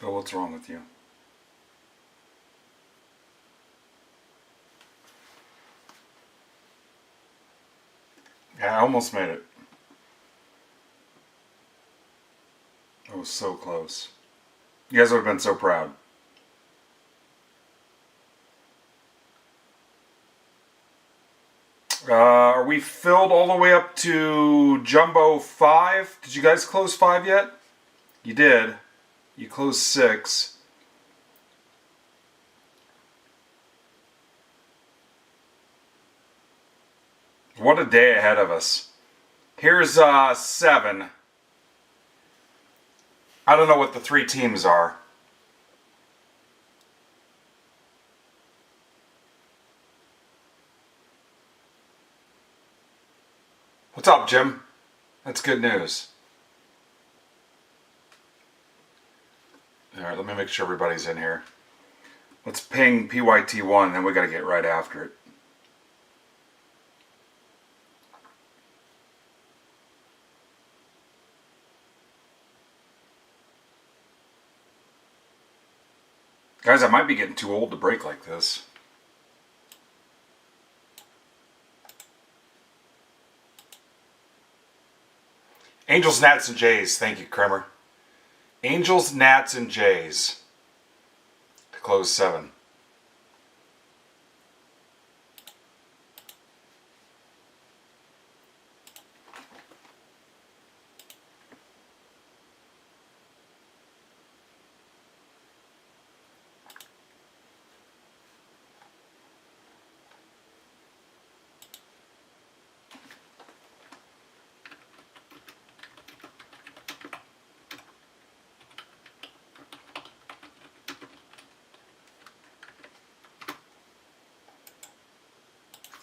Oh, what's wrong with you? Yeah, I almost made it. I was so close. You guys would have been so proud. Are we filled all the way up to Jumbo 5? Did you guys close 5 yet? You did. You closed 6. What a day ahead of us. Here's 7. I don't know what the 3 teams are. What's up, Jim? That's good news. Alright, let me make sure everybody's in here. Let's ping PYT1, then we gotta get right after it. Guys, I might be getting too old to break like this. Angels, Nats, and Jays. Thank you, Kremer. Angels, Nats, and Jays to close 7.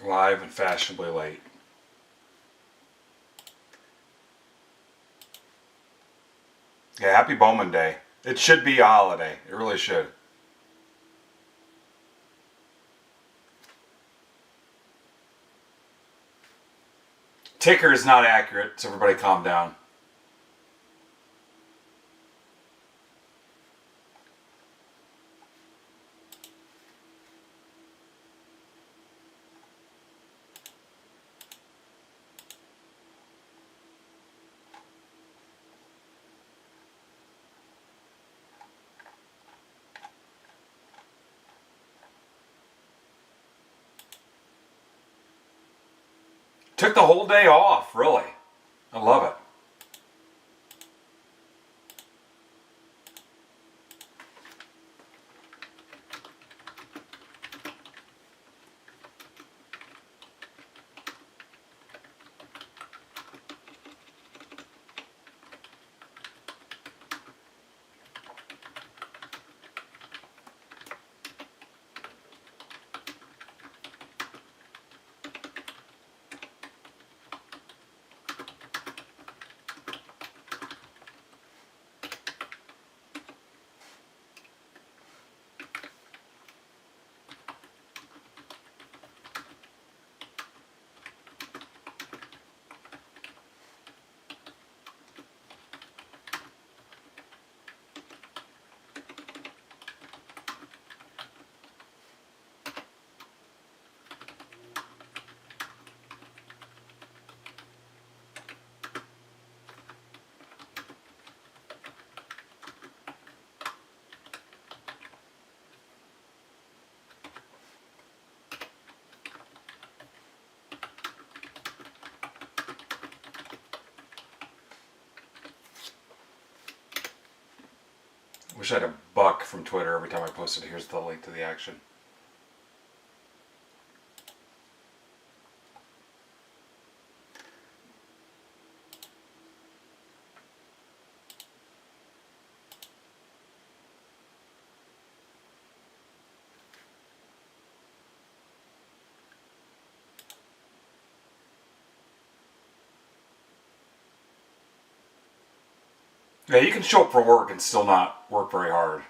Live and fashionably late. Yeah, happy Bowman Day. It should be a holiday. It really should. Ticker is not accurate, so everybody calm down. Took the whole day off, really. I love it. Wish I had a buck from Twitter every time I posted. Here's the link to the action. Yeah, you can show up for work and still not work very hard.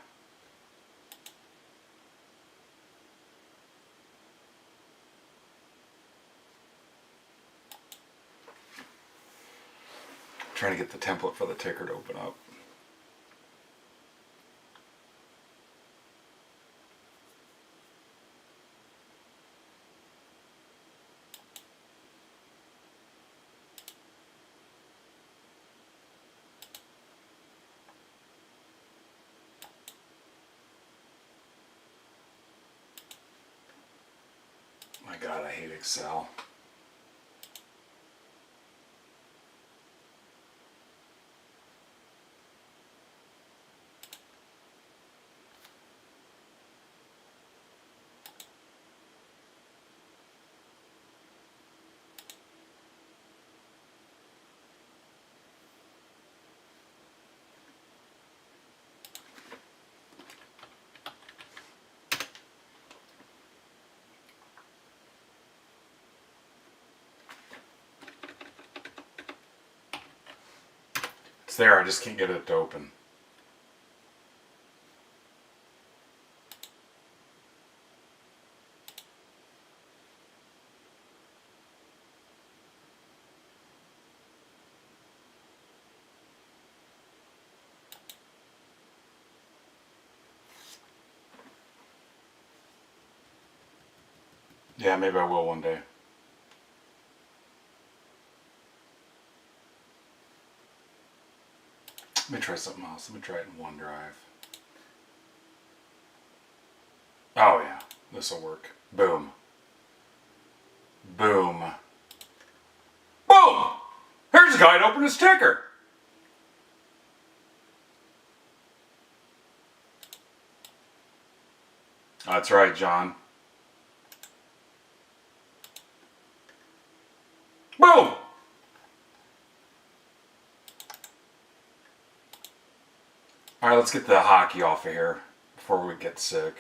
I'm trying to get the template for the ticker to open up. My God, I hate Excel. It's there, I just can't get it to open. Yeah, maybe I will one day. Let me try something else. Let me try it in OneDrive. Oh yeah, this will work. Boom. Boom. Boom! Here's a guy to open his ticker. That's right, John. Boom! Alright, let's get the hockey off of here before we get sick.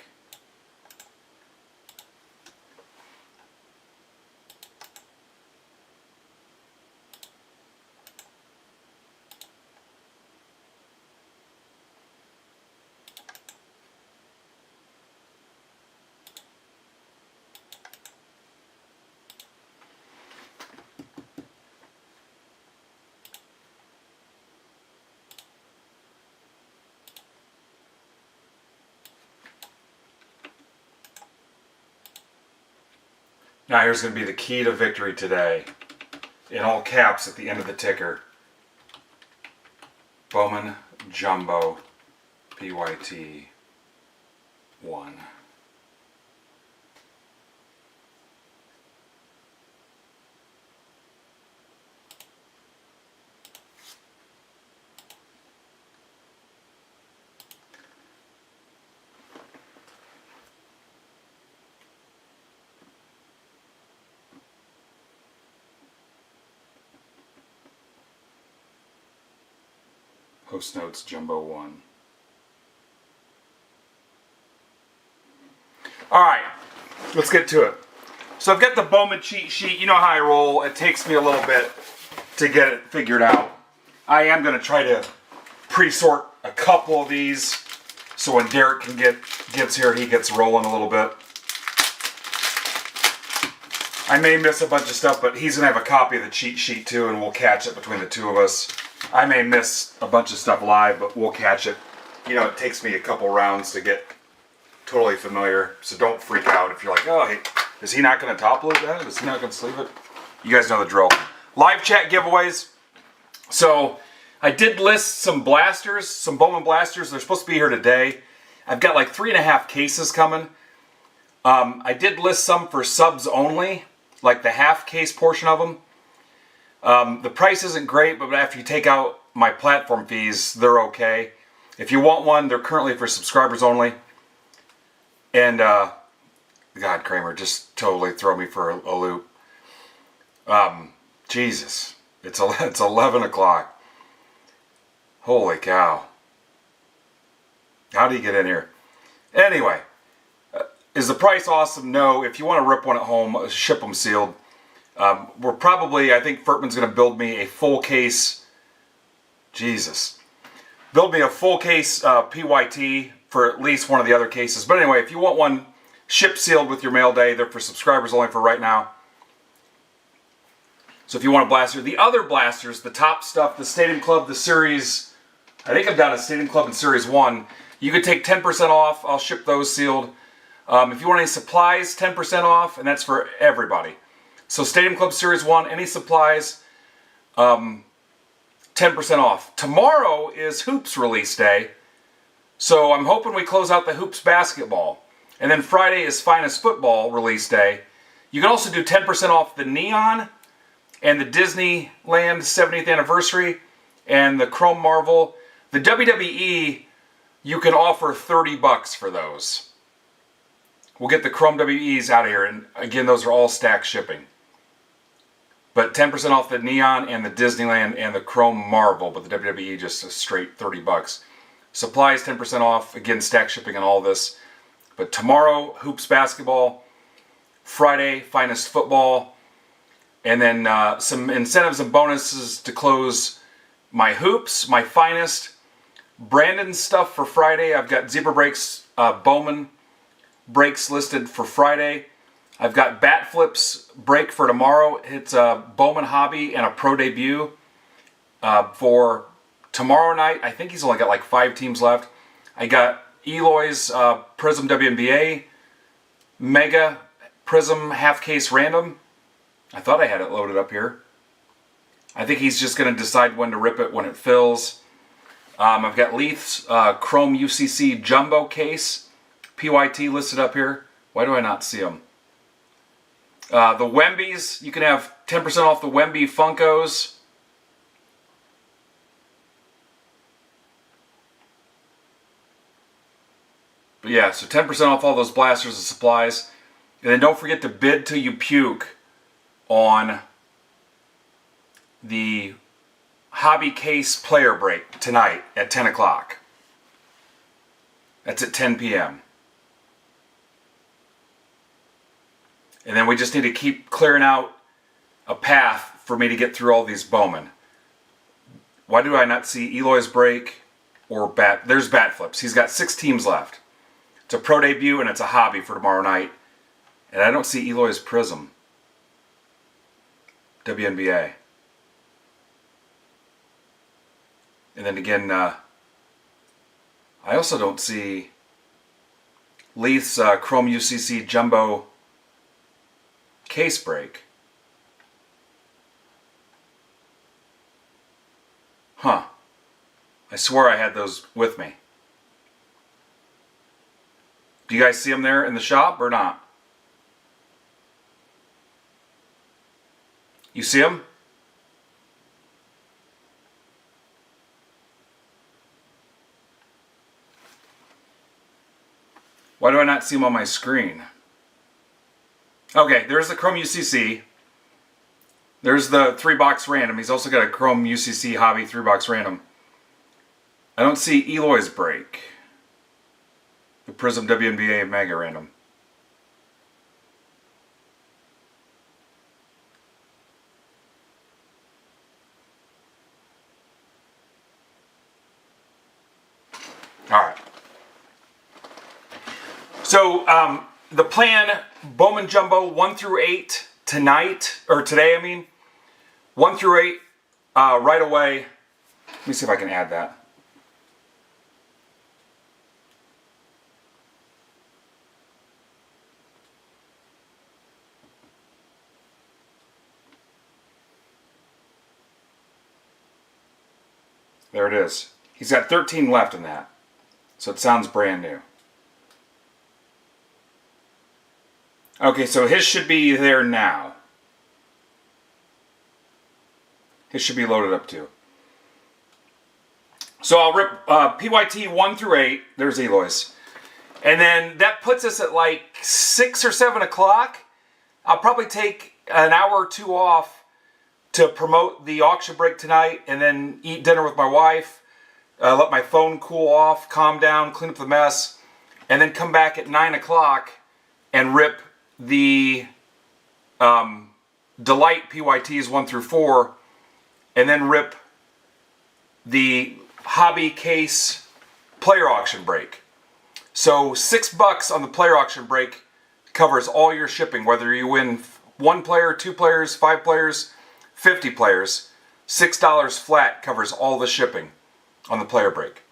Now here's going to be the key to victory today. In all caps at the end of the ticker. Bowman Jumbo PYT 1. Post notes Jumbo 1. Alright, let's get to it. So I've got the Bowman cheat sheet. You know how I roll. It takes me a little bit to get it figured out. I am going to try to pre-sort a couple of these so when Derek gets here, he gets rolling a little bit. I may miss a bunch of stuff, but he's going to have a copy of the cheat sheet too, and we'll catch it between the two of us. I may miss a bunch of stuff live, but we'll catch it. You know, it takes me a couple rounds to get totally familiar, so don't freak out if you're like, oh, hey, is he not going to top load that? Is he not going to sleeve it? You guys know the drill. Live chat giveaways. So I did list some blasters, some Bowman blasters. They're supposed to be here today. I've got like 3.5 cases coming. I did list some for subs only, like the half case portion of them. The price isn't great, but after you take out my platform fees, they're okay. If you want one, they're currently for subscribers only. And, God, Kramer, just totally throw me for a loop. Jesus, it's 11 o'clock. Holy cow. How do you get in here? Anyway, is the price awesome? No. If you want to rip one at home, ship them sealed. We're probably, I think Furtman's going to build me a full case, build me a full case PYT for at least one of the other cases. But anyway, if you want one ship sealed with your mail day, they're for subscribers only for right now. So if you want a blaster, the other blasters, the top stuff, the Stadium Club, the Series, I think I've got a Stadium Club in Series 1. You could take 10% off. I'll ship those sealed. If you want any supplies, 10% off, and that's for everybody. So Stadium Club Series 1, any supplies, 10% off. Tomorrow is Hoops release day, so I'm hoping we close out the Hoops basketball. And then Friday is Finest Football release day. You can also do 10% off the Neon and the Disneyland 70th anniversary and the Chrome Marvel. The WWE, you can offer $30 for those. We'll get the Chrome WEs out of here, and again, those are all stacked shipping. But 10% off the Neon and the Disneyland and the Chrome Marvel, but the WWE just a straight $30. Supplies 10% off, again, stacked shipping and all this. But tomorrow, Hoops Basketball. Friday, Finest Football. And then some incentives and bonuses to close my Hoops, my Finest. Brandon's stuff for Friday. I've got Zebra Breaks, Bowman breaks listed for Friday. I've got Bat Flips break for tomorrow. It's a Bowman Hobby and a Pro Debut for tomorrow night. I think he's only got like 5 teams left. I got Eloy's Prism WNBA Mega Prism half case random. I thought I had it loaded up here. I think he's just going to decide when to rip it when it fills. I've got Leith's Chrome UCC Jumbo case. PYT listed up here. Why do I not see them? The Wembies, you can have 10% off the Wemby Funkos. But yeah, so 10% off all those blasters and supplies. And then don't forget to bid till you puke on the Hobby Case player break tonight at 10 o'clock. That's at 10 p.m. And then we just need to keep clearing out a path for me to get through all these Bowman. Why do I not see Eloy's break or Bat? There's Bat Flips. He's got 6 teams left. It's a Pro Debut and it's a Hobby for tomorrow night. And I don't see Eloy's Prism. WNBA. And then again, I also don't see Leith's Chrome UCC Jumbo case break. Huh. I swear I had those with me. Do you guys see them there in the shop or not? You see them? Why do I not see them on my screen? Okay, there's the Chrome UCC. There's the 3-box random. He's also got a Chrome UCC Hobby 3-box random. I don't see Eloy's break. The Prism WNBA Mega random. Alright. So, the plan, Bowman Jumbo 1 through 8 tonight, or today I mean, 1 through 8 right away. Let me see if I can add that. There it is. He's got 13 left in that. So it sounds brand new. Okay, so his should be there now. His should be loaded up too. So I'll rip PYT 1 through 8. There's Eloy's. And then that puts us at like 6 or 7 o'clock. I'll probably take an hour or 2 off to promote the auction break tonight and then eat dinner with my wife. Let my phone cool off, calm down, clean up the mess. And then come back at 9 o'clock and rip the Delight PYTs 1 through 4, and then rip the Hobby Case player auction break. So $6 on the player auction break covers all your shipping, whether you win 1 player, 2 players, 5 players, 50 players. $6 flat covers all the shipping on the player break.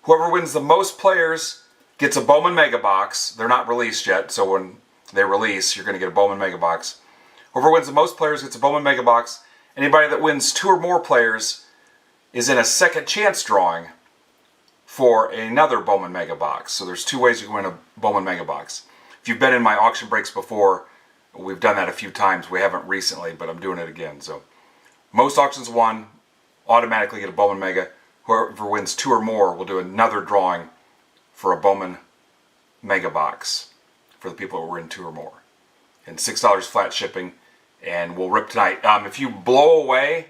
Whoever wins the most players gets a Bowman Mega Box. They're not released yet, so when they release, you're going to get a Bowman Mega Box. Whoever wins the most players gets a Bowman Mega Box. Anybody that wins 2 or more players is in a second chance drawing for another Bowman Mega Box. So there's 2 ways you can win a Bowman Mega Box. If you've been in my auction breaks before, We've done that a few times. We haven't recently, but I'm doing it again. So most auctions won automatically get a Bowman Mega. Whoever wins 2 or more will do another drawing for a Bowman Mega box for the people who win 2 or more. And $6 flat shipping, and we'll rip tonight. If you blow away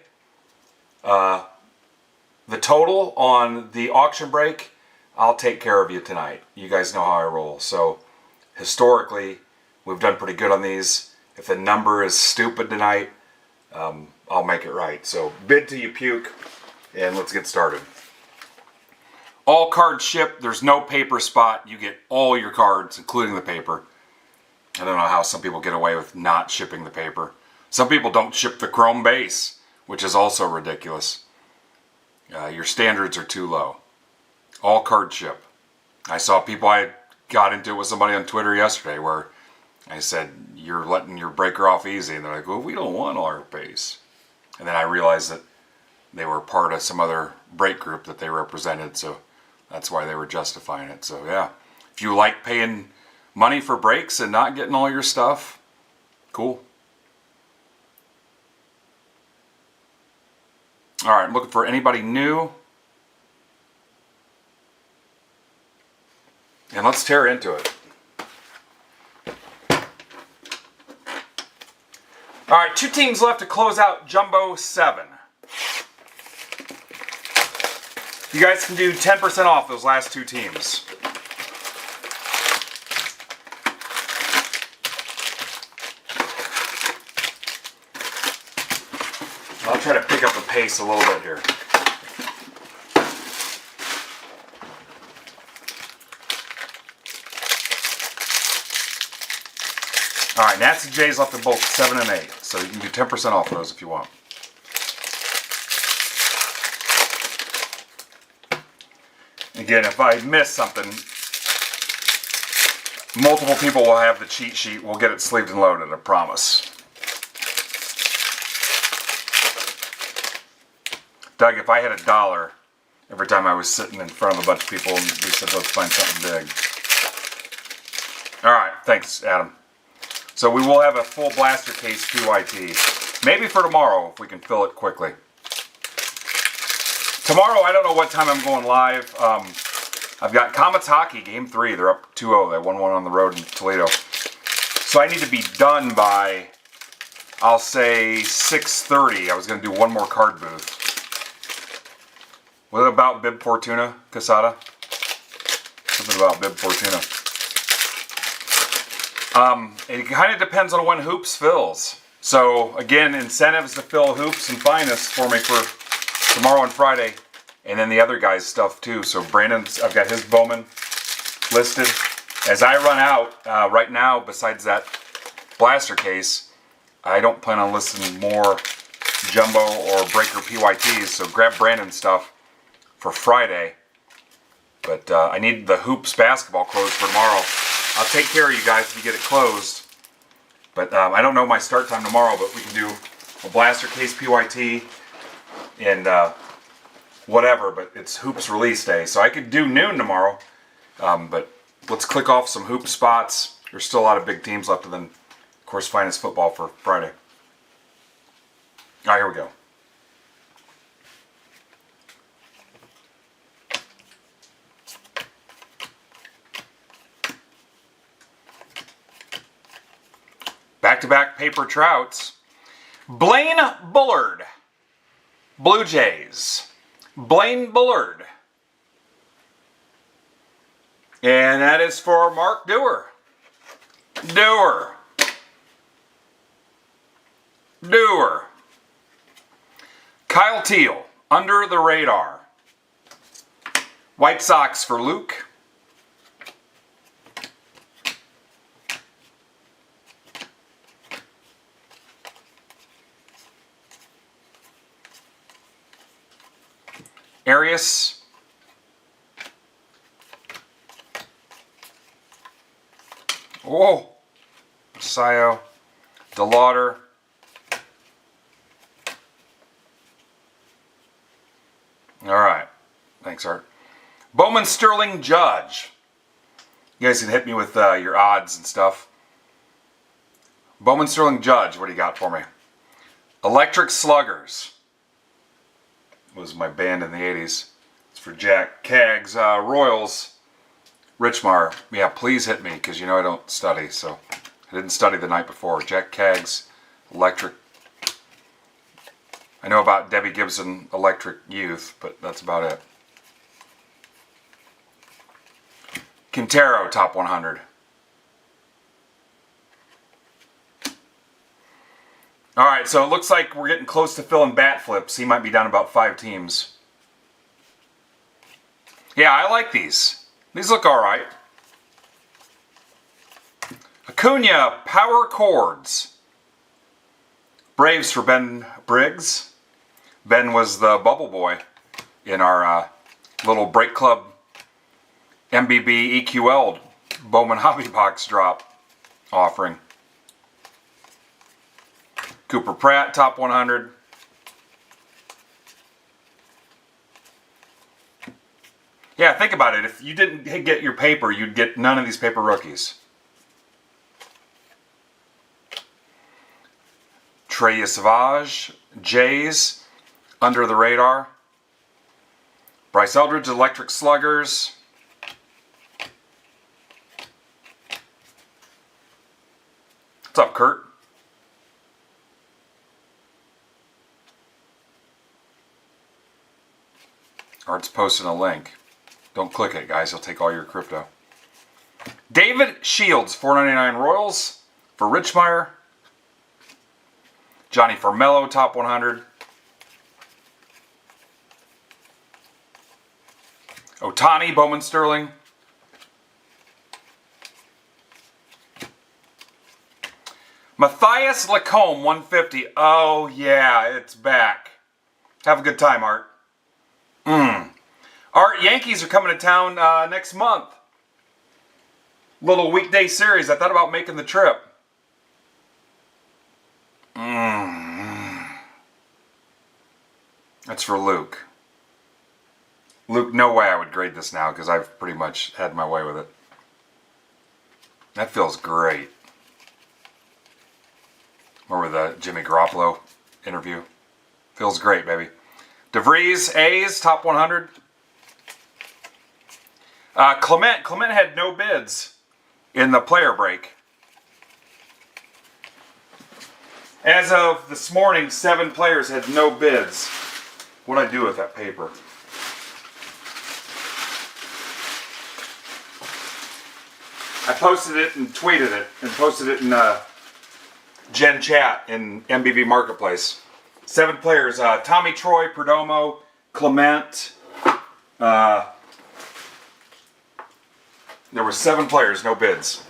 the total on the auction break, I'll take care of you tonight. You guys know how I roll. So historically, we've done pretty good on these. If the number is stupid tonight, I'll make it right. So bid till you puke, and let's get started. All cards shipped. There's no paper spot. You get all your cards, including the paper. I don't know how some people get away with not shipping the paper. Some people don't ship the chrome base, which is also ridiculous. Your standards are too low. All card ship. I saw people, I got into it with somebody on Twitter yesterday where I said, you're letting your breaker off easy. And they're like, well, we don't want our base. And then I realized that they were part of some other break group that they represented. So that's why they were justifying it. So yeah, if you like paying money for breaks and not getting all your stuff, cool. All right, I'm looking for anybody new. And let's tear into it. All right, 2 teams left to close out Jumbo 7. You guys can do 10% off those last 2 teams. I'll try to pick up the pace a little bit here. All right, Nats and Jays left at both 7 and 8, so you can do 10% off those if you want. Again, if I miss something, multiple people will have the cheat sheet. We'll get it sleeved and loaded, I promise. Doug, if I had $1 every time I was sitting in front of a bunch of people and we said, let's find something big. All right, thanks, Adam. So we will have a full blaster case PYT. Maybe for tomorrow, if we can fill it quickly. Tomorrow, I don't know what time I'm going live. I've got Comets Hockey, Game 3. They're up 2-0. They won 1 on the road in Toledo. So I need to be done by, I'll say, 6:30. I was going to do one more card booth. What about Bib Fortuna, Casada? Something about Bib Fortuna. It kind of depends on when Hoops fills. So, again, incentives to fill Hoops and Finest for me for tomorrow and Friday. And then the other guy's stuff, too. So, Brandon's, I've got his Bowman listed. As I run out, right now, besides that blaster case, I don't plan on listing more Jumbo or Breaker PYTs. So, grab Brandon's stuff for Friday. But I need the Hoops basketball closed for tomorrow. I'll take care of you guys if you get it closed. But I don't know my start time tomorrow, but we can do a blaster case PYT and whatever, but it's Hoops release day. So I could do noon tomorrow, but let's click off some Hoop spots. There's still a lot of big teams left, and then, of course, Finest football for Friday. All right, here we go. Back-to-back paper Trouts. Blaine Bullard, Blue Jays. Blaine Bullard. And that is for Mark Dewar. Dewar. Kyle Teal, Under the Radar. White Sox for Luke. Arias. Whoa. Sayo. DeLauder. All right. Thanks, Art. Bowman Sterling Judge. You guys can hit me with your odds and stuff. Bowman Sterling Judge, what do you got for me? Electric Sluggers was my band in the 80s. It's for Jack Caggs. Royals, Richmar. Yeah, please hit me, because you know I don't study, so I didn't study the night before. Jack Caggs, Electric. I know about Debbie Gibson, Electric Youth, but that's about it. Quintero, Top 100. Alright, so it looks like we're getting close to filling bat flips. He might be down about 5 teams. Yeah, I like these. These look alright. Acuna, Power Chords. Braves for Ben Briggs. Ben was the bubble boy in our little break club MBB EQL Bowman Hobby Box drop offering. Cooper Pratt, Top 100. Yeah, think about it. If you didn't get your paper, you'd get none of these paper rookies. Trey Savage, Jays, Under the Radar. Bryce Eldridge, Electric Sluggers. What's up, Kurt? Art's posting a link. Don't click it, guys. He'll take all your crypto. David Shields, $4.99 Royals for Richmeyer. Johnny Formello, Top 100. Otani, Bowman Sterling. Matthias Lacombe, 150. Oh, yeah, it's back. Have a good time, Art. Art, Yankees are coming to town next month. Little weekday series. I thought about making the trip. That's for Luke. Luke, no way I would grade this now because I've pretty much had my way with it. That feels great. Remember the Jimmy Garoppolo interview? Feels great, baby. DeVries, A's, Top 100. Clement had no bids in the player break. As of this morning, 7 players had no bids. What'd I do with that paper? I posted it and tweeted it and posted it in Gen Chat in MBB Marketplace. 7 players, Tommy Troy, Perdomo, Clement. There were 7 players, no bids.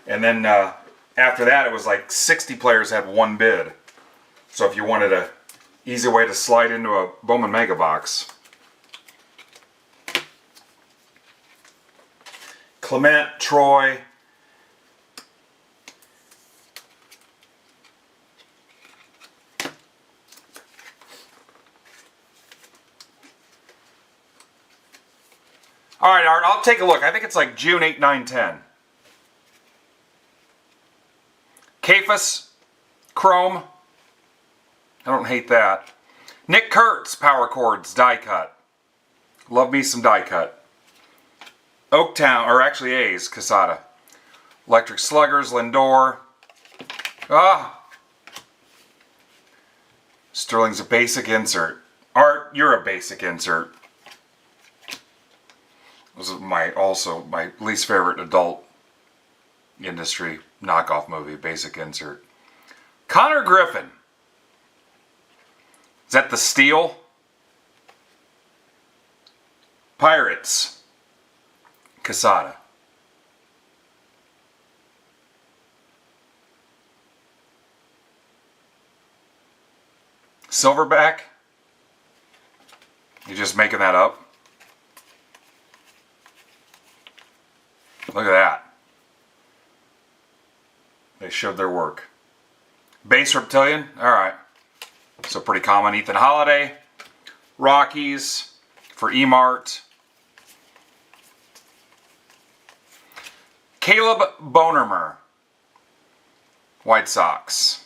And then after that, it was like 60 players had 1 bid. So if you wanted a easy way to slide into a Bowman Mega Box. Clement, Troy. All right, Art, I'll take a look. I think it's like June 8, 9, 10. Kafus, Chrome. I don't hate that. Nick Kurtz, Power Chords, die cut. Love me some die cut. Oaktown, or actually A's, Casada. Electric Sluggers, Lindor. Sterling's a basic insert. Art, you're a basic insert. This is my least favorite adult industry knockoff movie, basic insert. Connor Griffin. Is that the Steel? Pirates. Casada. Silverback? You just making that up? Look at that. They showed their work. Base Reptilian? Alright. So pretty common. Ethan Holiday. Rockies for Emart. Caleb Bonermer White Sox.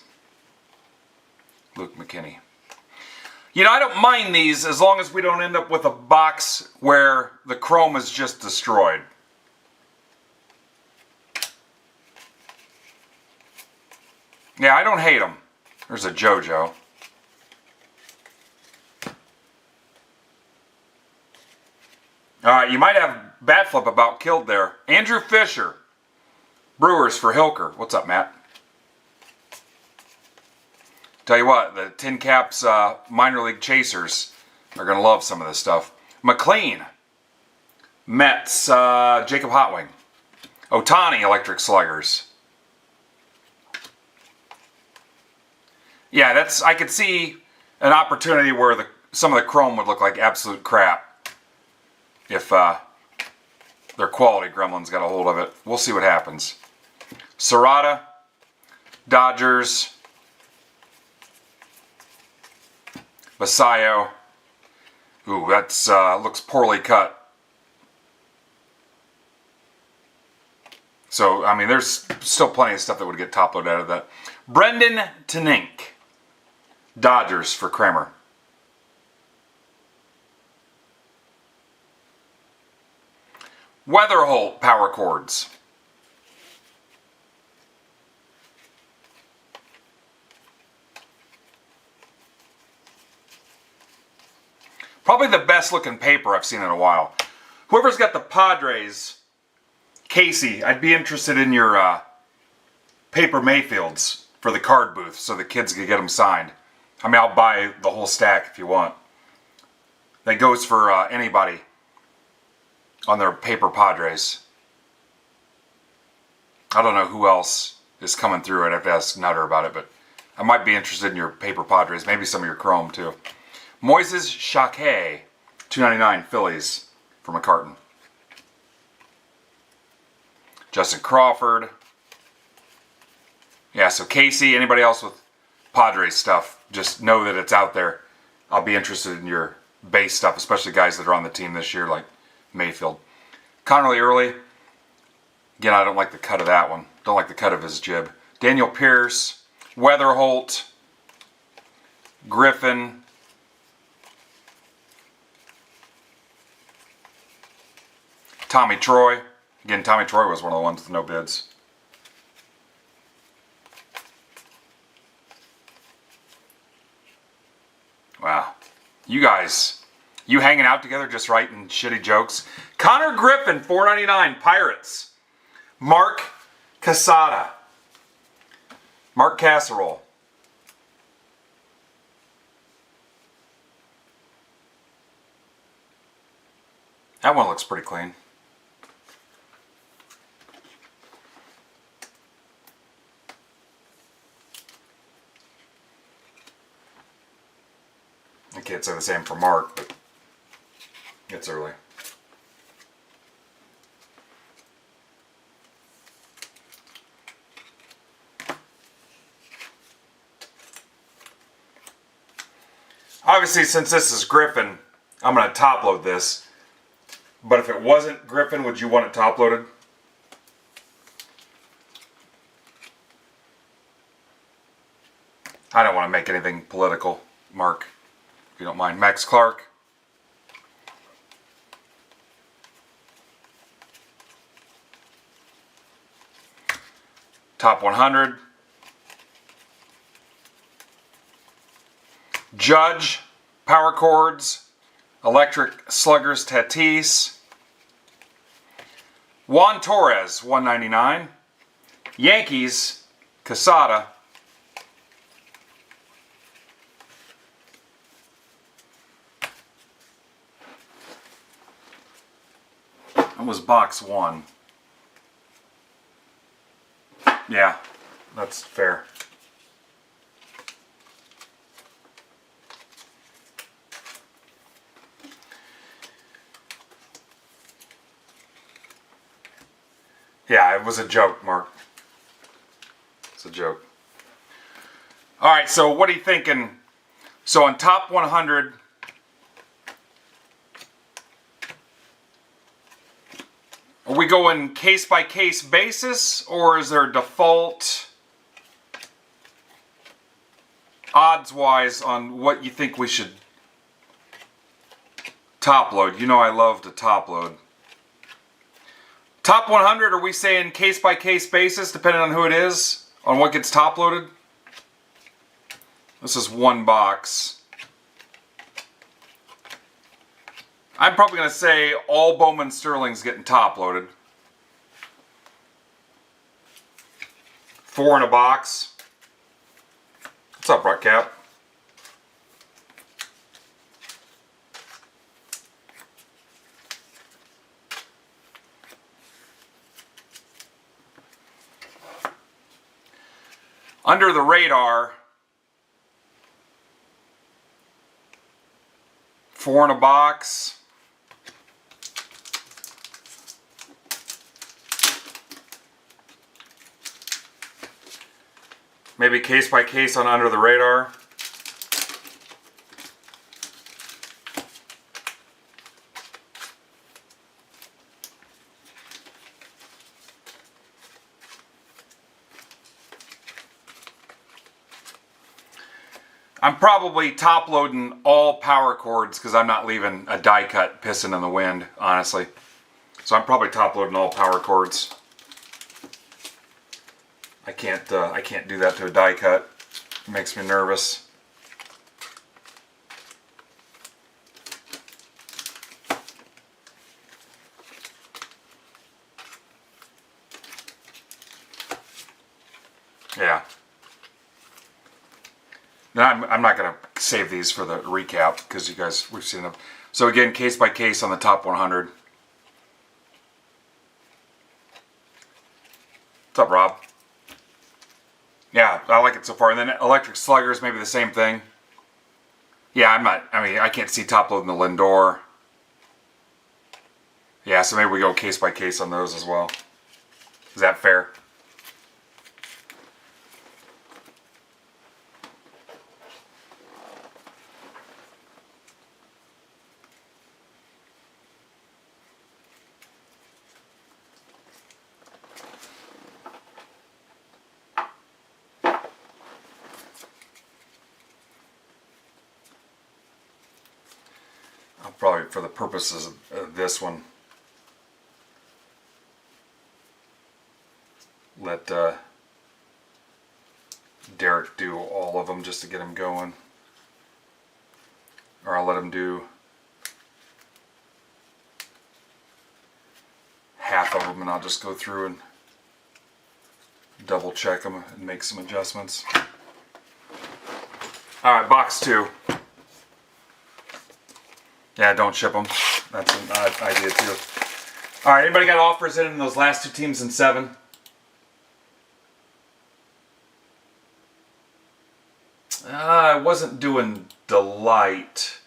Luke McKinney. You know, I don't mind these as long as we don't end up with a box where the chrome is just destroyed. Yeah, I don't hate them. There's a JoJo. Alright, you might have bat flip about killed there. Andrew Fisher. Brewers for Hilker. What's up, Matt? Tell you what, the Tin Caps minor league chasers are going to love some of this stuff. McLean. Mets, Jacob Hotwing. Otani, Electric Sluggers. Yeah, I could see an opportunity where some of the chrome would look like absolute crap if their quality gremlins got a hold of it. We'll see what happens. Serrata, Dodgers, Basayo. Ooh, that's looks poorly cut. So, I mean, there's still plenty of stuff that would get top loaded out of that. Brendan Tanink. Dodgers for Kramer. Weatherholt power chords. Probably the best looking paper I've seen in a while. Whoever's got the Padres, Casey, I'd be interested in your paper Mayfields for the card booth so the kids can get them signed. I mean, I'll buy the whole stack if you want. That goes for anybody on their paper Padres. I don't know who else is coming through. I'd have to ask Nutter about it, but I might be interested in your paper Padres. Maybe some of your chrome too. Moises Chaquet, $2.99 Phillies for McCartan. Justin Crawford. Yeah, so Casey, anybody else with Padres stuff, just know that it's out there. I'll be interested in your base stuff, especially guys that are on the team this year, like Mayfield. Connerly Early. Again, I don't like the cut of that one. Don't like the cut of his jib. Daniel Pierce. Weatherholt. Griffin. Tommy Troy. Again, Tommy Troy was one of the ones with no bids. Wow. You guys, you hanging out together just writing shitty jokes. Connor Griffin, $4.99, Pirates. Mark Casada. Mark Casserole. That one looks pretty clean. I can't say the same for Mark, but it's early. Obviously, since this is Griffin, I'm going to top load this. But if it wasn't Griffin, would you want it top loaded? I don't want to make anything political, Mark, if you don't mind. Max Clark. Top 100. Judge, Power Chords, Electric Sluggers, Tatis. Juan Torres, $1.99. Yankees, Casada. That was box one. Yeah, that's fair. Yeah, it was a joke, Mark. It's a joke. All right, so what are you thinking? So on top 100, are we going case by case basis, or is there a default? odds-wise on what you think we should top load. You know I love to top load. Top 100, are we saying case-by-case basis, depending on who it is, on what gets top loaded? This is one box. I'm probably going to say all Bowman Sterling's getting top loaded. 4 in a box. What's up, Rutcap? Under the radar, 4 in a box. Maybe case by case on under the radar. I'm probably top loading all power cords because I'm not leaving a die cut pissing in the wind, honestly. So I'm probably top loading all power cords. I can't do that to a die cut. It makes me nervous. Yeah. No, I'm not going to save these for the recap because you guys, we've seen them. So again, case by case on the top 100. What's up, Rob? Yeah, I like it so far. And then electric sluggers, maybe the same thing. Yeah, I can't see top loading the Lindor. Yeah, so maybe we go case by case on those as well. Is that fair? I'll probably, for the purposes of this one, let Derek do all of them just to get him going. Or I'll let him do half of them and I'll just go through and double check them and make some adjustments. Alright, box 2. Yeah, don't ship them. That's an idea too. Alright, anybody got offers in those last 2 teams in 7? I wasn't doing Delight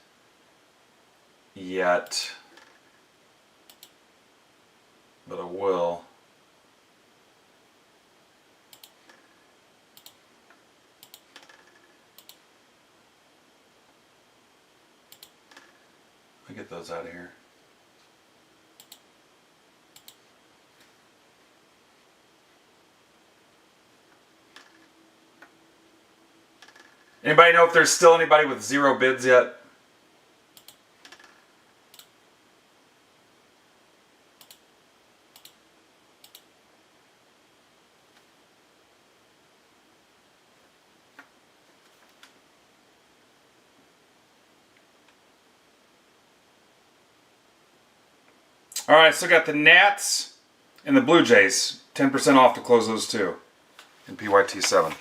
yet, but I will. Let me get those out of here. Anybody know if there's still anybody with 0 bids yet? Alright, so got the Nats and the Blue Jays. 10% off to close those 2 in PYT 7.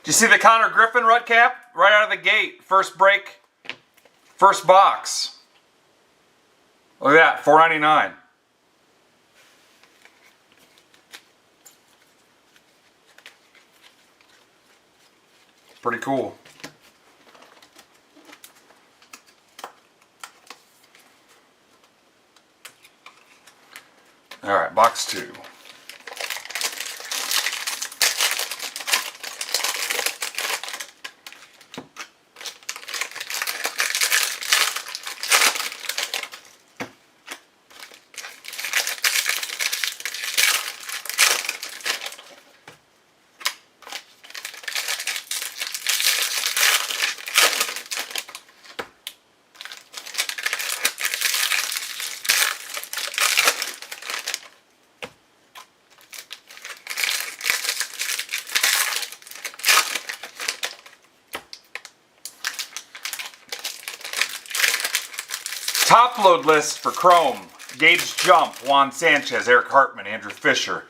Do you see the Connor Griffin Rutcap? Right out of the gate. First break. First box. Look at that. $4.99. Pretty cool. Alright, box 2. Top load list for Chrome. Gage Jump, Juan Sanchez, Eric Hartman, Andrew Fisher,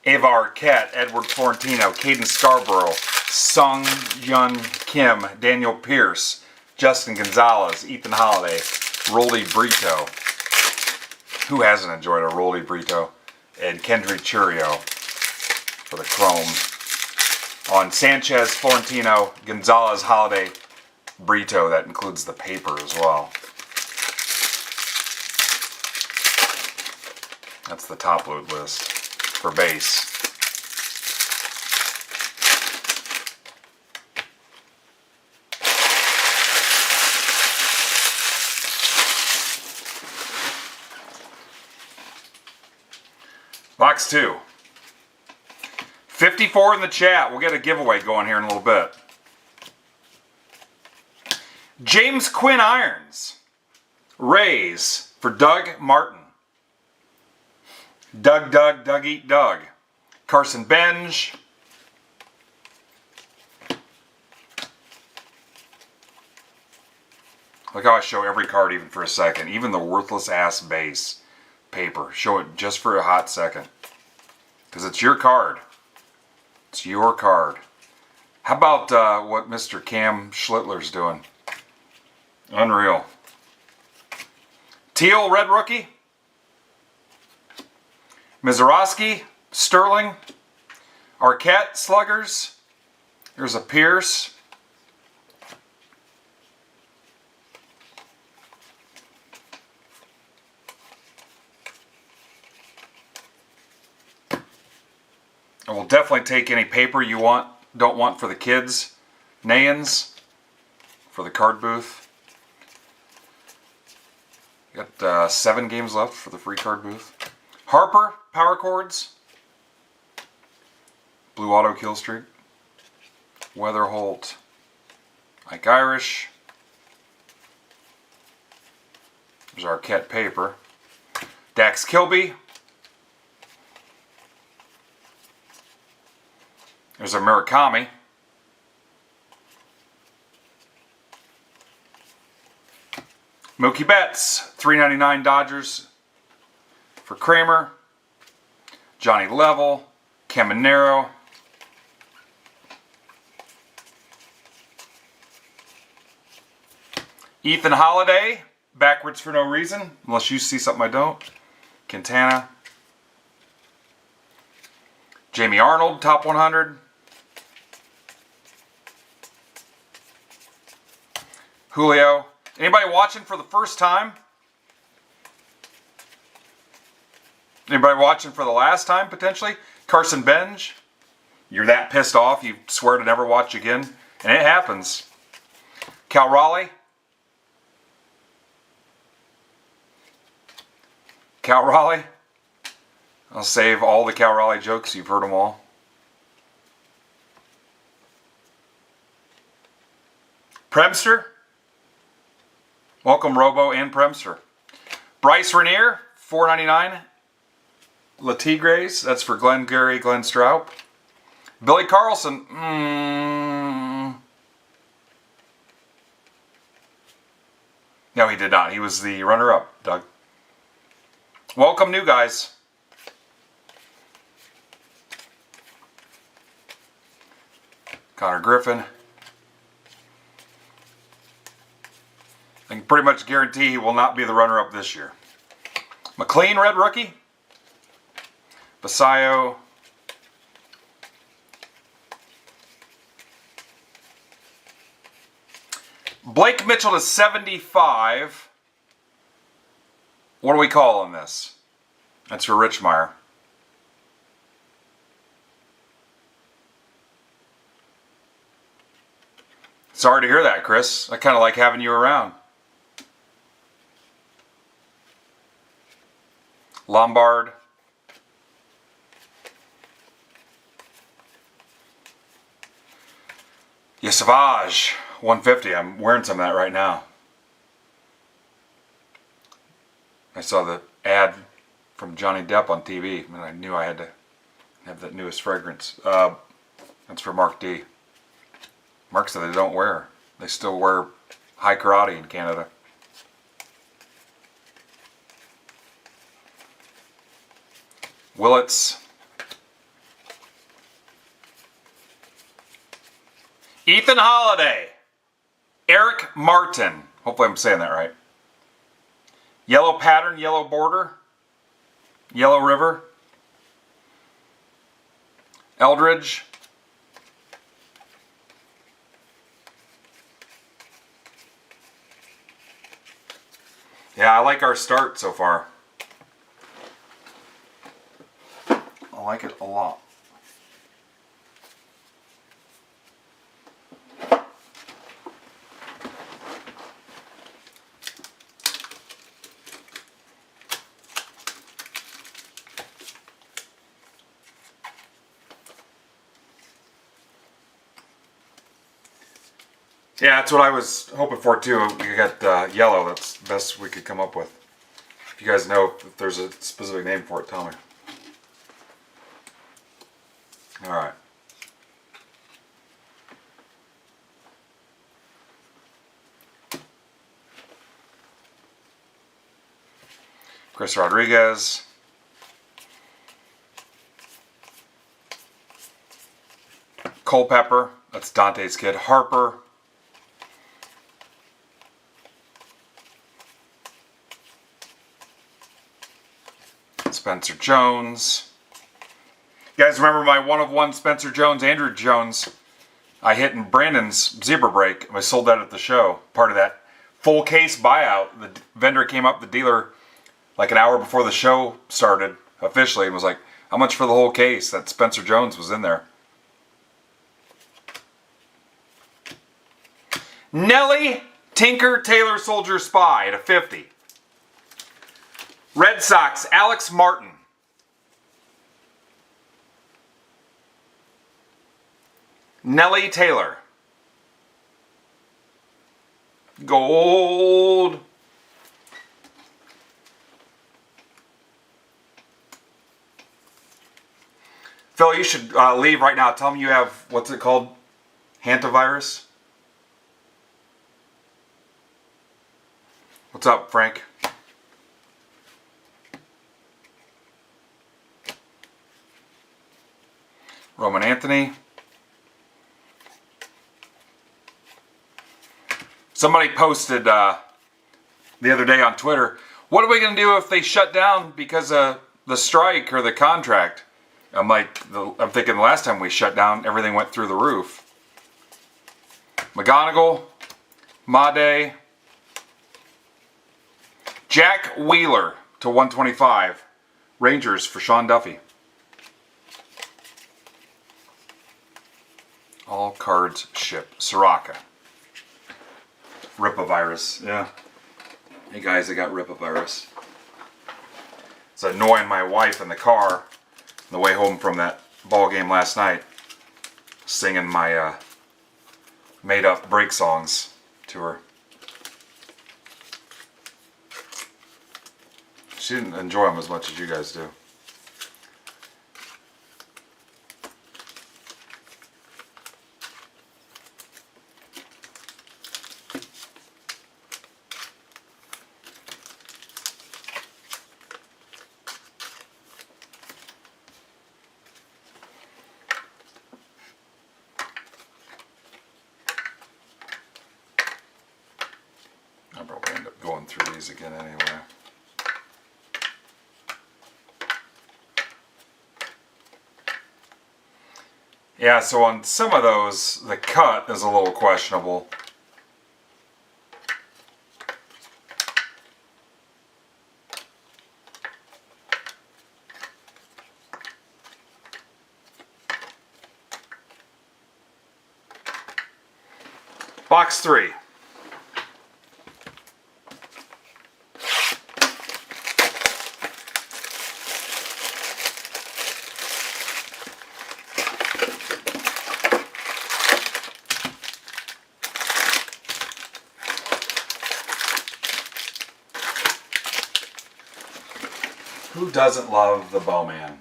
Ava Arquette, Edward Florentino, Caden Scarborough, Sung Yun Kim, Daniel Pierce, Justin Gonzalez, Ethan Holiday, Rolly Brito. Who hasn't enjoyed a Rolly Brito? And Kendry Churio for the Chrome. On Sanchez, Florentino, Gonzalez, Holiday, Brito. That includes the paper as well. That's the top load list for base. Box 2. 54 in the chat. We'll get a giveaway going here in a little bit. James Quinn Irons. Rays for Doug Martin. Doug Eat Doug. Carson Benj. Look how I show every card even for a second. Even the worthless ass base paper. Show it just for a hot second. Because it's your card. It's your card. How about what Mr. Cam Schlittler's doing? Unreal. Teal Red Rookie. Mizorowski, Sterling, Arquette, Sluggers. There's a Pierce. And we'll definitely take any paper you don't want for the kids. Nayans for the card booth. Got 7 games left for the free card booth. Harper, Power Chords. Blue Auto Kill Streak. Weatherholt. Mike Irish. There's Arquette paper. Dax Kilby. There's a Murakami. Mookie Betts, $3.99 Dodgers for Kramer. Johnny Level, Caminero. Ethan Holiday, backwards for no reason, unless you see something I don't. Quintana. Jamie Arnold, top 100. Julio. Anybody watching for the first time? Anybody watching for the last time, potentially? Carson Benj. You're that pissed off, you swear to never watch again. And it happens. Cal Raleigh. Cal Raleigh. I'll save all the Cal Raleigh jokes. You've heard them all. Premster. Welcome, Robo and Premster. Bryce Renier, $4.99. Latigres, that's for Glenn Gary, Glenn Stroup. Billy Carlson, No, he did not. He was the runner-up, Doug. Welcome, new guys. Connor Griffin. I can pretty much guarantee he will not be the runner-up this year. McLean, red rookie. Basayo. Blake Mitchell to 75. What are we calling this? That's for Richmeyer. Sorry to hear that, Chris. I kind of like having you around. Lombard. Savage, 150. I'm wearing some of that right now. I saw the ad from Johnny Depp on TV, and I knew I had to have that newest fragrance. That's for Mark D. Mark said they don't wear. They still wear high karate in Canada. Willits. Ethan Holiday. Eric Martin. Hopefully I'm saying that right. Yellow pattern, yellow border. Yellow River. Eldridge. Yeah, I like our start so far. I like it a lot. Yeah, that's what I was hoping for too. We got yellow. That's the best we could come up with. If you guys know if there's a specific name for it, tell me. All right. Chris Rodriguez. Culpepper. That's Dante's kid. Harper. Spencer Jones. You guys remember my one-of-one Spencer Jones, Andrew Jones I hit in Brandon's zebra break. I sold that at the show. Part of that full case buyout. The vendor came up, the dealer, like an hour before the show started officially and was like, how much for the whole case? That Spencer Jones was in there. Nelly Tinker Taylor Soldier Spy at a 50. Red Sox, Alex Martin. Nelly Taylor. Gold. Phil, you should leave right now. Tell them you have, what's it called? Hantavirus? What's up, Frank? Roman Anthony. Somebody posted the other day on Twitter, what are we going to do if they shut down because of the strike or the contract? I'm thinking the last time we shut down, everything went through the roof. McGonigal, Made, Jack Wheeler to 125, Rangers for Sean Duffy. All cards ship. Soraka. Ripavirus. Yeah. Hey guys, I got Ripavirus. It's annoying my wife in the car on the way home from that ball game last night, singing my made up break songs to her. She didn't enjoy them as much as you guys do. I'll probably end up going through these again anyway. Yeah, so on some of those, the cut is a little questionable. Box 3. Who doesn't love the Bowman?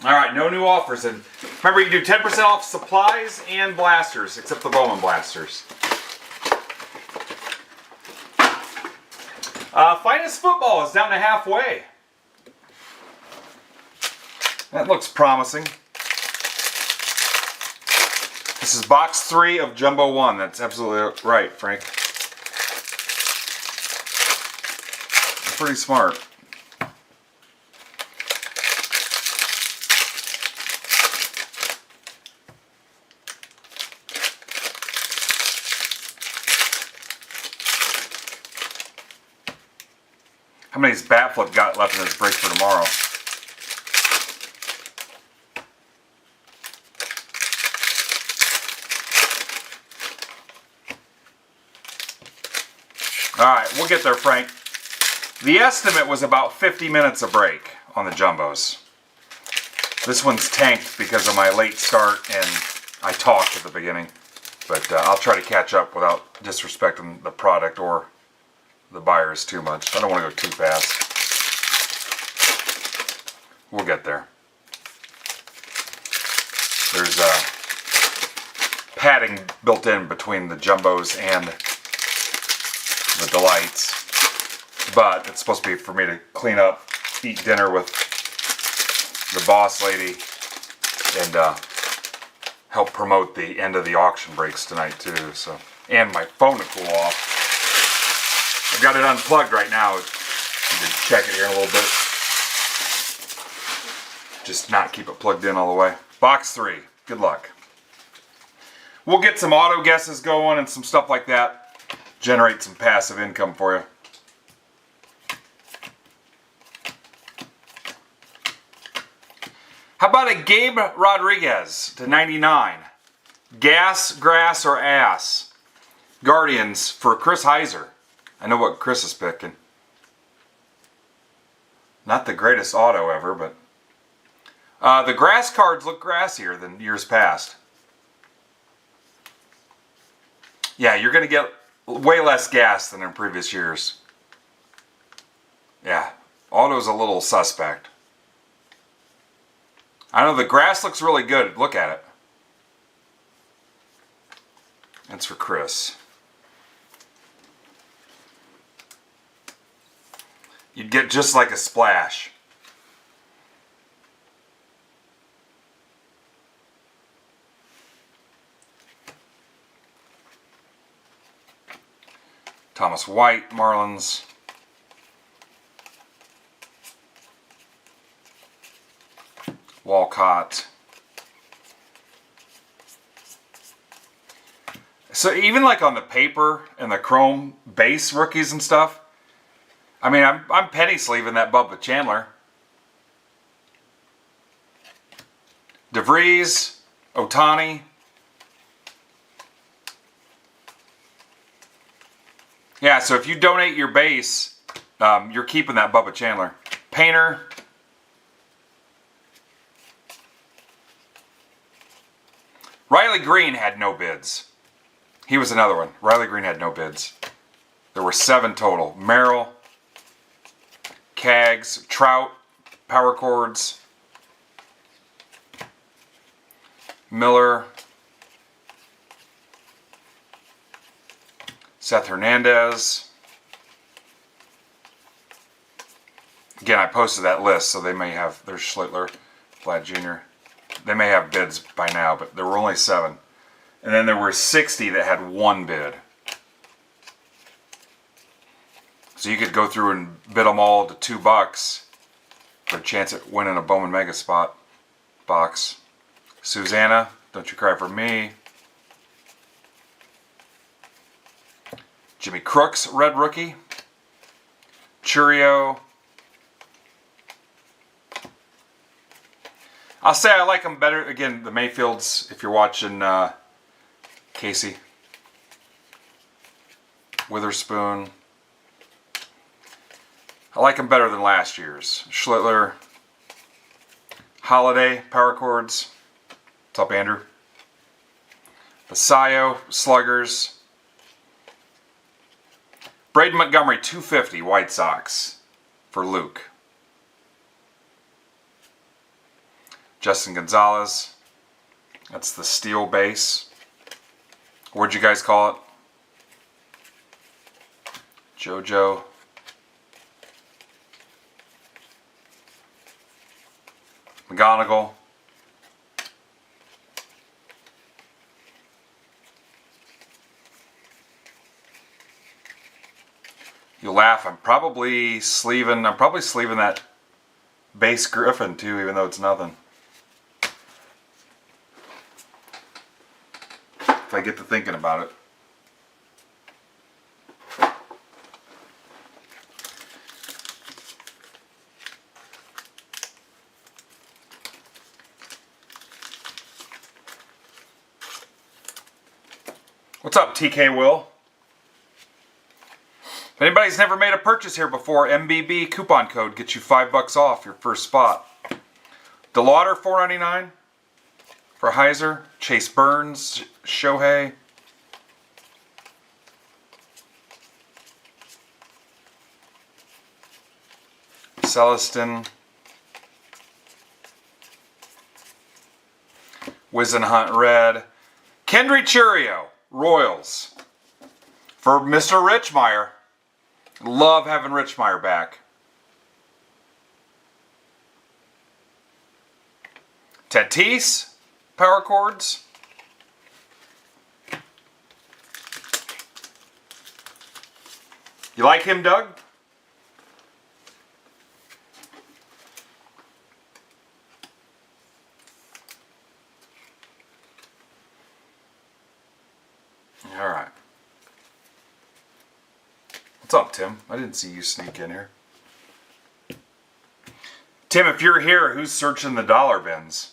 Alright, no new offers. And remember, you do 10% off supplies and blasters, except the Bowman blasters. Finest Football is down to halfway. That looks promising. This is box 3 of Jumbo 1. That's absolutely right, Frank. Pretty smart. How many has Batflip got left in his break for tomorrow? Alright, we'll get there, Frank. The estimate was about 50 minutes a break on the Jumbos. This one's tanked because of my late start and I talked at the beginning. But I'll try to catch up without disrespecting the product or the buyers too much. I don't want to go too fast. We'll get there. There's padding built in between the Jumbos and the Delights. But it's supposed to be for me to clean up, eat dinner with the boss lady, and help promote the end of the auction breaks tonight too. So, and my phone to cool off. I've got it unplugged right now. You can check it here in a little bit. Just not keep it plugged in all the way. Box 3. Good luck. We'll get some auto guesses going and some stuff like that. Generate some passive income for you. How about a Gabe Rodriguez to 99? Gas, grass, or ass? Guardians for Chris Heiser. I know what Chris is picking. Not the greatest auto ever, but the grass cards look grassier than years past. Yeah, you're going to get way less gas than in previous years. Yeah, auto's a little suspect. I know the grass looks really good. Look at it. That's for Chris. You'd get just like a splash. Thomas White, Marlins. Walcott. So even like on the paper and the chrome base rookies and stuff, I mean, I'm penny sleeving that Bubba Chandler. DeVries, Ohtani. Yeah, so if you donate your base, you're keeping that Bubba Chandler. Painter. Riley Green had no bids. He was another one. Riley Green had no bids. There were 7 total. Merrill, Cags, Trout, Power Chords, Miller, Seth Hernandez. Again, I posted that list, so they may have, there's Schlittler, Vlad Jr. They may have bids by now, but there were only 7. And then there were 60 that had 1 bid. So you could go through and bid them all to $2 for a chance at winning a Bowman Mega Spot box. Susanna, Don't You Cry For Me. Jimmy Crooks, red rookie. Churio. I'll say I like them better. Again, the Mayfields, if you're watching Casey. Witherspoon. I like them better than last year's. Schlittler. Holiday, Power Chords. What's up, Andrew? Basayo, Sluggers. Braden Montgomery, 250, White Sox for Luke. Justin Gonzalez. That's the steel base. What'd you guys call it? JoJo. McGonagall. You'll laugh. I'm probably sleeving that base Griffin too, even though it's nothing. If I get to thinking about it. What's up, TK Will? If anybody's never made a purchase here before, MBB coupon code gets you $5 off your first spot. DeLauder $4.99 for Heiser. Chase Burns, Shohei. Celestin. Wizenhunt Red. Kendry Churio, Royals. For Mr. Richmeyer. Love having Richmeyer back. Tatis, power chords. You like him, Doug? All right. What's up, Tim? I didn't see you sneak in here. Tim, if you're here, who's searching the dollar bins?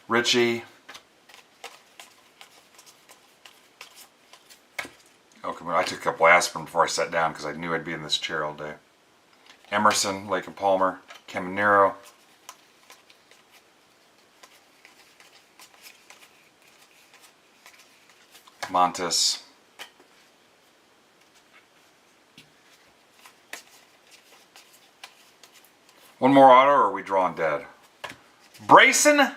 Richie. Oh, come on. I took a couple aspirin before I sat down because I knew I'd be in this chair all day. Emerson, Lake and Palmer, Caminero. Montes. One more auto, or are we drawing dead? Brayson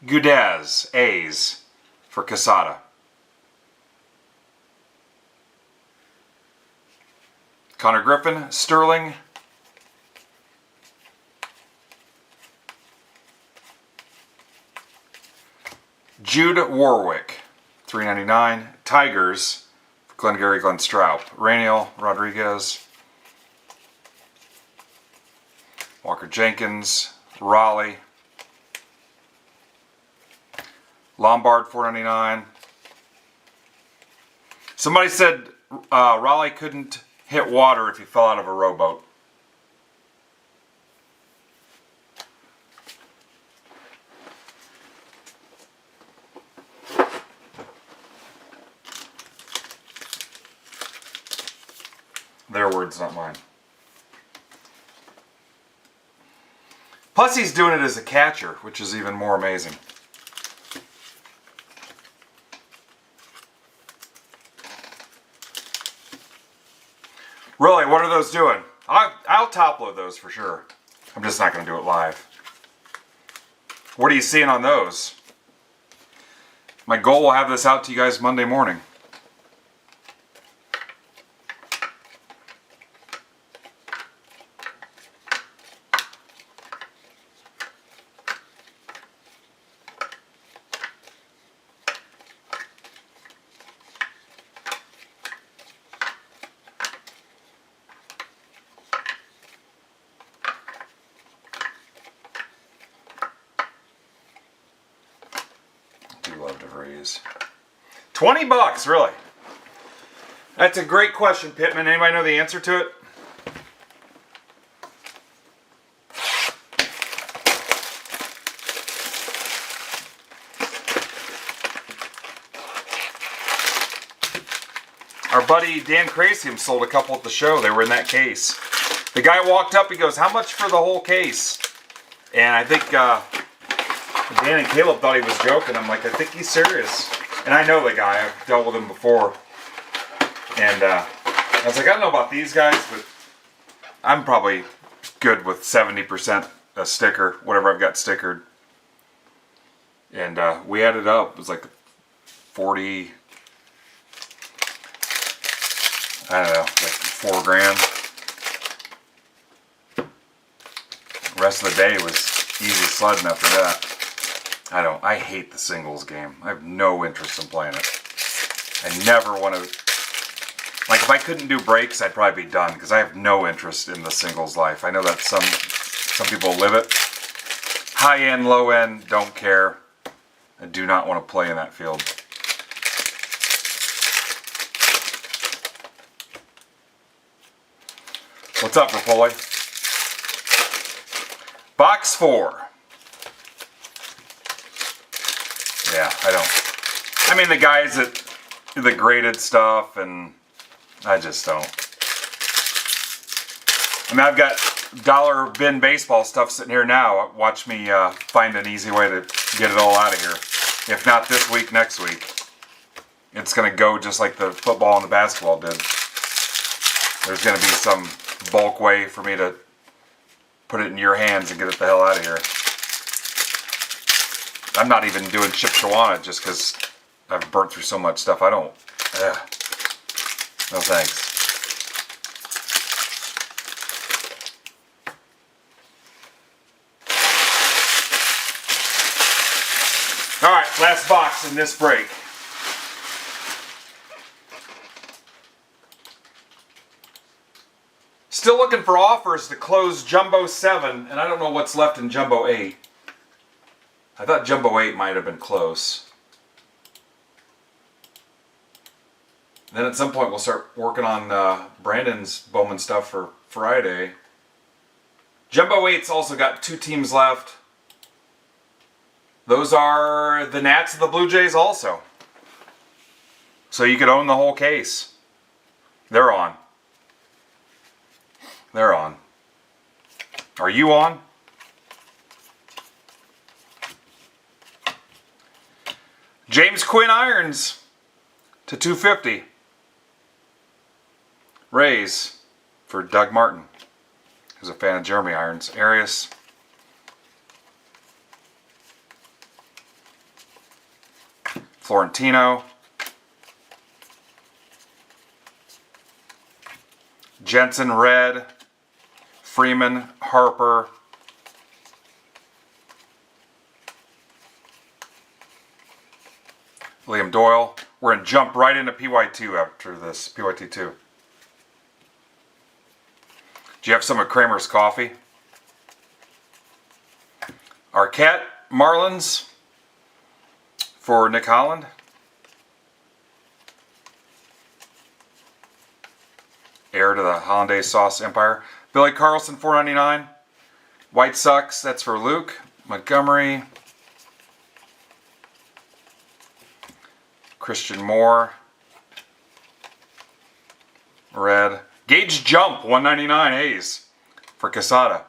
Gudez, A's for Casada. Connor Griffin, Sterling. Jude Warwick, $3.99. Tigers, Glengarry Glenn Stroup. Rainiel Rodriguez. Walker Jenkins. Raleigh. Lombard, $4.99. Somebody said Raleigh couldn't hit water if he fell out of a rowboat. Their words, not mine. Plus he's doing it as a catcher, which is even more amazing. Really, what are those doing? I'll top load those for sure. I'm just not going to do it live. What are you seeing on those? My goal will have this out to you guys Monday morning. Love DeVries. $20, really? That's a great question, Pittman. Anybody know the answer to it? Our buddy Dan Crasium sold a couple at the show. They were in that case. The guy walked up, he goes, "How much for the whole case?" And I think Dan and Caleb thought he was joking. I'm like, I think he's serious. And I know the guy. I've dealt with him before. And I was like, I don't know about these guys, but I'm probably good with 70% a sticker, whatever I've got stickered. And we added up. It was like 40, I don't know, like $4 grand. Rest of the day was easy sledding after that. I hate the singles game. I have no interest in playing it. I never want to, like if I couldn't do breaks, I'd probably be done because I have no interest in the singles life. I know that some people live it. High end, low end, don't care. I do not want to play in that field. What's up, Rapoli? Box 4. Yeah, I mean, the guys that the graded stuff, and I just don't. I mean, I've got dollar bin baseball stuff sitting here now. Watch me find an easy way to get it all out of here. If not this week, next week. It's going to go just like the football and the basketball did. There's going to be some bulk way for me to put it in your hands and get it the hell out of here. I'm not even doing Chip Shawana just because I've burnt through so much stuff. I don't. No thanks. All right, last box in this break. Still looking for offers to close Jumbo 7, and I don't know what's left in Jumbo 8. I thought Jumbo 8 might have been close. Then at some point we'll start working on Brandon's Bowman stuff for Friday. Jumbo 8's also got 2 teams left. Those are the Nats and the Blue Jays also. So you could own the whole case. They're on. They're on. Are you on? James Quinn Irons to 250. Rays for Doug Martin, who's a fan of Jeremy Irons. Arias. Florentino. Jensen red. Freeman, Harper. Liam Doyle. We're going to jump right into PY2 after this. PYT2. Do you have some of Kramer's coffee? Arquette, Marlins for Nick Holland. Heir to the Hollandaise Sauce Empire. Billy Carlson, $4.99. White Sox, that's for Luke. Montgomery. Christian Moore. Red. Gage Jump, $1.99. Hayes for Quesada.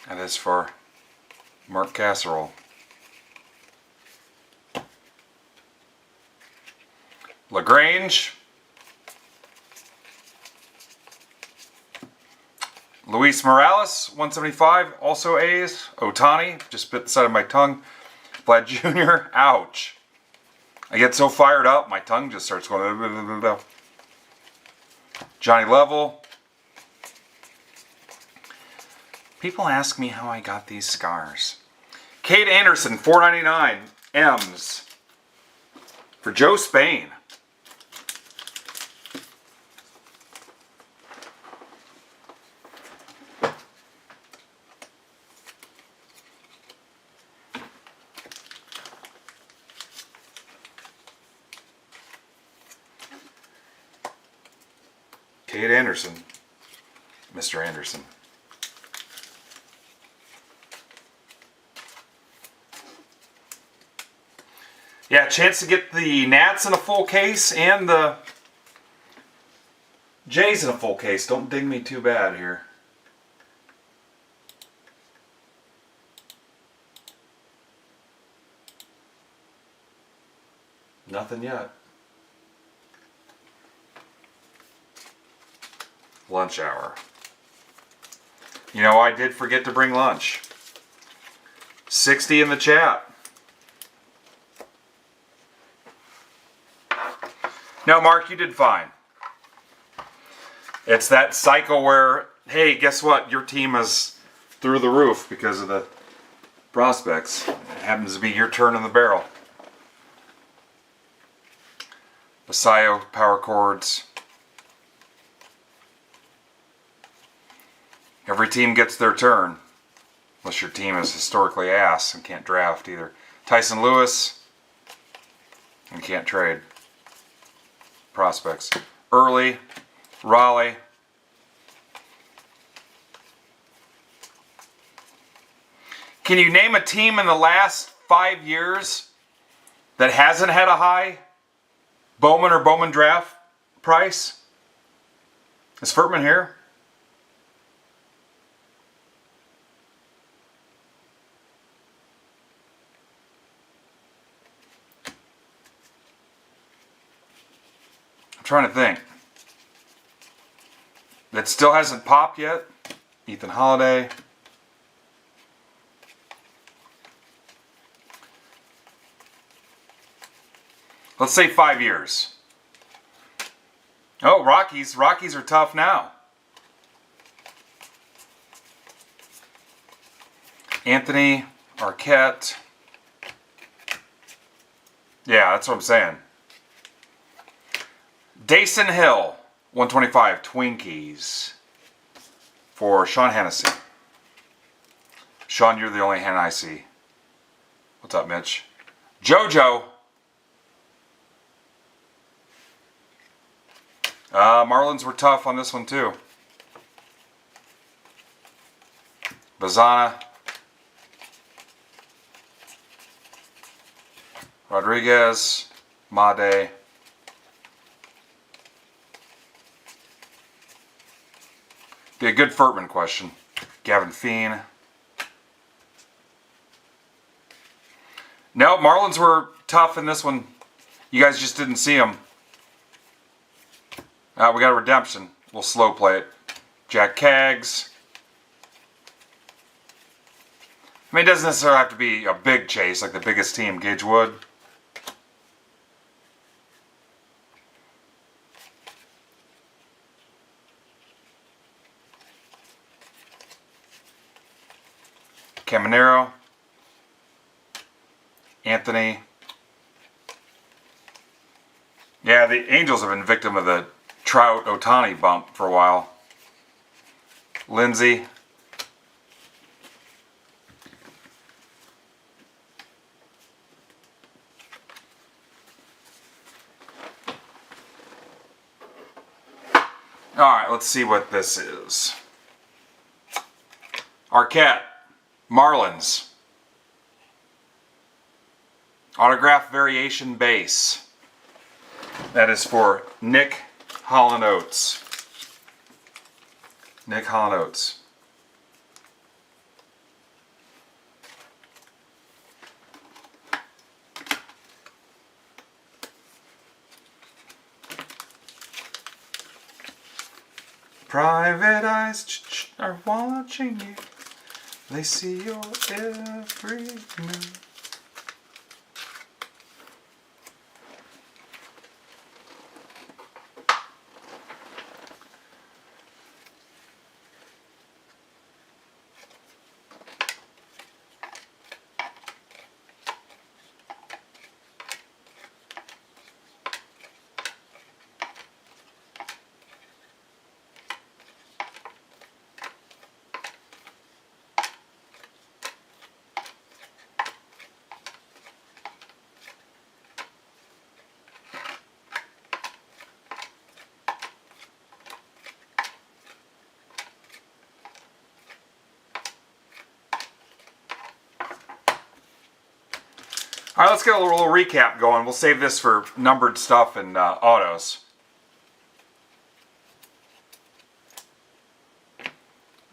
And this for Mark Casserole. LaGrange. Luis Morales, 175, also A's. Otani, just bit the side of my tongue. Vlad Jr., ouch. I get so fired up, my tongue just starts going. Blah, blah, blah, blah. Johnny Level. People ask me how I got these scars. Cade Anderson, $4.99, M's. For Joe Spain. Cade Anderson, Mr. Anderson. Yeah, chance to get the Nats in a full case and the Jays in a full case. Don't ding me too bad here. Nothing yet. Lunch hour. You know, I did forget to bring lunch. 60 in the chat. No, Mark, you did fine. It's that cycle where, hey, guess what? Your team is through the roof because of the prospects. It happens to be your turn in the barrel. Basayo, power chords. Every team gets their turn. Unless your team is historically ass and can't draft either. Tyson Lewis. And can't trade. Prospects. Early. Raleigh. Can you name a team in the last 5 years that hasn't had a high Bowman or Bowman draft price? Is Furtman here? I'm trying to think. That still hasn't popped yet. Ethan Holiday. Let's say 5 years. Oh, Rockies. Rockies are tough now. Anthony, Arquette. Yeah, that's what I'm saying. Dason Hill, 125, Twinkies. For Sean Hennessy. Sean, you're the only hand I see. What's up, Mitch? JoJo. Marlins were tough on this one too. Bazana. Rodriguez. Made. Be a good Furtman question. Gavin Feen. No, Marlins were tough in this one. You guys just didn't see them. We got a redemption. We'll slow play it. Jack Kaggs. I mean, it doesn't necessarily have to be a big chase like the biggest team. Gage Wood. Caminero. Anthony. Yeah, the Angels have been victim of the Trout Ohtani bump for a while. Lindsay. Alright, let's see what this is. Arquette. Marlins. Autograph variation base. That is for Nick Holland Oates. Nick Holland Oates. Private eyes are watching you. They see your every move. All right, let's get a little recap going. We'll save this for numbered stuff and autos.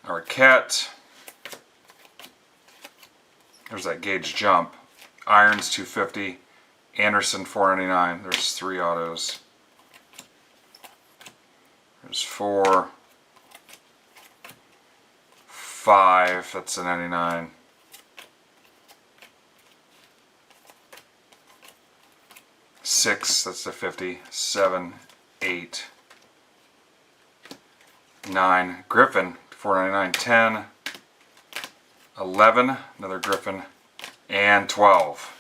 Arquette. There's that Gage jump. Irons 250. Anderson 499. There's 3 autos. There's 4. 5. That's a 99. 6, that's the 50, 7, 8, 9. Griffin, 4.99. 10. 11. Another Griffin. And 12.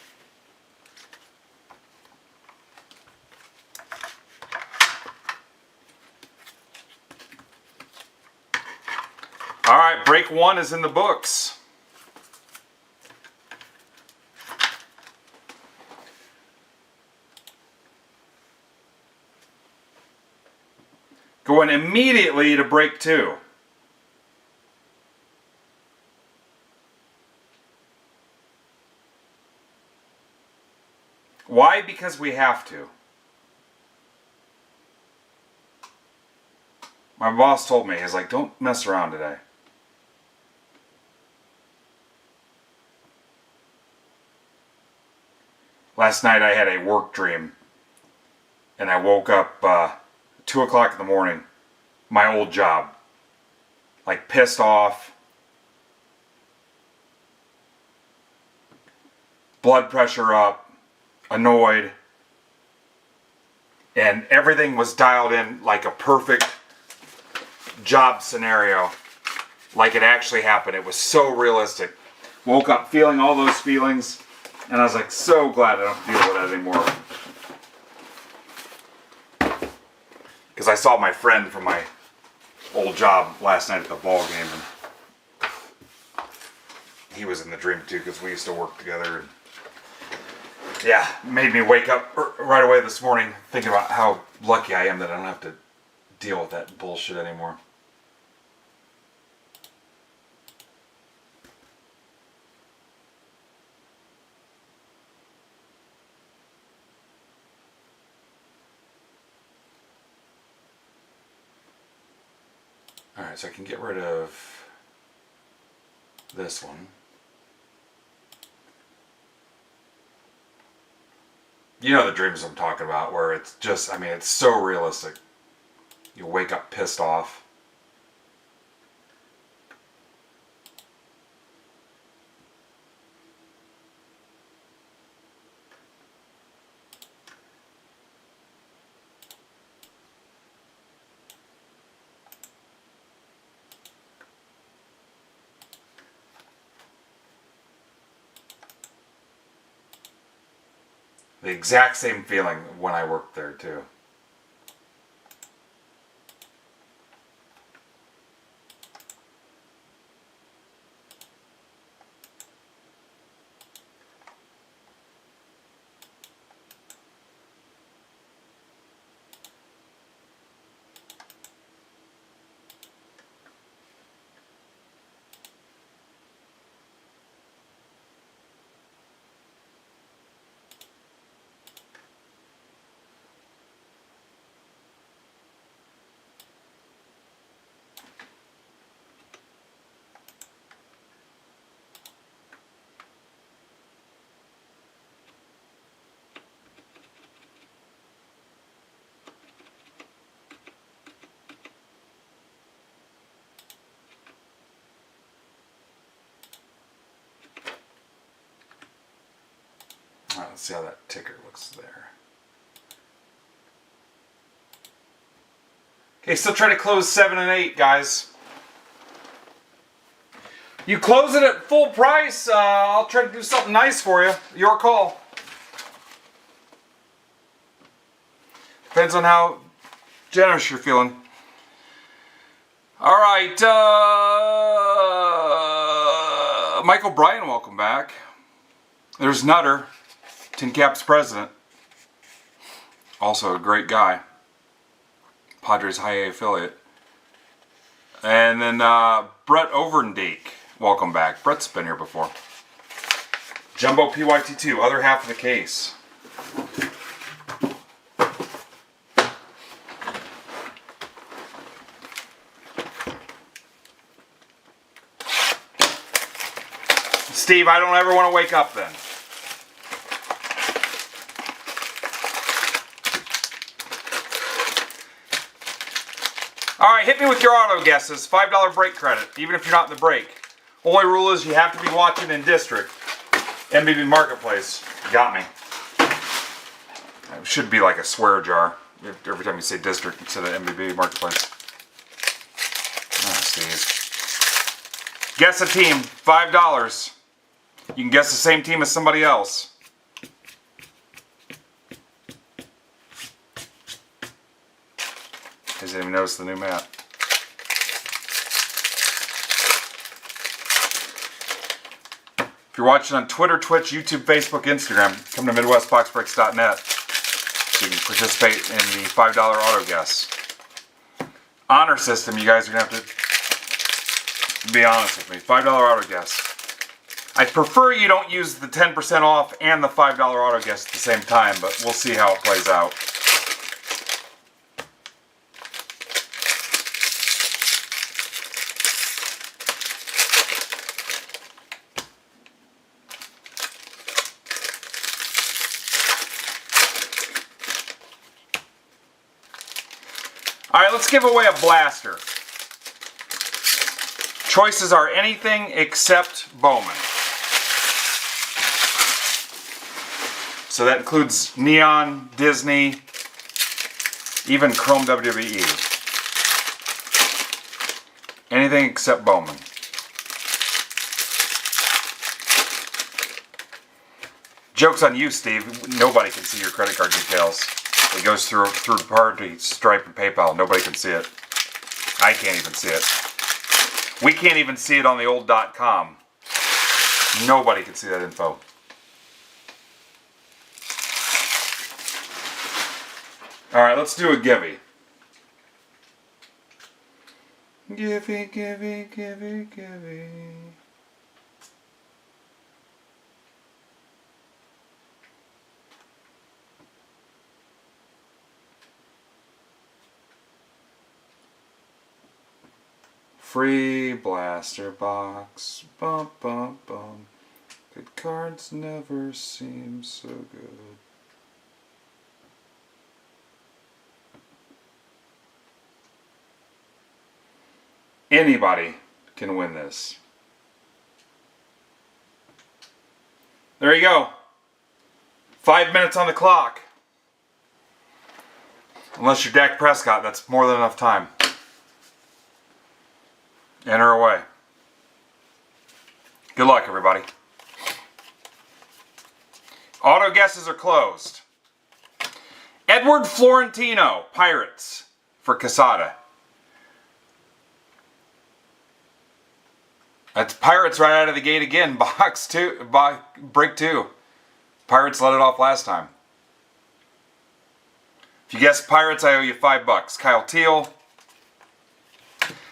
All right, break 1 is in the books. Going immediately to break 2. Why? Because we have to. My boss told me, he's like, don't mess around today. Last night I had a work dream. And I woke up 2 o'clock in the morning. My old job. Like pissed off. Blood pressure up. Annoyed. And everything was dialed in like a perfect job scenario. Like it actually happened. It was so realistic. Woke up feeling all those feelings. And I was like, so glad I don't deal with that anymore. Because I saw my friend from my old job last night at the ball game. And he was in the dream too, because we used to work together. And yeah, made me wake up right away this morning thinking about how lucky I am that I don't have to deal with that bullshit anymore. Alright, so I can get rid of this one. You know the dreams I'm talking about, where it's just, I mean, it's so realistic. You wake up pissed off. The exact same feeling when I worked there too. Alright, let's see how that ticker looks there. Okay, still try to close 7 and 8, guys. You close it at full price, I'll try to do something nice for you. Your call. Depends on how generous you're feeling. Alright, Michael Bryan, welcome back. There's Nutter, Tin Caps president. Also a great guy. Padres High A affiliate. And then Brett Overndijk, welcome back. Brett's been here before. Jumbo PYT2, other half of the case. Steve, I don't ever want to wake up then. Alright, hit me with your auto guesses. $5 break credit, even if you're not in the break. Only rule is you have to be watching in District. MBB Marketplace. Got me. It should be like a swear jar every time you say District instead of MBB Marketplace. Steve. Guess a team, $5. You can guess the same team as somebody else. Doesn't even notice the new map. If you're watching on Twitter, Twitch, YouTube, Facebook, Instagram, come to MidwestBoxBreaks.net so you can participate in the $5 auto guess. Honor system, you guys are going to have to be honest with me. $5 auto guess. I prefer you don't use the 10% off and the $5 auto guess at the same time, but we'll see how it plays out. Alright, let's give away a blaster. Choices are anything except Bowman. So that includes Neon, Disney, even Chrome WWE. Anything except Bowman. Joke's on you, Steve. Nobody can see your credit card details. It goes through Party, Stripe, and PayPal. Nobody can see it. I can't even see it. We can't even see it on the old .com. Nobody can see that info. Alright, let's do a givey. Givey, givey, givey, givey. Free blaster box, bum bum bum. Good cards never seem so good. Anybody can win this. There you go. 5 minutes on the clock. Unless you're Dak Prescott, that's more than enough time. Enter away. Good luck, everybody. Auto guesses are closed. Edward Florentino, Pirates, for Casada. That's Pirates right out of the gate again. Box 2, break 2. Pirates let it off last time. If you guessed Pirates, I owe you $5. Kyle Teal.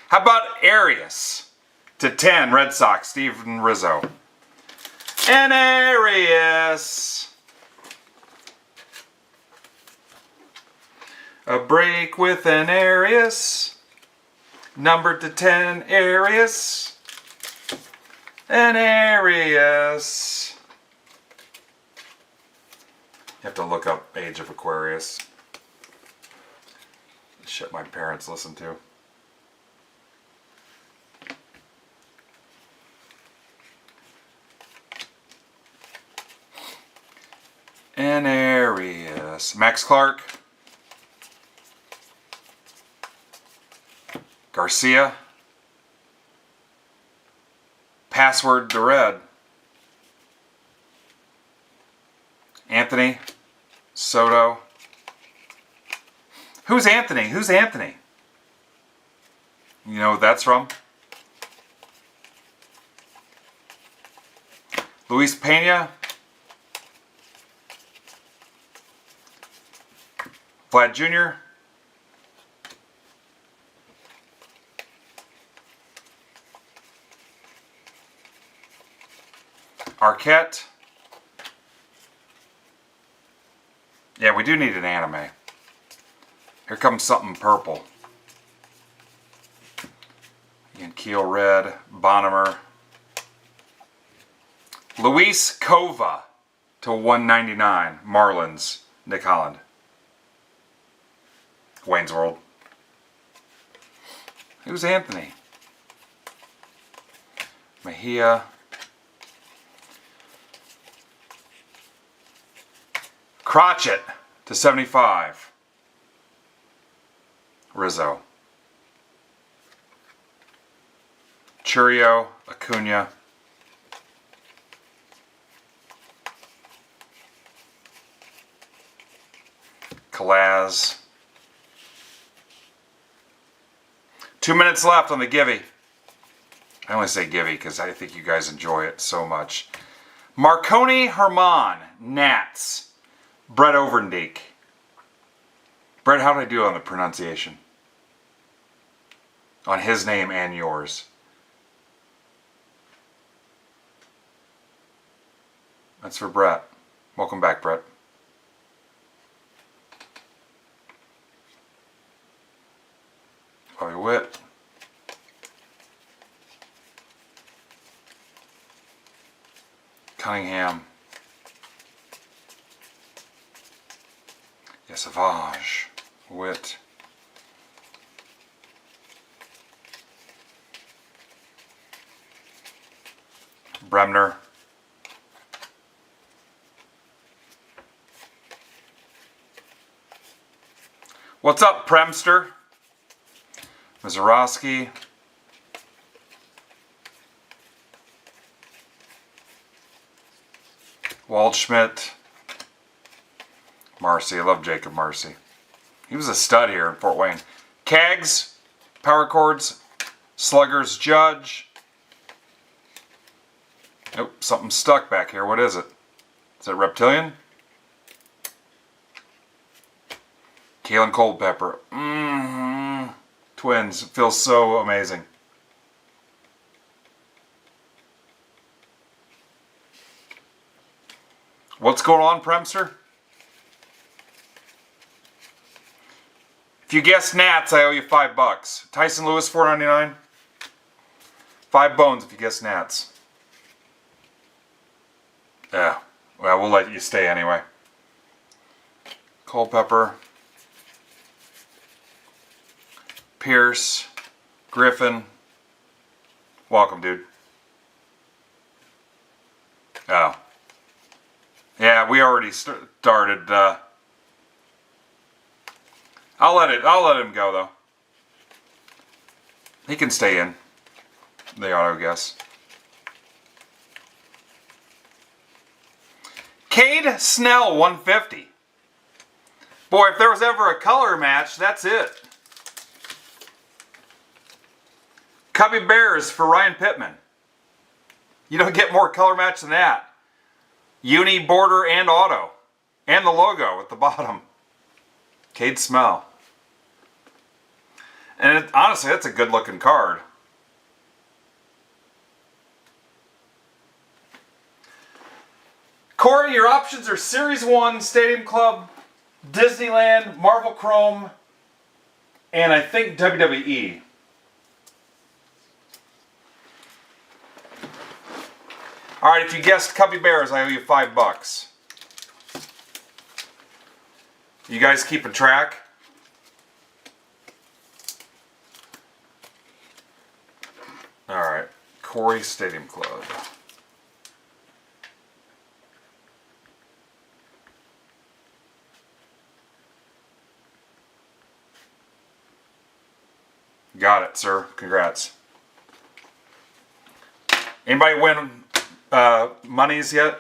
How about Arias to 10, Red Sox, Steven Rizzo. And Arias. A break with an Arias. Numbered to 10, Arias. An Arias. You have to look up Age of Aquarius. Shit my parents listen to. An Arias. Max Clark. Garcia. Password to red. Anthony. Soto. Who's Anthony? Who's Anthony? You know what that's from? Luis Pena. Vlad Jr. Arquette. Yeah, we do need an anime. Here comes something purple. Again, Keel Red, Bonnemer. Luis Cova to 199. Marlins, Nick Holland. Wayne's World. Who's Anthony? Mejia. Crotchet to 75. Rizzo. Churio, Acuna, Kalaz. 2 minutes left on the Givey. I only say Givey because I think you guys enjoy it so much. Marconi Herman, Nats, Brett Overendijk. Brett, how did I do on the pronunciation? On his name and yours. That's for Brett. Welcome back, Brett. Bobby Witt. Cunningham. Savage. Witt. Bremner. What's up, Premster? Mazeroski. Waldschmidt. Marcy. I love Jacob Marcy. He was a stud here in Fort Wayne. Cags. Power chords. Sluggers. Judge. Oh, something stuck back here. What is it? Is it reptilian? Kalen Culpepper. Twins. It feels so amazing. What's going on, Premster? If you guess Nats, I owe you $5. Tyson Lewis, $4.99. 5 bones if you guess Nats. Yeah. Well, we'll let you stay anyway. Culpepper. Pierce. Griffin. Welcome, dude. Oh. Yeah, we already started. I'll let him go though. He can stay in the auto guess. Cade Snell, 150. Boy, if there was ever a color match, that's it. Cubby Bears for Ryan Pittman. You don't get more color match than that. Uni, border, and auto. And the logo at the bottom. Cade Snell. And honestly, that's a good looking card. Corey, your options are Series 1, Stadium Club, Disneyland, Marvel Chrome, and I think WWE. Alright, if you guessed Cubby Bears, I owe you $5. You guys keeping track? Alright, Corey Stadium Club. Got it, sir. Congrats. Anybody win monies yet?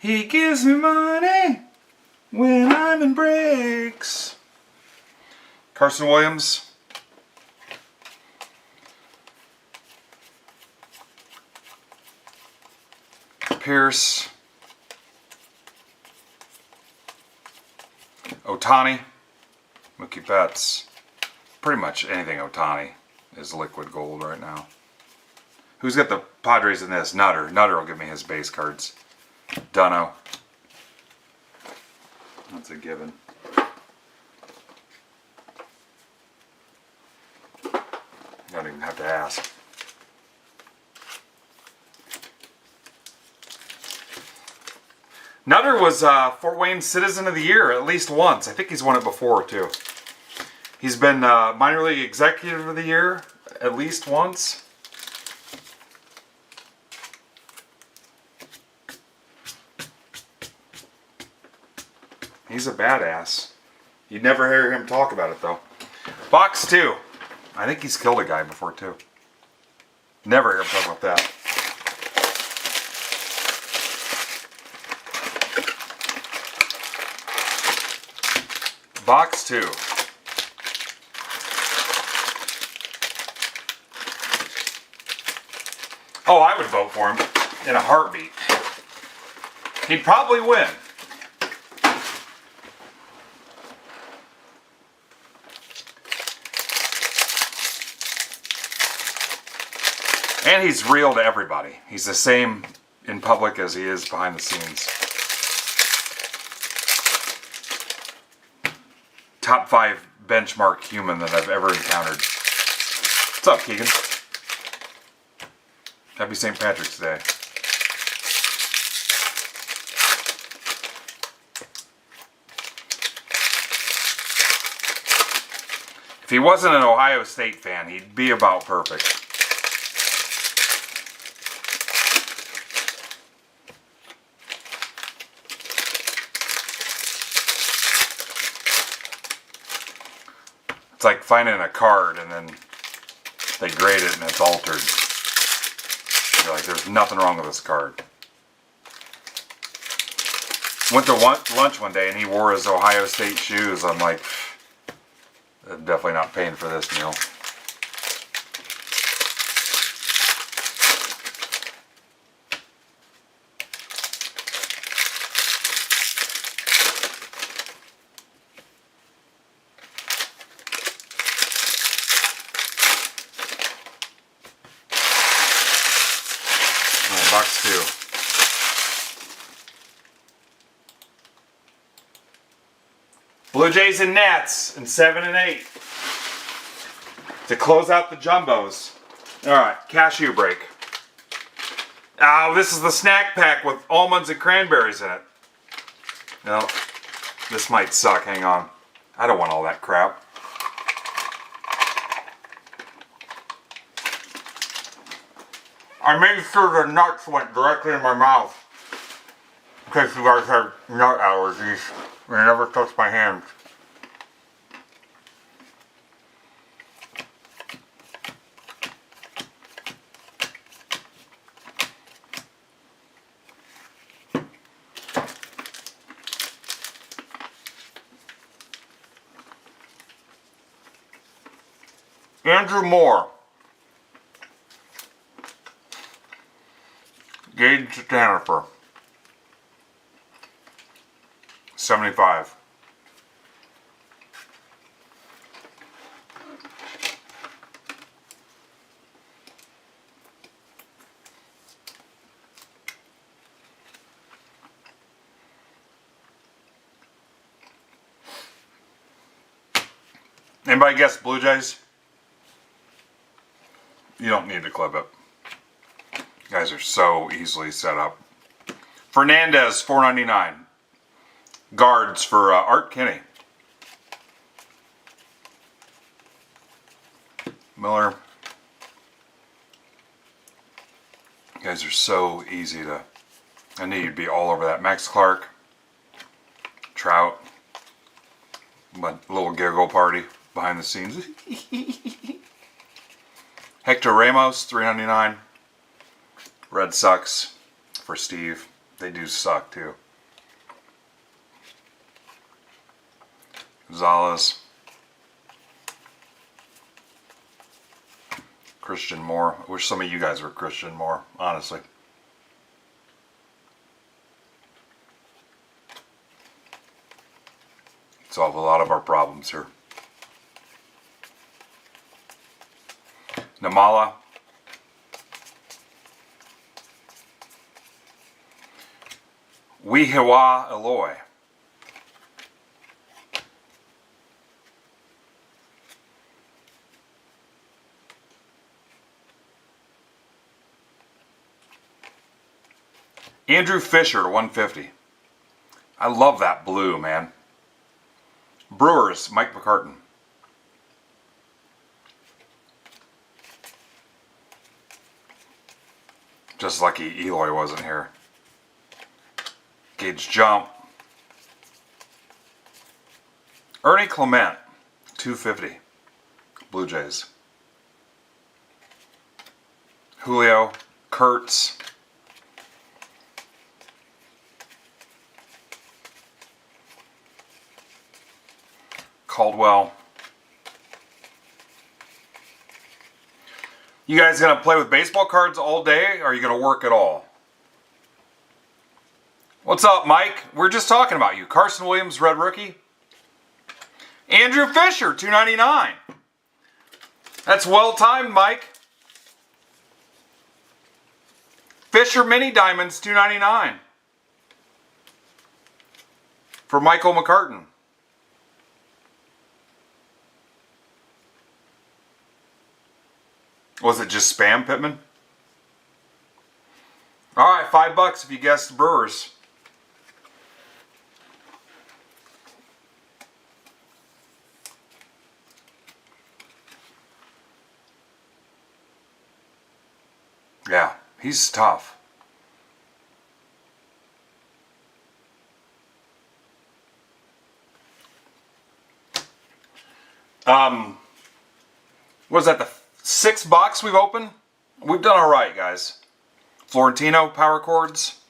He gives me money when I'm in breaks. Carson Williams. Pierce. Ohtani. Mookie Betts. Pretty much anything Ohtani is liquid gold right now. Who's got the Padres in this? Nutter. Nutter will give me his base cards. Dunno. That's a given. Don't even have to ask. Nutter was Fort Wayne Citizen of the Year at least once. I think he's won it before too. He's been Minor League Executive of the Year at least once. He's a badass. You'd never hear him talk about it though. Box 2. I think he's killed a guy before too. Never hear him talk about that. Box 2. Oh, I would vote for him in a heartbeat. He'd probably win. And he's real to everybody. He's the same in public as he is behind the scenes. Top 5 benchmark human that I've ever encountered. What's up, Keegan? Happy St. Patrick's Day. If he wasn't an Ohio State fan, he'd be about perfect. It's like finding a card and then they grade it and it's altered. You're like, there's nothing wrong with this card. Went to lunch one day and he wore his Ohio State shoes. I'm like, I'm definitely not paying for this meal. Box 2. Blue Jays and Nats in 7 and 8 to close out the jumbos. All right, cashew break. Oh, this is the snack pack with almonds and cranberries in it. No, this might suck. Hang on. I don't want all that crap. I made sure the nuts went directly in my mouth. In case you guys have nut allergies. And I never touch my hands. Andrew Moore. Gage Jennifer. 75. Anybody guess Blue Jays? You don't need to clip it. You guys are so easily set up. Fernandez, $4.99. Guards for Art Kinney. Miller. You guys are so easy to... I knew you'd be all over that. Max Clark. Trout. A little giggle party behind the scenes. Hector Ramos, $3.99. Red Sox for Steve. They do suck too. Gonzalez. Christian Moore. I wish some of you guys were Christian Moore, honestly. Solve a lot of our problems here. Namala. Wehiwa Eloy. Andrew Fisher to 150. I love that blue, man. Brewers, Mike McCartan. Just lucky Eloy wasn't here. Gage Jump. Ernie Clement, 250. Blue Jays. Julio, Kurtz. Caldwell. You guys gonna play with baseball cards all day, or are you gonna work at all? What's up, Mike? We're just talking about you. Carson Williams, red rookie. Andrew Fisher, $2.99. That's well timed, Mike. Fisher Mini Diamonds, $2.99. For Michael McCartan. Was it just spam, Pittman? Alright, $5 if you guessed the Brewers. Yeah, he's tough. What is that, the 6th box we've opened? We've done alright, guys. Florentino power chords.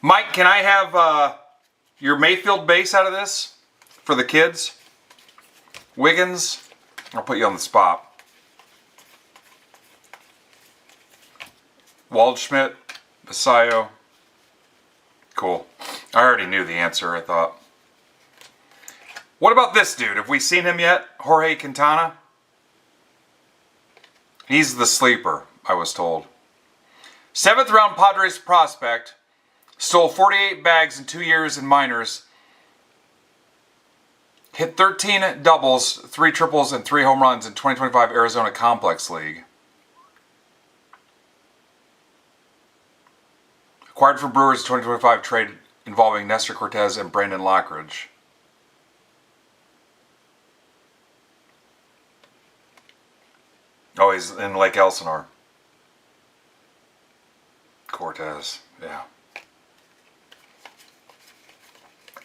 Mike, can I have your Mayfield base out of this for the kids? Wiggins, I'll put you on the spot. Waldschmidt, Basayo. Cool. I already knew the answer, I thought. What about this dude? Have we seen him yet? Jorge Quintana? He's the sleeper, I was told. 7th round Padres prospect. Stole 48 bags in 2 years in minors. Hit 13 doubles, 3 triples, and 3 home runs in 2025 Arizona Complex League. Acquired from Brewers 2025 trade involving Nestor Cortez and Brandon Lockridge. Oh, he's in Lake Elsinore. Cortez, yeah.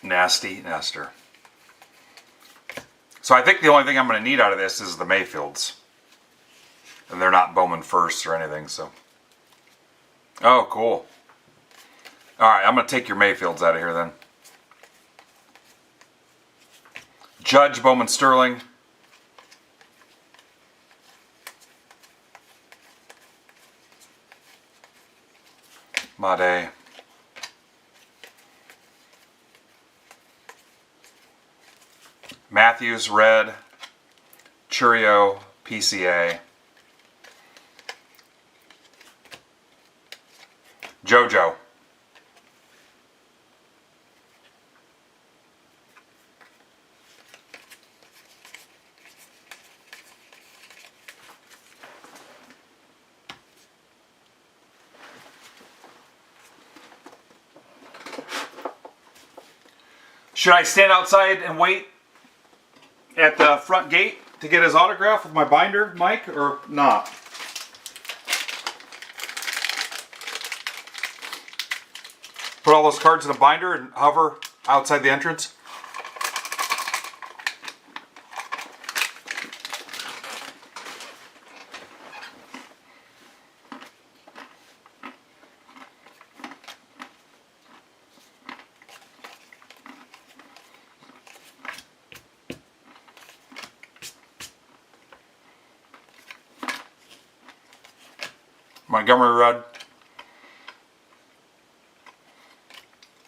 Nasty Nestor. So I think the only thing I'm going to need out of this is the Mayfields. And they're not Bowman first or anything, so. Oh, cool. Alright, I'm going to take your Mayfields out of here then. Judge, Bowman, Sterling. Made. Matthews, red. Churio, PCA. JoJo. Should I stand outside and wait at the front gate to get his autograph with my binder, Mike, or not? Put all those cards in a binder and hover outside the entrance? Montgomery red.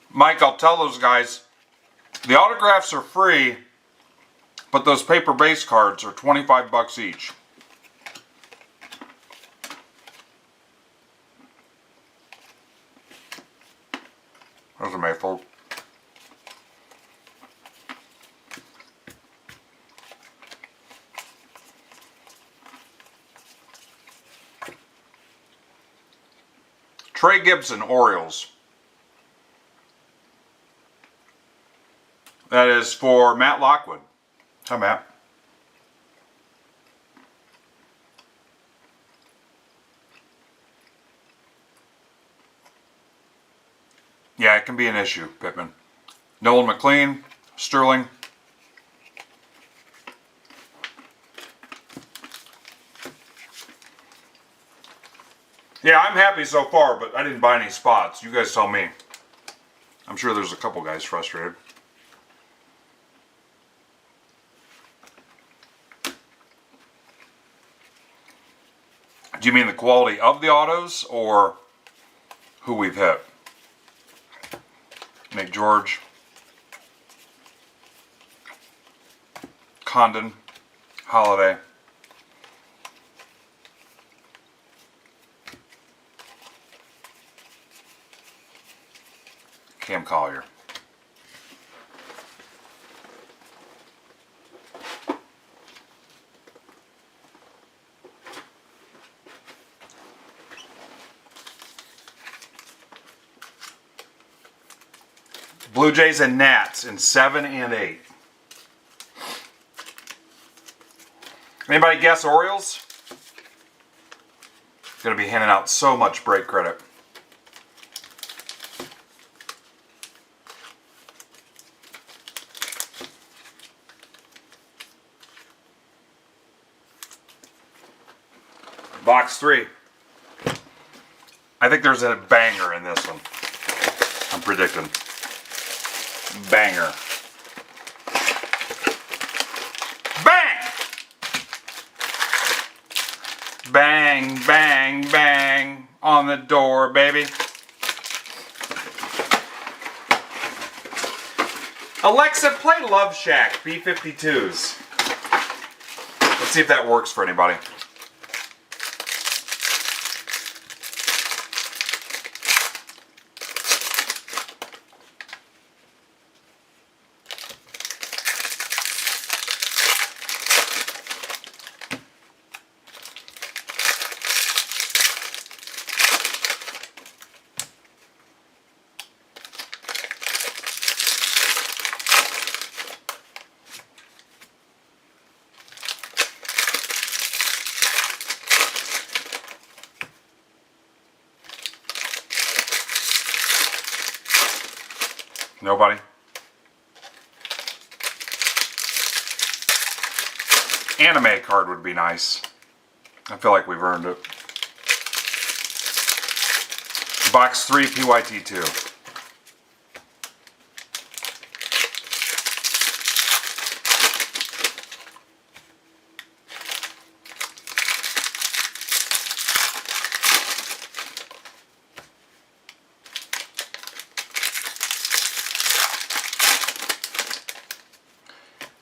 Mike, I'll tell those guys, the autographs are free, but those paper base cards are $25 each. There's a Mayfield. Trey Gibson, Orioles. That is for Matt Lockwood. Hi, Matt. Yeah, it can be an issue, Pittman. Nolan McLean, Sterling. Yeah, I'm happy so far, but I didn't buy any spots. You guys tell me. I'm sure there's a couple guys frustrated. Do you mean the quality of the autos or who we've hit? Nick George, Condon, Holiday. Cam Collier. Blue Jays and Nats in 7 and 8. Anybody guess Orioles? Going to be handing out so much break credit. Box 3. I think there's a banger in this one. I'm predicting. Banger. Bang! Bang, bang, bang on the door, baby. Alexa, play Love Shack B-52s. Let's see if that works for anybody. Nobody? Anime card would be nice. I feel like we've earned it. Box 3 PYT2.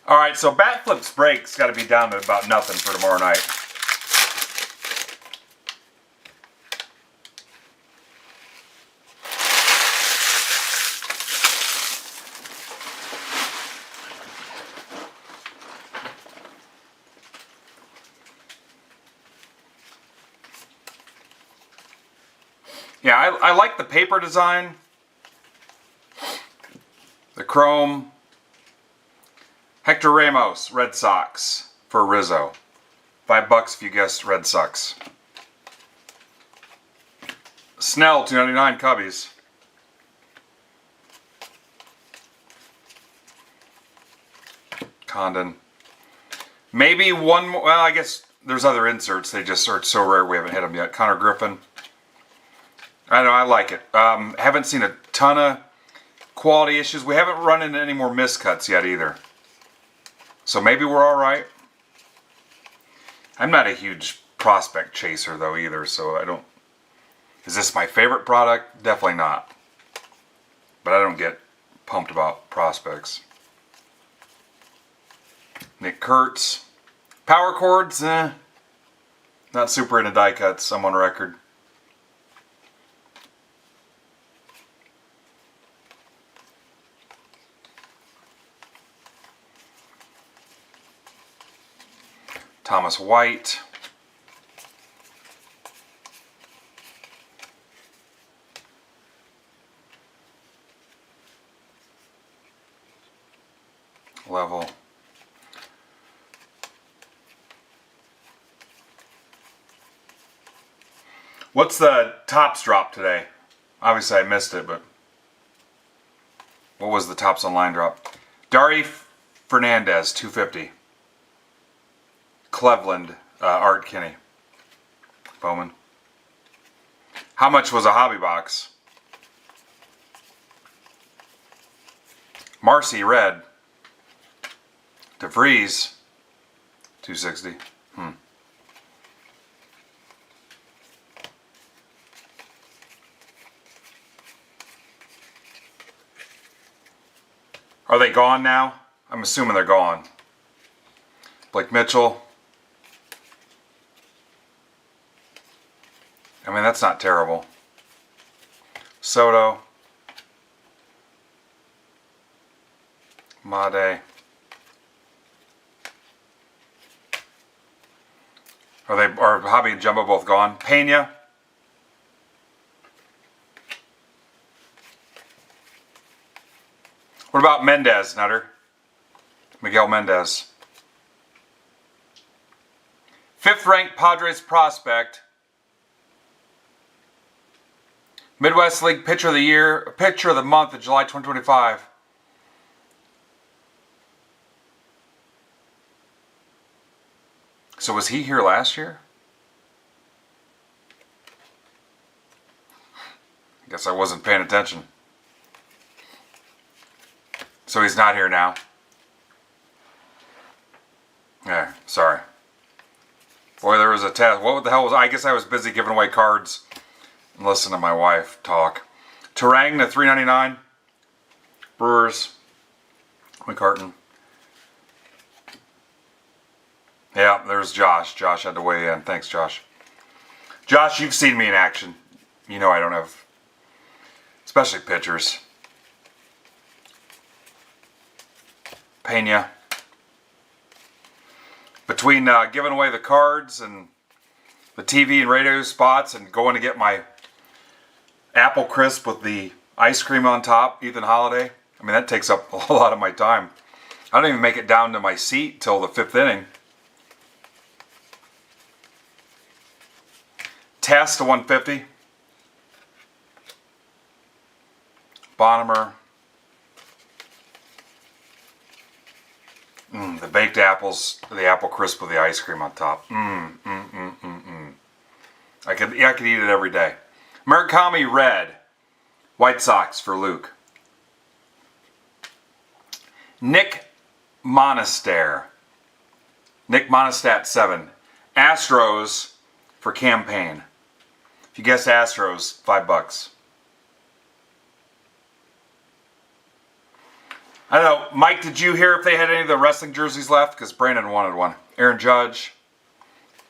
Alright, so Bat Flip's break's got to be down to about nothing for tomorrow night. Yeah, I like the paper design. The chrome. Hector Ramos, Red Sox for Rizzo. $5 if you guessed Red Sox. Snell, $2.99 Cubbies. Condon. Maybe one more. Well, I guess there's other inserts. They just are so rare we haven't hit them yet. Connor Griffin. I know, I like it. Haven't seen a ton of quality issues. We haven't run into any more miscuts yet either. So maybe we're all right. I'm not a huge prospect chaser though either, so I don't... Is this my favorite product? Definitely not. But I don't get pumped about prospects. Nick Kurtz. Power chords, not super into die cuts, I'm on record. Thomas White. Level. What's the tops drop today? Obviously I missed it, but What was the tops on line drop? Dari Fernandez, 250. Cleveland, Art Kinney. Bowman. How much was a hobby box? Marcy, red. DeVries, 260. Are they gone now? I'm assuming they're gone. Blake Mitchell. I mean, that's not terrible. Soto. Made. Are Hobby and Jumbo both gone? Pena. What about Mendez, Nutter? Miguel Mendez. 5th ranked Padres prospect. Midwest League Pitcher of the Year, Pitcher of the Month in July 2025. So was he here last year? I guess I wasn't paying attention. So he's not here now. Yeah, sorry. Boy, there was a test. What the hell was I guess I was busy giving away cards and listening to my wife talk. Terang to $3.99. Brewers. McCartan. Yeah, there's Josh. Josh had to weigh in. Thanks, Josh. Josh, you've seen me in action. You know I don't have, especially pitchers. Pena. Between giving away the cards and the TV and radio spots and going to get my apple crisp with the ice cream on top, Ethan Holiday, I mean, that takes up a lot of my time. I don't even make it down to my seat till the 5th inning. Test to 150. Bonnemer. The baked apples, the apple crisp with the ice cream on top. I could eat it every day. Murakami, red. White Sox for Luke. Nick Monaster. Nick Monistat, 7. Astros for Campaign. If you guess Astros, $5. I don't know, Mike, did you hear if they had any of the wrestling jerseys left? Because Brandon wanted one. Aaron Judge.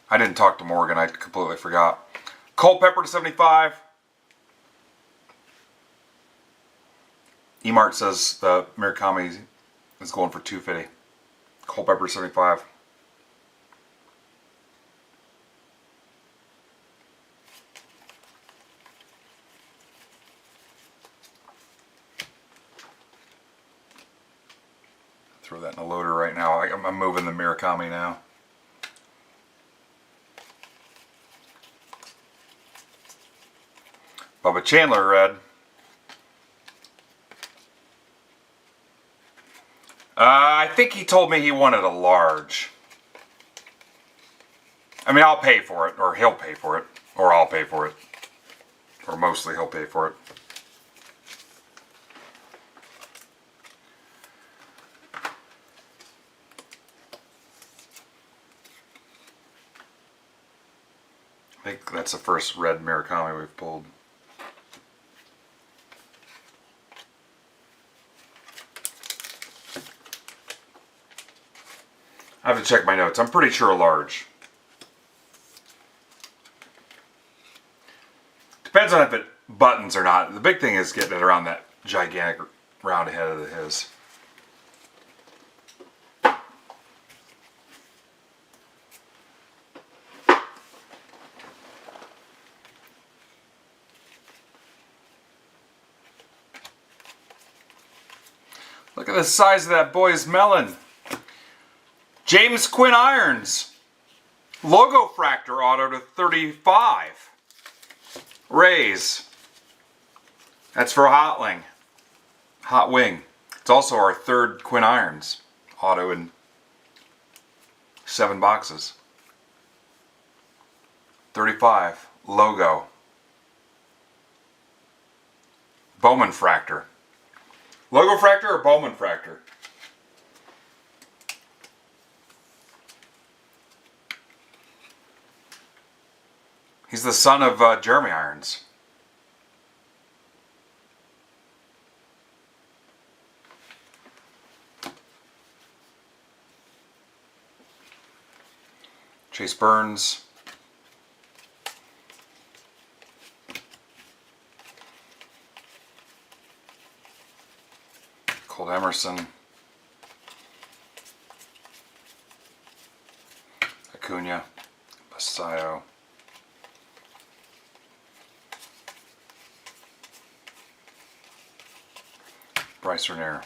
I didn't talk to Morgan, I completely forgot. Culpepper to 75. Emart says the Murakami is going for 250. Culpepper 75. Throw that in the loader right now. I'm moving the Murakami now. Bubba Chandler, red. I think he told me he wanted a large. I mean, I'll pay for it, or he'll pay for it, or I'll pay for it. Or mostly he'll pay for it. I think that's the first red Murakami we've pulled. I have to check my notes. I'm pretty sure a large. Depends on if it buttons or not. The big thing is getting it around that gigantic round head of his. Look at the size of that boy's melon. James Quinn Irons. Logo Fractor auto to 35. Rays. That's for Hotling. Hot Wing. It's also our third Quinn Irons auto in 7 boxes. 35 logo. Bowman Fractor. Logo Fractor or Bowman Fractor? He's the son of Jeremy Irons. Chase Burns. Colt Emerson. Acuna. Basayo. Bryce Renier.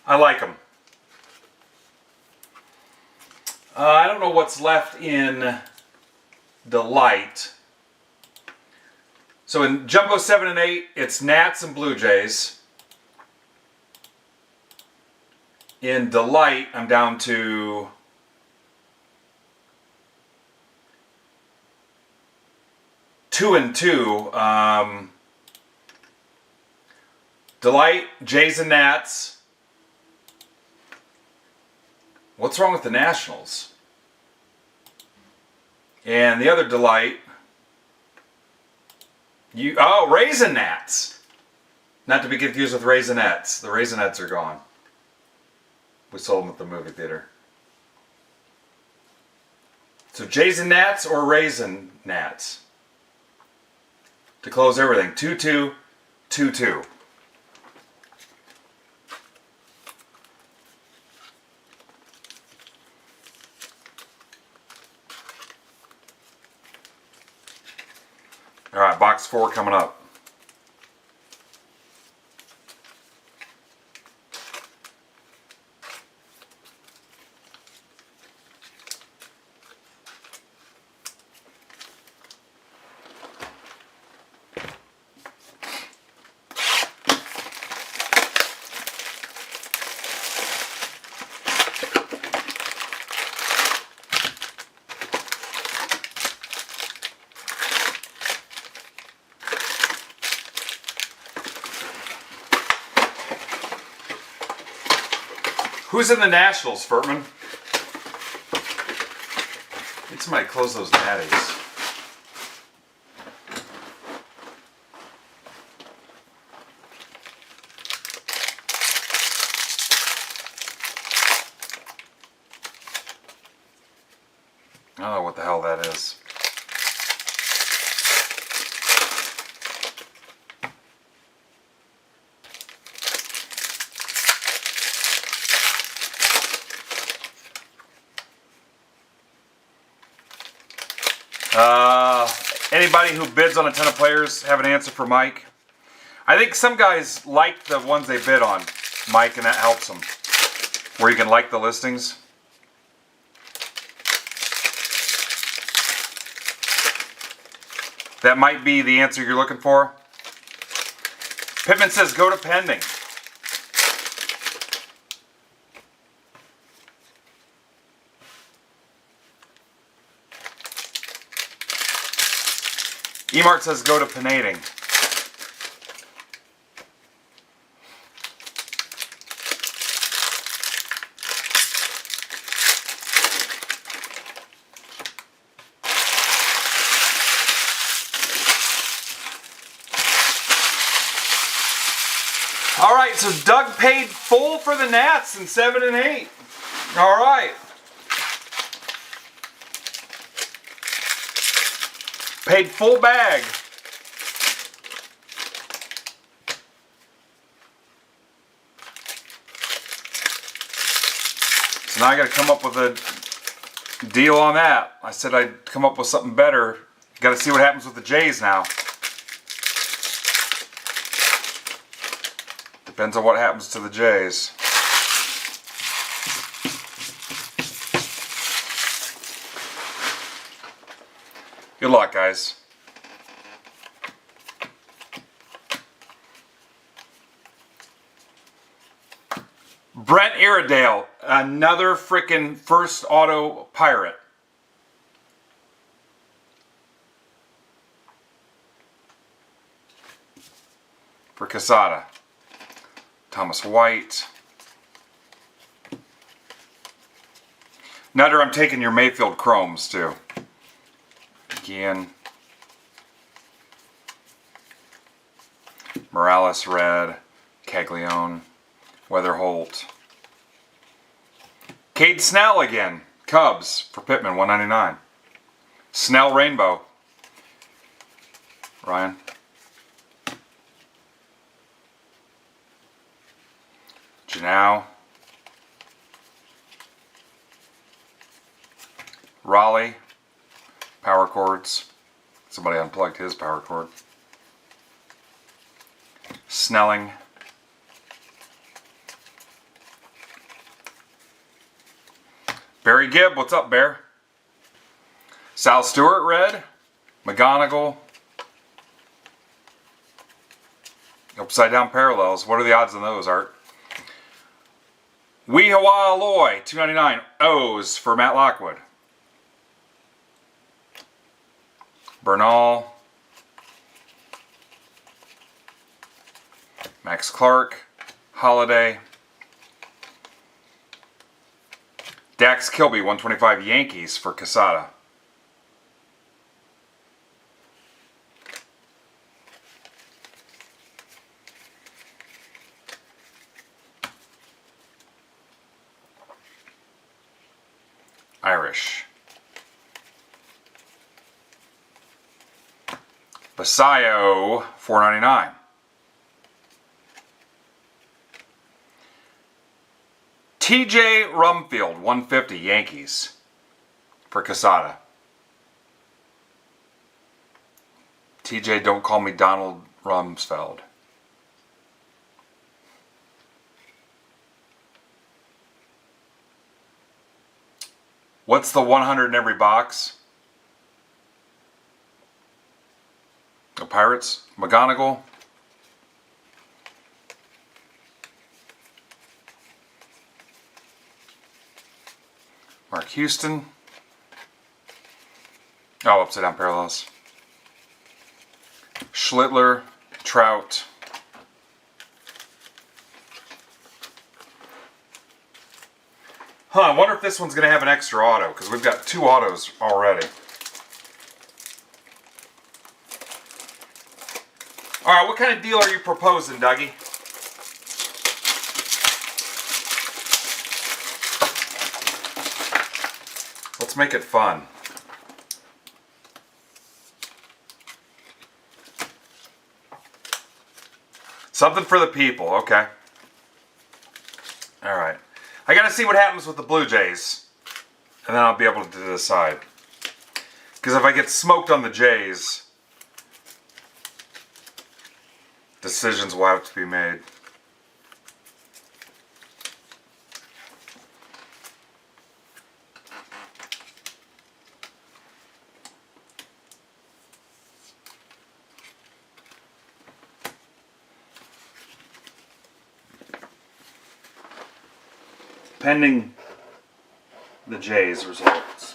I like them. I don't know what's left in Delight. So in Jumbo 7 and 8, it's Nats and Blue Jays. In Delight, I'm down to two and two. Delight, Jays and Nats. What's wrong with the Nationals? And the other Delight. Raisin Nats. Not to be confused with Raisinets. The Raisinets are gone. We sold them at the movie theater. So Jays and Nats or Raisin Nats? To close everything. 2-2, 2-2. All right, box 4 coming up. Who's in the Nationals, Furtman? Need somebody to close those natties. I don't know what the hell that is. Anybody who bids on a ton of players have an answer for Mike? I think some guys like the ones they bid on, Mike, and that helps them. Where you can like the listings. That might be the answer you're looking for. Pittman says go to pending. Emart says go to Pinating. All right, so Doug paid full for the Nats in 7 and 8. All right. Paid full bag. So now I got to come up with a deal on that. I said I'd come up with something better. Got to see what happens with the Jays now. Depends on what happens to the Jays. Good luck, guys. Brent Iredale, another freaking first auto pirate. For Quesada. Thomas White. Nutter, I'm taking your Mayfield Chromes too. Again. Morales red. Caglione. Weatherholt. Cade Snell again. Cubs for Pittman, $1.99. Snell Rainbow. Ryan. Janau. Raleigh. Power cords. Somebody unplugged his power cord. Snelling. Barry Gibb, what's up, Bear? Sal Stewart, red. McGonigal. Upside down parallels. What are the odds on those, Art? Weehawa Aloy, $2.99. O's for Matt Lockwood. Bernal. Max Clark. Holiday. Dax Kilby, 125 Yankees for Quesada. Irish. Basayo, $4.99. TJ Rumfield, 150 Yankees for Quesada. TJ, don't call me Donald Rumsfeld. What's the 100 in every box? The Pirates. McGonigal. Mark Houston. Oh, upside down parallels. Schlittler. Trout. I wonder if this one's going to have an extra auto, because we've got 2 autos already. Alright, what kind of deal are you proposing, Dougie? Let's make it fun. Something for the people, okay. Alright. I gotta see what happens with the Blue Jays. And then I'll be able to decide. Because if I get smoked on the Jays, decisions will have to be made. Pending the Jays results.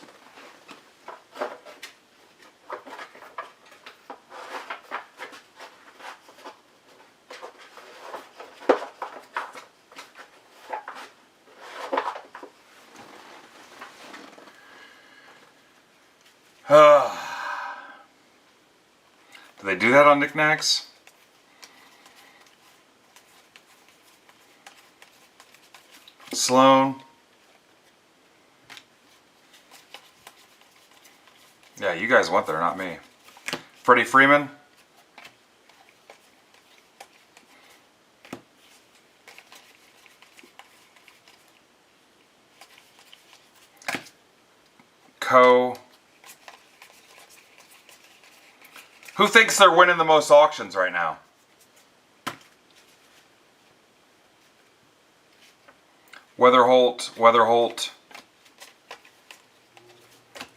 Do they do that on knickknacks? Sloan. Yeah, you guys went there, not me. Freddie Freeman. Co. Who thinks they're winning the most auctions right now? Weatherholt.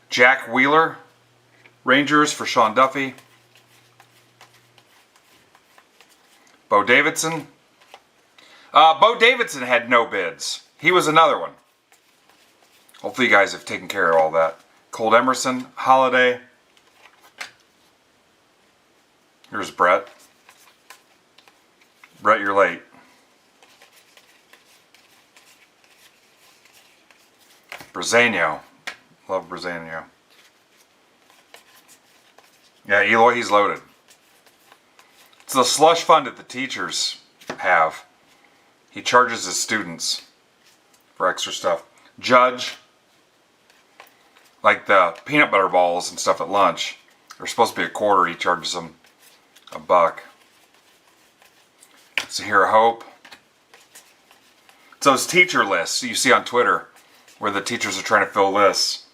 Jack Wheeler, Rangers for Sean Duffy. Bo Davidson. Bo Davidson had no bids. He was another one. Hopefully you guys have taken care of all that. Colt Emerson, Holiday. Here's Brett. Brett, you're late. Brazano. Love Brazano. Yeah, Eloy, he's loaded. It's the slush fund that the teachers have. He charges his students for extra stuff. Judge. Like the peanut butter balls and stuff at lunch. They're supposed to be a quarter. He charges them $1. Zahira Hope. It's those teacher lists you see on Twitter where the teachers are trying to fill lists.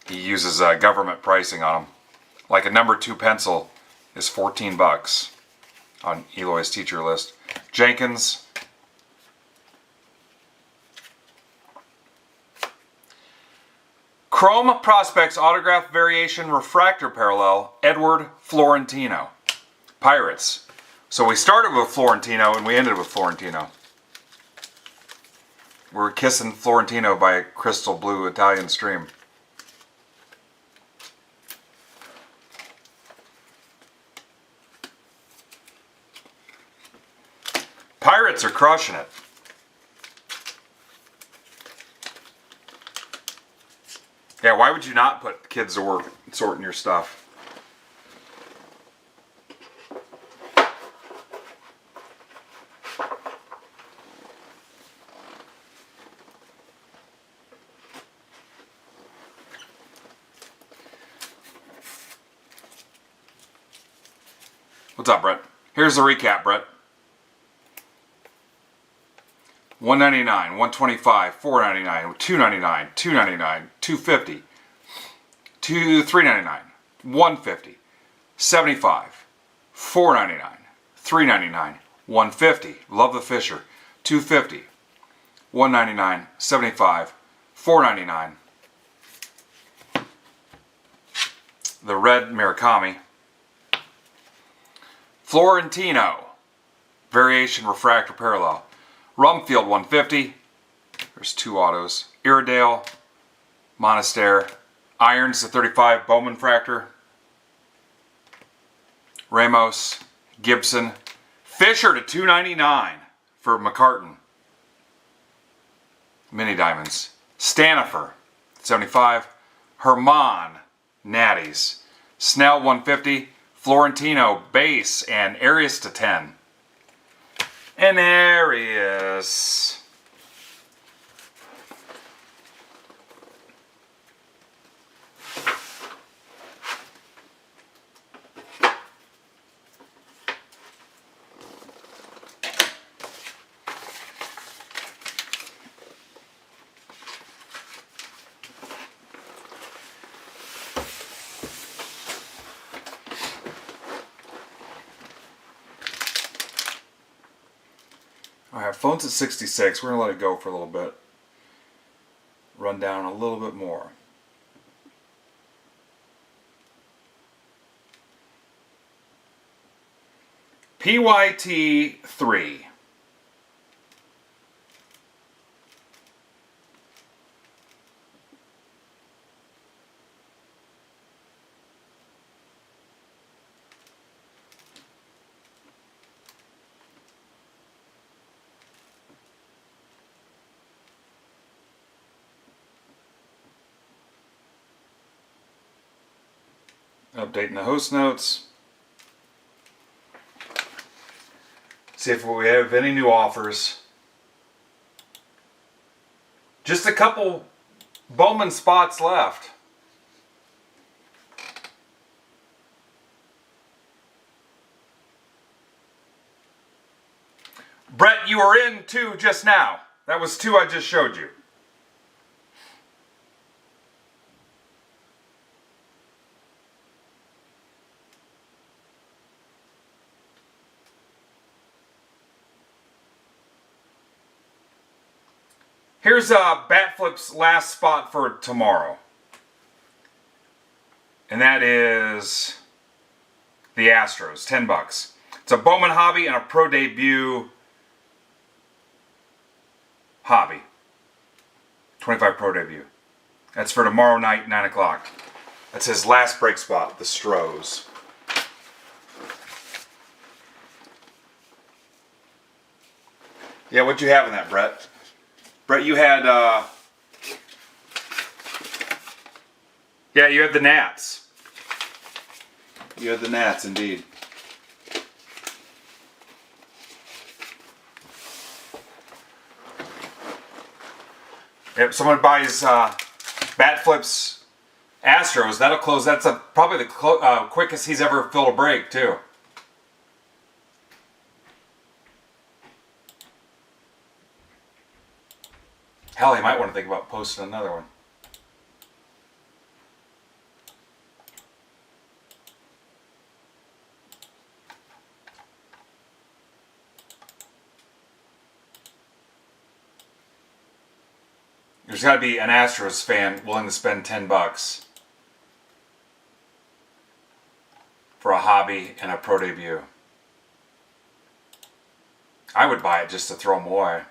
He uses government pricing on them. Like a number 2 pencil is $14 on Eloy's teacher list. Jenkins. Chrome Prospects Autograph Variation Refractor Parallel, Edward Florentino. Pirates. So we started with Florentino and we ended with Florentino. We're kissing Florentino by a crystal blue Italian stream. Pirates are crushing it. Yeah, why would you not put kids to work sorting your stuff? What's up, Brett? Here's the recap, Brett. $199, $125, $4.99, $2.99, $2.99, $2.50, $3.99, $1.50, $75, $4.99, $3.99, $1.50. Love the Fisher. $2.50, $1.99, $75, $4.99. The red Murakami. Florentino, variation refractor parallel. Rumfield 150. There's 2 autos. Iredale, Monastery, Irons to 35, Bowman fractor. Ramos, Gibson, Fisher to 299 for McCartan. Mini diamonds. Stanifer 75. Herman, Natties. Snell 150. Florentino base and Arias to 10. And Arias. Alright, phone's at 66. We're going to let it go for a little bit. Run down a little bit more. PYT 3. Updating the host notes. See if we have any new offers. Just a couple Bowman spots left. Brett, you were in 2 just now. That was 2 I just showed you. Here's Batflip's last spot for tomorrow. And that is the Astros, $10. It's a Bowman hobby and a pro debut hobby. 25 pro debut. That's for tomorrow night, 9 o'clock. That's his last break spot, the Stros. Yeah, what'd you have in that, Brett? Brett, you had, yeah, you had the Nats. You had the Nats, indeed. If someone buys Batflip's Astros, that'll close. That's probably the quickest he's ever filled a break, too. Hell, he might want to think about posting another one. There's got to be an Astros fan willing to spend $10 for a hobby and a pro debut. I would buy it just to throw them away.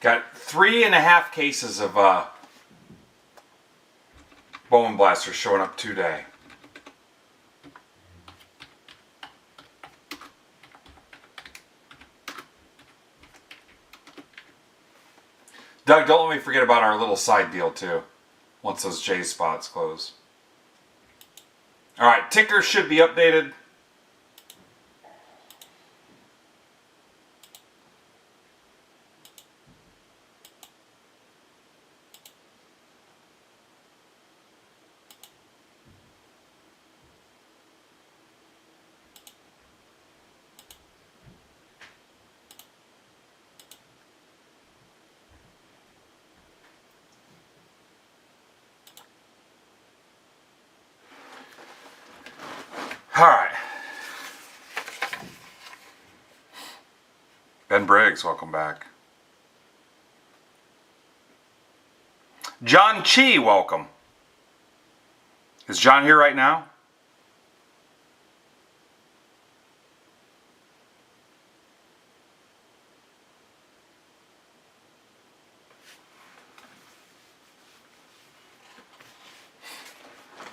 Got 3.5 cases of Bowman Blasters showing up today. Doug, don't let me forget about our little side deal too, once those J spots close. Alright, ticker should be updated. Alright. Ben Briggs, welcome back. John Chi, welcome. Is John here right now?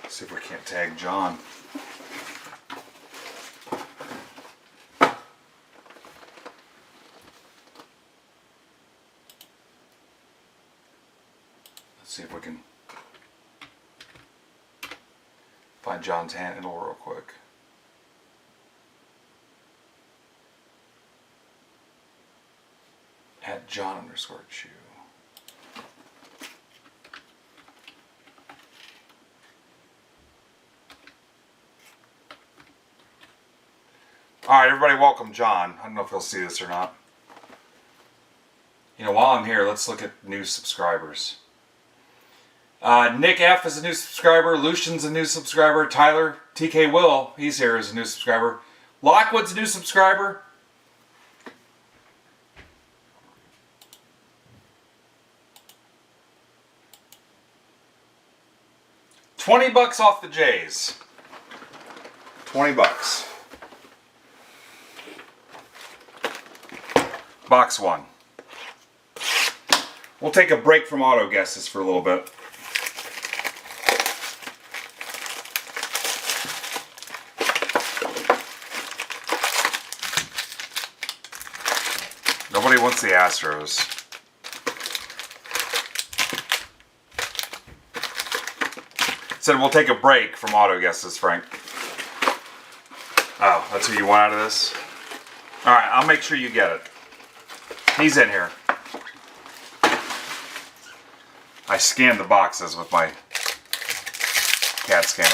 Let's see if we can't tag John. See if we can find John's handle real quick. At John_Chew. Alright, everybody welcome John. I don't know if he'll see this or not. You know, while I'm here, let's look at new subscribers. Nick F is a new subscriber. Lucian's a new subscriber. Tyler TK Will, he's here as a new subscriber. Lockwood's a new subscriber. $20 off the Jays. $20. Box one. We'll take a break from auto guesses for a little bit. Nobody wants the Astros. Said we'll take a break from auto guesses, Frank. Oh, that's who you want out of this? Alright, I'll make sure you get it. He's in here. I scanned the boxes with my CAT scanner.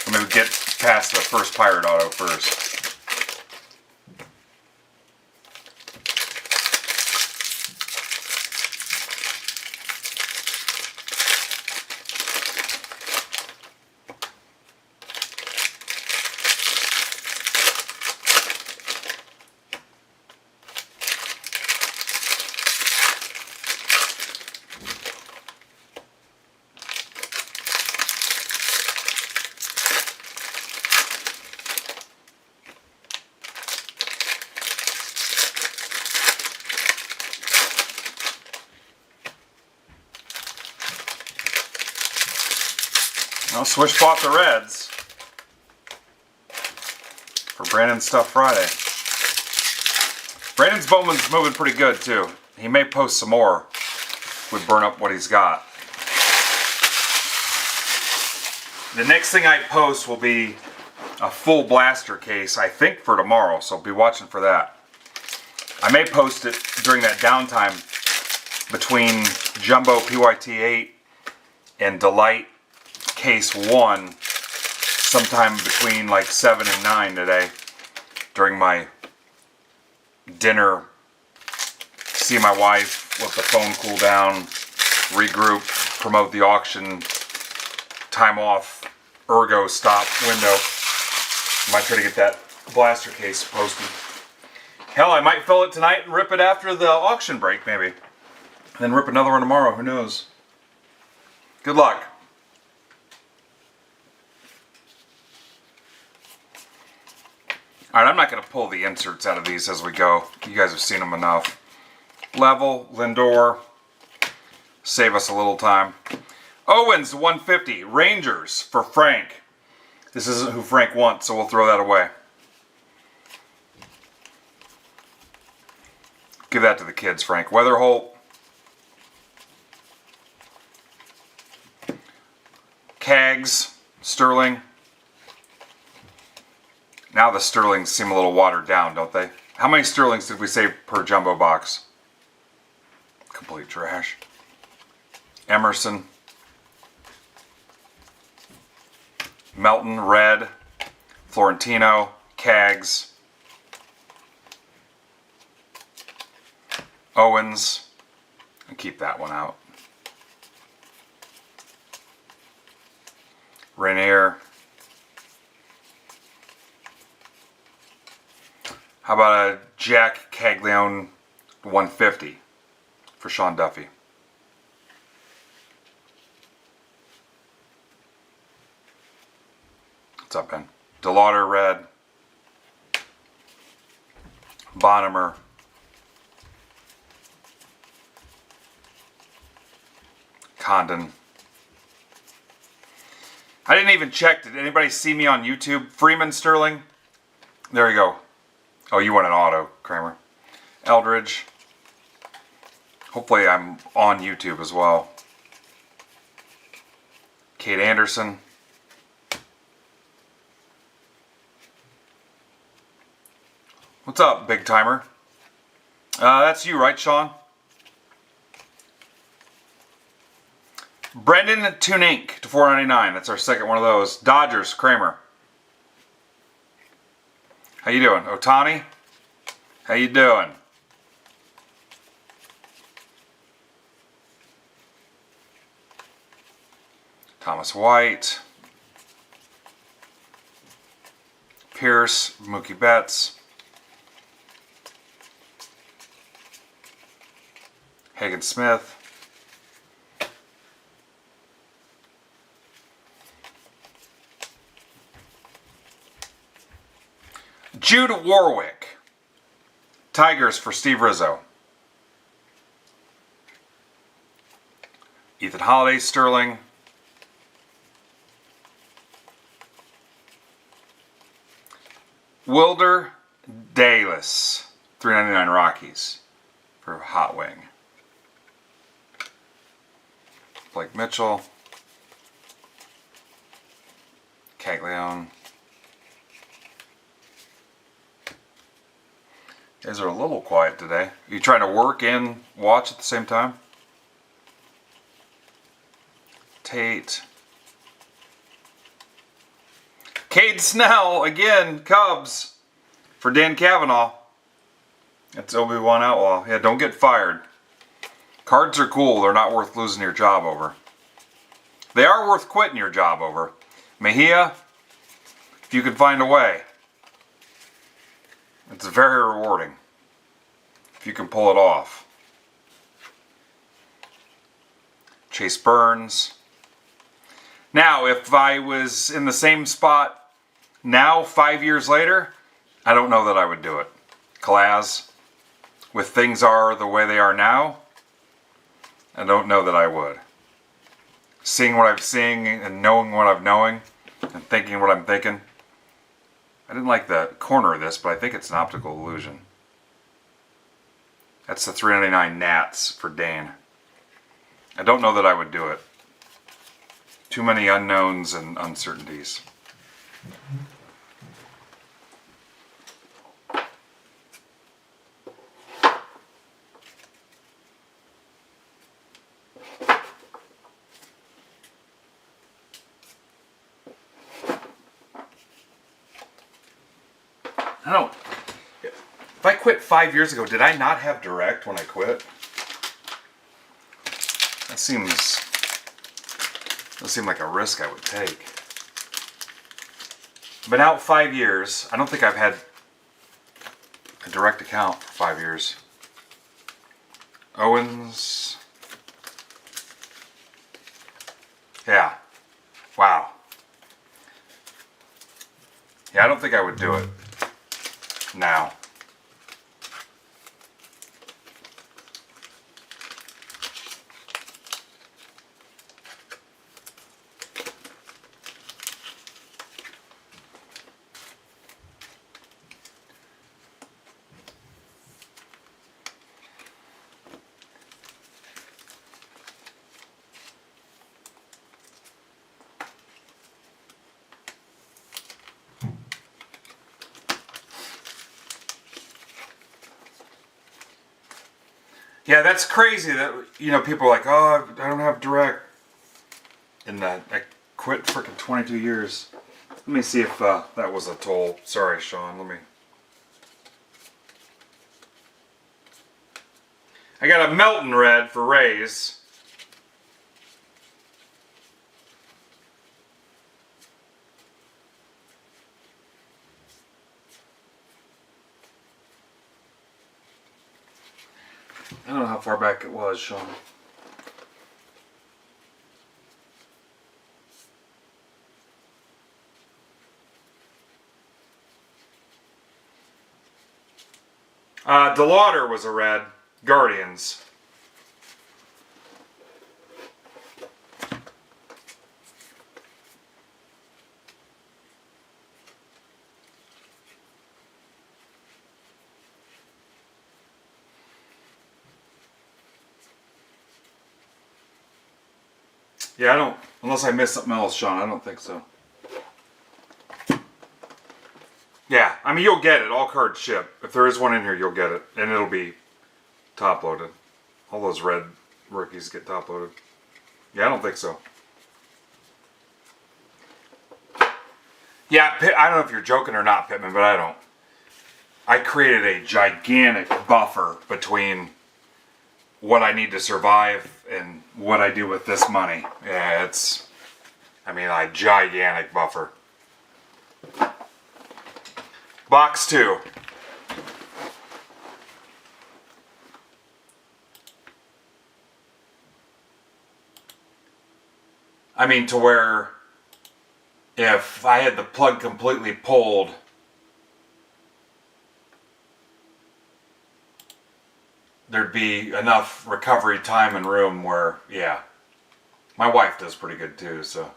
Let me get past the first pirate auto first. Well, Swish bought the Reds for Brandon's Stuff Friday. Brandon's Bowman's moving pretty good too. He may post some more. Would burn up what he's got. The next thing I post will be a full blaster case, I think for tomorrow, so be watching for that. I may post it during that downtime between Jumbo PYT8 and Delight Case 1 sometime between like 7 and 9 today during my dinner. See my wife, let the phone cool down, regroup, promote the auction, time off, ergo stop window. Might try to get that blaster case posted. Hell, I might fill it tonight and rip it after the auction break maybe. And then rip another one tomorrow, who knows. Good luck. Alright, I'm not going to pull the inserts out of these as we go. You guys have seen them enough. Level, Lindor. Save us a little time. Owens, 150. Rangers for Frank. This isn't who Frank wants, so we'll throw that away. Give that to the kids, Frank. Weatherholt. Cags. Sterling. Now the Sterlings seem a little watered down, don't they? How many Sterlings did we save per jumbo box? Complete trash. Emerson. Melton, red. Florentino. Cags. Owens. And keep that one out. Rainier. How about a Jack Caglione 150 for Sean Duffy? What's up, Ben? DeLauder red. Bonnemer. Condon. I didn't even check. Did anybody see me on YouTube? Freeman Sterling. There you go. Oh, you want an auto, Kramer. Eldridge. Hopefully I'm on YouTube as well. Kate Anderson. What's up, big timer? That's you, right, Sean? Brendan Tunink to 499. That's our second one of those. Dodgers, Kramer. How you doing? Otani? How you doing? Thomas White. Pierce, Mookie Betts. Hagen Smith. Jude Warwick. Tigers for Steve Rizzo. Ethan Holiday, Sterling. Wilder Dalis, $3.99 Rockies for Hot Wing. Blake Mitchell. Caglione. You guys are a little quiet today. Are you trying to work and watch at the same time? Tate. Cade Snell, again, Cubs, for Dan Cavanaugh. That's Obi-Wan Outlaw. Yeah, don't get fired. Cards are cool. They're not worth losing your job over. They are worth quitting your job over. Mejia, if you can find a way. It's very rewarding if you can pull it off. Chase Burns. Now, if I was in the same spot now, 5 years later, I don't know that I would do it. Class, with things are the way they are now, I don't know that I would. Seeing what I'm seeing and knowing what I'm knowing and thinking what I'm thinking. I didn't like the corner of this, but I think it's an optical illusion. That's the 399 Nats for Dane. I don't know that I would do it. Too many unknowns and uncertainties. I don't. If I quit 5 years ago, did I not have direct when I quit? That seems. Doesn't seem like a risk I would take. Been out 5 years. I don't think I've had a direct account for 5 years. Owens. Yeah. Wow. Yeah, I don't think I would do it now. Yeah, that's crazy that, people are like, oh, I don't have direct. And I quit freaking 22 years. Let me see if that was a toll. Sorry, Sean. Let me. I got a Melton red for Rays. I don't know how far back it was, Sean. DeLauder was a red. Guardians. Yeah, I don't, unless I missed something else, Sean, I don't think so. Yeah, I mean, you'll get it. All cards ship. If there is one in here, you'll get it. And it'll be top loaded. All those red rookies get top loaded. Yeah, I don't think so. Yeah, I don't know if you're joking or not, Pittman, but I don't. I created a gigantic buffer between what I need to survive and what I do with this money. Yeah, it's, a gigantic buffer. Box 2. To where if I had the plug completely pulled, there'd be enough recovery time and room where, yeah. My wife does pretty good too, so.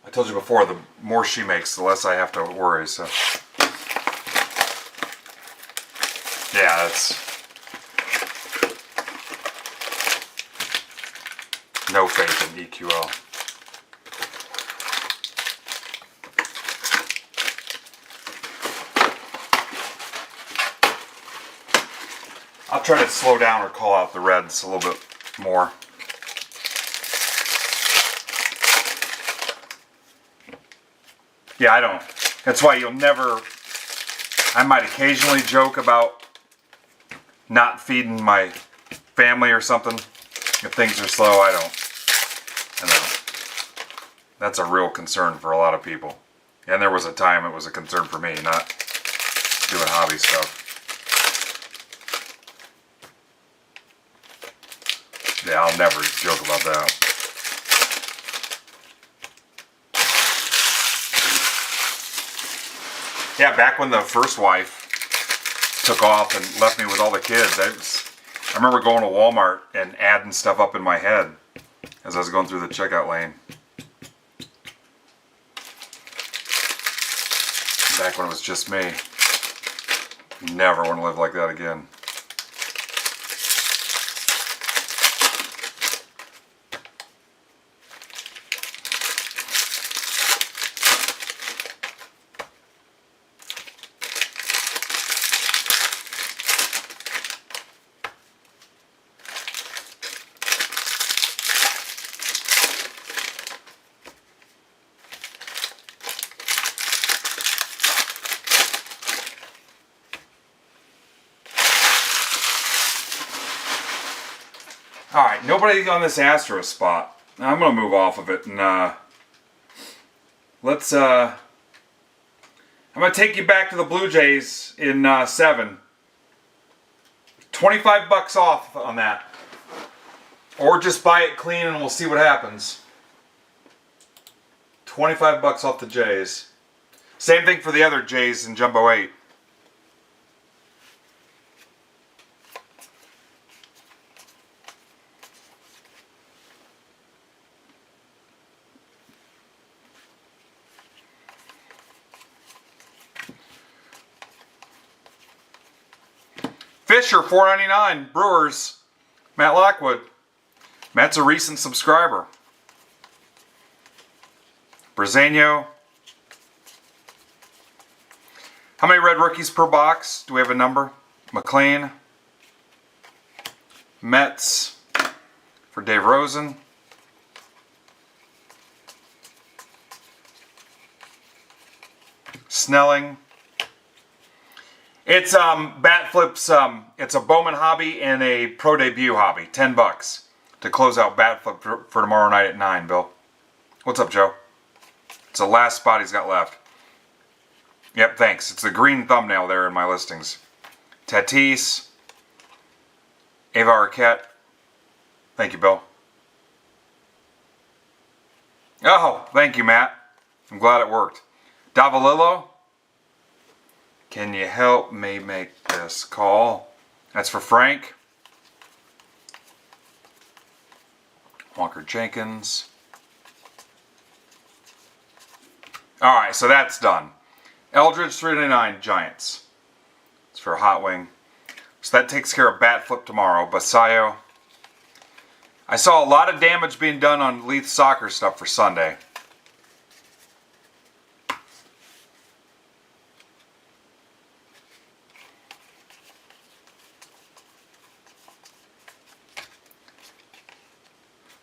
I told you before, the more she makes, the less I have to worry, so. Yeah, that's. No faith in EQL. I'll try to slow down or call out the reds a little bit more. Yeah, I don't. That's why you'll never... I might occasionally joke about not feeding my family or something. If things are slow, I don't. That's a real concern for a lot of people. And there was a time it was a concern for me, not doing hobby stuff. Yeah, I'll never joke about that. Yeah, back when the first wife took off and left me with all the kids, I remember going to Walmart and adding stuff up in my head as I was going through the checkout lane. Back when it was just me. Never want to live like that again. Alright, nobody on this Astro spot. I'm going to move off of it and I'm going to take you back to the Blue Jays in 7. $25 off on that. Or just buy it clean and we'll see what happens. $25 off the Jays. Same thing for the other Jays in Jumbo 8. Fisher, $4.99. Brewers, Matt Lockwood. Matt's a recent subscriber. Brazano. How many red rookies per box? Do we have a number? McLean. Mets for Dave Rosen. Snelling. It's bat flips. It's a Bowman hobby and a pro debut hobby. $10 to close out bat flip for tomorrow night at 9. Bill, what's up, Joe? It's the last spot he's got left. Yep, thanks. It's the green thumbnail there in my listings. Tatis, Ava Arquette. Thank you, Bill. Oh, thank you, Matt. I'm glad it worked. Davalillo. Can you help me make this call? That's for Frank. Walker Jenkins. Alright, so that's done. Eldridge, $3.99, Giants. It's for Hot Wing. So that takes care of bat flip tomorrow. Basayo. I saw a lot of damage being done on Leith soccer stuff for Sunday.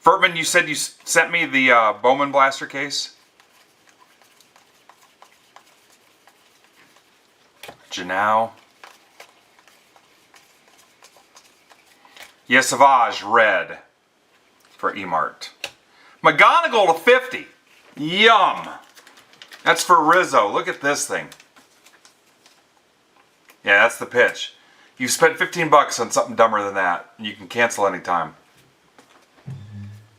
Furtman, you said you sent me the Bowman blaster case? Janau. Yeah, Savage, red for Emart. McGonigal to 50. Yum. That's for Rizzo. Look at this thing. Yeah, that's the pitch. You spent $15 on something dumber than that. You can cancel anytime.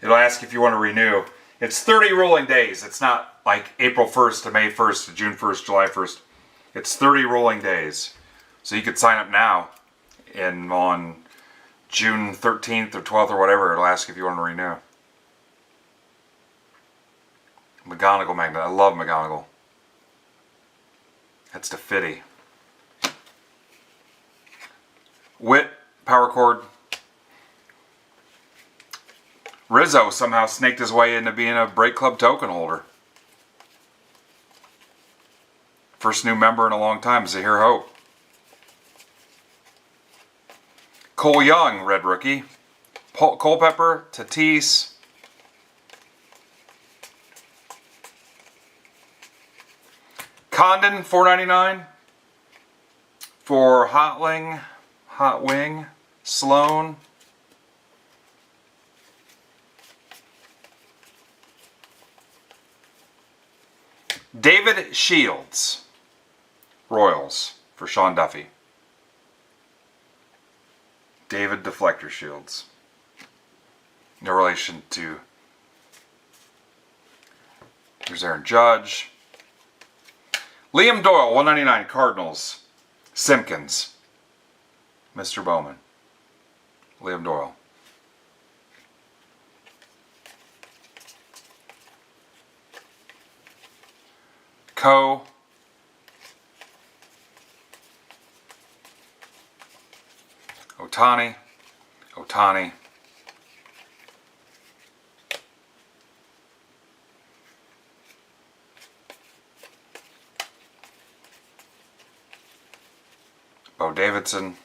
It'll ask if you want to renew. It's 30 rolling days. It's not like April 1st to May 1st to June 1st, July 1st. It's 30 rolling days. So you could sign up now and on June 13th or 12th or whatever, it'll ask if you want to renew. McGonigal magnet. I love McGonigal. That's to Fitty. Witt, power cord. Rizzo somehow snaked his way into being a Break Club token holder. First new member in a long time. Zahir Hope. Cole Young, red rookie. Culpepper, Tatis. Condon, $4.99. For Hotling, Hot Wing, Sloan. David Shields, Royals, for Sean Duffy. David Deflector Shields. No relation to... Here's Aaron Judge. Liam Doyle, $1.99, Cardinals. Simpkins. Mr. Bowman. Liam Doyle. Co. Otani. Otani. Bo Davidson.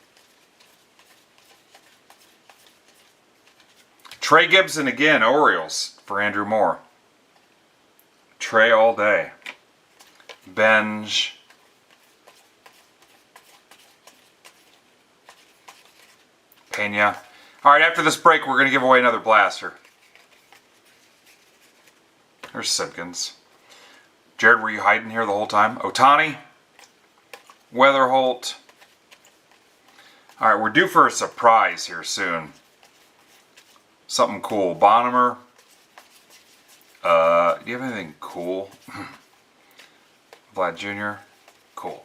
Trey Gibson again, Orioles, for Andrew Moore. Trey all day. Benj. Pena. All right, after this break, we're going to give away another blaster. There's Simpkins. Jared, were you hiding here the whole time? Otani. Weatherholt. All right, we're due for a surprise here soon. Something cool. Bonham. Do you have anything cool? Vlad Jr. Cool.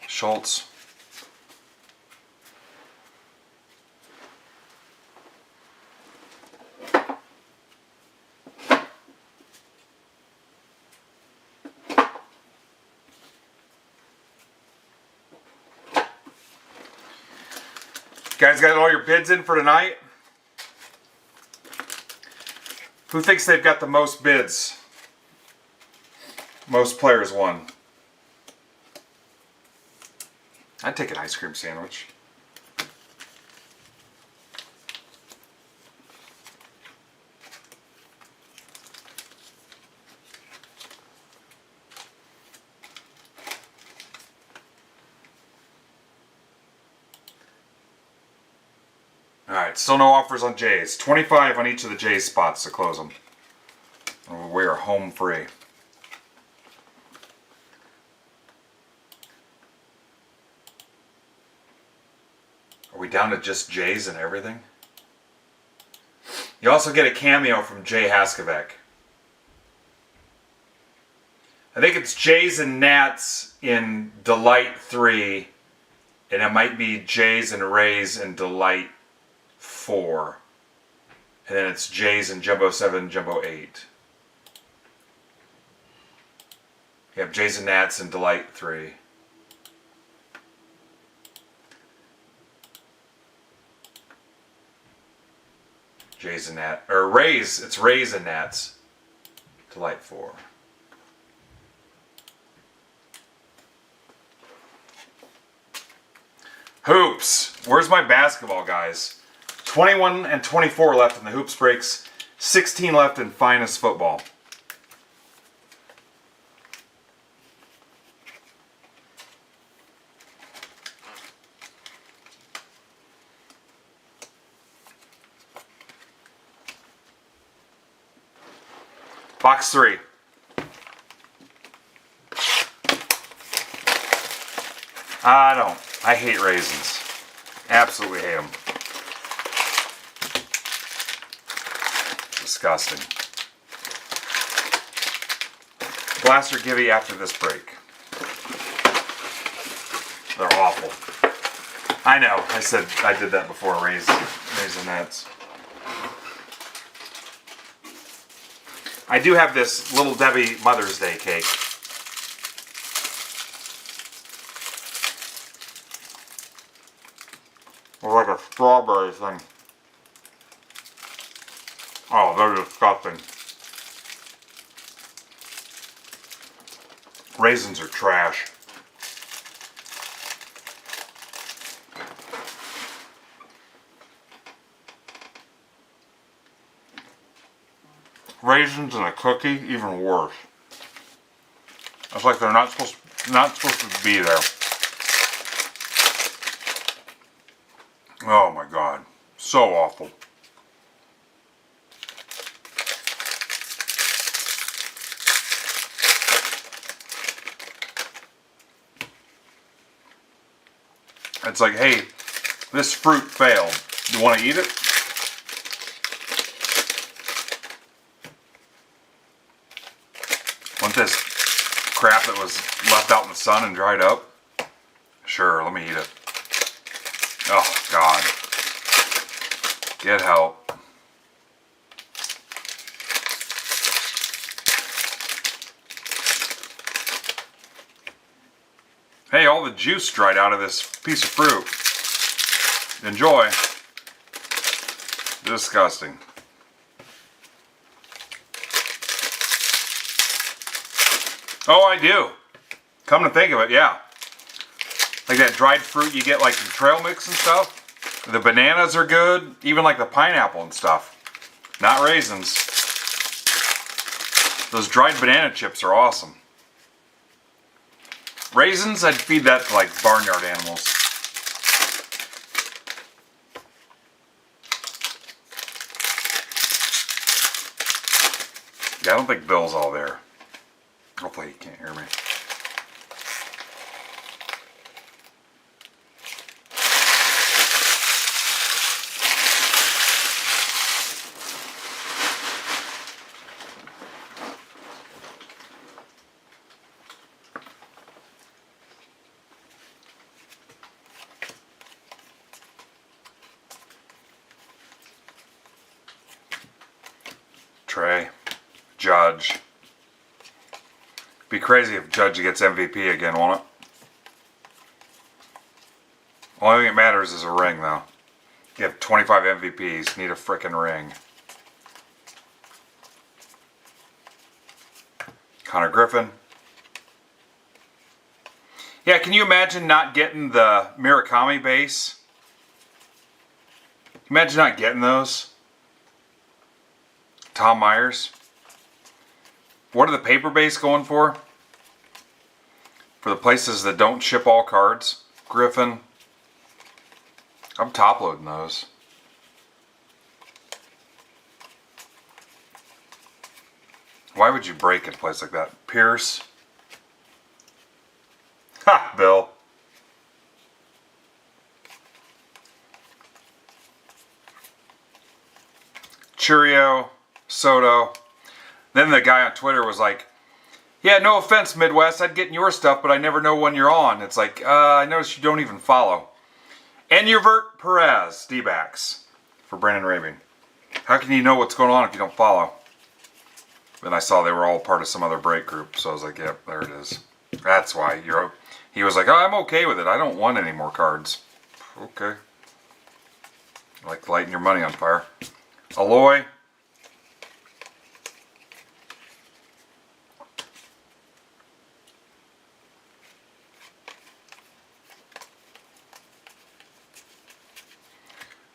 Schultz. Guys, got all your bids in for tonight? Who thinks they've got the most bids? Most players won. I'd take an ice cream sandwich. Alright, still no offers on Jays. 25 on each of the Jays spots to close them. We are home free. Are we down to just Jays and everything? You also get a cameo from Jay Haskovac. I think it's Jays and Nats in Delight 3. And it might be Jays and Rays in Delight 4. And then it's Jays and Jumbo 7, Jumbo 8. You have Jays and Nats and Delight 3. Jays and Nats, or Rays, it's Rays and Nats. Delight 4. Hoops. Where's my basketball, guys? 21 and 24 left in the Hoops breaks. 16 left in Finest Football. Box 3. I hate raisins. Absolutely hate them. Disgusting. Blaster Gibby after this break. They're awful. I know. I said I did that before. Raisinets. I do have this Little Debbie Mother's Day cake. Or like a strawberry thing. Oh, they're disgusting. Raisins are trash. Raisins in a cookie, even worse. It's like they're not supposed to be there. Oh my God, so awful. It's like, hey, this fruit failed. You want to eat it? Want this crap that was left out in the sun and dried up? Sure, let me eat it. Oh, God. Get help. Hey, all the juice dried out of this piece of fruit. Enjoy. Disgusting. Oh, I do. Come to think of it, yeah. Like that dried fruit you get like in trail mix and stuff. The bananas are good. Even like the pineapple and stuff. Not raisins. Those dried banana chips are awesome. Raisins, I'd feed that to like barnyard animals. Yeah, I don't think Bill's all there. Hopefully he can't hear me. Trey, Judge. Be crazy if Judge gets MVP again, won't it? Only thing that matters is a ring, though. You have 25 MVPs, need a frickin' ring. Connor Griffin. Yeah, can you imagine not getting the Murakami base? Imagine not getting those. Tom Myers. What are the paper base going for? For the places that don't ship all cards. Griffin. I'm top loading those. Why would you break at a place like that? Pierce. Ha, Bill. Churio. Soto. Then the guy on Twitter was like, yeah, no offense, Midwest, I'd get in your stuff, but I never know when you're on. It's like, I noticed you don't even follow. And Yvert Perez, D-backs, for Brandon Rabin. How can you know what's going on if you don't follow? Then I saw they were all part of some other break group, so I was like, yep, there it is. That's why. He was like, oh, I'm okay with it. I don't want any more cards. Okay. I like lighting your money on fire. Aloy.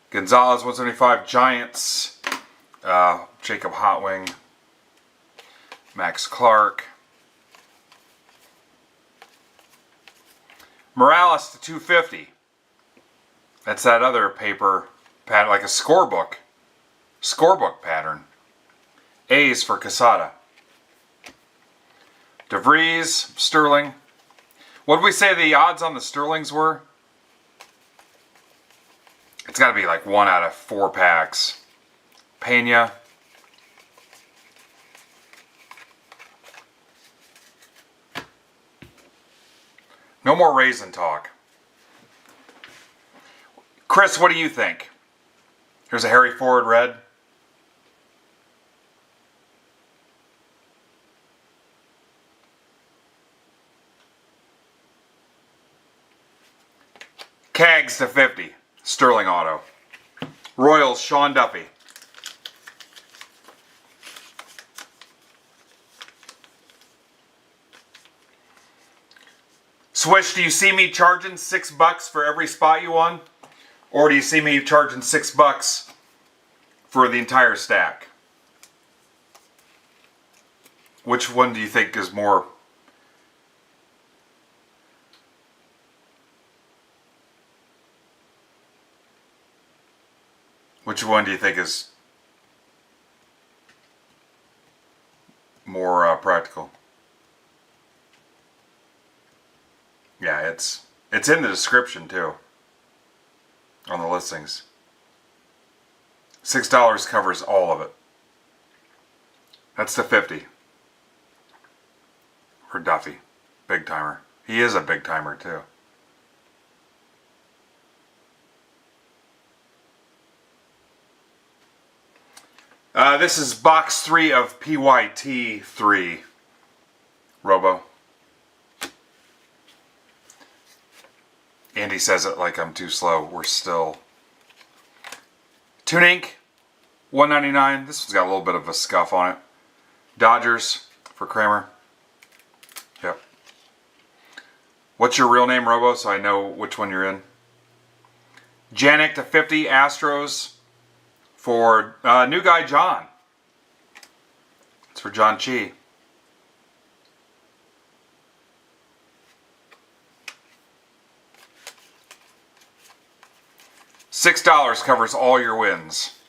Gonzalez, 175, Giants, Jacob Hotwing, Max Clark, Morales to 250. That's that other paper pattern, like a scorebook pattern. A's for Casada. DeVries, Sterling. What did we say the odds on the Sterlings were? It's got to be like 1 out of 4 packs. Pena. No more raisin talk. Chris, what do you think? Here's a Harry Ford red. Cags to 50. Sterling Auto. Royals, Sean Duffy. Swish, do you see me charging $6 for every spot you won? Or do you see me charging $6 for the entire stack? Which one do you think is more? Which one do you think is more practical? Yeah, it's in the description too, on the listings. $6 covers all of it. That's the 50 for Duffy, big timer. He is a big timer too. This is box 3 of PYT 3, Robo. Andy says it like I'm too slow. We're still. Toon Ink, $1.99. This one's got a little bit of a scuff on it. Dodgers for Kramer. Yep. What's your real name, Robo, so I know which one you're in? Janik to 50, Astros for new guy John. It's for John Chi. $6 covers all your wins.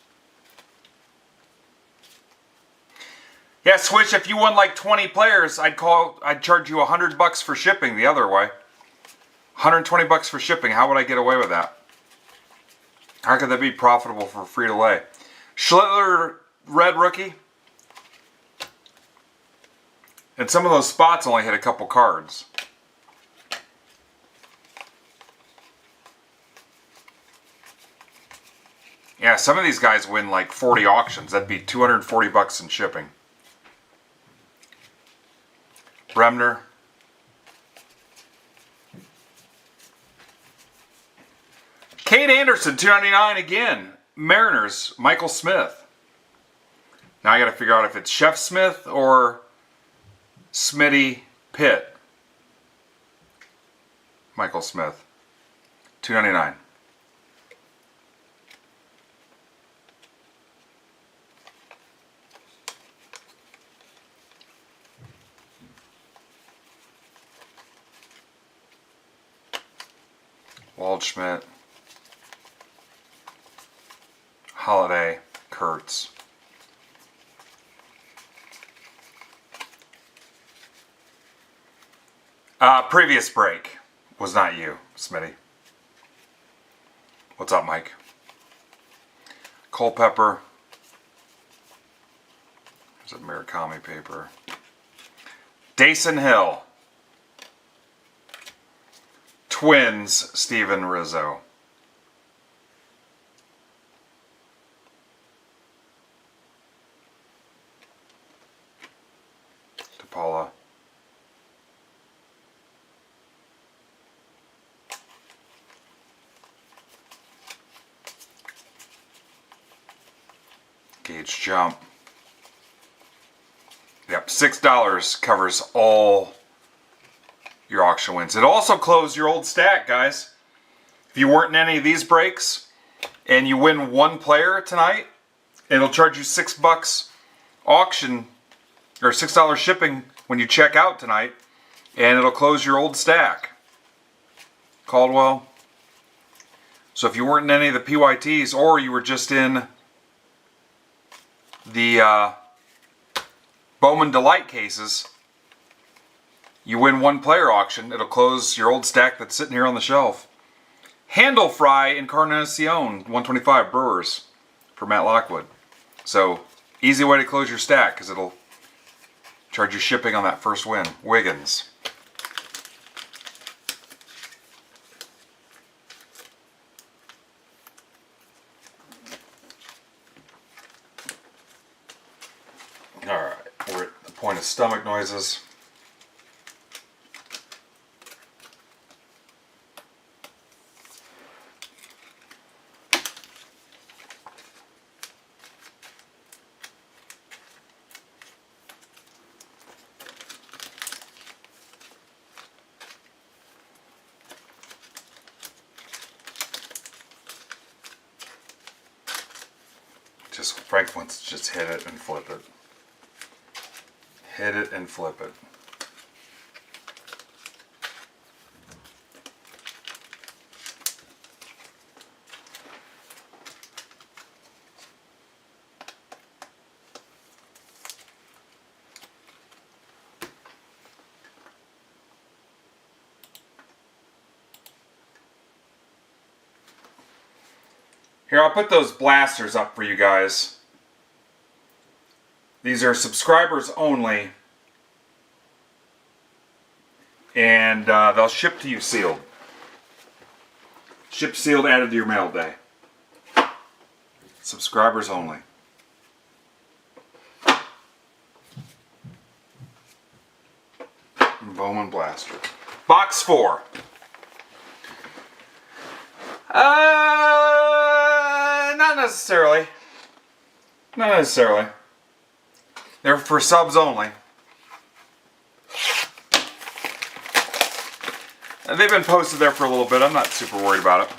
Yeah, Switch, if you won like 20 players, I'd charge you $100 for shipping the other way. $120 for shipping. How would I get away with that? How could that be profitable for free-to-lay? Schlittler, red rookie. And some of those spots only hit a couple cards. Yeah, some of these guys win like 40 auctions. That'd be $240 in shipping. Bremner. Kate Anderson, $2.99 again. Mariners, Michael Smith. Now I got to figure out if it's Chef Smith or Smitty Pitt. Michael Smith, $2.99. Waldschmidt, Holiday, Kurtz. Previous break was not you, Smitty. What's up, Mike? Culpepper. There's a Murakami paper. Dason Hill. Twins, Steven Rizzo. DePaula. Gauge jump. Yep, $6 covers all your auction wins. It also closed your old stack, guys. If you weren't in any of these breaks and you win one player tonight, it'll charge you $6 auction or $6 shipping when you check out tonight, and it'll close your old stack. Caldwell. So if you weren't in any of the PYTs or you were just in the Bowman Delight cases, you win one player auction, it'll close your old stack that's sitting here on the shelf. Handle Fry Encarnacion, 125 Brewers for Matt Lockwood. So, easy way to close your stack because it'll charge you shipping on that first win. Wiggins. Alright, we're at the point of stomach noises. Frank wants to just hit it and flip it. Hit it and flip it. Here, I'll put those blasters up for you guys. These are subscribers only. And they'll ship to you sealed. Ship sealed, added to your mail day. Subscribers only. Bowman blaster. Box 4. Not necessarily. Not necessarily. They're for subs only. And they've been posted there for a little bit. I'm not super worried about it.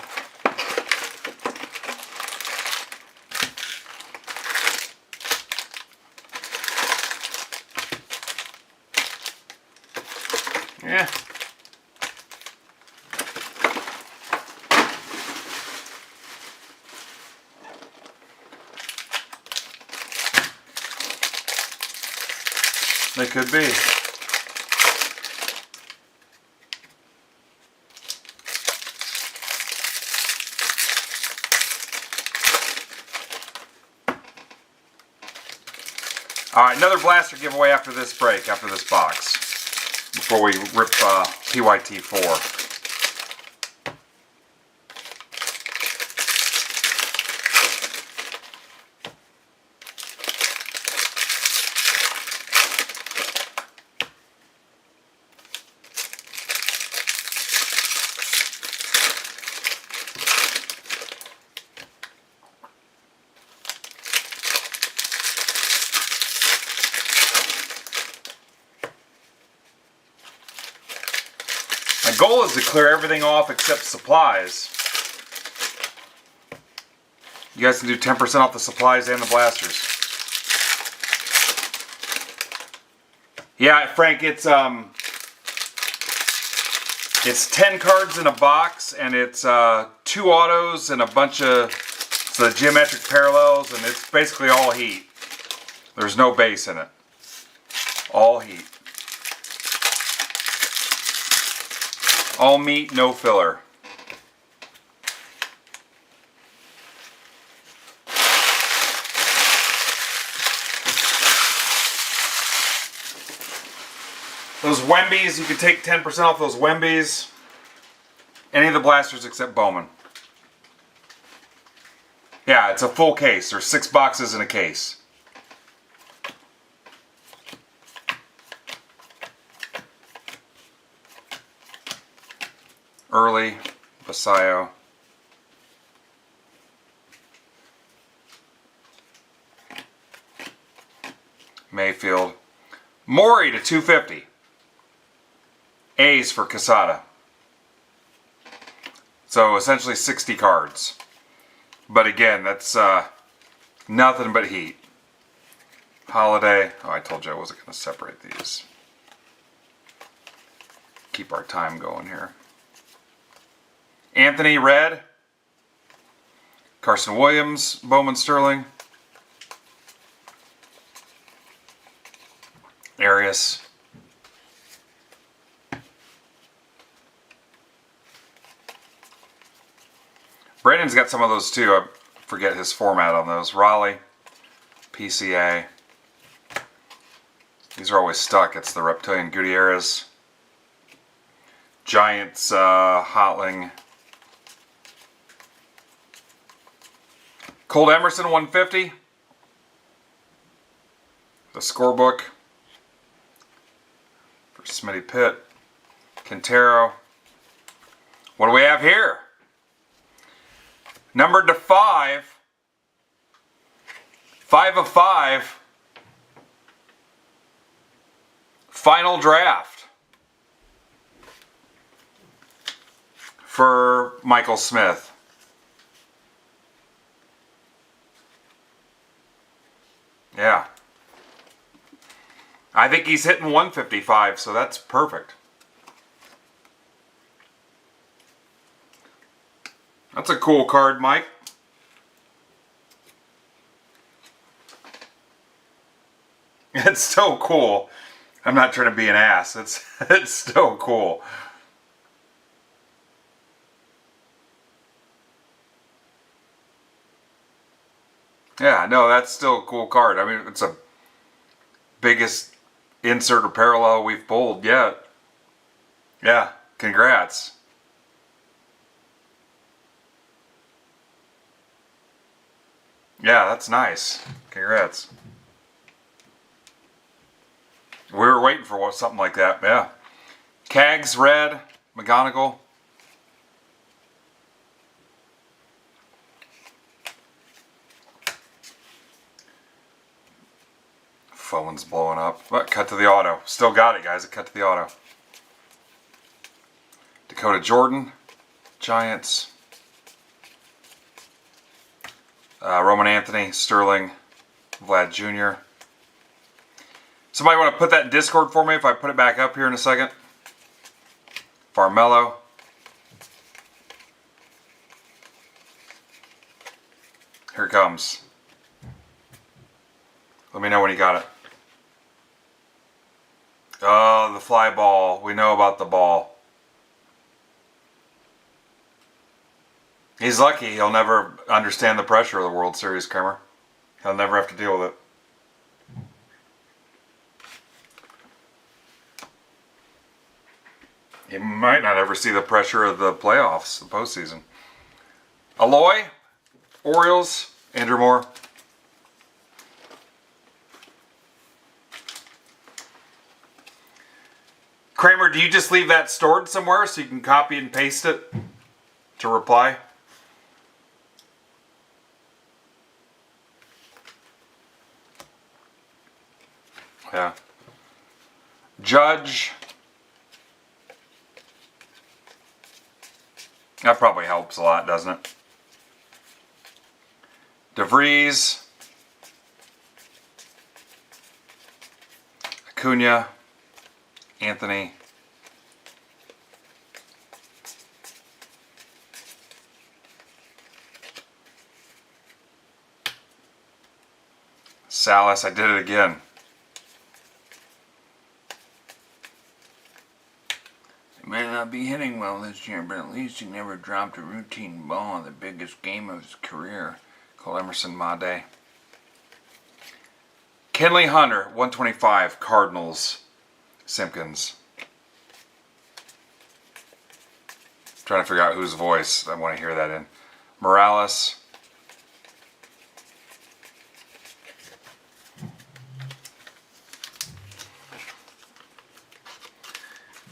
Yeah. They could be. Alright, another blaster giveaway after this break, after this box. Before we rip PYT 4. My goal is to clear everything off except supplies. You guys can do 10% off the supplies and the blasters. Yeah, Frank, it's 10 cards in a box, and it's 2 autos and a bunch of the geometric parallels, and it's basically all heat. There's no base in it. All heat. All meat, no filler. Those Wembies, you can take 10% off those Wembies. Any of the blasters except Bowman. Yeah, it's a full case. There's 6 boxes in a case. Early, Basayo. Mayfield. Maury to 250. A's for Casada. So essentially 60 cards. But again, that's nothing but heat. Holiday. Oh, I told you I wasn't going to separate these. Keep our time going here. Anthony, red. Carson Williams, Bowman Sterling. Arias. Brandon's got some of those too. I forget his format on those. Raleigh, PCA. These are always stuck. It's the Reptilian Gutierrez. Giants, Hotling. Colt Emerson, 150. The scorebook. For Smitty Pitt. Quintero. What do we have here? Numbered to 5. 5 of 5. Final draft. For Michael Smith. I think he's hitting 155, so that's perfect. That's a cool card, Mike. It's so cool. I'm not trying to be an ass. It's so cool. Yeah, no, that's still a cool card. I mean, it's the biggest insert or parallel we've pulled yet. Yeah, congrats. Yeah, that's nice. Congrats. We were waiting for something like that, yeah. Cags, red, McGonagall. Phone's blowing up. But cut to the auto. Still got it, guys. Cut to the auto. Dakota Jordan, Giants. Roman Anthony, Sterling, Vlad Jr. Somebody want to put that in Discord for me if I put it back up here in a second? Farmello. Here it comes. Let me know when you got it. Oh, the fly ball. We know about the ball. He's lucky he'll never understand the pressure of the World Series, Kramer. He'll never have to deal with it. He might not ever see the pressure of the playoffs, the postseason. Aloy, Orioles, Andrew Moore. Kramer, do you just leave that stored somewhere so you can copy and paste it to reply? Yeah. Judge. That probably helps a lot, doesn't it? DeVries. Acuna. Anthony. Salas, I did it again. He may not be hitting well this year, but at least he never dropped a routine ball in the biggest game of his career. Cole Emerson Made. Kenley Hunter, 125, Cardinals. Simpkins. Trying to figure out whose voice I want to hear that in. Morales.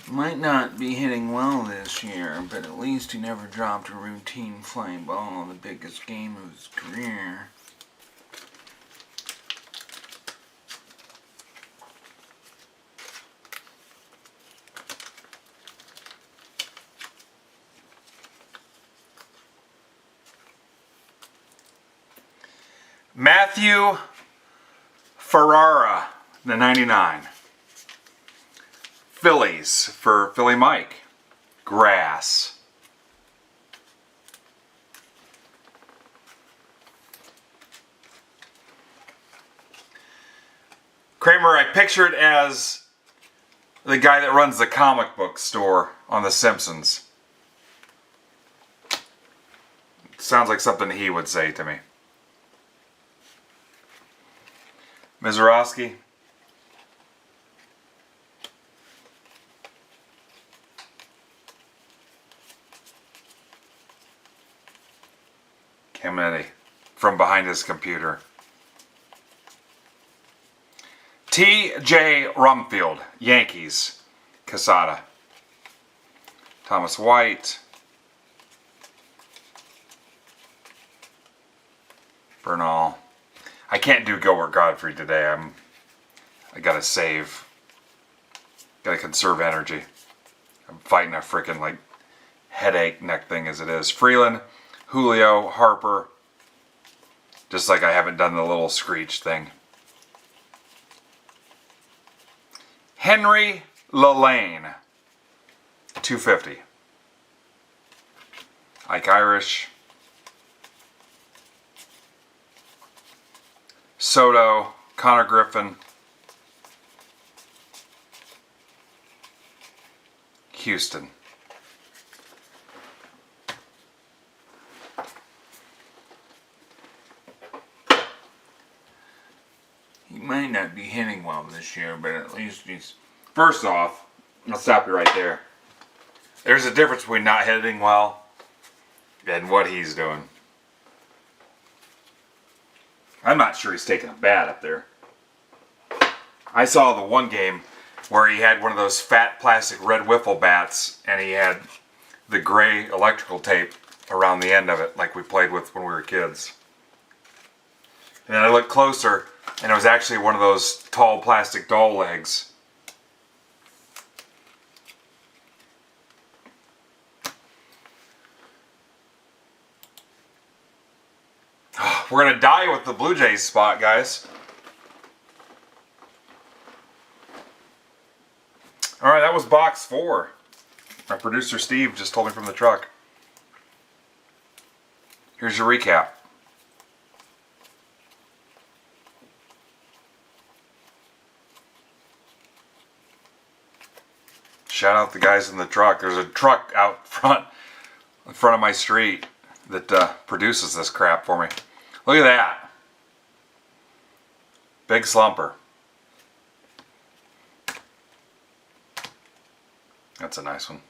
Might not be hitting well this year, but at least he never dropped a routine fly ball in the biggest game of his career. Matthew Ferrara, the 99. Phillies for Philly Mike. Grass. Kramer, I picture it as the guy that runs the comic book store on The Simpsons. Sounds like something he would say to me. Mizorowski. Caminiti from behind his computer. T.J. Rumfield, Yankees. Casada. Thomas White. Bernal. I can't do Gilbert Godfrey today. I gotta save. Gotta conserve energy. I'm fighting a freaking headache neck thing as it is. Freeland, Julio, Harper. Just like I haven't done the little screech thing. Henry Lelane, 250. Ike Irish. Soto, Connor Griffin. Houston. He might not be hitting well this year, but at least he's... First off, I'll stop you right there. There's a difference between not hitting well and what he's doing. I'm not sure he's taking a bat up there. I saw the one game where he had one of those fat plastic red wiffle bats and he had the gray electrical tape around the end of it like we played with when we were kids. And then I looked closer and it was actually one of those tall plastic doll legs. We're going to die with the Blue Jays spot, guys. Alright, that was box 4. Our producer Steve just told me from the truck. Here's your recap. Shout out the guys in the truck. There's a truck out front, in front of my street, that produces this crap for me. Look at that. Big slumper. That's a nice one.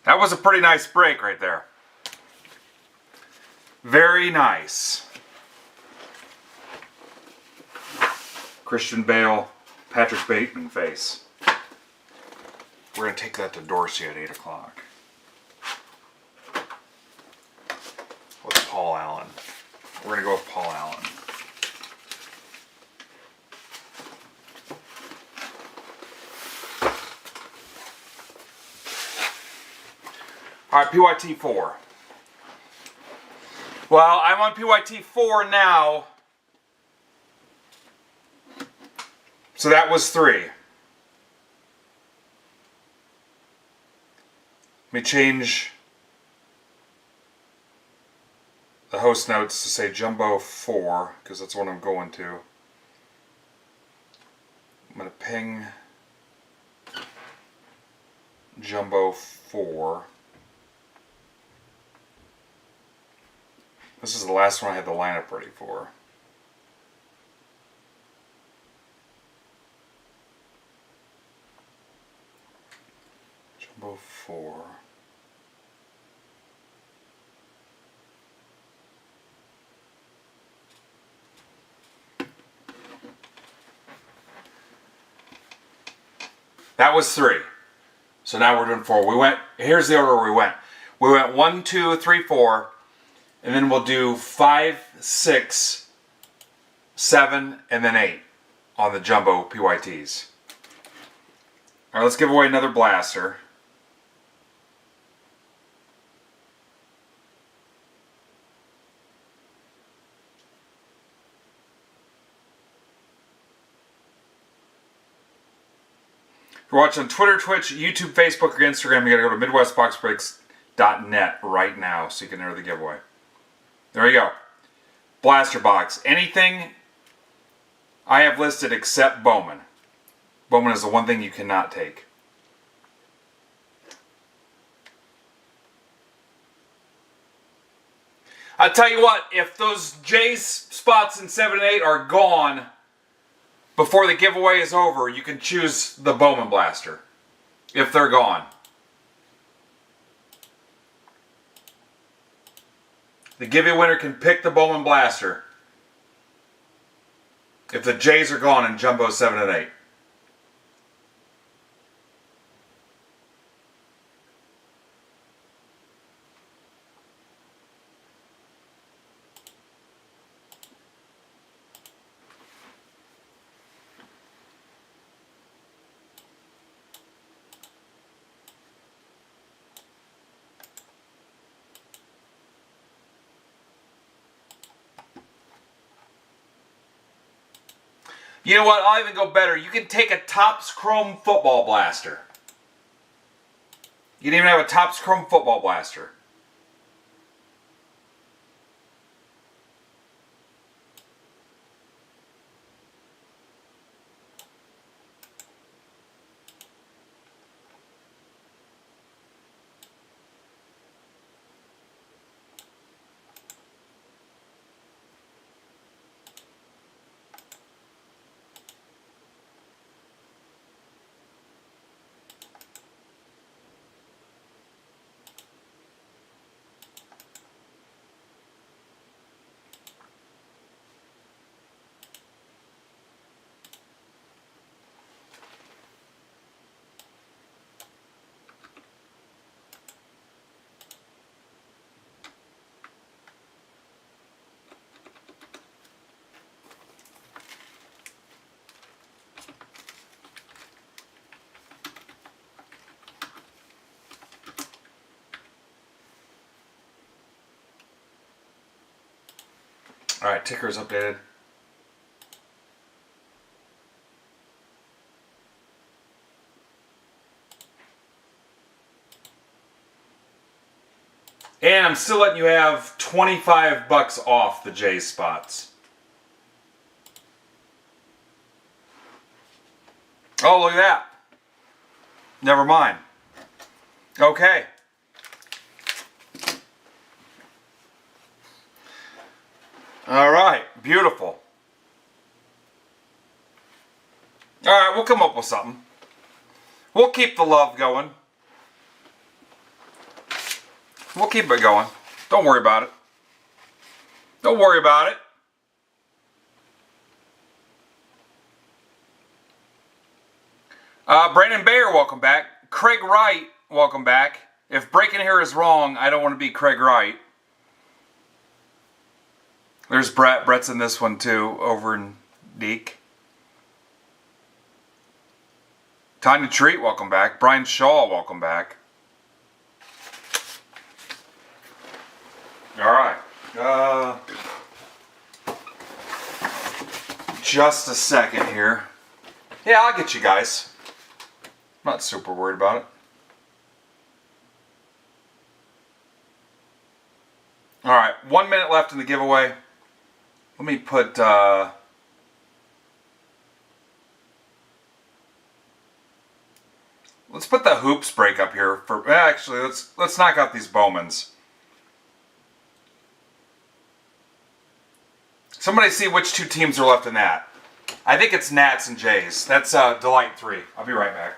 That was a pretty nice break right there. Very nice. Christian Bale, Patrick Bateman face. We're going to take that to Dorsey at 8 o'clock. With Paul Allen. We're going to go with Paul Allen. Alright, PYT 4. Well, I'm on PYT 4 now. So that was 3. Let me change the host notes to say Jumbo 4, because that's what I'm going to. I'm going to ping Jumbo 4. This is the last one I had the lineup ready for. Jumbo 4. That was 3. So now we're doing 4. Here's the order we went. We went 1, 2, 3, 4. And then we'll do 5, 6, 7, and then 8 on the Jumbo PYTs. Alright, let's give away another blaster. If you're watching on Twitter, Twitch, YouTube, Facebook, or Instagram, you gotta go to MidwestBoxBreaks.net right now so you can enter the giveaway. There you go. Blaster box. Anything I have listed except Bowman. Bowman is the one thing you cannot take. I'll tell you what, if those Jays spots in 7 and 8 are gone before the giveaway is over, you can choose the Bowman blaster. If they're gone. The giveaway winner can pick the Bowman blaster if the Jays are gone in Jumbo 7 and 8. You know what? I'll even go better. You can take a Topps Chrome football blaster. You can even have a Topps Chrome football blaster. All right, ticker is updated. And I'm still letting you have $25 off the J spots. Oh, look at that. Never mind. Okay. All right, beautiful. All right, we'll come up with something. We'll keep the love going. We'll keep it going. Don't worry about it. Don't worry about it. Brandon Bayer, welcome back. Craig Wright, welcome back. If breaking here is wrong, I don't want to be Craig Wright. There's Brett. Brett's in this one too, over in Deke. Tanya Treat, welcome back. Brian Shaw, welcome back. All right. Just a second here. Yeah, I'll get you guys. I'm not super worried about it. All right, 1 minute left in the giveaway. Let me put let's put the hoops break up here for actually let's knock out these Bowmans. Somebody see which two teams are left in that. I think it's Nats and Jays. That's Delight 3. I'll be right back.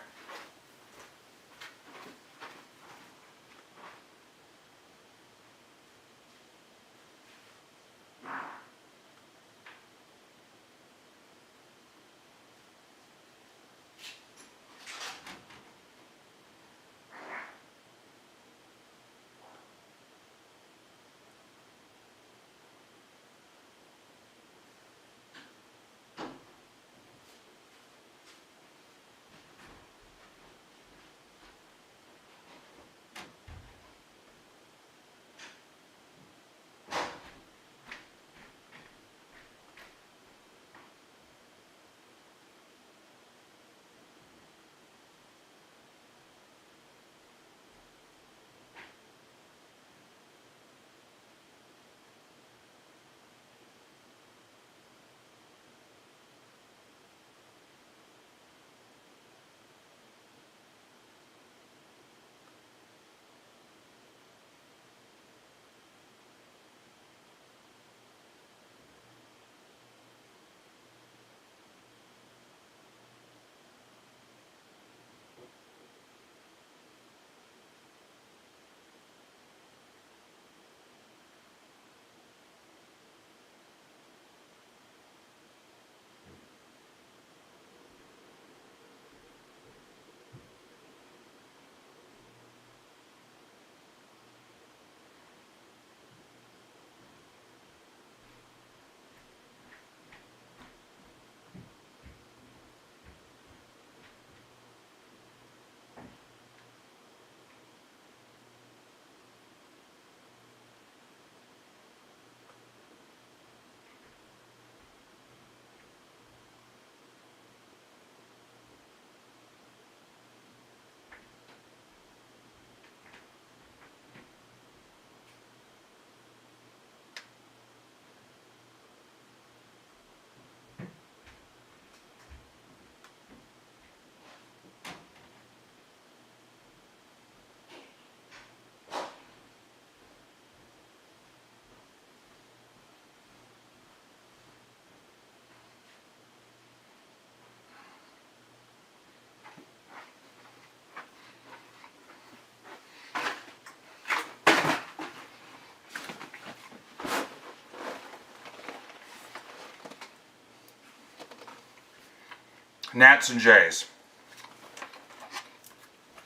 Nats and Jays.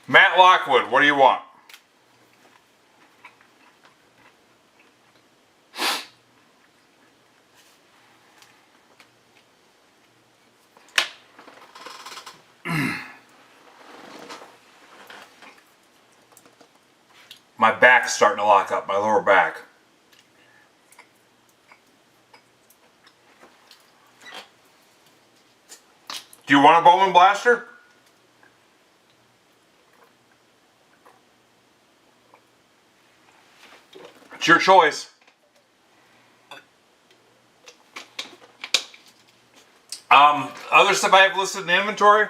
Matt Lockwood, what do you want? My back's starting to lock up, my lower back. Do you want a Bowman blaster? It's your choice. Other stuff I have listed in inventory.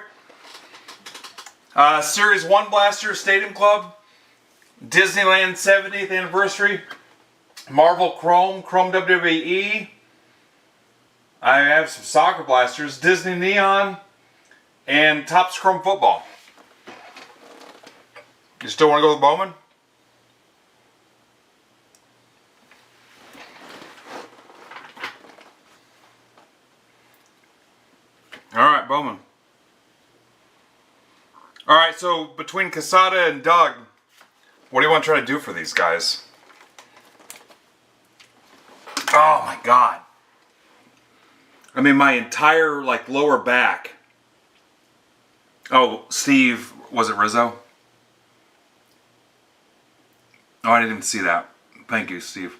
Series 1 blaster, Stadium Club. Disneyland 70th anniversary. Marvel Chrome WWE. I have some soccer blasters, Disney Neon, and Topps Chrome Football. You still want to go with Bowman? Alright, Bowman. Alright, so between Casada and Doug, what do you want to try to do for these guys? Oh my god. I mean, my entire, like, lower back. Oh, Steve, was it Rizzo? Oh, I didn't even see that. Thank you, Steve.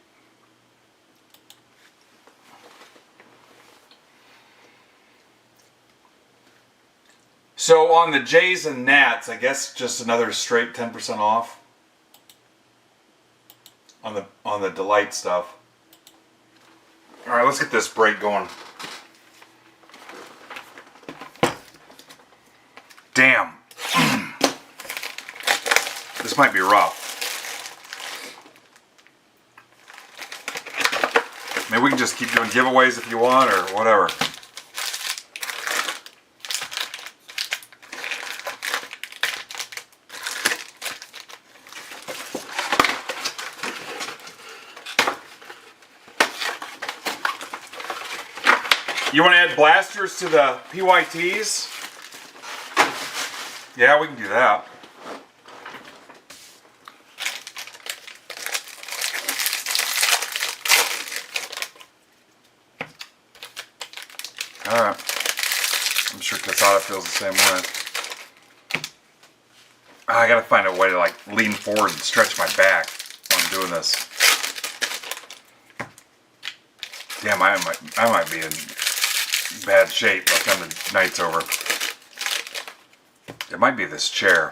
So on the Jays and Nats, I guess just another straight 10% off on the Delight stuff. All right, let's get this break going. Damn. This might be rough. Maybe we can just keep doing giveaways if you want, or whatever. You want to add blasters to the PYTs? Yeah, we can do that. Alright. I'm sure Casada feels the same way. I gotta find a way to like lean forward and stretch my back while I'm doing this. Damn, I might be in bad shape by the time the night's over. It might be this chair.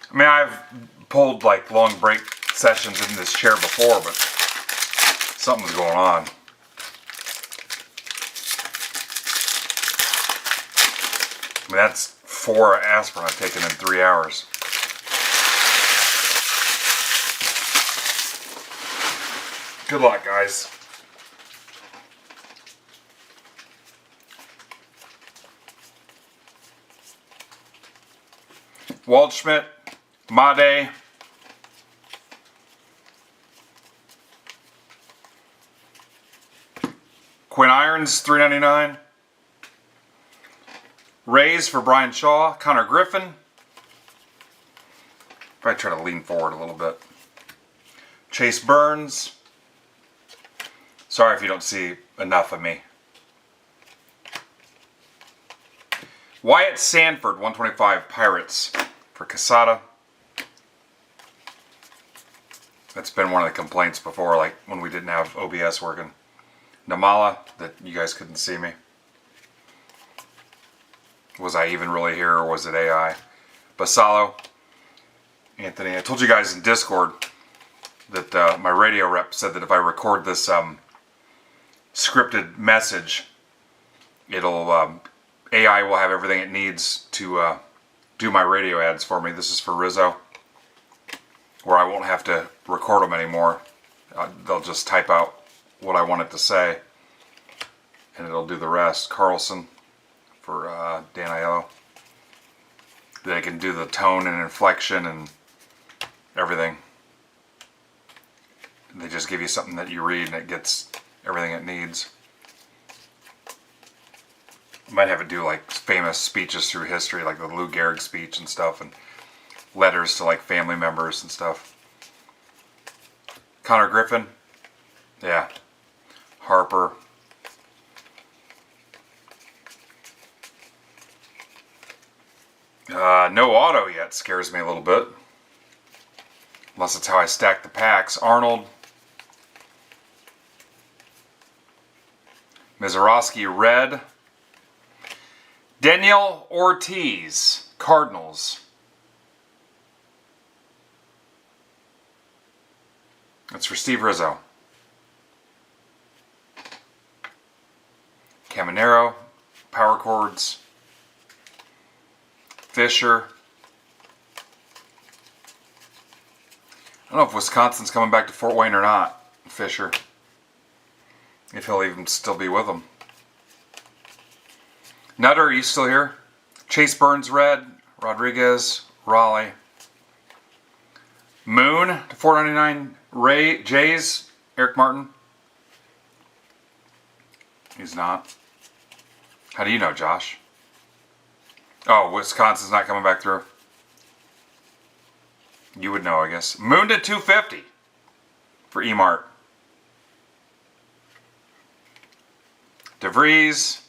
I mean, I've pulled like long break sessions in this chair before, but something's going on. I mean, that's 4 aspirin I've taken in 3 hours. Good luck, guys. Waldschmidt, Made, Quinn Irons, $3.99. Rays for Brian Shaw, Connor Griffin. Probably try to lean forward a little bit. Chase Burns. Sorry if you don't see enough of me. Wyatt Sanford, 125 Pirates for Casada. That's been one of the complaints before, like when we didn't have OBS working. Namala, that you guys couldn't see me. Was I even really here, or was it AI? Basalo, Anthony. I told you guys in Discord that my radio rep said that if I record this scripted message it'll AI will have everything it needs to do my radio ads for me. This is for Rizzo, where I won't have to record them anymore. They'll just type out what I want it to say, and it'll do the rest. Carlson for Dan Aiello. They can do the tone and inflection and everything. They just give you something that you read and it gets everything it needs. Might have it do like famous speeches through history, like the Lou Gehrig speech and stuff, and letters to like family members and stuff. Connor Griffin, yeah. Harper. No auto yet, scares me a little bit. Unless it's how I stack the packs. Arnold. Mizorowski, red. Daniel Ortiz, Cardinals. That's for Steve Rizzo. Caminero, power chords. Fisher. I don't know if Wisconsin's coming back to Fort Wayne or not. Fisher. If he'll even still be with them. Nutter, are you still here? Chase Burns, red. Rodriguez, Raleigh. Moon to 499. Ray Jays, Eric Martin. He's not. How do you know, Josh? Oh, Wisconsin's not coming back through. You would know, I guess. Moon to 250 for E-Mart. DeVries.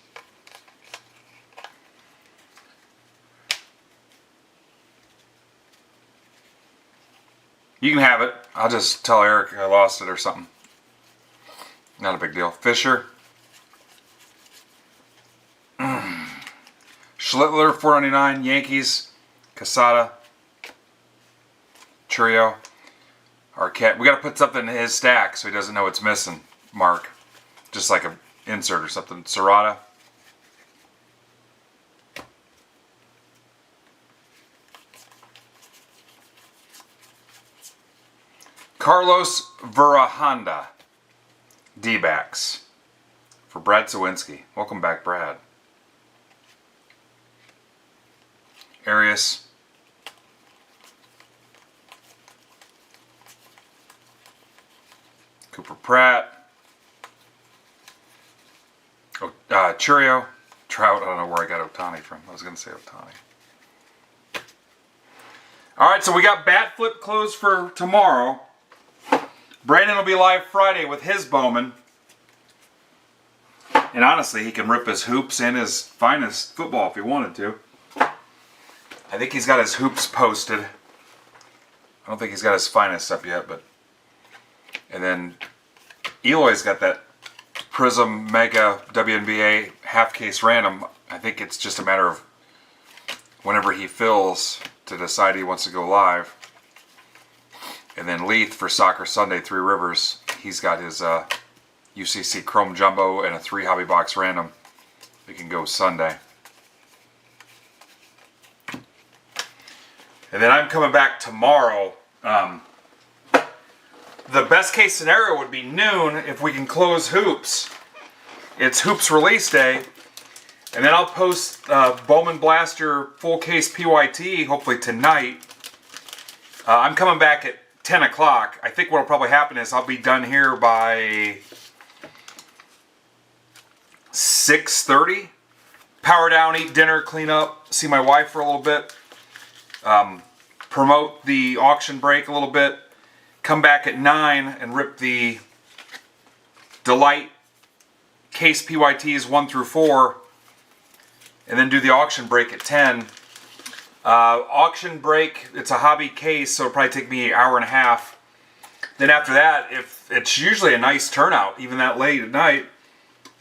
You can have it. I'll just tell Eric I lost it or something. Not a big deal. Fisher. Schlittler, 499. Yankees. Casada. Churio. Arquette. We got to put something in his stack so he doesn't know it's missing. Mark. Just like an insert or something. Serrata. Carlos Verahanda. D-backs. For Brad Sawinski. Welcome back, Brad. Arias. Cooper Pratt. Oh, Churio. Trout. I don't know where I got Ohtani from. I was going to say Ohtani. Alright, so we got bat flip closed for tomorrow. Brandon will be live Friday with his Bowman. And honestly, he can rip his hoops and his finest football if he wanted to. I think he's got his hoops posted. I don't think he's got his finest up yet, but... And then Eloy's got that Prism Mega WNBA half case random. I think it's just a matter of whenever he fills to decide he wants to go live. And then Leith for Soccer Sunday, Three Rivers. He's got his UCC Chrome Jumbo and a 3 hobby box random. We can go Sunday. And then I'm coming back tomorrow. The best case scenario would be noon if we can close hoops. It's hoops release day. And then I'll post Bowman Blaster full case PYT hopefully tonight. I'm coming back at 10 o'clock. I think what will probably happen is I'll be done here by 6:30. Power down, eat dinner, clean up, see my wife for a little bit. Promote the auction break a little bit. Come back at 9 and rip the Delight case PYTs 1 through 4. And then do the auction break at 10. Auction break, it's a hobby case, so it'll probably take me an hour and a half. Then after that, if it's usually a nice turnout, even that late at night,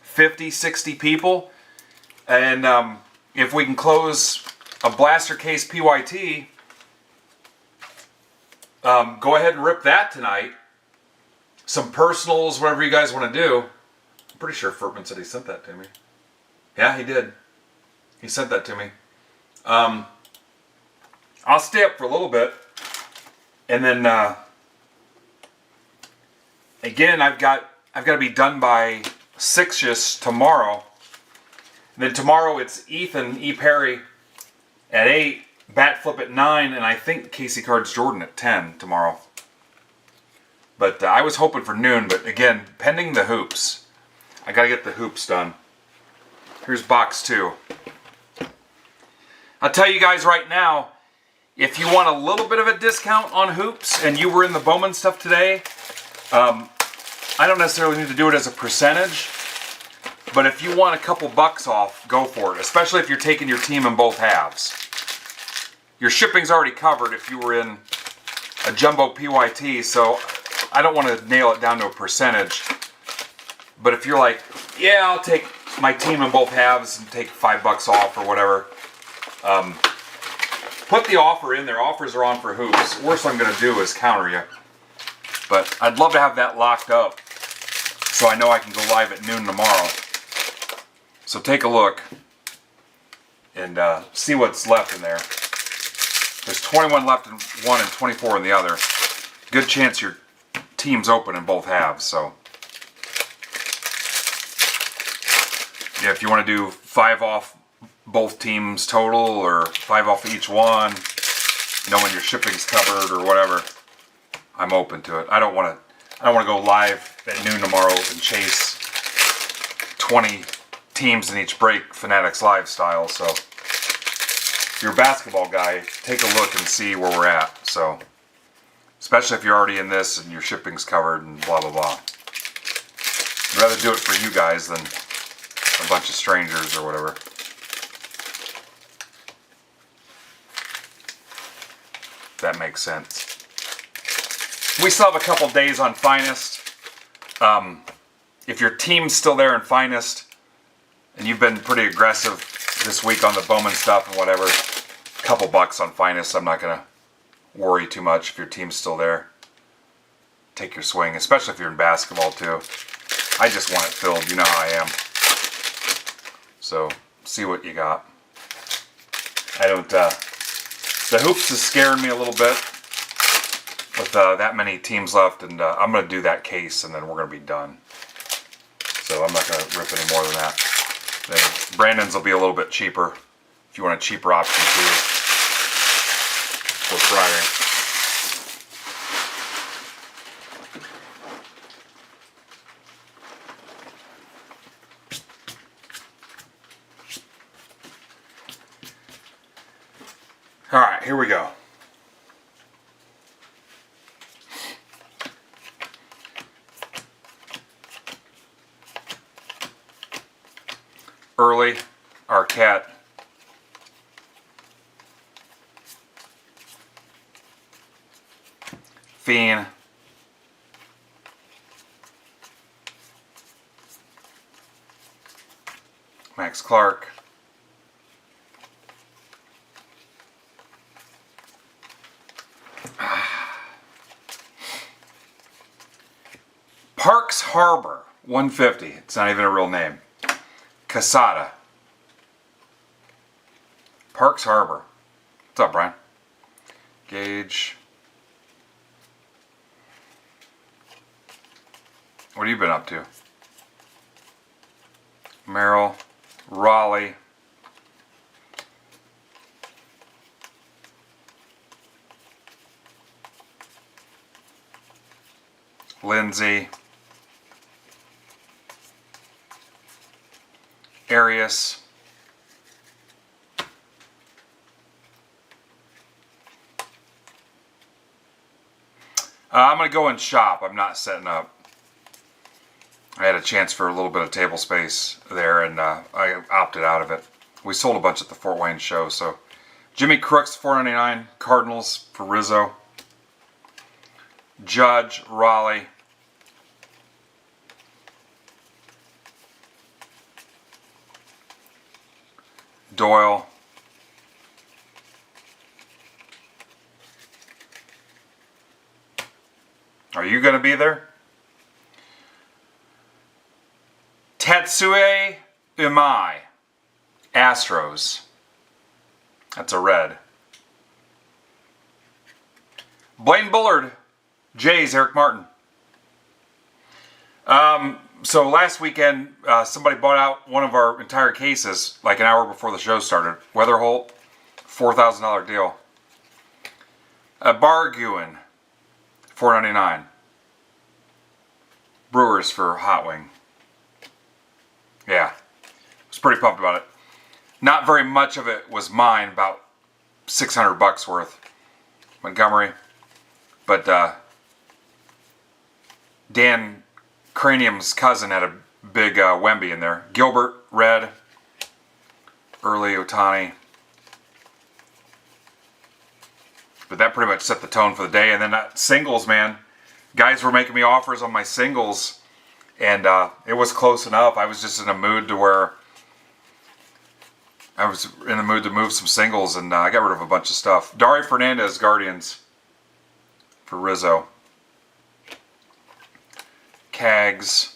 50, 60 people. And if we can close a blaster case PYT, go ahead and rip that tonight. Some personals, whatever you guys want to do. I'm pretty sure Furtman said he sent that to me. Yeah, he did. He sent that to me. I'll stay up for a little bit, and then again, I've got to be done by 6ish tomorrow. And then tomorrow it's Ethan E. Perry at 8, bat flip at 9, and I think Casey Cards Jordan at 10 tomorrow. But I was hoping for noon, but again, pending the hoops. I gotta get the hoops done. Here's box 2. I'll tell you guys right now, if you want a little bit of a discount on hoops and you were in the Bowman stuff today, I don't necessarily need to do it as a percentage, but if you want a couple bucks off, go for it, especially if you're taking your team in both halves. Your shipping's already covered if you were in a jumbo PYT, so I don't want to nail it down to a percentage. But if you're like, yeah, I'll take my team in both halves and take $5 off or whatever, put the offer in there. Offers are on for hoops. Worst I'm going to do is counter you. But I'd love to have that locked up so I know I can go live at noon tomorrow. So take a look and see what's left in there. There's 21 left in one and 24 in the other. Good chance your team's open in both halves. So yeah, if you want to do 5 off both teams total or 5 off each one, knowing your shipping's covered or whatever, I'm open to it. I don't want to go live at noon tomorrow and chase 20 teams in each break, Fanatics Live style. So if you're a basketball guy, take a look and see where we're at. So especially if you're already in this and your shipping's covered and blah blah blah. I'd rather do it for you guys than a bunch of strangers or whatever. That makes sense. We still have a couple days on Finest. If your team's still there in Finest and you've been pretty aggressive this week on the Bowman stuff and whatever, a couple bucks on Finest, I'm not going to worry too much if your team's still there. Take your swing, especially if you're in basketball too. I just want it filled, you know how I am. So, see what you got. I don't, the hoops is scaring me a little bit with that many teams left, and I'm going to do that case and then we're going to be done. So I'm not going to rip any more than that. Then Brandon's will be a little bit cheaper if you want a cheaper option too for Friday. All right, here we go. Early, Arquette. Fiend. Max Clark. Parks Harbor, 150. It's not even a real name. Casada. Parks Harbor. What's up, Brian? Gage. What have you been up to? Merrill. Raleigh. Lindsay. Arias. I'm going to go and shop. I'm not setting up. I had a chance for a little bit of table space there, and I opted out of it. We sold a bunch at the Fort Wayne show. So Jimmy Crooks, $4.99. Cardinals for Rizzo. Judge, Raleigh. Doyle. Are you going to be there? Tatsue Imai. Astros. That's a red. Blaine Bullard. Jays, Eric Martin. So last weekend, somebody bought out one of our entire cases like an hour before the show started. Weatherholt, $4,000 deal. Barguin, $4.99. Brewers for Hot Wing. Yeah, I was pretty pumped about it. Not very much of it was mine, about $600 worth. Montgomery, but Dan Cranium's cousin had a big Wemby in there. Gilbert, red. Early Ohtani. But that pretty much set the tone for the day. And then singles, man. Guys were making me offers on my singles. And it was close enough. I was just in a mood to where I was in the mood to move some singles. And I got rid of a bunch of stuff. Dari Fernandez, Guardians. For Rizzo. Cags.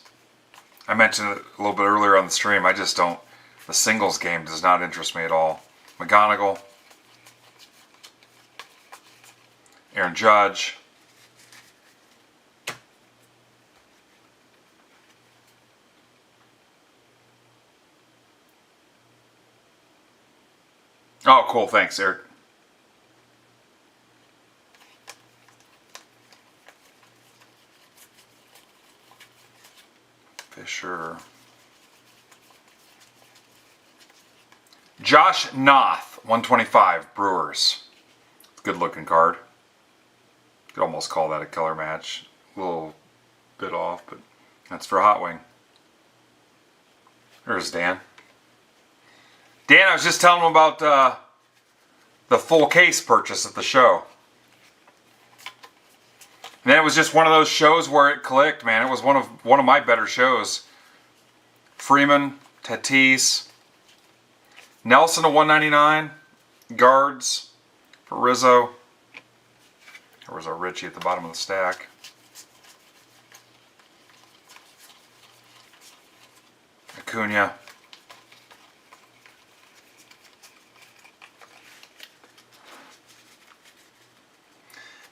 I mentioned it a little bit earlier on the stream. I just don't. The singles game does not interest me at all. McGonigal. Aaron Judge. Oh, cool. Thanks, Eric. Fisher. Josh Noth, 125, Brewers. Good looking card. Could almost call that a color match. A little bit off, but that's for Hot Wing. There's Dan. Dan, I was just telling him about the full case purchase at the show. And then it was just one of those shows where it clicked, man. It was one of my better shows. Freeman, Tatis, Nelson to 199, guards for Rizzo. There was our Richie at the bottom of the stack. Acuna.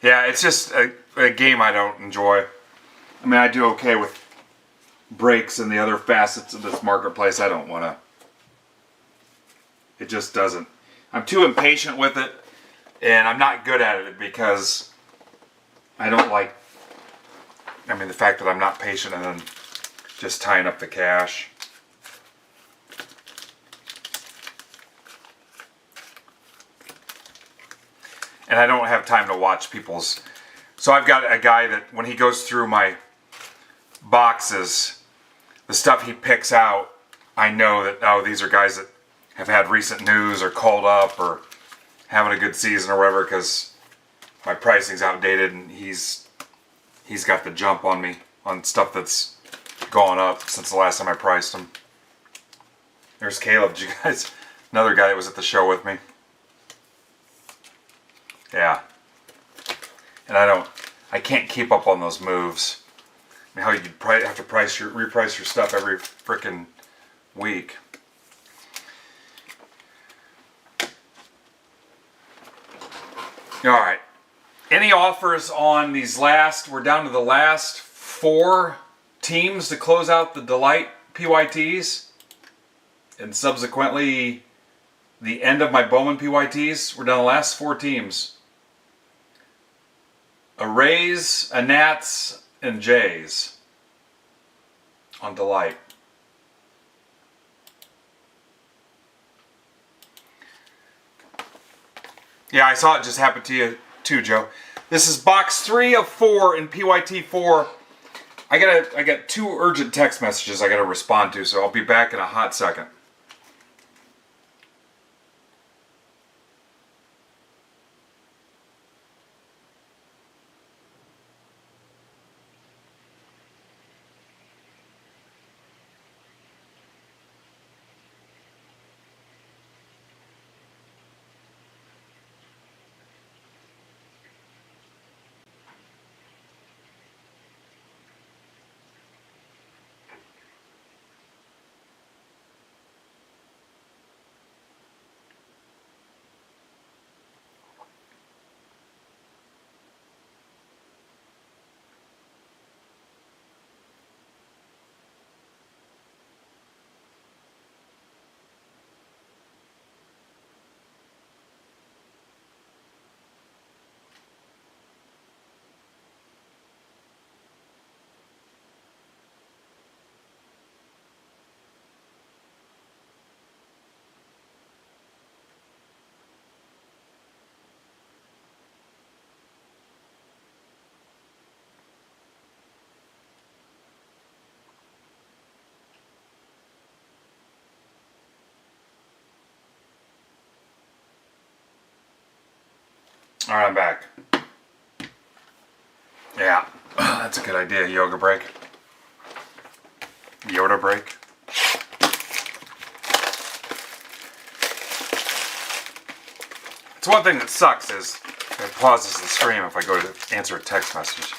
Yeah, it's just a game I don't enjoy. I mean, I do okay with breaks and the other facets of this marketplace. I don't want to. It just doesn't. I'm too impatient with it, and I'm not good at it because I don't like. I mean, the fact that I'm not patient and then just tying up the cash. And I don't have time to watch people's. So I've got a guy that when he goes through my boxes, the stuff he picks out, I know that, oh, these are guys that have had recent news or called up or having a good season or whatever, because my pricing's outdated and he's got the jump on me on stuff that's gone up since the last time I priced him. There's Caleb. Did you guys? Another guy that was at the show with me. Yeah. And I can't keep up on those moves. I mean, how you have to reprice your stuff every frickin' week. Alright. Any offers on these we're down to the last 4 teams to close out the Delight PYTs. And subsequently, the end of my Bowman PYTs. We're down to the last 4 teams. A Rays, a Nats, and Jays on Delight. Yeah, I saw it just happen to you too, Joe. This is box 3 of 4 in PYT 4. I got 2 urgent text messages I got to respond to, so I'll be back in a hot second. All right, I'm back. Yeah, that's a good idea. Yoga break. Yoda break. It's one thing that sucks is it pauses the stream if I go to answer a text message.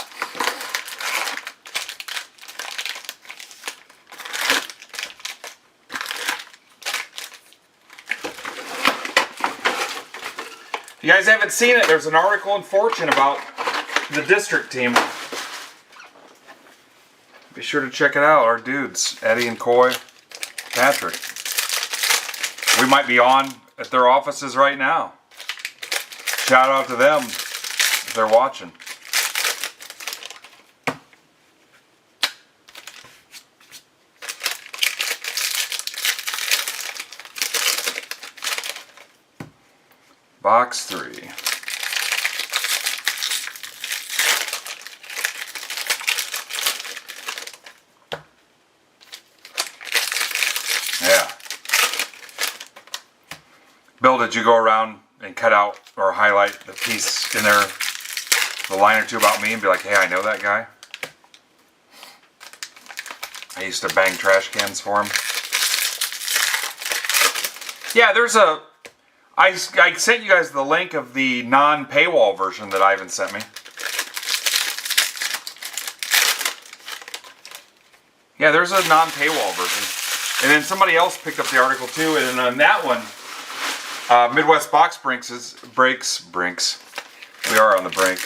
If you guys haven't seen it, there's an article in Fortune about the district team. Be sure to check it out. Our dudes, Eddie and Coy, Patrick. We might be on at their offices right now. Shout out to them if they're watching. Box 3. Yeah. Bill, did you go around and cut out or highlight the piece in there, the line or two about me, and be like, hey, I know that guy? I used to bang trash cans for him. Yeah, there's a... I sent you guys the link of the non-paywall version that Ivan sent me. Yeah, there's a non-paywall version. And then somebody else picked up the article too, and on that one, Midwest Box Breaks. We are on the break.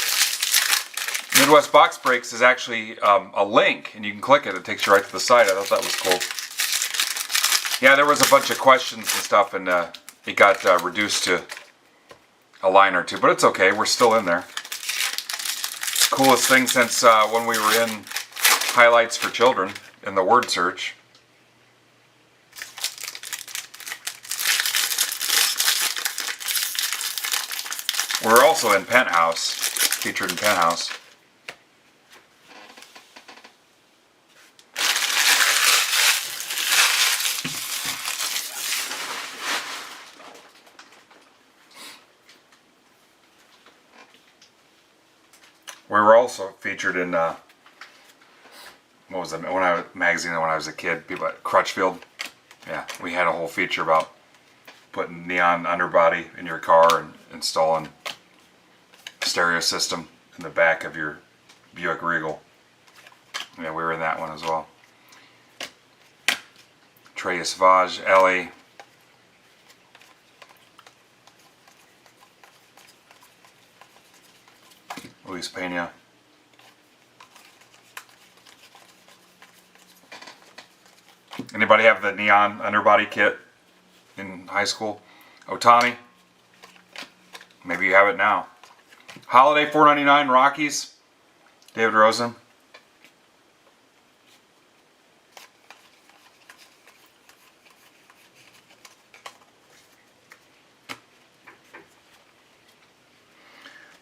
Midwest Box Breaks is actually a link, and you can click it. It takes you right to the site. I thought that was cool. Yeah, there was a bunch of questions and stuff, and it got reduced to a line or two, but it's okay. We're still in there. Coolest thing since when we were in highlights for children in the word search. We're also in Penthouse, featured in Penthouse. We were also featured in what was that? Magazine when I was a kid. People at Crutchfield. Yeah, we had a whole feature about putting neon underbody in your car and installing stereo system in the back of your Buick Regal. Yeah, we were in that one as well. Trey Savage, Ellie. Luis Pena. Anybody have the neon underbody kit in high school? Otani? Maybe you have it now. Holiday $4.99 Rockies. David Rosen.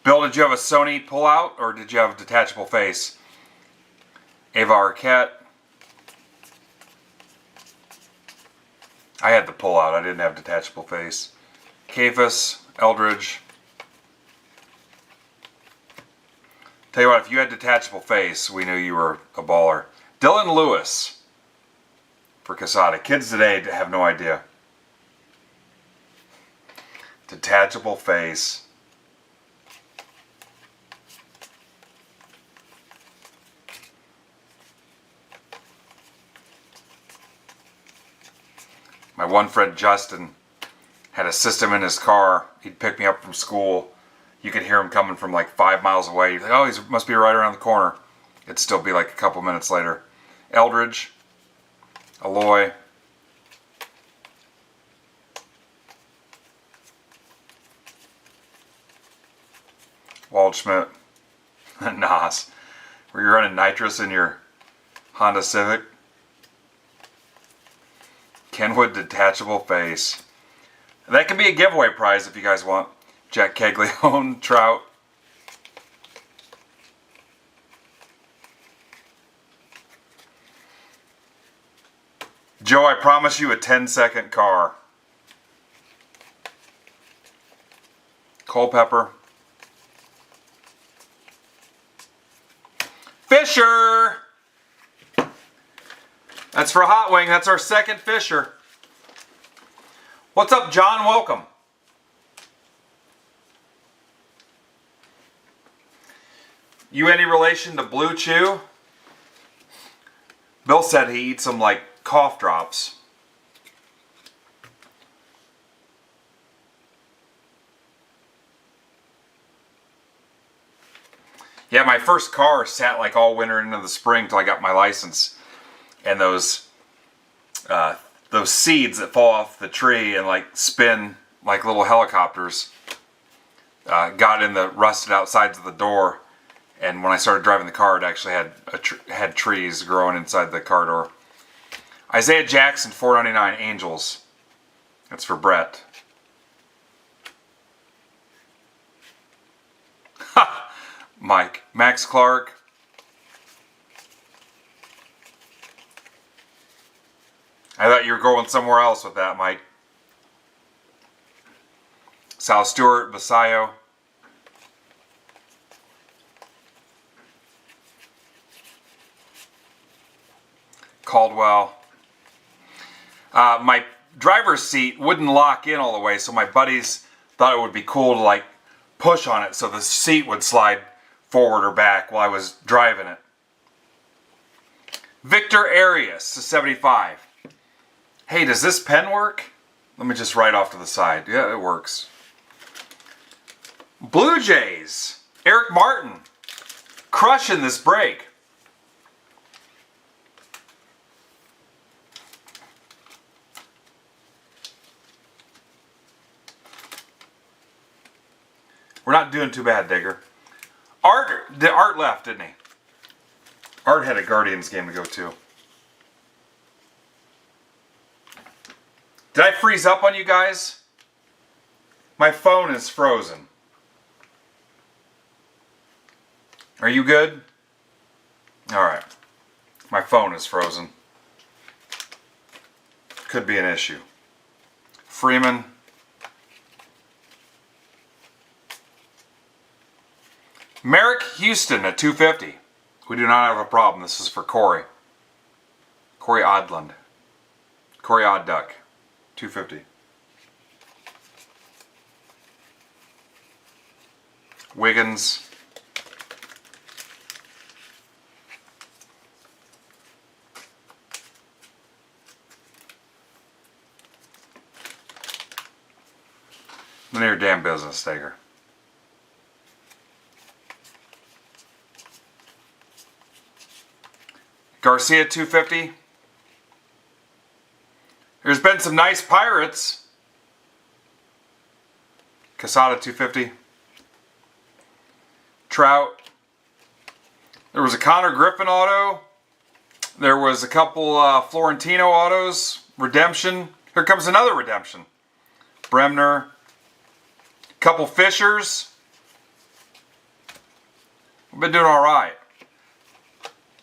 Bill, did you have a Sony pullout or did you have a detachable face? Ava Arquette. I had the pullout. I didn't have detachable face. Cafus, Eldridge. Tell you what, if you had detachable face, we knew you were a baller. Dylan Lewis for Casada. Kids today have no idea. Detachable face. My one friend Justin had a system in his car. He'd pick me up from school. You could hear him coming from like 5 miles away. You'd think, oh, he must be right around the corner. It'd still be like a couple minutes later. Eldridge, Aloy, Waldschmidt, Nas. Were you running nitrous in your Honda Civic? Kenwood detachable face. That can be a giveaway prize if you guys want. Jack Caglione, Trout. Joe, I promise you a 10-second car. Culpepper. Fisher! That's for Hot Wing. That's our second Fisher. What's up, John? Welcome. You any relation to Blue Chew? Bill said he eats them like cough drops. Yeah, my first car sat like all winter into the spring till I got my license. And those seeds that fall off the tree and like spin like little helicopters got in the rusted out sides of the door. And when I started driving the car, it actually had trees growing inside the car door. Isaiah Jackson, $4.99, Angels. That's for Brett. Mike. Max Clark. I thought you were going somewhere else with that, Mike. Sal Stewart, Basayo. Caldwell. My driver's seat wouldn't lock in all the way, so my buddies thought it would be cool to like push on it so the seat would slide forward or back while I was driving it. Victor Arias, 75. Hey, does this pen work? Let me just write off to the side. Yeah, it works. Blue Jays, Eric Martin, crushing this break. We're not doing too bad, Digger. Art left, didn't he? Art had a Guardians game to go to. Did I freeze up on you guys? My phone is frozen. Are you good? Alright. My phone is frozen. Could be an issue. Freeman. Merrick Houston at 250. We do not have a problem. This is for Corey. Corey Odland. Corey Odd Duck. 250. Wiggins. None of your damn business, Stager. Garcia 250. There's been some nice Pirates. Casada 250. Trout. There was a Connor Griffin auto. There was a couple Florentino autos. Redemption. Here comes another redemption. Bremner. Couple Fishers. We've been doing all right.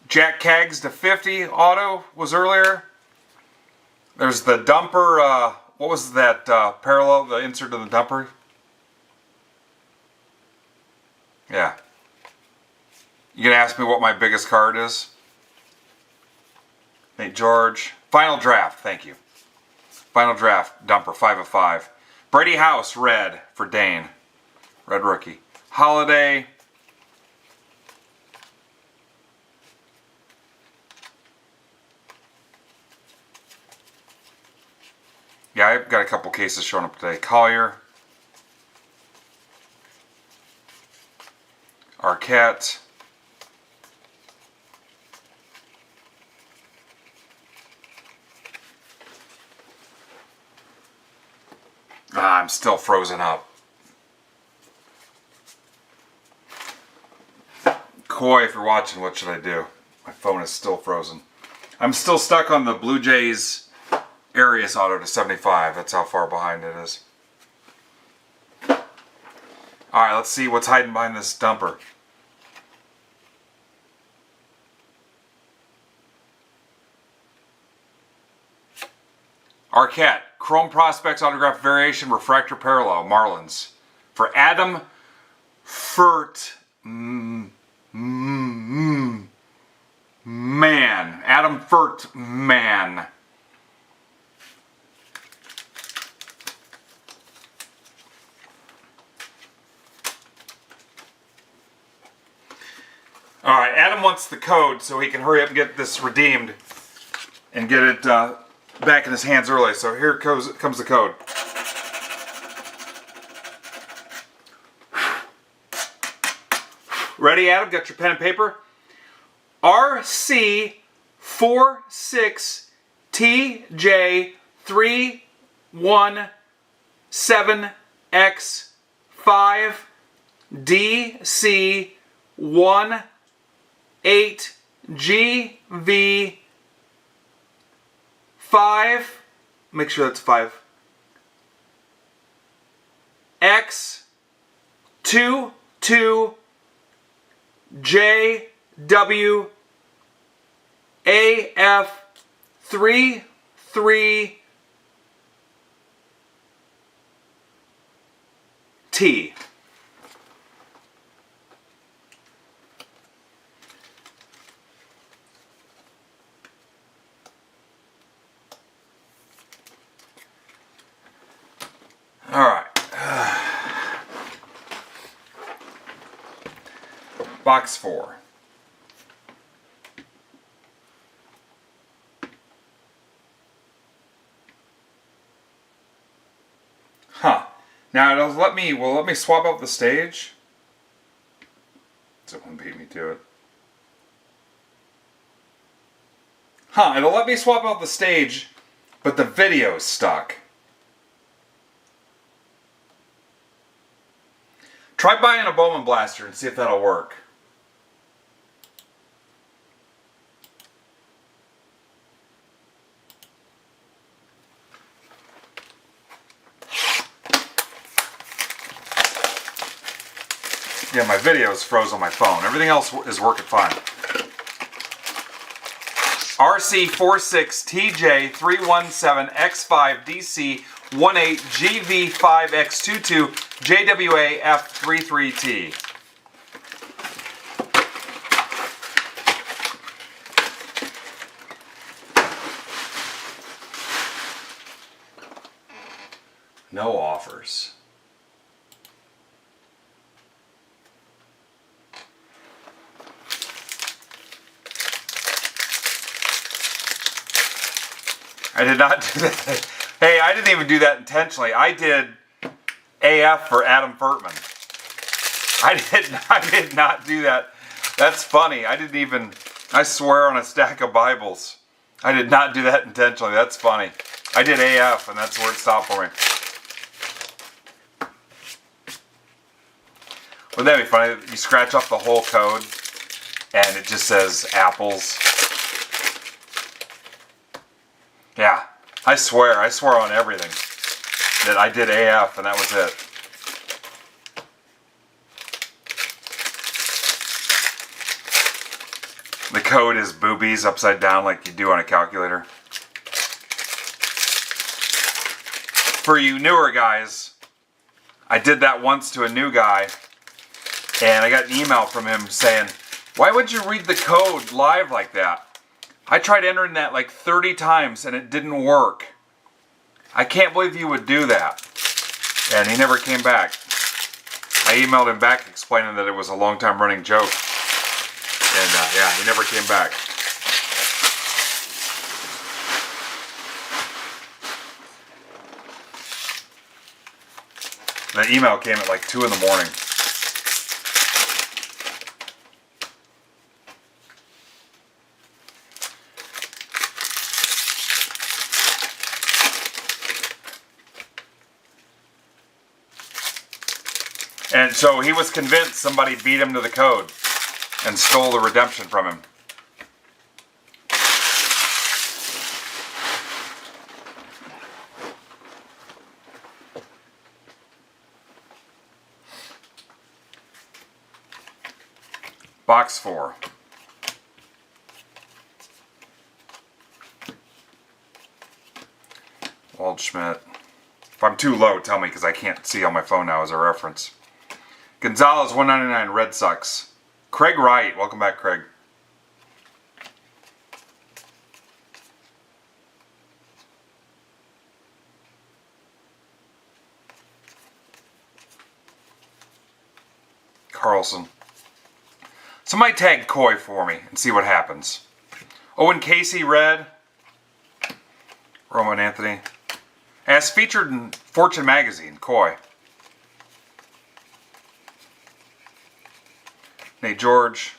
Jack Keggs to 50 auto was earlier. There's the dumper. What was that parallel? The insert to the dumper. Yeah. You gonna ask me what my biggest card is? Nate George. Final draft. Thank you. Final draft. Dumper. 5 of 5. Brady House. Red for Dane. Red rookie. Holiday. Yeah, I've got a couple cases showing up today. Collier. Arquette. I'm still frozen up. Coy, if you're watching, what should I do? My phone is still frozen. I'm still stuck on the Blue Jays Arias auto to 75. That's how far behind it is. Alright, let's see what's hiding behind this dumper. Arquette. Chrome Prospects Autograph Variation Refractor Parallel. Marlins. For Adam man. Adam Furt, man. Alright, Adam wants the code so he can hurry up and get this redeemed and get it back in his hands early. So here comes the code. Ready, Adam? Got your pen and paper? RC467TJ317X5DC18GV5. Make sure that's 5. JWAF33T. All right. Box 4. Huh. Now will it let me swap out the stage? Someone beat me to it. Huh, it'll let me swap out the stage, but the video's stuck. Try buying a Bowman blaster and see if that'll work. Yeah, my video's froze on my phone. Everything else is working fine. RC46TJ317X5DC18GV5X22JWAF33T. No offers. I did not do that. Hey, I didn't even do that intentionally. I did AF for Adam Furtman. I did not do that. That's funny. I swear on a stack of Bibles. I did not do that intentionally. That's funny. I did AF and that's where it stopped for me. Wouldn't that be funny? You scratch off the whole code and it just says apples. Yeah, I swear on everything that I did AF and that was it. The code is boobies upside down like you do on a calculator. For you newer guys, I did that once to a new guy and I got an email from him saying, "Why would you read the code live like that? I tried entering that like 30 times and it didn't work. I can't believe you would do that." And he never came back. I emailed him back explaining that it was a long time running joke. And yeah, he never came back. The email came at like 2 in the morning. And so he was convinced somebody beat him to the code and stole the redemption from him. Box 4. Waldschmidt. If I'm too low, tell me because I can't see on my phone now as a reference. Gonzalez 199 Red Sox. Craig Wright. Welcome back, Craig. Carlson. Somebody tag Coy for me and see what happens. Owen Casey, red. Roman Anthony. As featured in Fortune magazine, Coy. Nate George.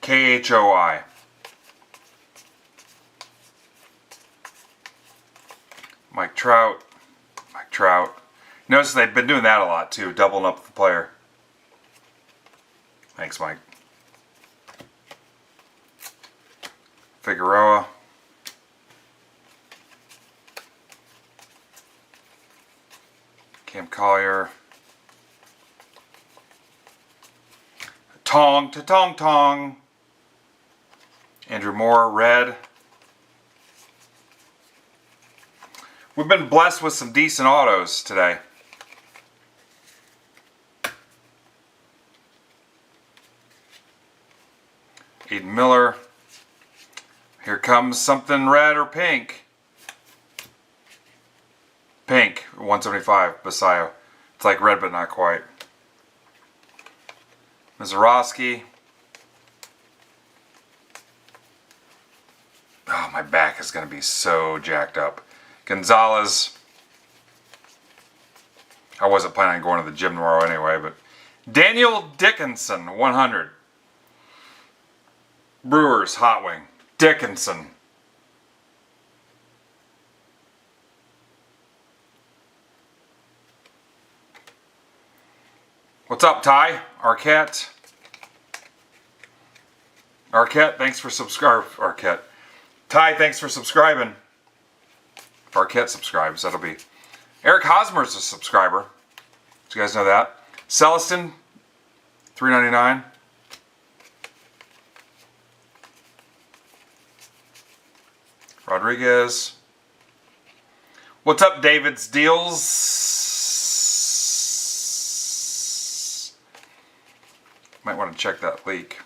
KHOI. Mike Trout. Mike Trout. Notice they've been doing that a lot too, doubling up the player. Thanks, Mike. Figueroa. Cam Collier. Tong to Tong Tong. Andrew Moore, red. We've been blessed with some decent autos today. Aiden Miller. Here comes something red or pink. Pink, 175, Basayo. It's like red but not quite. Mazeroski. Oh, my back is going to be so jacked up. Gonzalez. I wasn't planning on going to the gym tomorrow anyway, but Daniel Dickinson, 100. Brewers, Hot Wing. Dickinson. What's up, Ty? Arquette. Arquette, thanks for subscribing. Arquette. Ty, thanks for subscribing. If Arquette subscribes, that'll be... Eric Hosmer's a subscriber. Did you guys know that? Celestin, $3.99. Rodriguez. What's up, David's Deals? Might want to check that leak.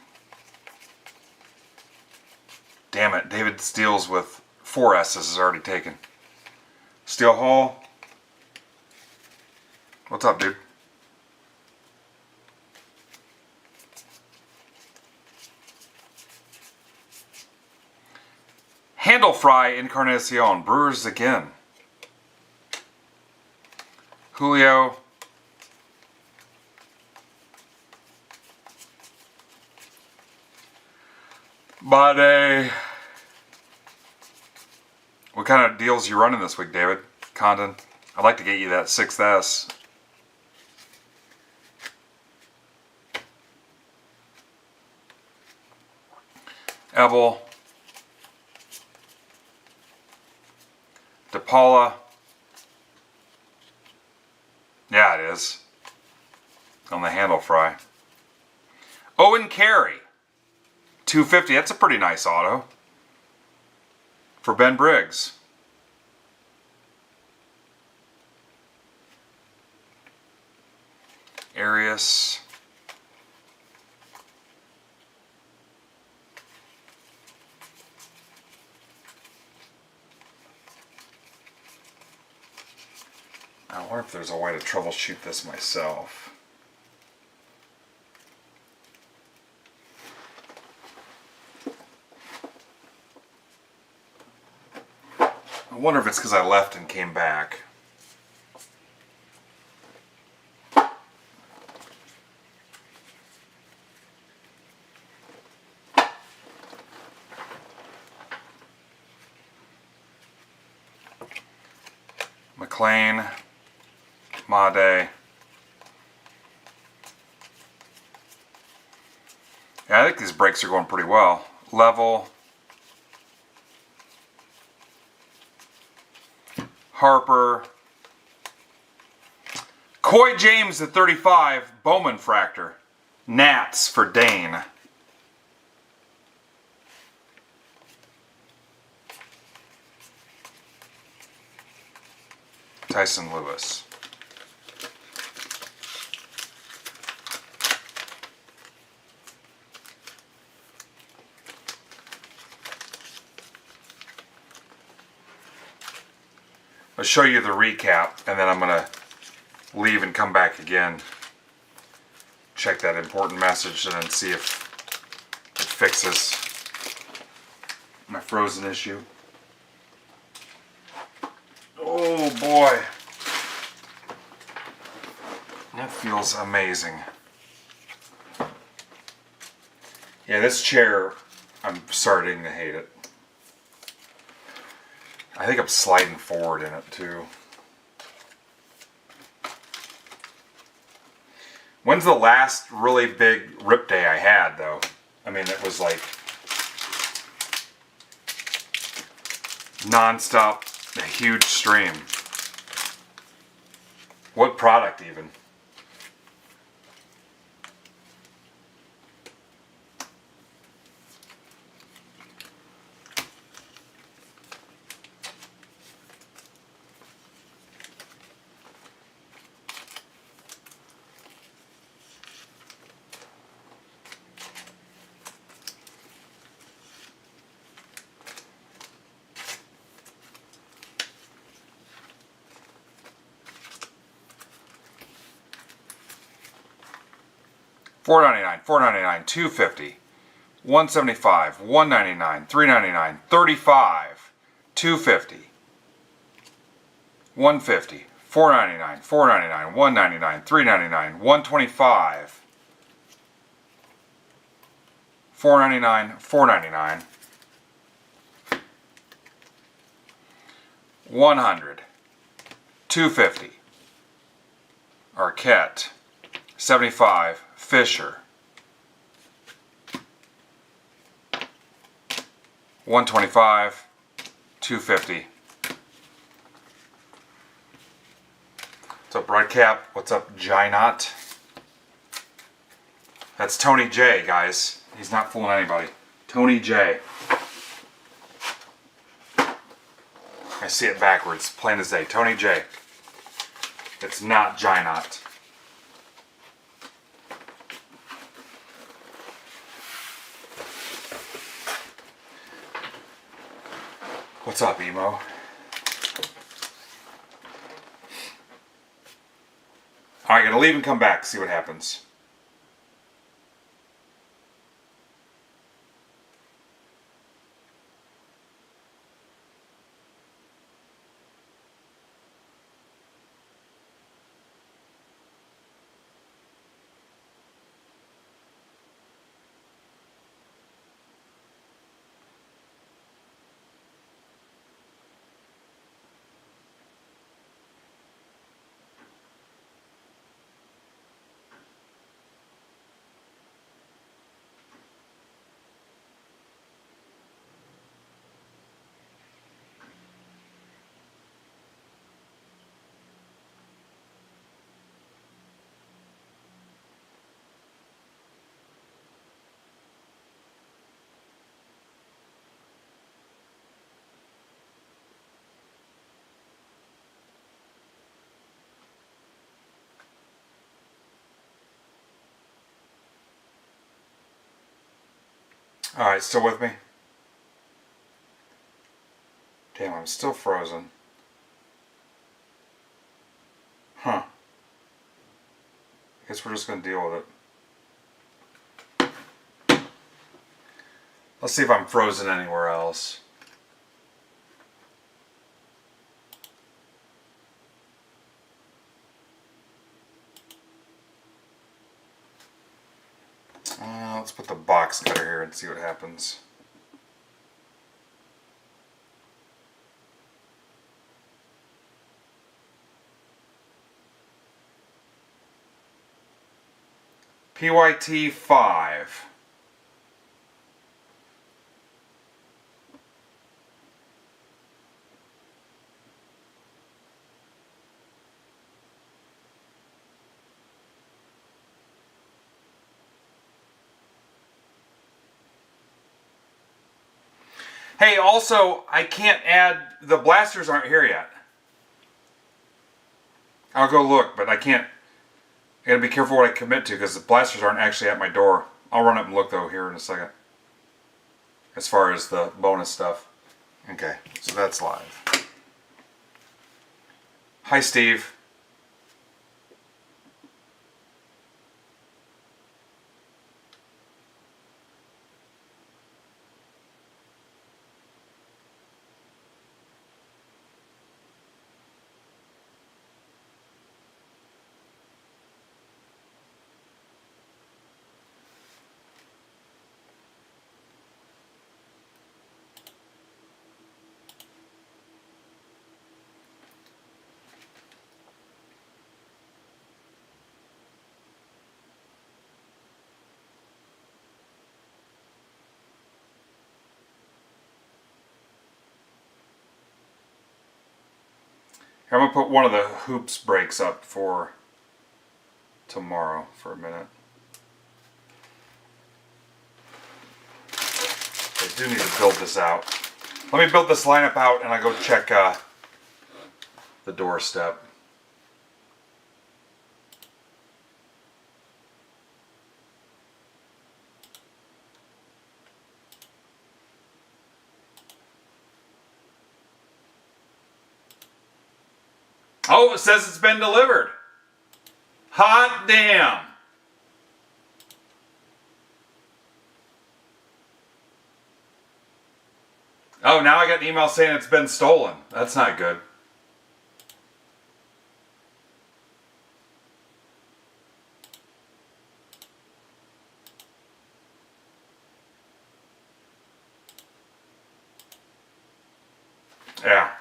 Damn it, David Steele's with 4 S's is already taken. Steel Hall. What's up, dude? Handle Fry Encarnacion. Brewers again. Julio. Bade. What kind of deals you running this week, David? Condon. I'd like to get you that 6S. Ebel. DePaula. Yeah, it is. On the handle fry. Owen Carey. 250. That's a pretty nice auto. For Ben Briggs. Arias. I wonder if there's a way to troubleshoot this myself. I wonder if it's because I left and came back. McLean. Made. Yeah, I think these breaks are going pretty well. Level. Harper. Coy James at 35. Bowman Fractor. Nats for Dane. Tyson Lewis. I'll show you the recap, and then I'm going to leave and come back again. Check that important message and then see if it fixes my frozen issue. Oh boy. That feels amazing. Yeah, this chair, I'm starting to hate it. I think I'm sliding forward in it too. When's the last really big rip day I had though? I mean, it was like non-stop, a huge stream. What product even? $4.99, $4.99, $2.50, $1.75, $1.99, $3.99, $35, $2.50, $1.50, $4.99, $4.99, $1.99, $3.99, $1.25, $4.99, $4.99, $100, $2.50, Arquette, $75, Fisher, $125, $250. What's up, Redcap? What's up, Gynot? That's Tony J, guys. He's not fooling anybody. Tony J. I see it backwards, plain as day. Tony J. It's not Gynot. What's up, Emo? Alright, gonna leave and come back, see what happens. Alright, still with me? Damn, I'm still frozen. Huh. Guess we're just gonna deal with it. Let's see if I'm frozen anywhere else. Let's put the box cutter here and see what happens. PYT 5. Hey, also, I can't add, the blasters aren't here yet. I'll go look, but I can't. I gotta be careful what I commit to because the blasters aren't actually at my door. I'll run up and look though here in a second. As far as the bonus stuff. Okay, so that's live. Hi, Steve. Here, I'm gonna put one of the hoops brakes up for tomorrow for a minute. I do need to build this out. Let me build this lineup out and I go check the doorstep. Oh, it says it's been delivered. Hot damn. Oh, now I got an email saying it's been stolen. That's not good. Yeah.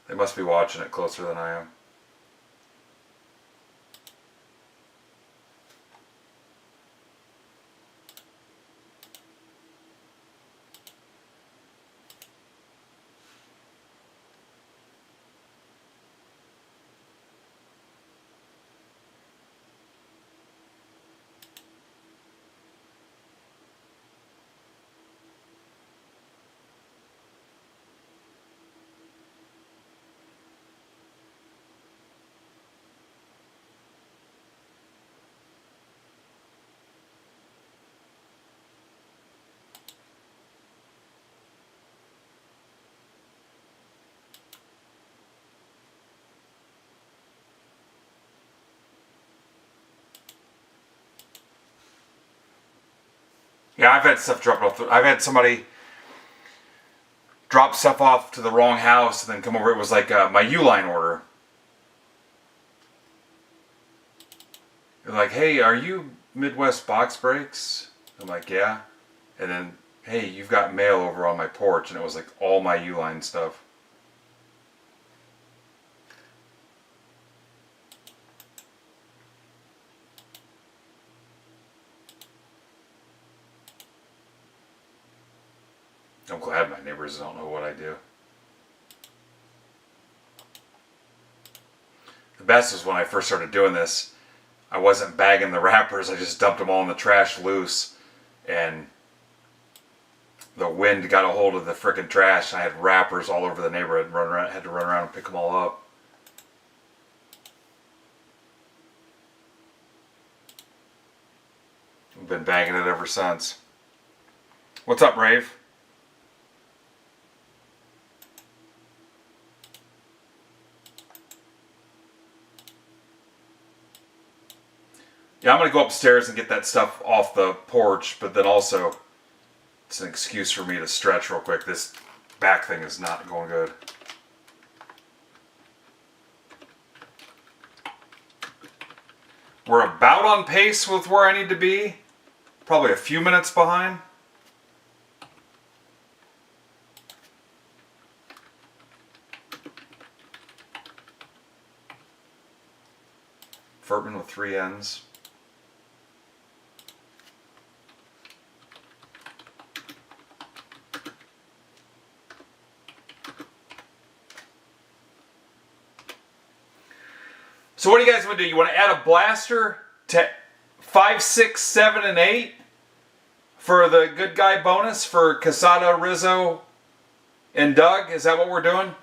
They must be watching it closer than I am. Yeah, I've had stuff dropped off. I've had somebody drop stuff off to the wrong house and then come over. It was like my Uline order. They're like, hey, are you Midwest Box Breaks? I'm like, yeah. And then, hey, you've got mail over on my porch. And it was like all my Uline stuff. I'm glad my neighbors don't know what I do. The best was when I first started doing this. I wasn't bagging the wrappers. I just dumped them all in the trash loose. And the wind got a hold of the frickin' trash. And I had wrappers all over the neighborhood. Had to run around and pick them all up. I've been bagging it ever since. What's up, Rave? Yeah, I'm going to go upstairs and get that stuff off the porch, but then also it's an excuse for me to stretch real quick. This back thing is not going good. We're about on pace with where I need to be. Probably a few minutes behind. Furtman with 3 N's. So what do you guys want to do? You want to add a blaster to 5, 6, 7, and 8 for the good guy bonus for Casada, Rizzo, and Doug? Is that what we're doing?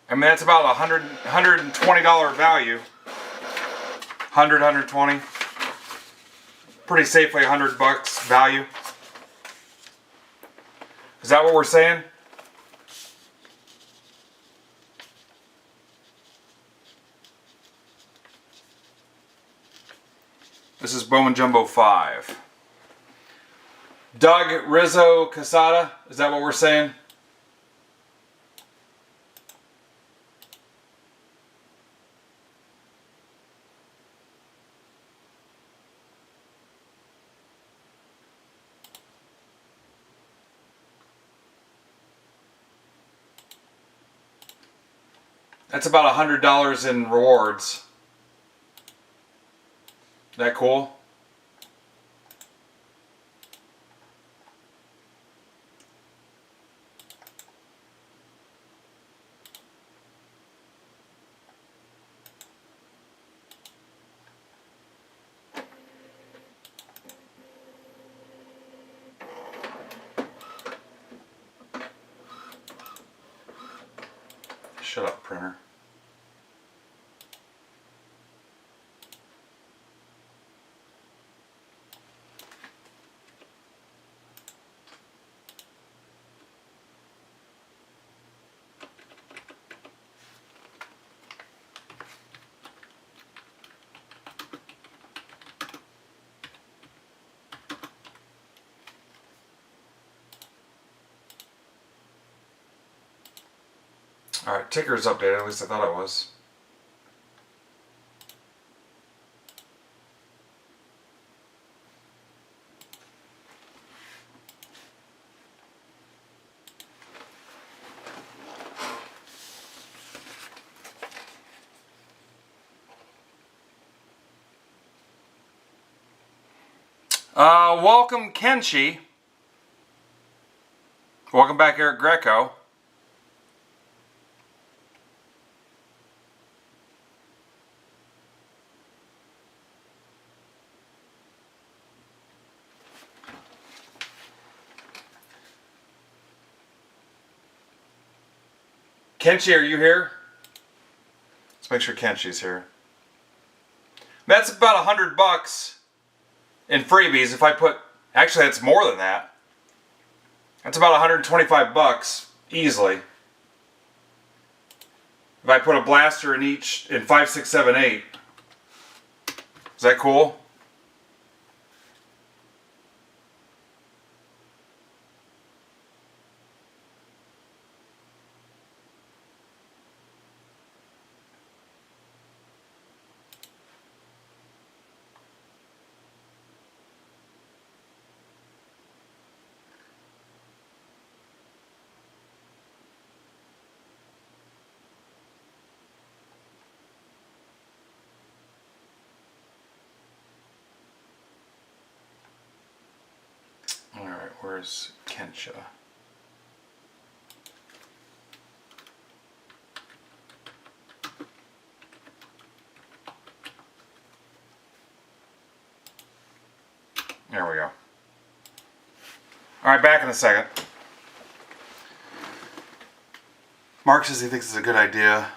I mean, that's about $120 value. 120. Pretty safely $100 value. Is that what we're saying? This is Bowman Jumbo 5. Doug, Rizzo, Casada. Is that what we're saying? That's about $100 in rewards. That cool? Shut up, printer. Alright, ticker's updated, at least I thought it was. Welcome Kenshi. Welcome back, Eric Greco. Kenshi, are you here? Let's make sure Kenshi's here. That's about $100 in freebies. If I put, actually, that's more than that. That's about $125 easily. If I put a blaster in each, in 5, 6, 7, 8. Is that cool? Alright, where's Kensha? There we go. Alright, back in a second. Mark says he thinks it's a good idea.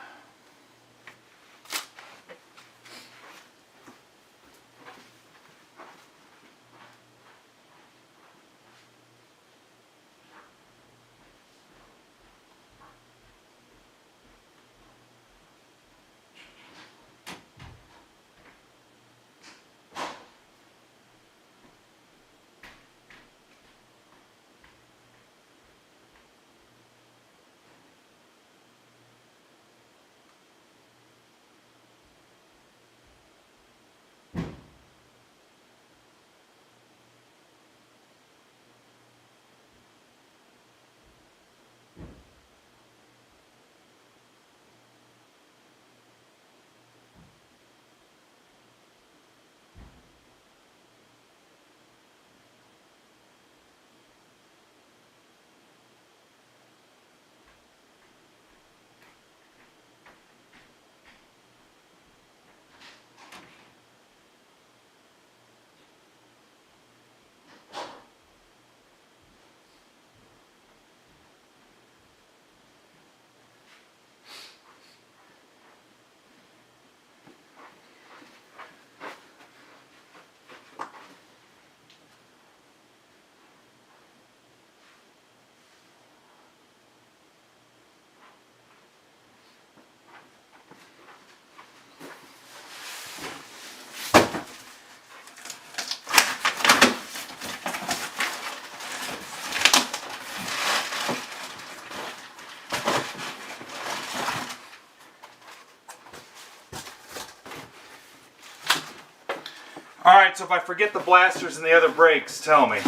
Alright, so if I forget the blasters and the other brakes, tell me.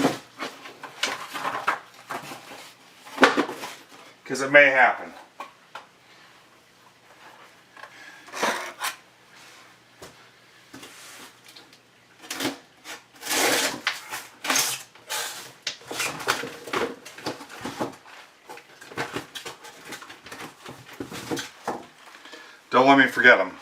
Because it may happen. Don't let me forget them.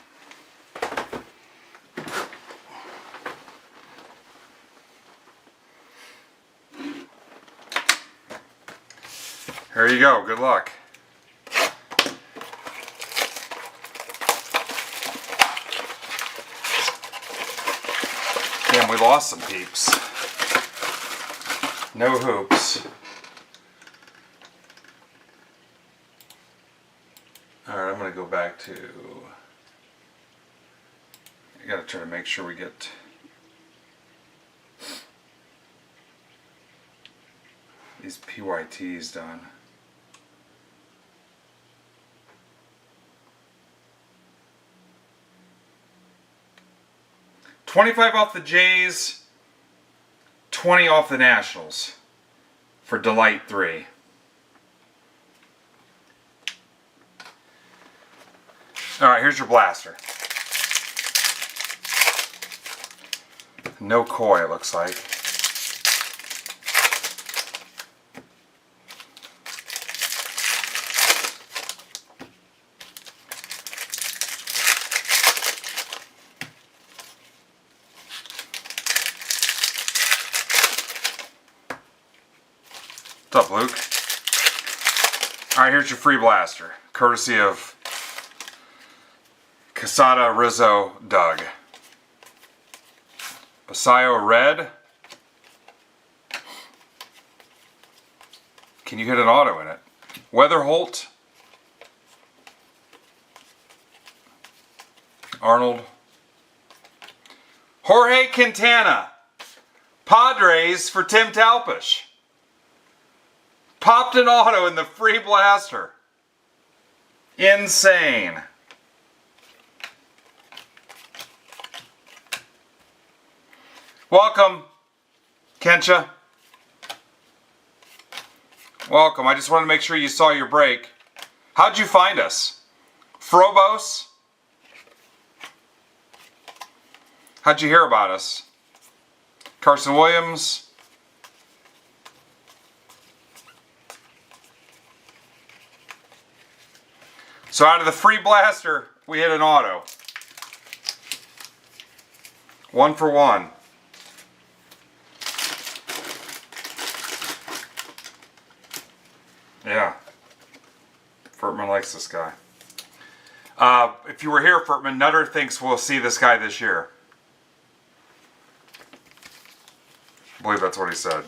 Here you go. Good luck. Damn, we lost some peeps. No hoops. Alright, I'm going to go back to... I got to try to make sure we get... these PYTs done. $25 off the Jays, 20 off the Nationals for Delight 3. Alright, here's your blaster. No koi, it looks like. What's up, Luke? Alright, here's your free blaster. Courtesy of Casada Rizzo Doug. Basayo Red. Can you hit an auto in it? Weatherholt. Arnold. Jorge Quintana. Padres for Tim Talpish. Popped an auto in the free blaster. Insane. Welcome, Kensha. Welcome. I just wanted to make sure you saw your break. How'd you find us? Frobos? How'd you hear about us? Carson Williams? So out of the free blaster, we hit an auto. 1 for 1. Yeah. Furtman likes this guy. If you were here, Furtman, Nutter thinks we'll see this guy this year. I believe that's what he said.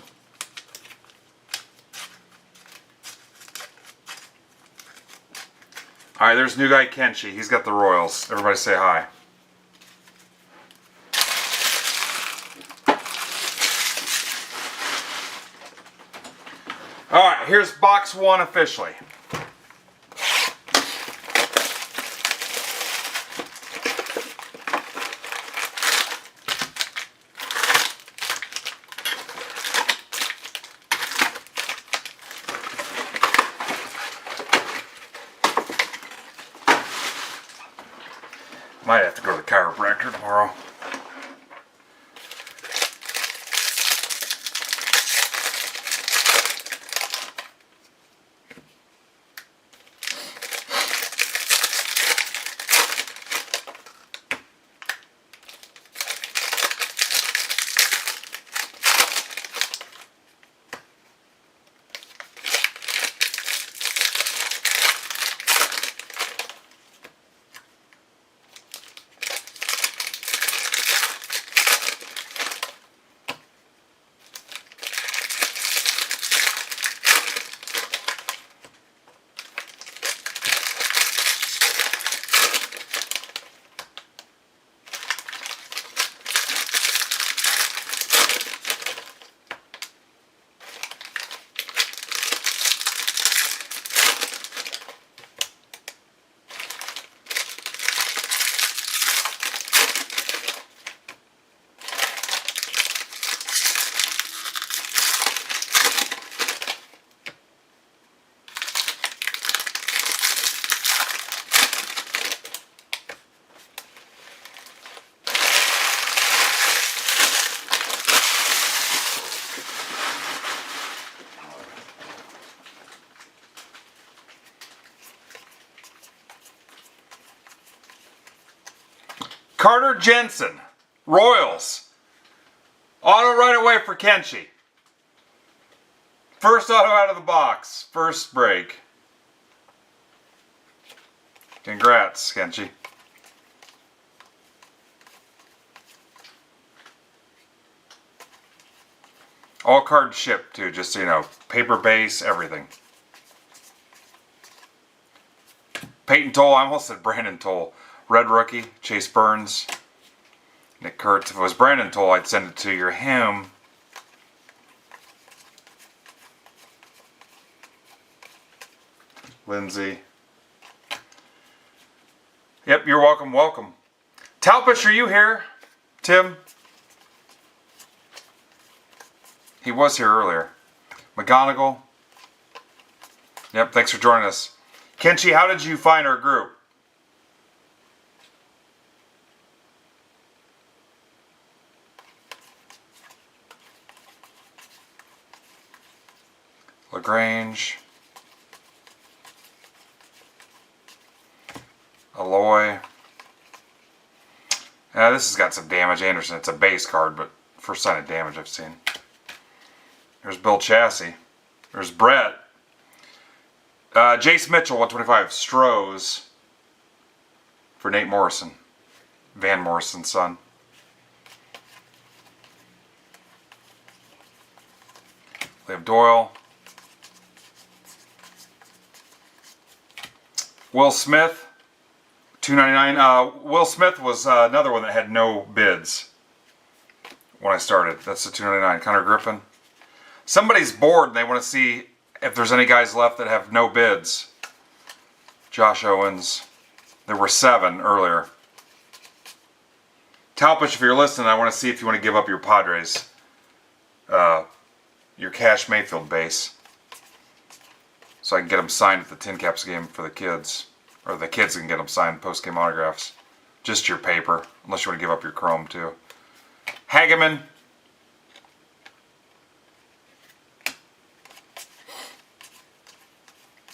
Alright, there's new guy Kenshi. He's got the Royals. Everybody say hi. Alright, here's box 1 officially. Might have to go to the chiropractor tomorrow. Carter Jensen, Royals. Auto right away for Kenshi. First auto out of the box. First break. Congrats, Kenshi. All cards shipped too, just so you know. Paper base, everything. Peyton Toll, I almost said Brandon Toll. Red rookie, Chase Burns, Nick Kurtz. If it was Brandon Toll, I'd send it to your him. Lindsay. Yep, you're welcome, welcome. Talpish, are you here? Tim? He was here earlier. McGonigal. Yep, thanks for joining us. Kenshi, how did you find our group? LaGrange. Aloy. Yeah, this has got some damage. Anderson, it's a base card, but first sign of damage I've seen. There's Bill Chassis. There's Brett. Jace Mitchell, 125. Strohs for Nate Morrison. Van Morrison's son. Liam Doyle. Will Smith, $2.99. Will Smith was another one that had no bids when I started. That's the $2.99. Connor Griffin. Somebody's bored and they want to see if there's any guys left that have no bids. Josh Owens. There were 7 earlier. Talpish, if you're listening, I want to see if you want to give up your Padres. Your Cash Mayfield base. So I can get them signed at the Tin Caps game for the kids. Or the kids can get them signed post-game autographs. Just your paper. Unless you want to give up your Chrome too. Hageman.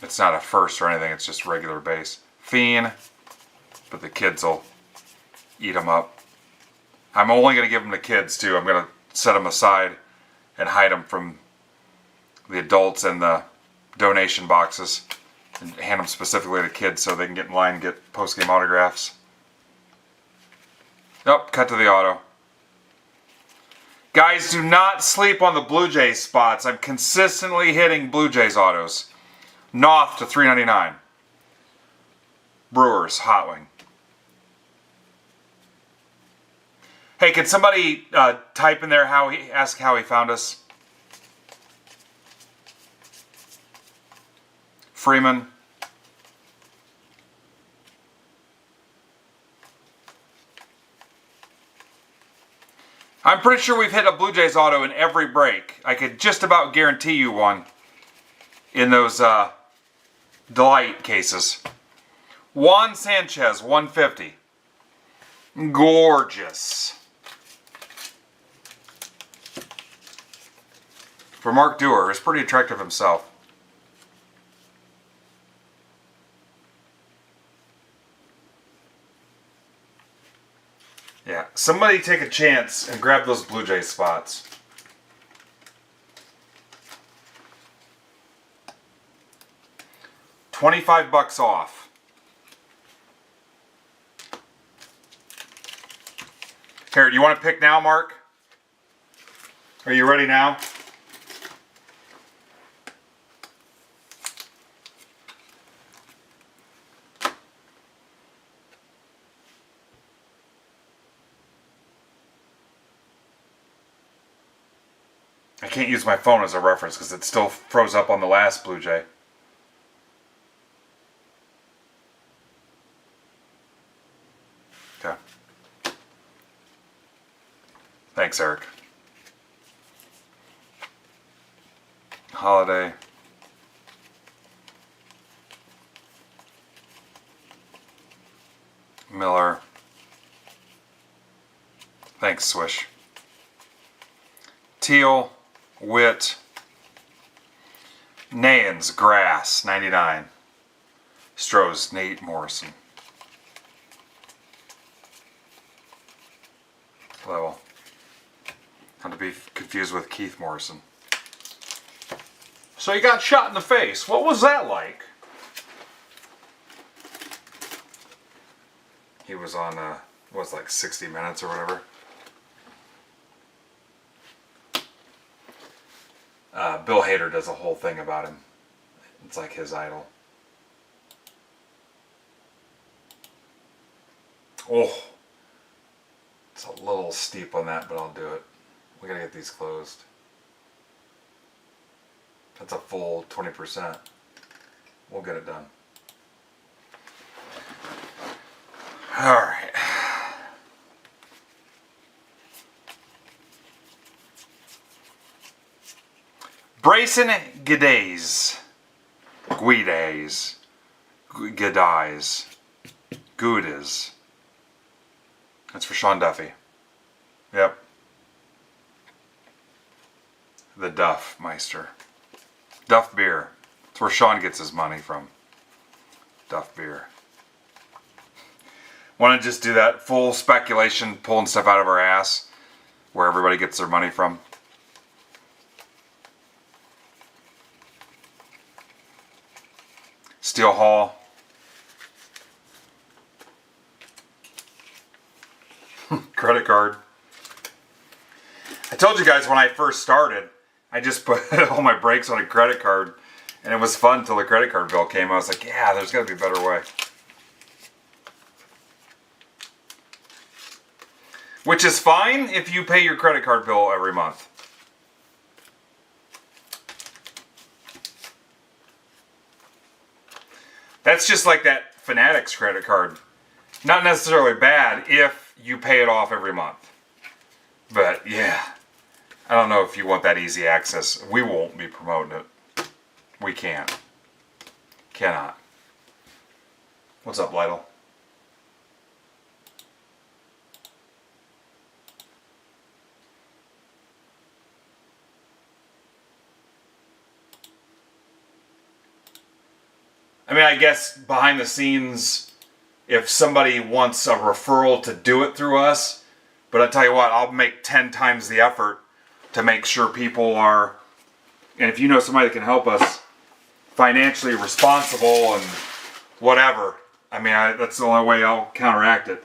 It's not a first or anything. It's just regular base. Fiend. But the kids will eat them up. I'm only going to give them to kids too. I'm going to set them aside and hide them from the adults and the donation boxes and hand them specifically to kids so they can get in line and get post-game autographs. Nope, cut to the auto. Guys, do not sleep on the Blue Jays spots. I'm consistently hitting Blue Jays autos. Noth to $3.99. Brewers, Hot Wing. Hey, can somebody type in there ask how he found us? Freeman. I'm pretty sure we've hit a Blue Jays auto in every break. I could just about guarantee you one in those Delight cases. Juan Sanchez, 150. Gorgeous. For Mark Dewar, he's pretty attractive himself. Yeah, somebody take a chance and grab those Blue Jays spots. $25 off. Here, do you want to pick now, Mark? Are you ready now? I can't use my phone as a reference because it still froze up on the last Blue Jay. Okay. Thanks, Eric. Holiday. Miller. Thanks, Swish. Teal. Witt. Nayans, Grass, 99. Strohs, Nate Morrison. level. Not to be confused with Keith Morrison. So you got shot in the face. What was that like? He was on, like 60 Minutes or whatever. Bill Hader does a whole thing about him. It's like his idol. Oh, it's a little steep on that, but I'll do it. We gotta get these closed. That's a full 20%. We'll get it done. All right. Brayson Guidays. Goudas. That's for Sean Duffy. Yep. The Duff Meister. Duff Beer. That's where Sean gets his money from. Duff Beer. Want to just do that full speculation, pulling stuff out of our ass, where everybody gets their money from? Steel Hall. Credit card. I told you guys when I first started, I just put all my brakes on a credit card, and it was fun until the credit card bill came. I was like, yeah, there's got to be a better way. Which is fine if you pay your credit card bill every month. That's just like that Fanatics credit card. Not necessarily bad if you pay it off every month. But yeah, I don't know if you want that easy access. We won't be promoting it. We can't. Cannot. What's up, Lytle? I mean, I guess behind the scenes, if somebody wants a referral to do it through us, but I tell you what, I'll make 10 times the effort to make sure people are, and if you know somebody that can help us, financially responsible and whatever. I mean, that's the only way I'll counteract it,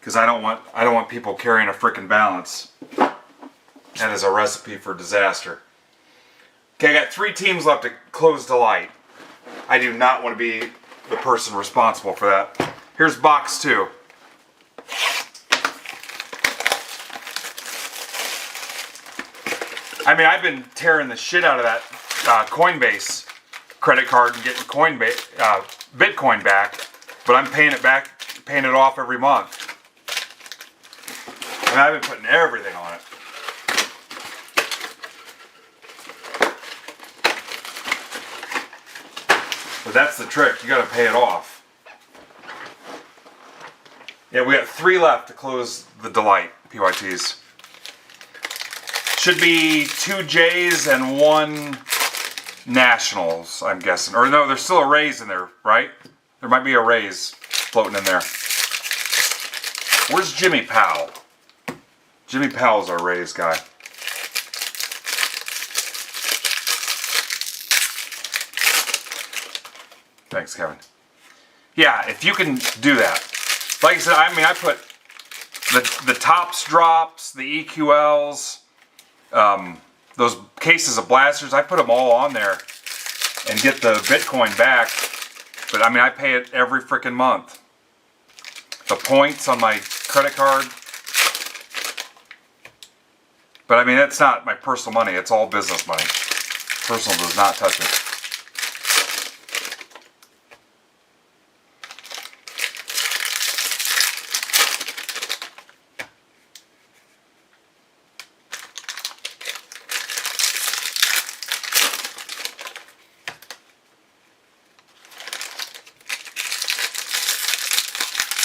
because I don't want people carrying a frickin' balance. That is a recipe for disaster. Okay, I got 3 teams left to close Delight. I do not want to be the person responsible for that. Here's box 2. I mean, I've been tearing the shit out of that Coinbase credit card and getting Bitcoin back, but I'm paying it off every month. I mean, I've been putting everything on it. But that's the trick. You got to pay it off. Yeah, we got 3 left to close the Delight PYTs. Should be 2 J's and 1 Nationals, I'm guessing. Or no, there's still a Rays in there, right? There might be a Rays floating in there. Where's Jimmy Powell? Jimmy Powell's our Rays guy. Thanks, Kevin. Yeah, if you can do that. Like I said, I mean, I put the tops drops, the EQLs, those cases of blasters, I put them all on there and get the Bitcoin back. But I mean, I pay it every freaking month. The points on my credit card. But I mean, it's not my personal money. It's all business money. Personal does not touch it.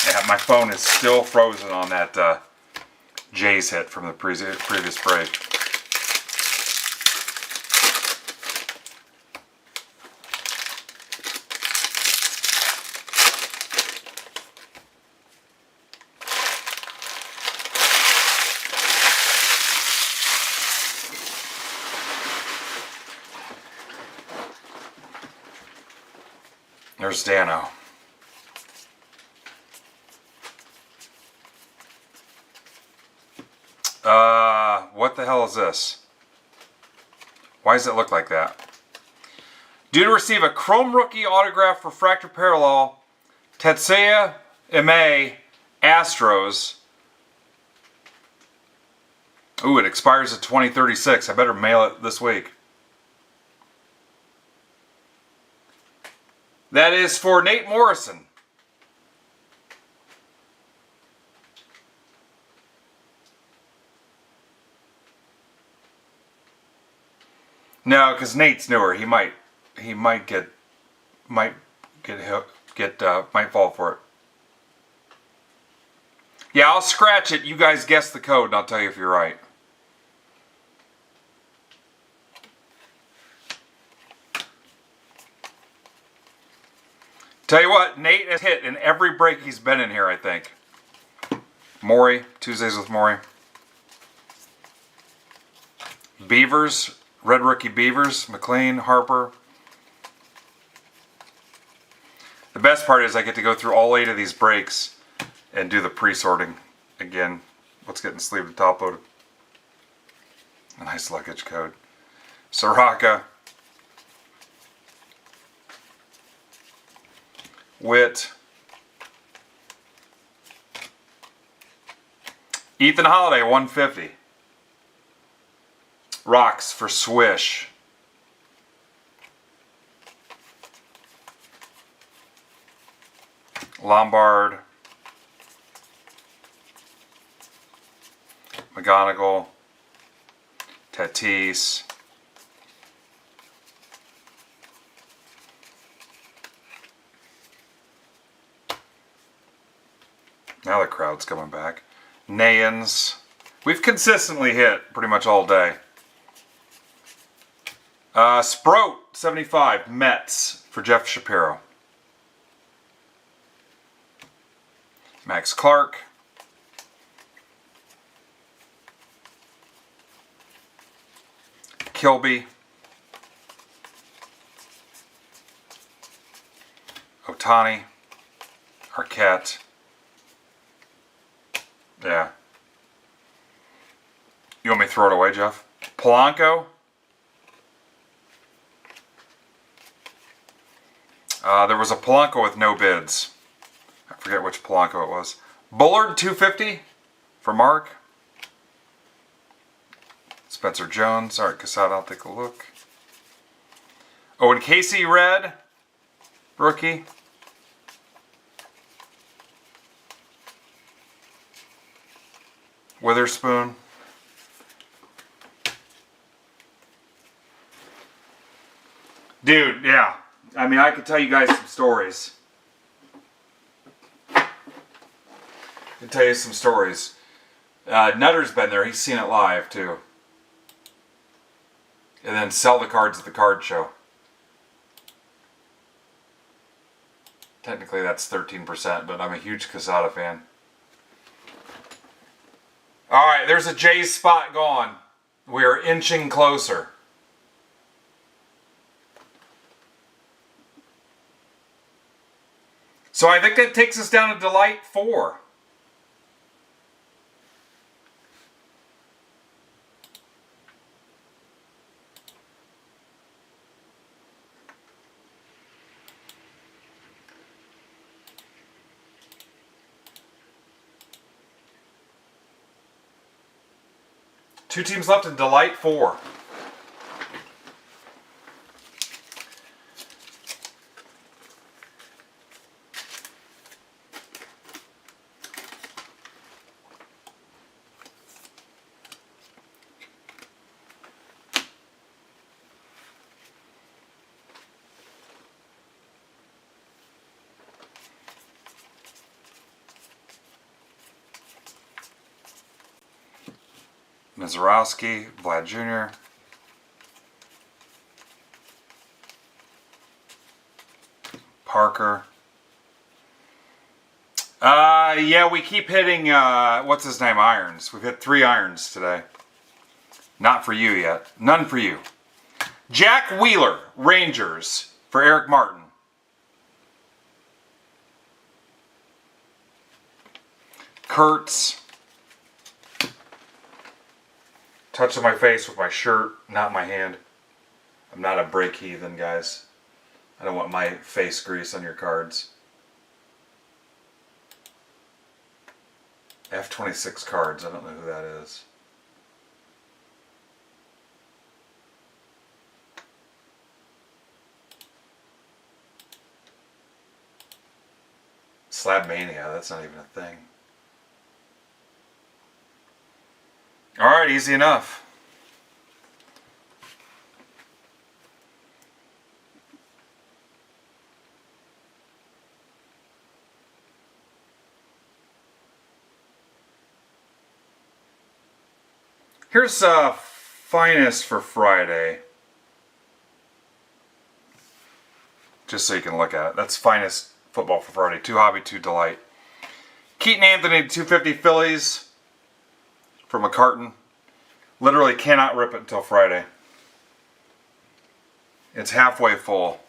Yeah, my phone is still frozen on that Jays hit from the previous break. There's Dano. What the hell is this? Why does it look like that? Due to receive a Chrome Rookie autograph for Fracture Parallel, Tetsuya Ime, Astros. Ooh, it expires at 2036. I better mail it this week. That is for Nate Morrison. No, because Nate's newer. He might fall for it. Yeah, I'll scratch it. You guys guess the code, and I'll tell you if you're right. Tell you what, Nate has hit in every break he's been in here, I think. Maury, Tuesdays with Maury. Beavers, Red Rookie Beavers, McLean, Harper. The best part is I get to go through all 8 of these breaks and do the pre-sorting again. What's getting sleeved and top loaded. A nice luggage code. Soraka. Witt. Ethan Holiday, 150. Rocks for Swish. Lombard. McGonigal. Tatis. Now the crowd's coming back. Nayans. We've consistently hit pretty much all day. Sprout, 75. Mets for Jeff Shapiro. Max Clark. Kilby. Otani. Arquette. Yeah. You want me to throw it away, Jeff? Polanco. There was a Polanco with no bids. I forget which Polanco it was. Bullard, 250 for Mark. Spencer Jones. All right, Casada, I'll take a look. Oh, and Casey Red, rookie. Witherspoon. Dude, yeah. I mean, I could tell you guys some stories. I can tell you some stories. Nutter's been there. He's seen it live, too. And then sell the cards at the card show. Technically, that's 13%, but I'm a huge Casada fan. All right, there's a Jays spot gone. We are inching closer. So I think that takes us down to Delight 4. Two teams left in Delight 4. Mizorowski, Vlad Jr. Parker. Yeah, we keep hitting, what's his name, irons. We've hit 3 irons today. Not for you yet. None for you. Jack Wheeler, Rangers, for Eric Martin. Kurtz. Touching my face with my shirt, not my hand. I'm not a brake heathen, guys. I don't want my face grease on your cards. F26 cards, I don't know who that is. Slabmania, that's not even a thing. Alright, easy enough. Here's finest for Friday. Just so you can look at it. That's finest football for Friday. 2 hobby, 2 delight. Keaton Anthony 250 Phillies from a carton. Literally cannot rip it until Friday. It's halfway full.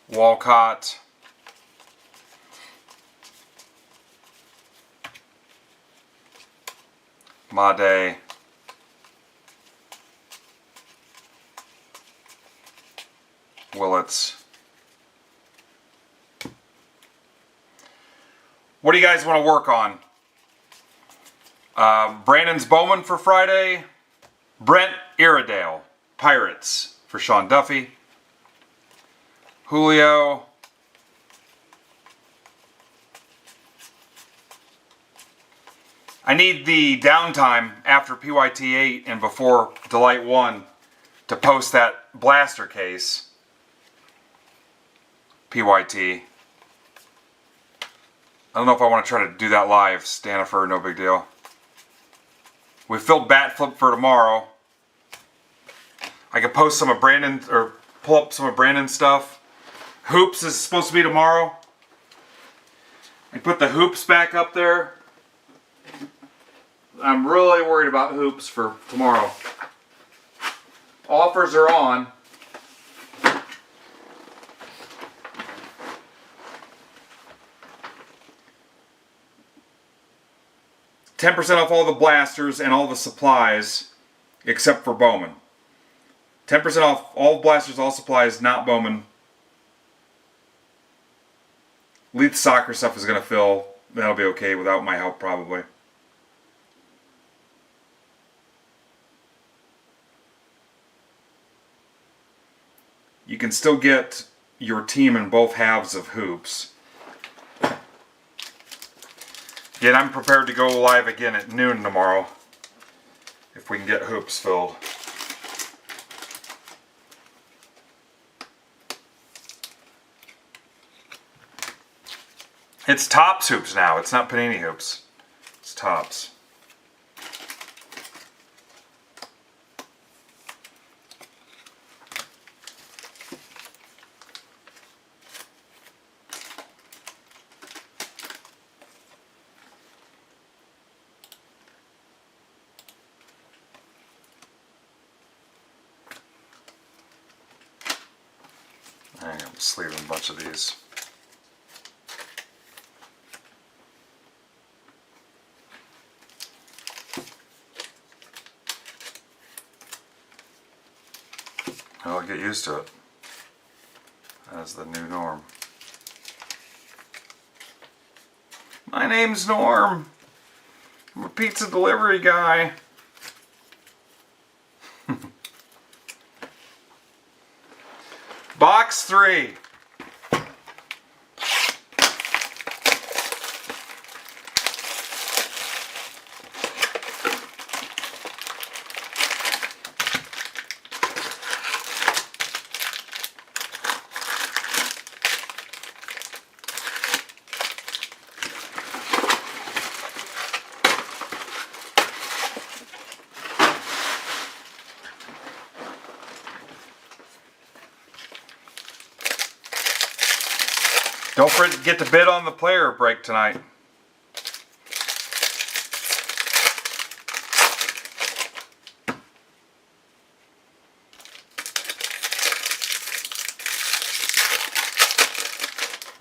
Walcott. Made. Willets. What do you guys want to work on? Brandon's Bowman for Friday. Brent Iredale, Pirates for Sean Duffy. Julio. I need the downtime after PYT 8 and before Delight 1 to post that blaster case. PYT. I don't know if I want to try to do that live. Stanifer, no big deal. We filled bat flip for tomorrow. I could post some of Brandon, or pull up some of Brandon's stuff. Hoops is supposed to be tomorrow. I put the hoops back up there. I'm really worried about hoops for tomorrow. Offers are on. $10% off all the blasters and all the supplies except for Bowman. 10% off all blasters, all supplies, not Bowman. Leith soccer stuff is going to fill. That'll be okay without my help probably. You can still get your team in both halves of hoops. Yet I'm prepared to go live again at noon tomorrow if we can get hoops filled. It's Topps hoops now. It's not Panini hoops. It's Topps. I'm sleeving a bunch of these. I'll get used to it. That's the new norm. My name's Norm. I'm a pizza delivery guy. Box 3. Don't forget to bid on the player break tonight.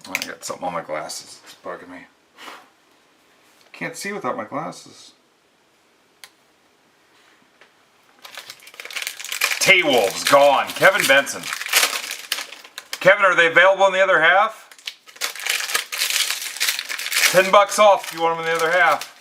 I got got something on my glasses. It's bugging me. Can't see without my glasses. Tay-Wolves, gone. Kevin Benson. Kevin, are they available in the other half? $10 off if you want them in the other half.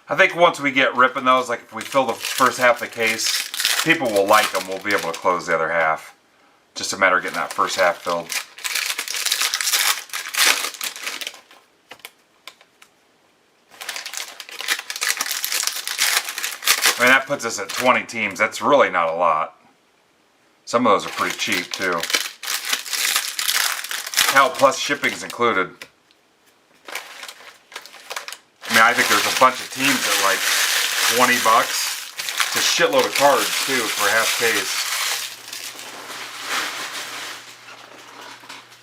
I think once we get ripping those, like if we fill the first half of the case, people will like them. We'll be able to close the other half. Just a matter of getting that first half filled. I mean, that puts us at 20 teams. That's really not a lot. Some of those are pretty cheap too. Hell, plus shipping's included. I mean, I think there's a bunch of teams at like $20. It's a shitload of cards too for a half case.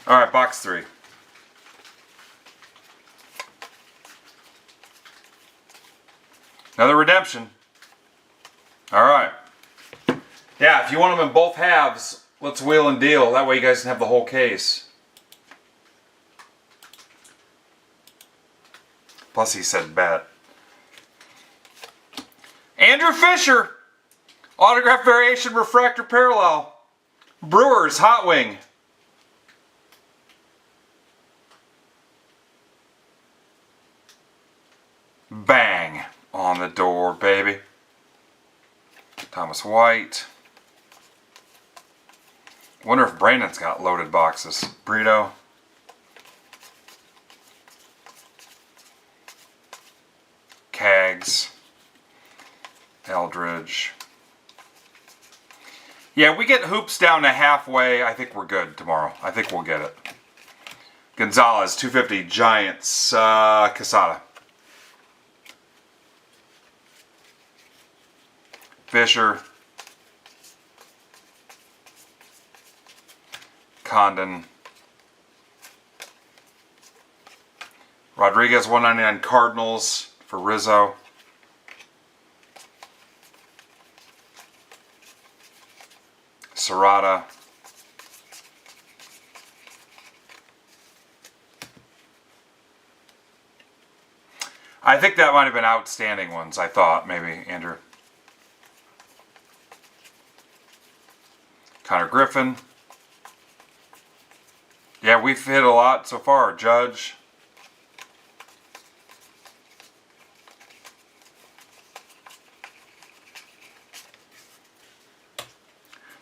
Alright, box 3. Another redemption. Alright. Yeah, if you want them in both halves, let's wheel and deal. That way you guys can have the whole case. Plus he said bet. Andrew Fisher. Autograph variation refractor parallel. Brewers Hot Wing. Bang on the door, baby. Thomas White. Wonder if Brandon's got loaded boxes. Brito. Cags. Eldridge. Yeah, we get hoops down to halfway. I think we're good tomorrow. I think we'll get it. Gonzalez, 250. Giants. Casada. Fisher. Condon. Rodriguez, 199 Cardinals for Rizzo. Serrata. I think that might have been outstanding ones, I thought, maybe, Andrew. Connor Griffin. Yeah, we've hit a lot so far. Judge.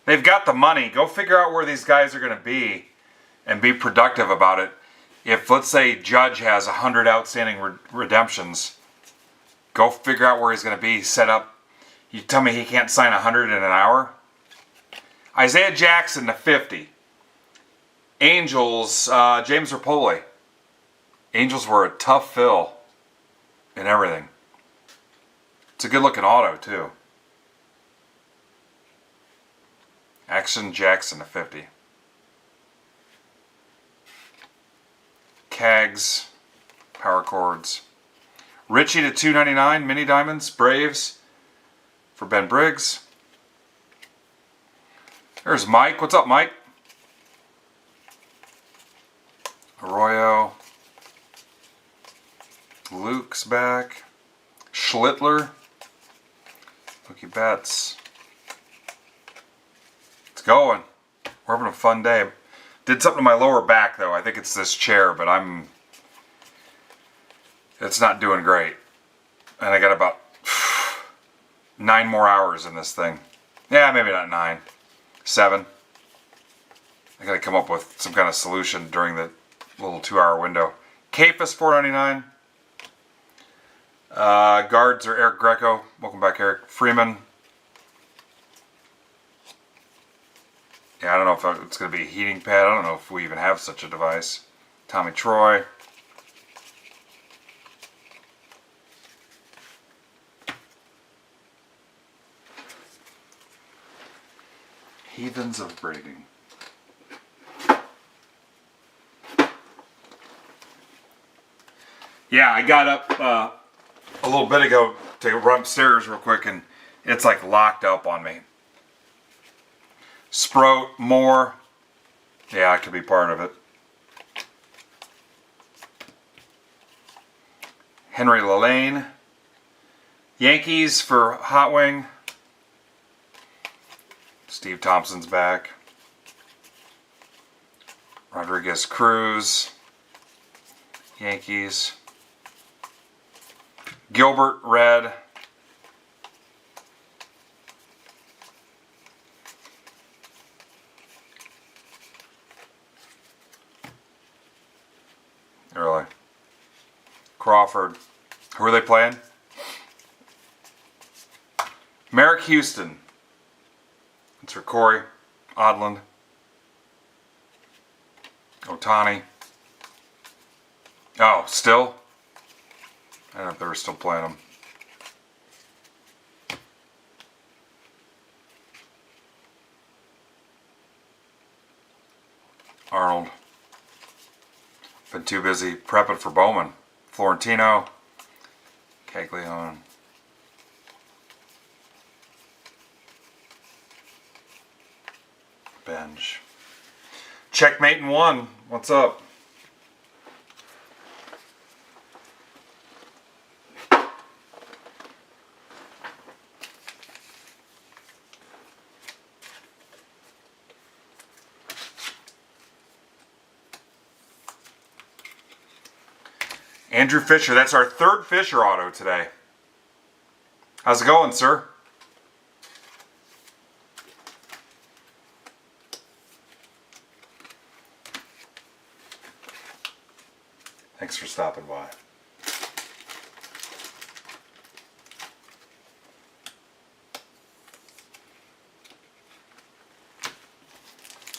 They've got the money. Go figure out where these guys are going to be and be productive about it. If, let's say, Judge has 100 outstanding redemptions, go figure out where he's going to be set up. You tell me he can't sign 100 in an hour? Isaiah Jackson to 50. Angels, James Rapoli. Angels were a tough fill in everything. It's a good looking auto too. Action Jackson to 50. Cags, power chords. Richie to 299, mini diamonds, Braves for Ben Briggs. There's Mike. What's up, Mike? Arroyo. Luke's back. Schlittler. Mookie Betts. It's going. We're having a fun day. Did something to my lower back, though. I think it's this chair, but it's not doing great. And I got about 9 more hours in this thing. Yeah, maybe not 9. 7. I gotta come up with some kind of solution during the little 2-hour window. Kafis, $4.99. Guards are Eric Greco. Welcome back, Eric. Freeman. Yeah, I don't know if it's going to be a heating pad. I don't know if we even have such a device. Tommy Troy. Heathens of braiding. Yeah, I got up a little bit ago to run upstairs real quick, and it's like locked up on me. Sprout, Moore. Yeah, I could be part of it. Henry Lalaine. Yankees for Hot Wing. Steve Thompson's back. Rodriguez Cruz. Yankees. Gilbert, red. Really? Crawford. Who are they playing? Merrick Houston. It's for Corey. Odland. Otani. Oh, still? I don't know if they were still playing them. Arnold. Been too busy prepping for Bowman. Florentino. Caglione. Bench. Checkmate in one. What's up? Andrew Fisher. That's our third Fisher auto today. How's it going, sir? Thanks for stopping by.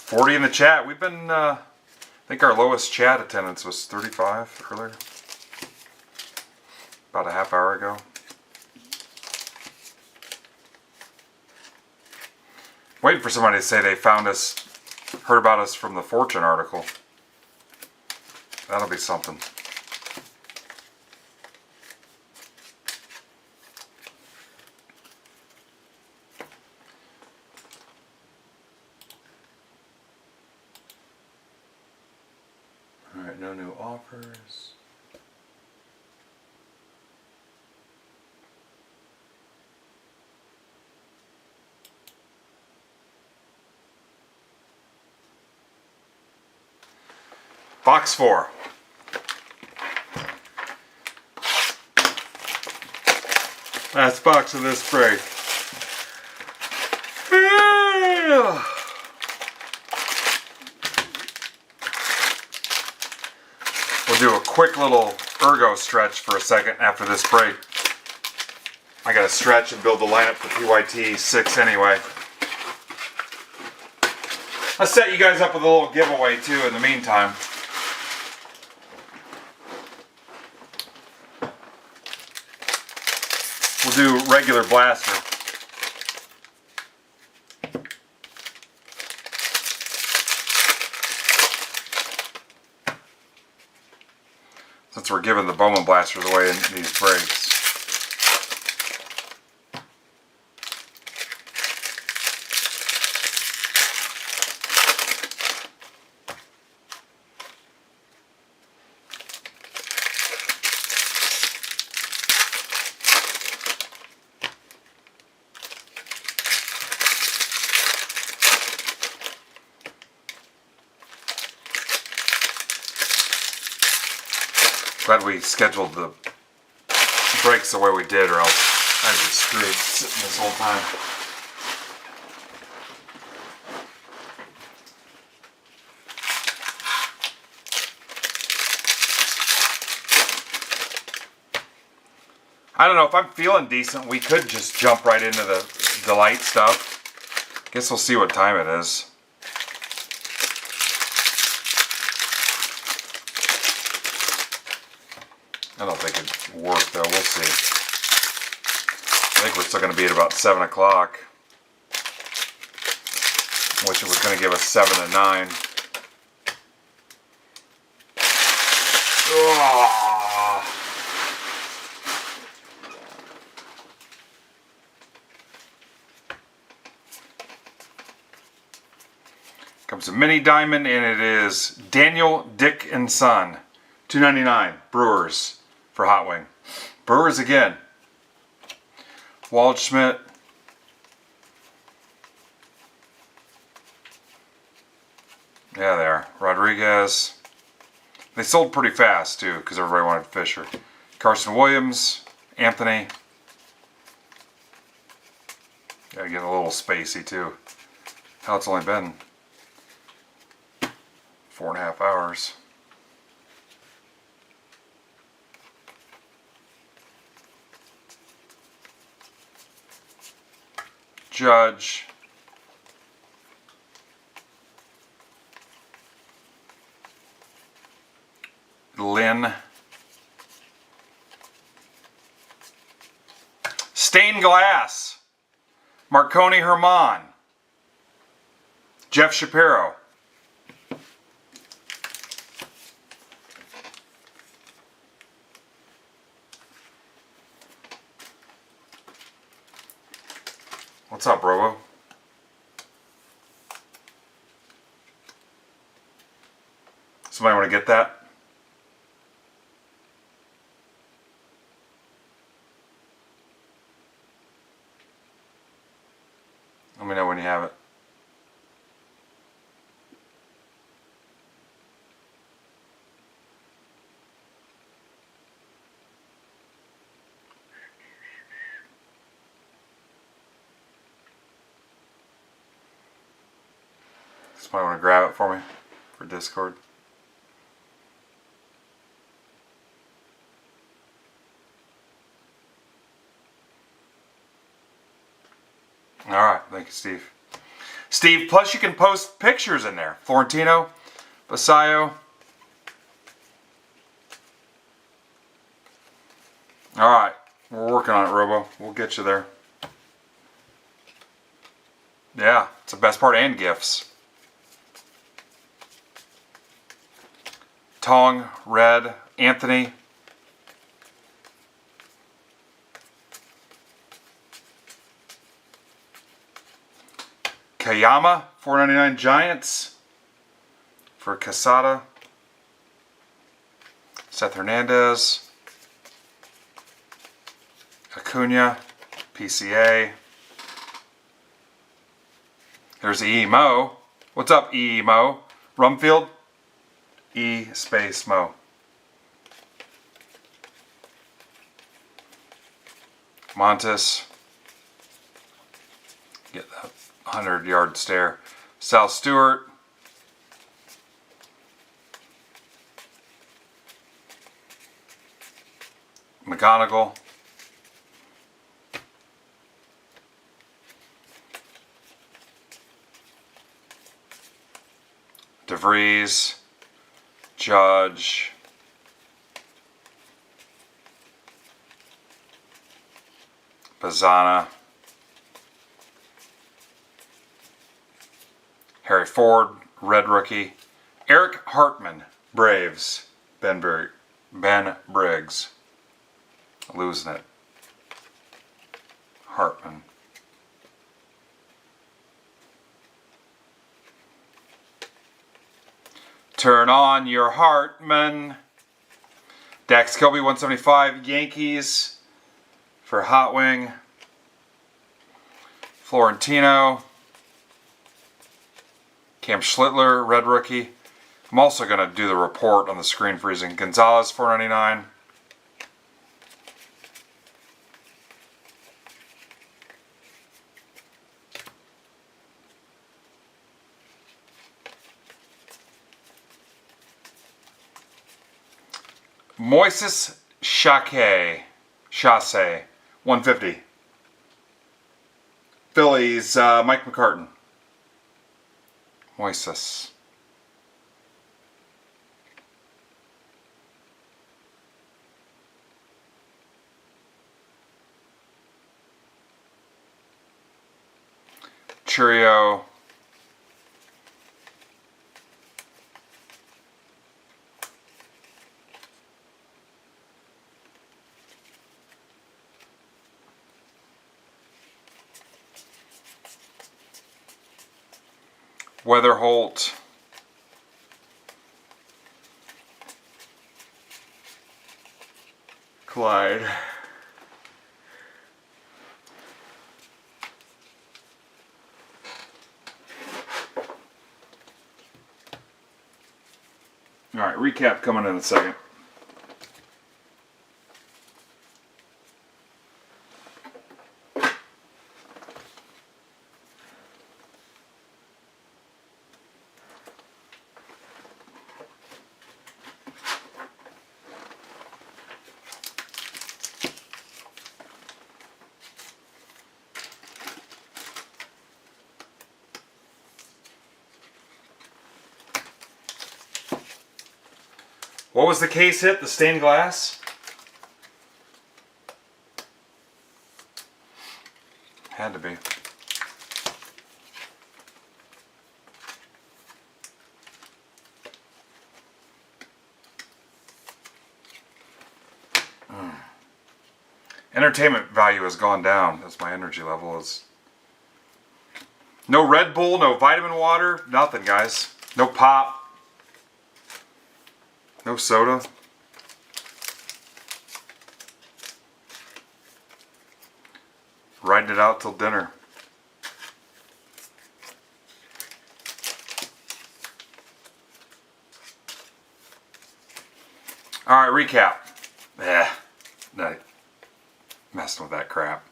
$40 in the chat. We've been, I think our lowest chat attendance was 35 earlier. About a half hour ago. Waiting for somebody to say they found us, heard about us from the Fortune article. That'll be something. Alright, no new offers. Box 4. Last box of this break. We'll do a quick little ergo stretch for a second after this break. I gotta stretch and build the lineup for PYT 6 anyway. I'll set you guys up with a little giveaway too in the meantime. We'll do regular blaster. Since we're giving the Bowman blasters away in these breaks. Glad we scheduled the breaks the way we did, or else I'd be screwed sitting this whole time. I don't know, if I'm feeling decent, we could just jump right into the light stuff. Guess we'll see what time it is. I don't think it'd work though, we'll see. I think we're still going to be at about 7 o'clock. Wish it was going to give us 7 and 9. Oh. Comes a mini diamond, and it is Daniel, Dick, and Son. $2.99. Brewers for Hot Wing. Brewers again. Waldschmidt. Yeah, they are. Rodriguez. They sold pretty fast, too, because everybody wanted Fisher. Carson Williams. Anthony. Gotta get a little spacey, too. Hell, it's only been 4.5 hours. Judge. Lynn. Stained glass. Marconi Herman. Jeff Shapiro. What's up, Robo? Somebody want to get that? Let me know when you have it. Somebody want to grab it for me for Discord? Alright, thank you, Steve. Steve, plus you can post pictures in there. Florentino, Basayo. Alright, we're working on it, Robo. We'll get you there. Yeah, it's the best part, and gifts. Tong, Red, Anthony. Kayama, $4.99 Giants for Casada. Seth Hernandez. Acuna, PCA. There's E. Mo. What's up, E. Mo? Rumfield? E space Mo. Montes. Get that 100-yard stare. Sal Stewart. McGonigal. DeVries. Judge. Bazzana. Harry Ford, red rookie. Eric Hartman, Braves. Ben Briggs. Losing it. Hartman. Turn on your Hartman. Dax Kelby, 175. Yankees for Hot Wing. Florentino. Cam Schlittler, red rookie. I'm also going to do the report on the screen freezing. Gonzalez, $4.99. Moises Chasse, 150. Phillies, Mike McCartan. Moises. Churio. Weatherholt. Clyde. All right, recap coming in a second. What was the case hit? The stained glass? Had to be. Entertainment value has gone down as my energy level is. No Red Bull, no vitamin water, nothing, guys. No pop. No soda. Riding it out till dinner. Alright, recap. No, messing with that crap.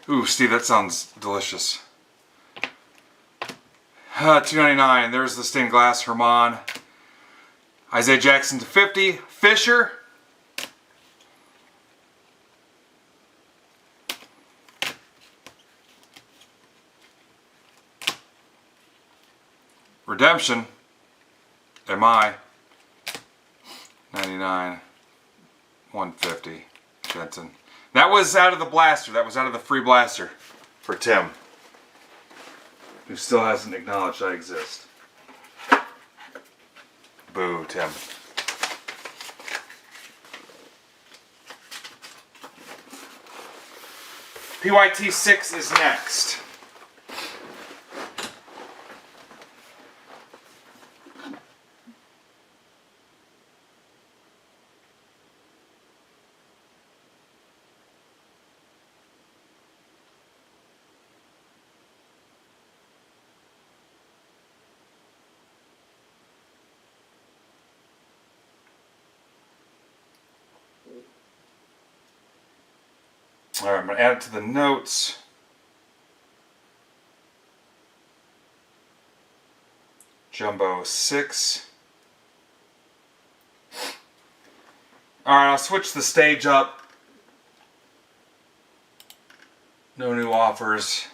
Ooh, Steve, that sounds delicious. $2.99. There's the stained glass Herman. Isaiah Jackson to 50. Fisher. Redemption. MI. 99. 150. Jensen. That was out of the blaster. That was out of the free blaster for Tim, who still hasn't acknowledged I exist. Boo, Tim. PYT 6 is next. Alright, I'm going to add it to the notes. Jumbo 6. Alright, I'll switch the stage up. No new offers.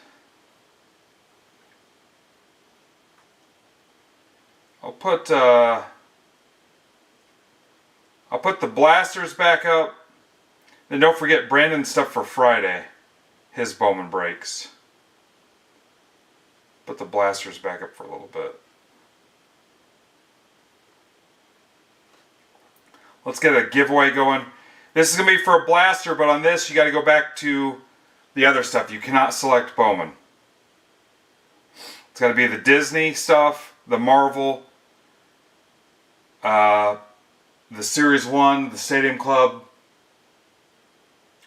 I'll put the blasters back up. And don't forget Brandon's stuff for Friday. His Bowman breaks. Put the blasters back up for a little bit. Let's get a giveaway going. This is going to be for a blaster, but on this you got to go back to the other stuff. You cannot select Bowman. It's got to be the Disney stuff, the Marvel, the Series 1, the Stadium Club,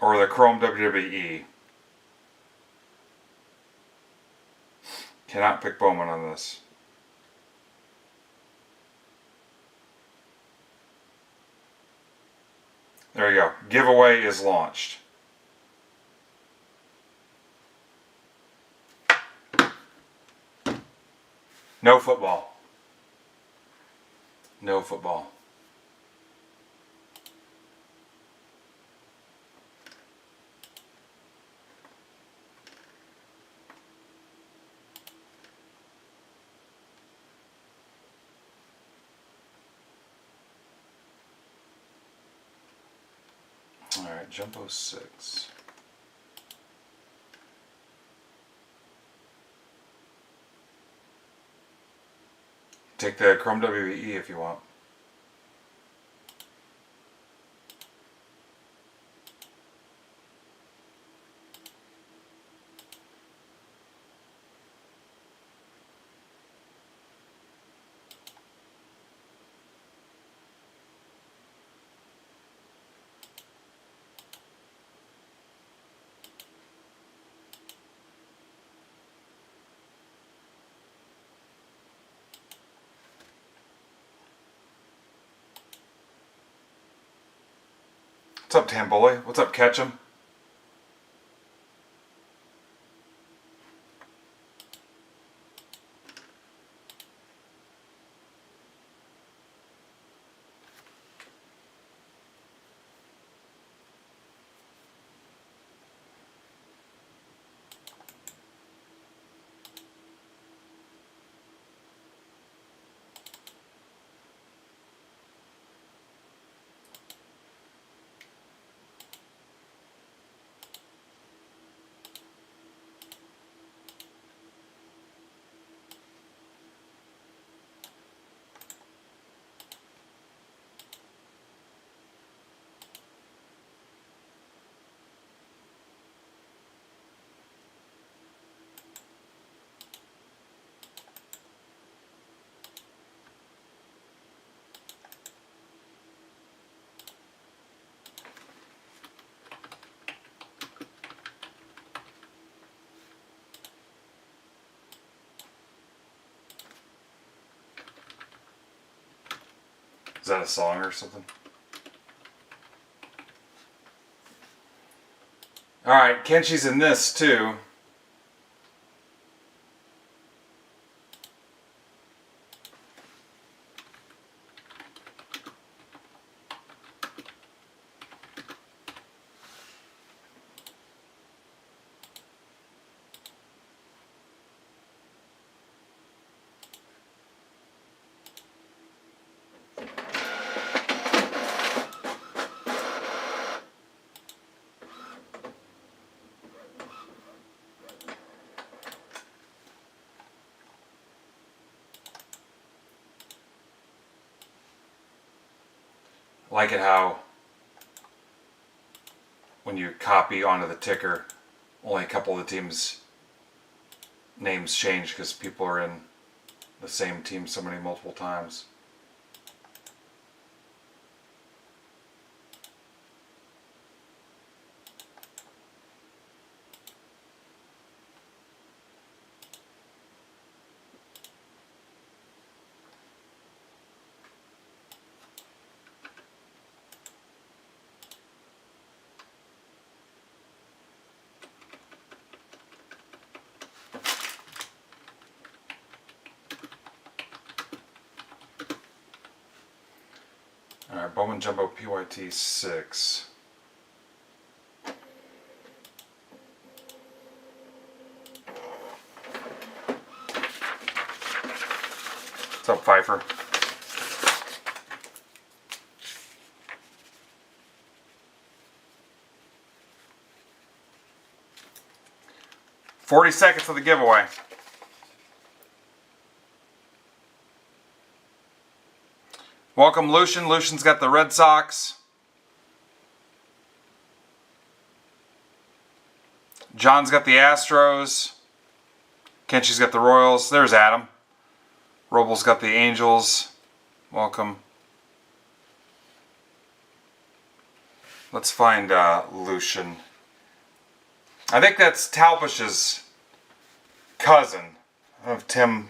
or the Chrome WWE. Cannot pick Bowman on this. There you go. Giveaway is launched. No football. No football. Alright, Jumbo 6. Take the Chrome WE if you want. What's up, Tamboli? What's up, Ketchum? Is that a song or something? Alright, Kenshi's in this too. I like it how when you copy onto the ticker, only a couple of the teams' names change because people are in the same team so many multiple times. Alright, Bowman Jumbo PYT 6. What's up, Pfeiffer? "40 seconds for the giveaway." Welcome, Lucian. Lucian's got the Red Sox. John's got the Astros. Kenshi's got the Royals. There's Adam. Robles got the Angels. Welcome. Let's find Lucian. I think that's Talpish's cousin. I don't know if Tim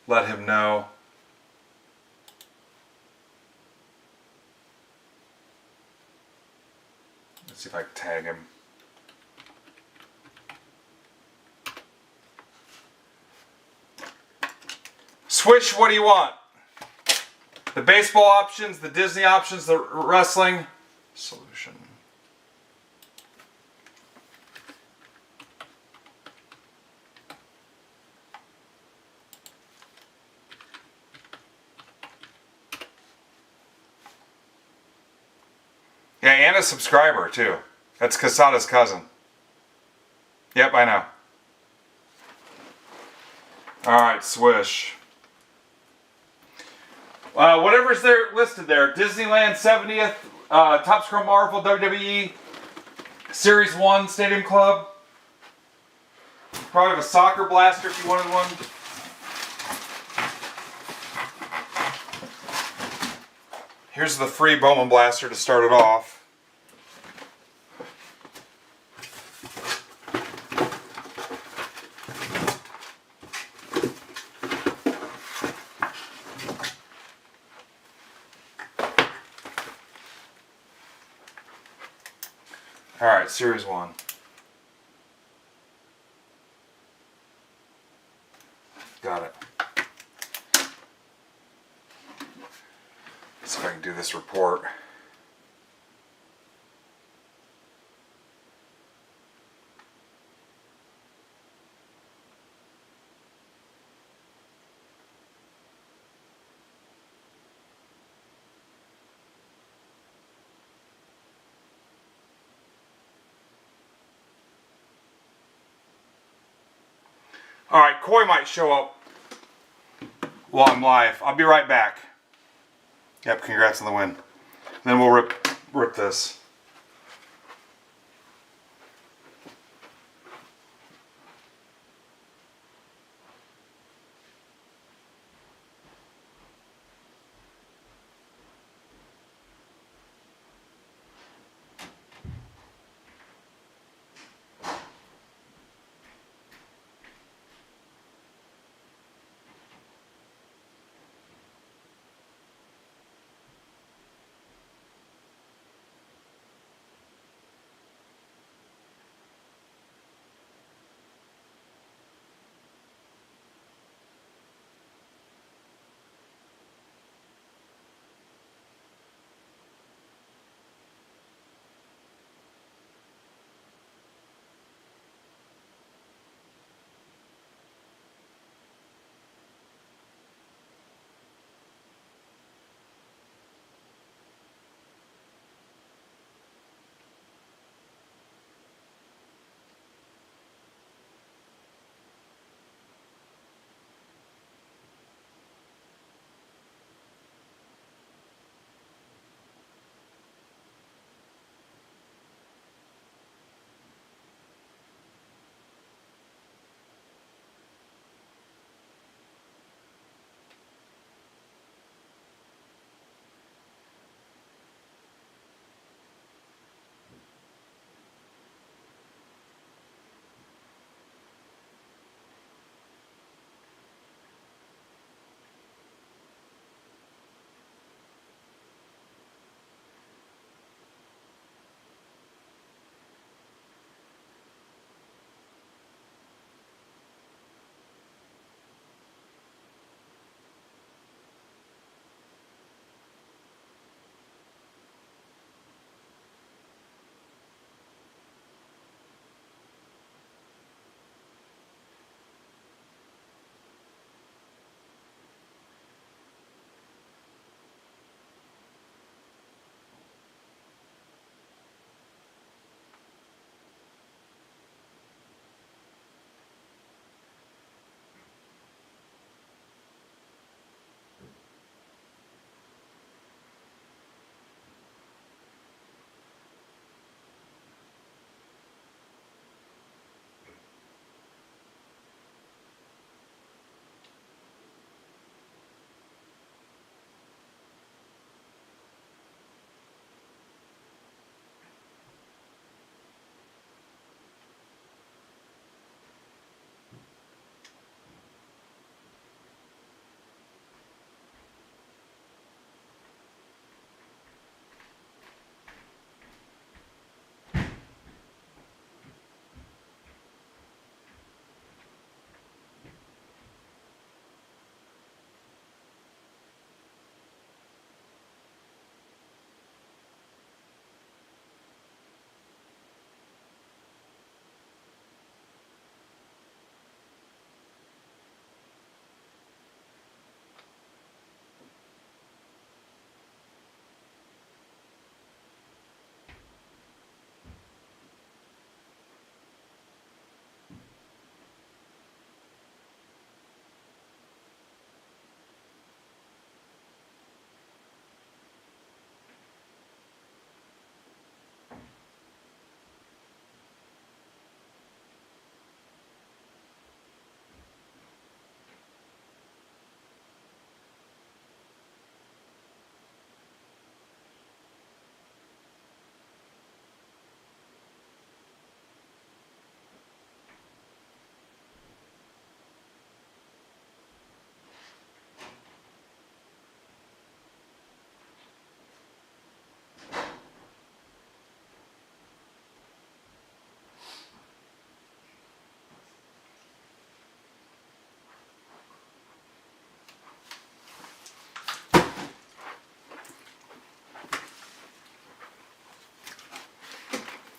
let him know. Let's see if I can tag him. Swish, what do you want? The baseball options, the Disney options, the wrestling? Solution. Yeah, and a subscriber too. That's Casada's cousin. Yep, I know. Alright, Swish. Whatever's there listed there. Disneyland 70th, Top Scroll Marvel, WWE, Series 1, Stadium Club. Probably have a soccer blaster if you wanted one. Here's the free Bowman blaster to start it off. Alright, Series 1. Got it. See if I can do this report. Alright, Coy might show up while I'm live. I'll be right back. Yep, congrats on the win. And then we'll rip this.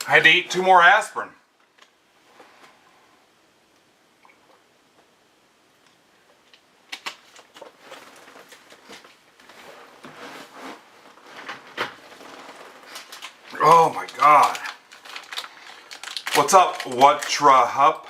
I had to eat 2 more aspirin. Oh my God. What's up, Watra Hup?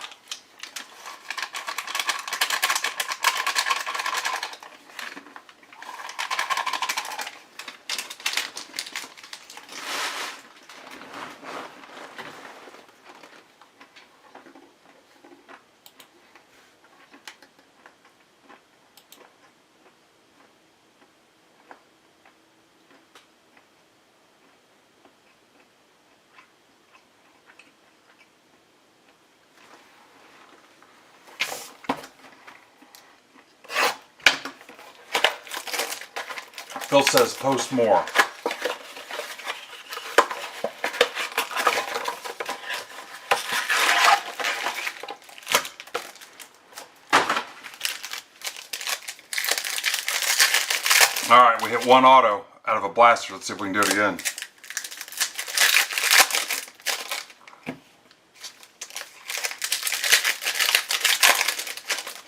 Phil says post more. Alright, we hit 1 auto out of a blaster. Let's see if we can do it again.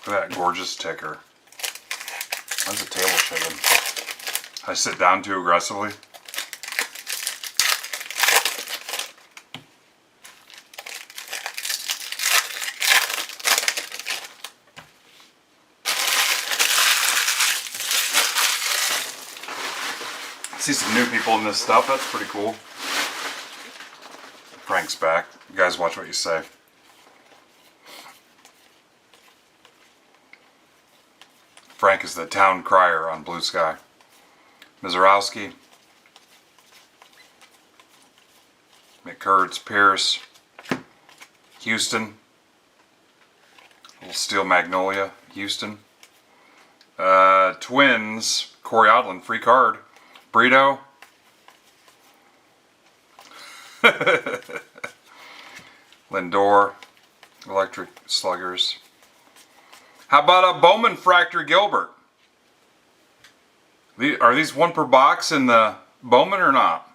Look at that gorgeous ticker. Why's the table shaking? I sit down too aggressively. See some new people in this stuff. That's pretty cool. Frank's back. You guys watch what you say. Frank is the town crier on Blue Sky. Mizarowski, McCurds, Pierce, Houston, Little Steel Magnolia, Houston, Twins, Corey Odlin, free card, Brito, Lindor, Electric Sluggers. How about a Bowman Fractor Gilbert? Are these 1 per box in the Bowman or not?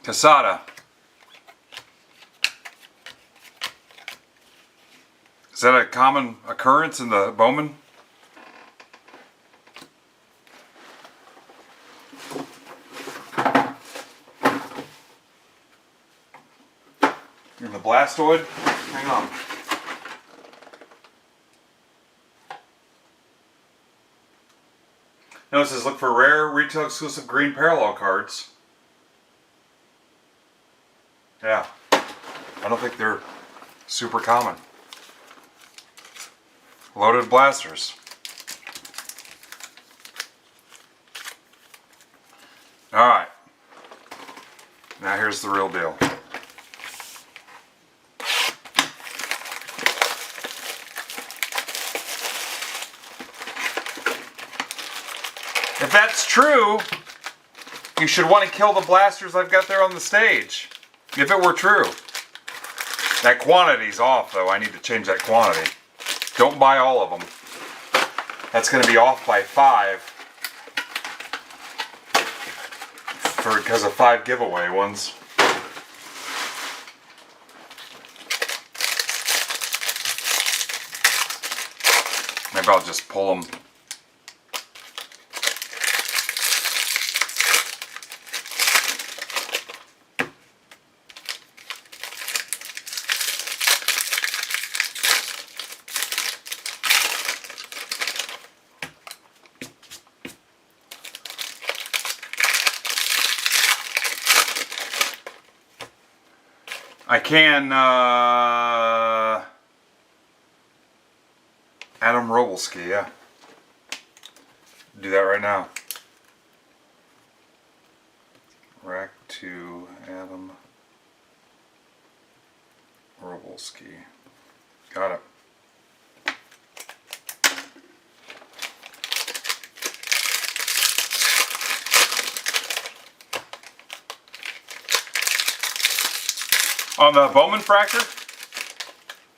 Casada. Is that a common occurrence in the Bowman? In the Blastoid? Hang on. No, it says look for rare retail exclusive green parallel cards. Yeah. I don't think they're super common. Loaded blasters. Alright. Now here's the real deal. If that's true, you should want to kill the blasters I've got there on the stage. If it were true. That quantity's off though. I need to change that quantity. Don't buy all of them. That's going to be off by 5. Because of 5 giveaway ones. Maybe I'll just pull them. I can, Adam Robolski, yeah. Do that right now. Rack to Adam Robolski. Got it. On the Bowman Fractor?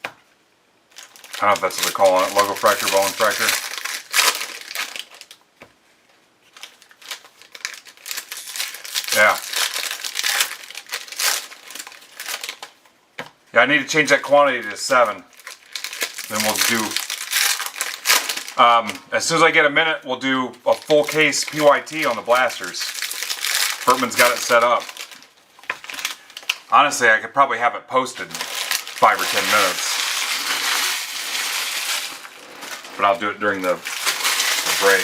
I don't know if that's what they call it. Logo Fractor, Bowman Fractor. Yeah. Yeah, I need to change that quantity to 7. Then we'll do, as soon as I get a minute, we'll do a full case PYT on the blasters. Bertman's got it set up. Honestly, I could probably have it posted in 5 or 10 minutes. But I'll do it during the break.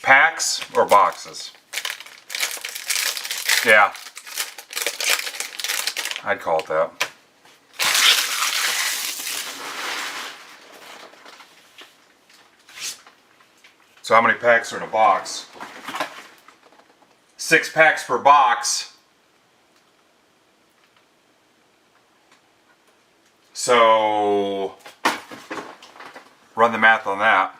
Packs or boxes? Yeah. I'd call it that. So how many packs are in a box? 6 packs per box. So run the math on that.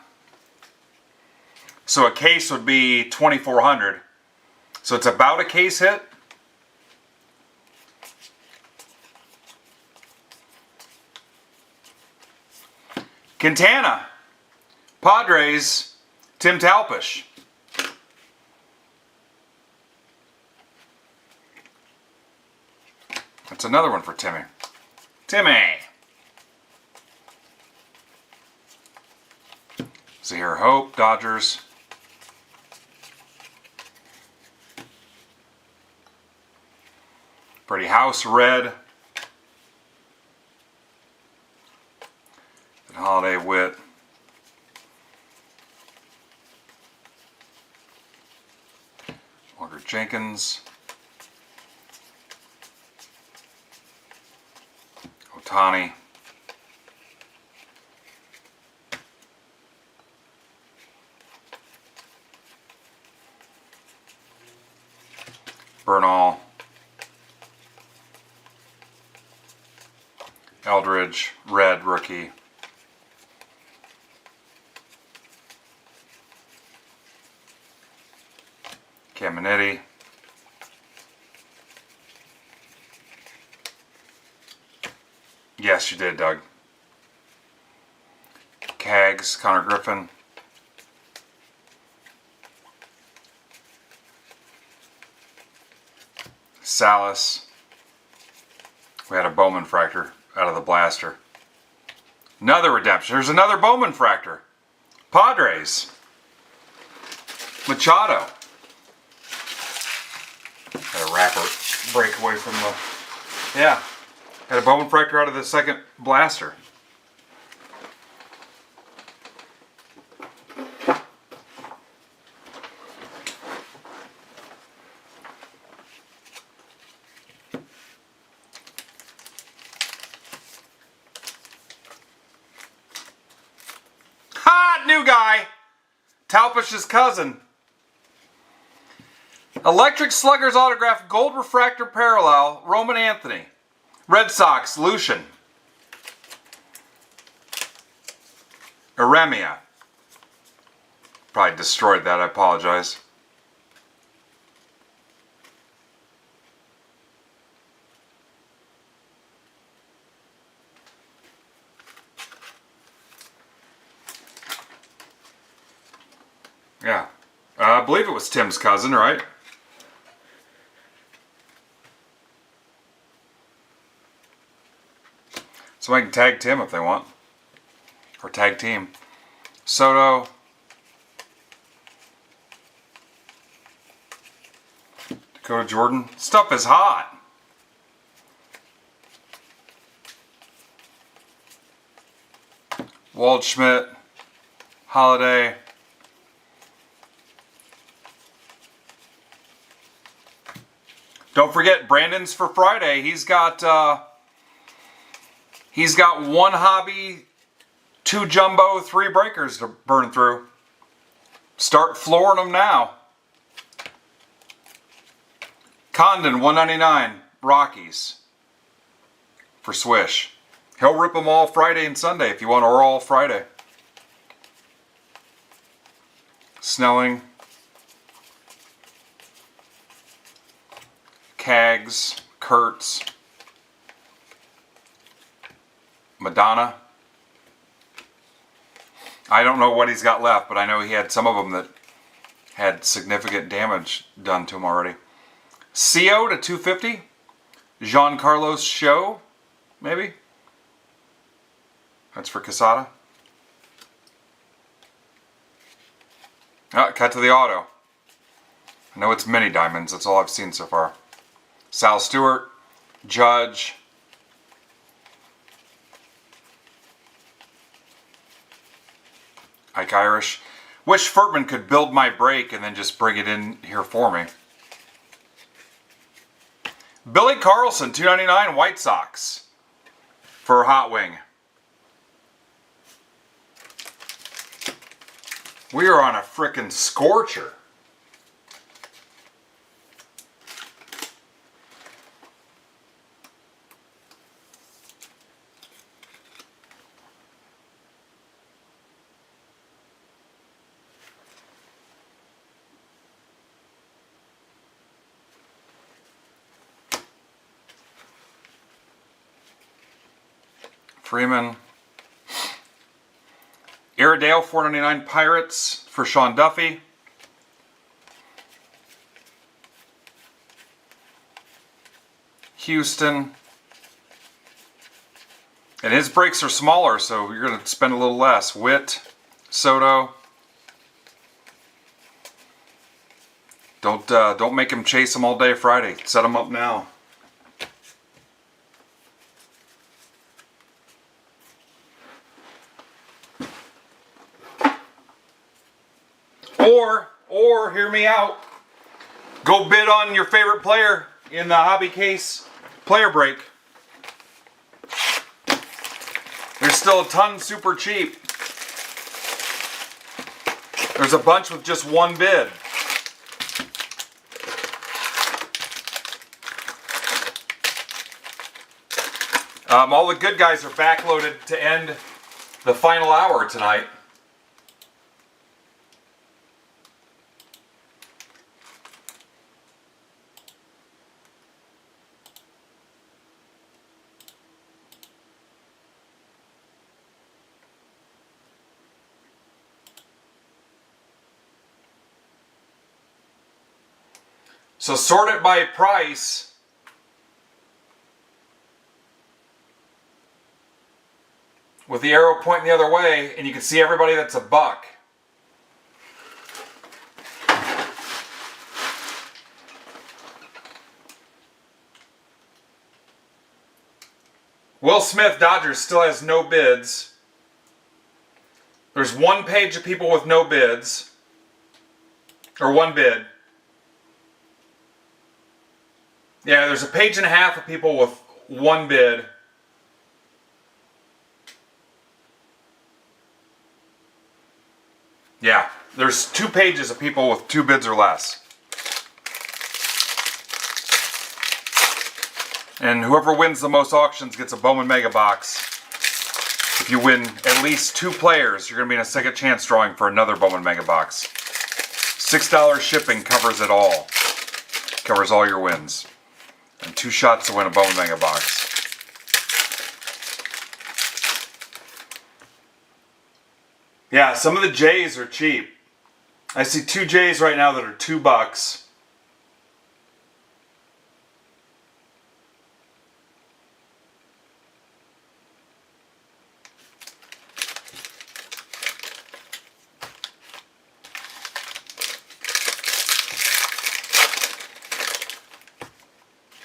So a case would be 2,400. So it's about a case hit. Quintana, Padres, Tim Talpish. That's another one for Timmy. Timmy! Zahir Hope, Dodgers. Freddie House, red. And Holiday, Witt. Walker Jenkins. Otani. Bernal. Eldridge, red rookie. Caminetti. Yes, you did, Doug. Cags, Connor Griffin. Salas. We had a Bowman fractor out of the blaster. Another redemption. There's another Bowman fractor. Padres. Machado. Had a wrapper break away from the... Yeah. Had a Bowman fractor out of the second blaster. Ha! New guy! Talpish's cousin. Electric Sluggers autograph, gold refractor parallel, Roman Anthony. Red Sox, Lucian. Eremia. Probably destroyed that, I apologize. Yeah. I believe it was Tim's cousin, right? So I can tag Tim if they want. Or tag team. Soto. Dakota Jordan. Stuff is hot. Waldschmidt. Holiday. Don't forget, Brandon's for Friday. He's got one hobby, 2 jumbo, 3 breakers to burn through. Start flooring them now. Condon, 199, Rockies for Swish. He'll rip them all Friday and Sunday if you want, or all Friday. Snelling. Cags, Kurtz, Madonna. I don't know what he's got left, but I know he had some of them that had significant damage done to him already. CO to 250. Giancarlo's Show, maybe? That's for Quesada. Oh, cut to the auto. I know it's mini diamonds. That's all I've seen so far. Sal Stewart, Judge. Ike Irish. Wish Furtman could build my break and then just bring it in here for me. Billy Carlson, $2.99 White Sox for Hot Wing. We are on a frickin' scorcher. Freeman. Iredale, $4.99 Pirates for Sean Duffy. Houston. And his breaks are smaller, so you're going to spend a little less. Witt, Soto. Don't make him chase them all day Friday. Set them up now. Or hear me out. Go bid on your favorite player in the hobby case player break. There's still a ton super cheap. There's a bunch with just one bid. All the good guys are backloaded to end the final hour tonight. So sort it by price. With the arrow pointing the other way, and you can see everybody that's a buck. Will Smith, Dodgers, still has no bids. There's one page of people with no bids. Or one bid. Yeah, there's a page and a half of people with one bid. Yeah, there's 2 pages of people with 2 bids or less. And whoever wins the most auctions gets a Bowman Mega Box. If you win at least 2 players, you're going to be in a second chance drawing for another Bowman Mega Box. $6 shipping covers it all. Covers all your wins. And 2 shots to win a Bowman Mega Box. Yeah, some of the J's are cheap. I see 2 J's right now that are $2.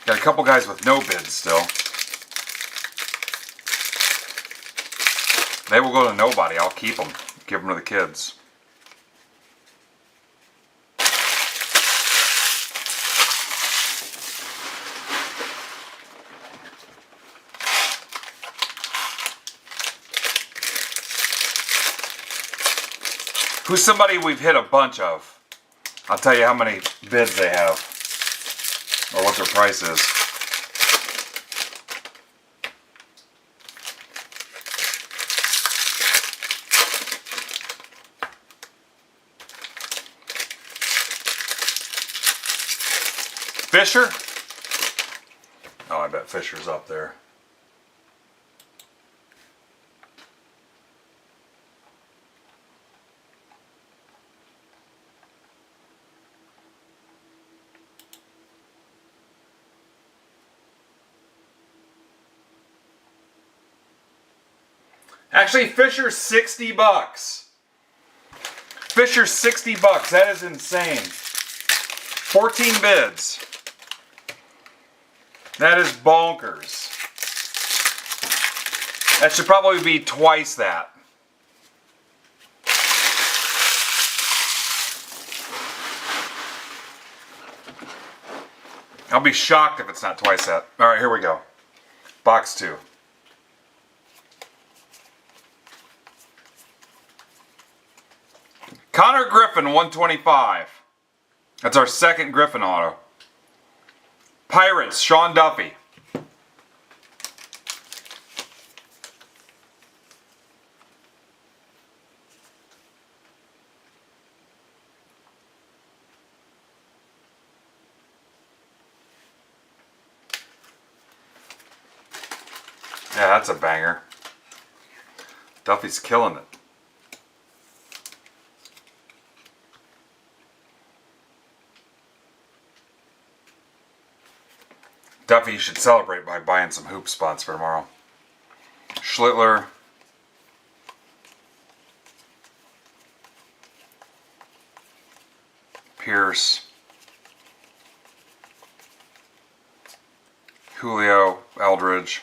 Got a couple guys with no bids still. They will go to nobody. I'll keep them. Give them to the kids. Who's somebody we've hit a bunch of? I'll tell you how many bids they have. Or what their price is. Fisher? Oh, I bet Fisher's up there. Actually, Fisher's $60. Fisher's $60. That is insane. 14 bids. That is bonkers. That should probably be twice that. I'll be shocked if it's not twice that. All right, here we go. Box 2. Connor Griffin, 125. That's our second Griffin auto. Pirates, Sean Duffy. Yeah, that's a banger. Duffy's killing it. Duffy should celebrate by buying some hoop spots for tomorrow. Schlittler. Pierce. Julio. Eldridge.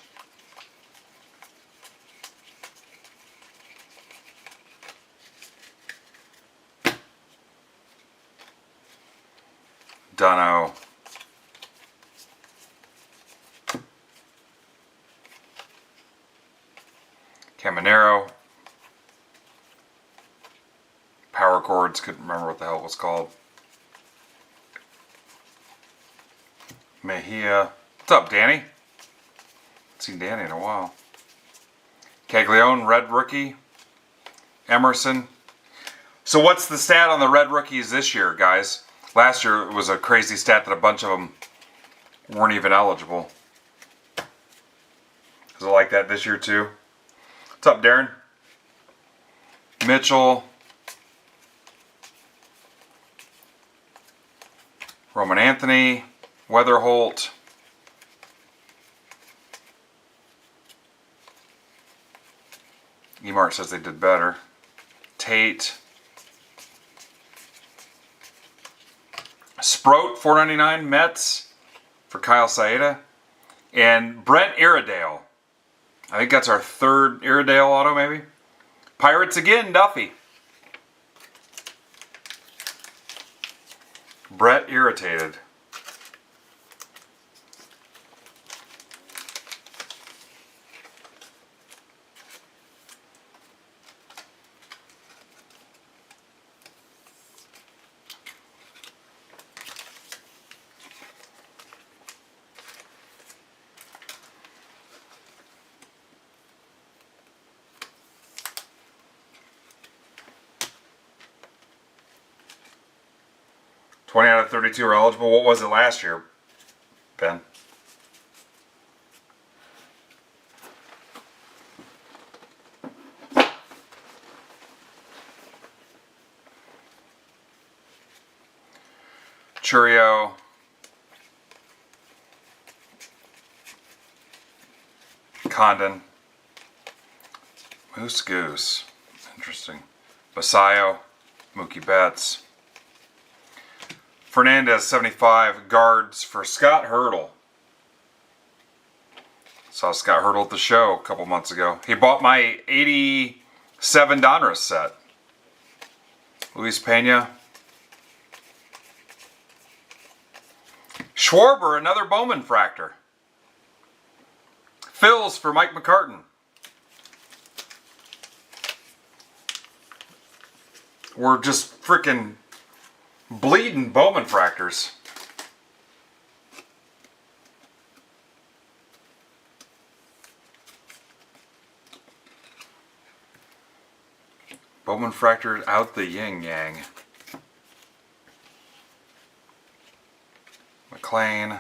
Dunno. Caminero. Power chords, couldn't remember what the hell it was called. Mejia. What's up, Danny? Haven't seen Danny in a while. Caglione, red rookie. Emerson. So what's the stat on the red rookies this year, guys? Last year it was a crazy stat that a bunch of them weren't even eligible. Is it like that this year too? What's up, Darren? Mitchell. Roman Anthony. Weatherholt. Emart says they did better. Tate. Sproat, $4.99. Mets for Kyle Saeda. And Brent Iredale. I think that's our third Iredale auto, maybe. Pirates again, Duffy. Brett irritated. $20 out of 32 are eligible. What was it last year, Ben? Churio. Condon. Moose Goose. Interesting. Basayo. Mookie Betts. Fernandez, 75, guards for Scott Hurdle. Saw Scott Hurdle at the show a couple months ago. He bought my 87 Donruss set. Luis Pena. Schwarber, another Bowman fractor. Phils for Mike McCartan. We're just freaking bleeding Bowman fractors. Bowman fractured out the yin yang. McLean.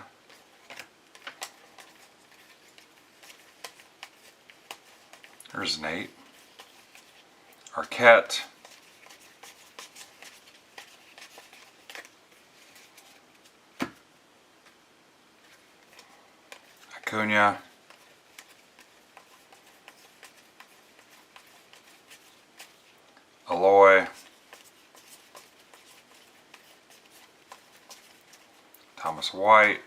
There's Nate. Arquette. Acuna. Ross White.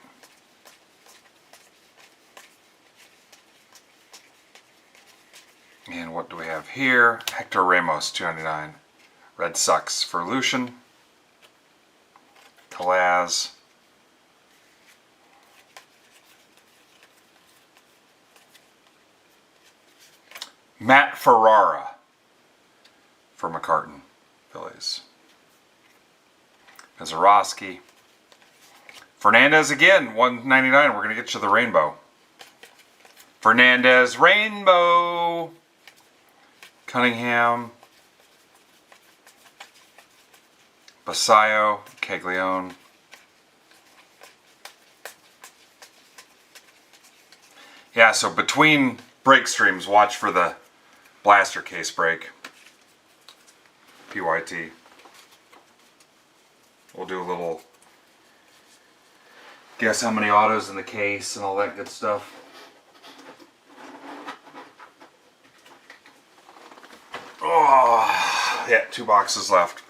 And what do we have here? Hector Ramos, 299. Red Sox for Lucian. Kalaz. Matt Ferrara for McCartan, Phillies. Mazeroski. Fernandez again, 199. We're going to get you the rainbow. Fernandez, rainbow. Cunningham. Basayo, Caglione. Yeah, so between break streams, watch for the blaster case break. PYT. We'll do a little guess how many autos in the case and all that good stuff. Oh, yeah, 2 boxes left.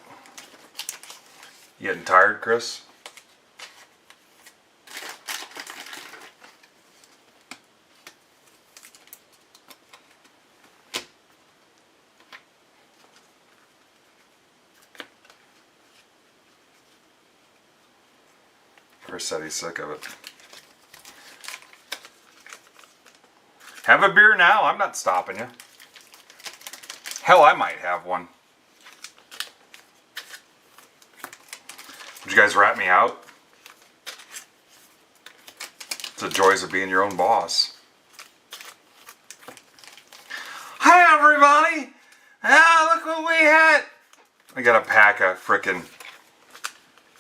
You getting tired, Chris? Chris said he's sick of it. Have a beer now. I'm not stopping you. Hell, I might have one. Would you guys rat me out? It's the joys of being your own boss. Hi, everybody! Ah, look what we had! I got a pack of frickin'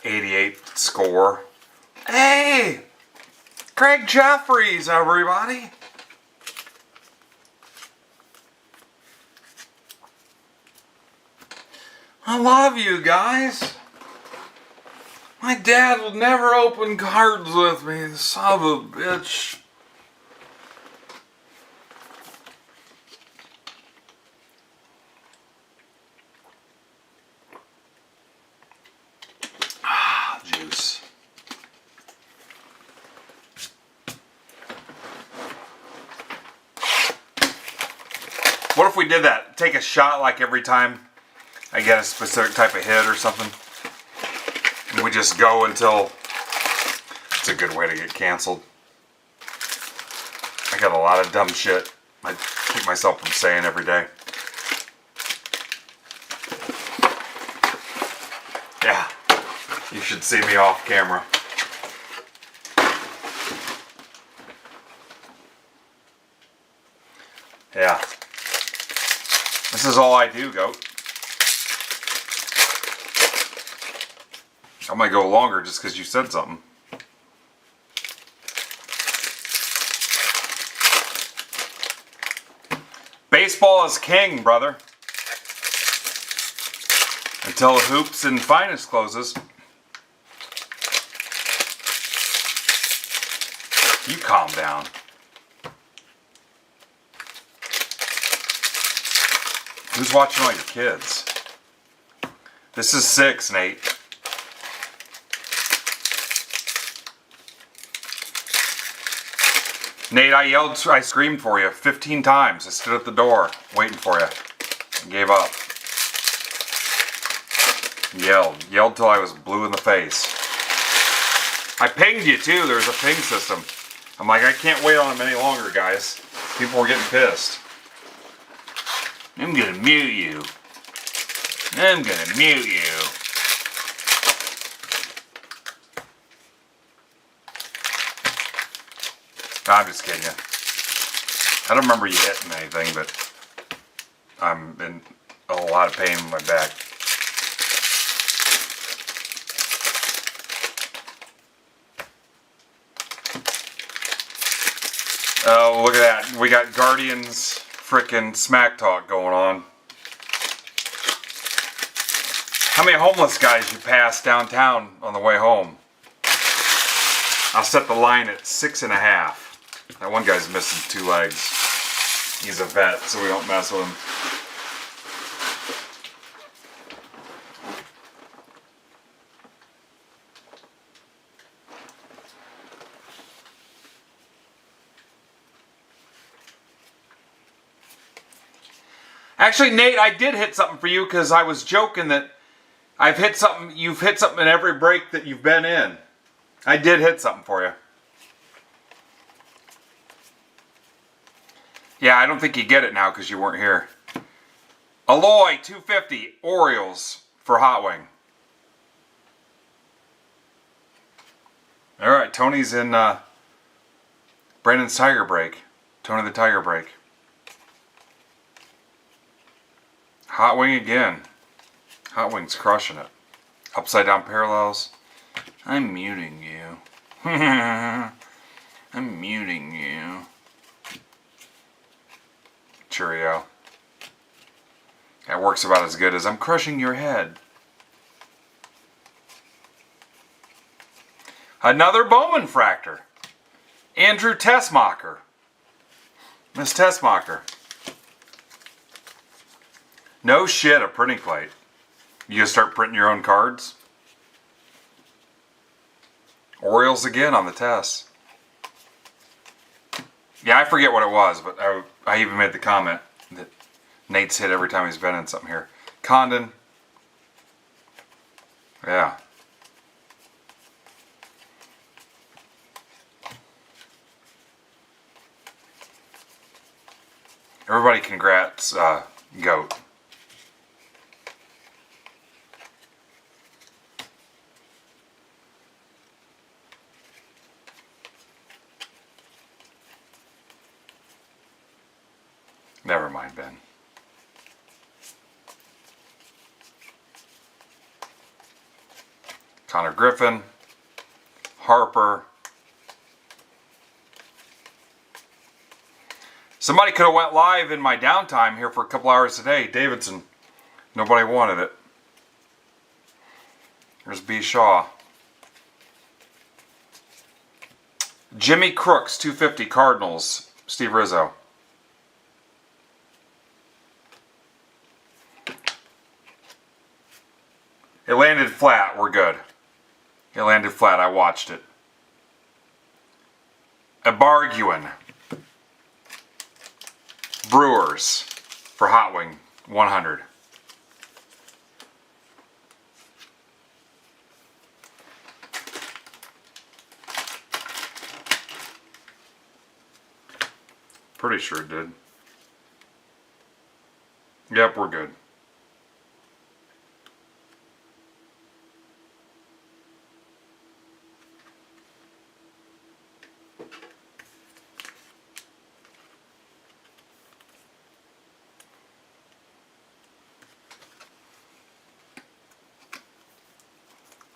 88 score. Hey! Craig Jeffries, everybody! I love you guys. My dad would never open cards with me, son of a bitch. Ah, juice. What if we did that? Take a shot like every time I get a specific type of hit or something. And we just go until it's a good way to get canceled. I got a lot of dumb shit I keep myself from saying every day. Yeah, you should see me off camera. Yeah. This is all I do, goat. I might go longer just because you said something. Baseball is king, brother. Until the hoops and finest closes. You calm down. Who's watching all your kids? This is 6, Nate. Nate, I screamed for you 15 times. I stood at the door waiting for you. I gave up. Yelled till I was blue in the face. I pinged you too. There's a ping system. I'm like, I can't wait on them any longer, guys. People were getting pissed. I'm gonna mute you. I'm gonna mute you. I'm just kidding you. I don't remember you hitting anything, but I'm in a lot of pain in my back. Oh, look at that. We got Guardians frickin' smack talk going on. How many homeless guys you passed downtown on the way home? I'll set the line at 6.5. That one guy's missing 2 legs. He's a vet, so we don't mess with him. Actually, Nate, I did hit something for you because I was joking that I've hit something. You've hit something in every break that you've been in. I did hit something for you. Yeah, I don't think you get it now because you weren't here. Alloy 250 Orioles for Hot Wing. All right, Tony's in Brandon's Tiger Break. Tony the Tiger Break. Hot Wing again. Hot Wing's crushing it. Upside down parallels. I'm muting you. I'm muting you. Cheerio. That works about as good as I'm crushing your head. Another Bowman fractor. Andrew Tessmacher. Miss Tessmacher. No shit, a printing plate. You gonna start printing your own cards? Orioles again on the test. Yeah, I forget what it was, but I even made the comment that Nate's hit every time he's been in something here. Condon. Yeah. Everybody congrats, Goat. Never mind, Ben. Connor Griffin. Harper. Somebody could have went live in my downtime here for a couple hours today. Davidson. Nobody wanted it. There's B. Shaw. Jimmy Crooks, 250 Cardinals. Steve Rizzo. It landed flat. We're good. It landed flat. I watched it. A Barguin. Brewers for Hot Wing 100. Pretty sure it did. Yep, we're good.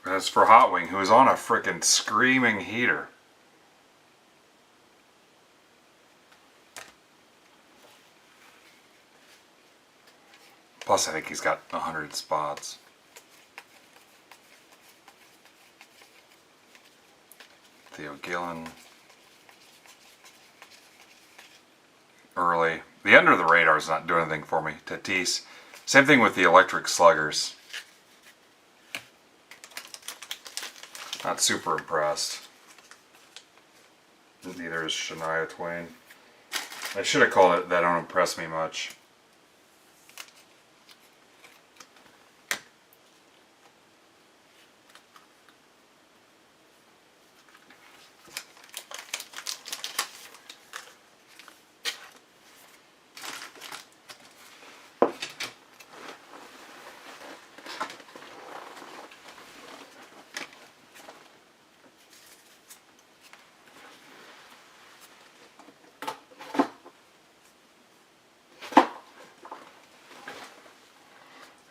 That's for Hot Wing, who is on a frickin' screaming heater. Plus, I think he's got 100 spots. Theo Gillen. Early. The under the radar is not doing anything for me. Tatis. Same thing with the electric sluggers. Not super impressed. Neither is Shania Twain. I should have called it That Don't Impress Me Much.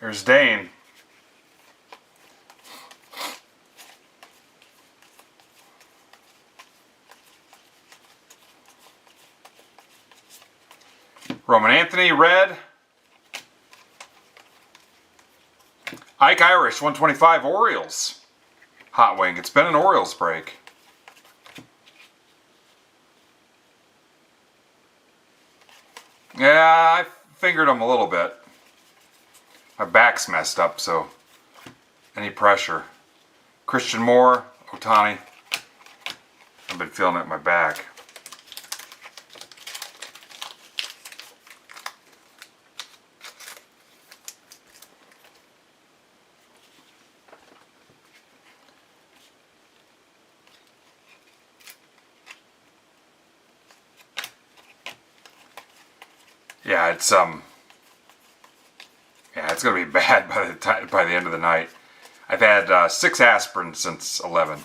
There's Dane. Roman Anthony, red. Ike Irish, 125 Orioles. Hot Wing. It's been an Orioles break. Yeah, I fingered him a little bit. My back's messed up, so any pressure. Christian Moore, Otani. I've been feeling it in my back. Yeah, it's gonna be bad by the end of the night. I've had 6 aspirin since 11.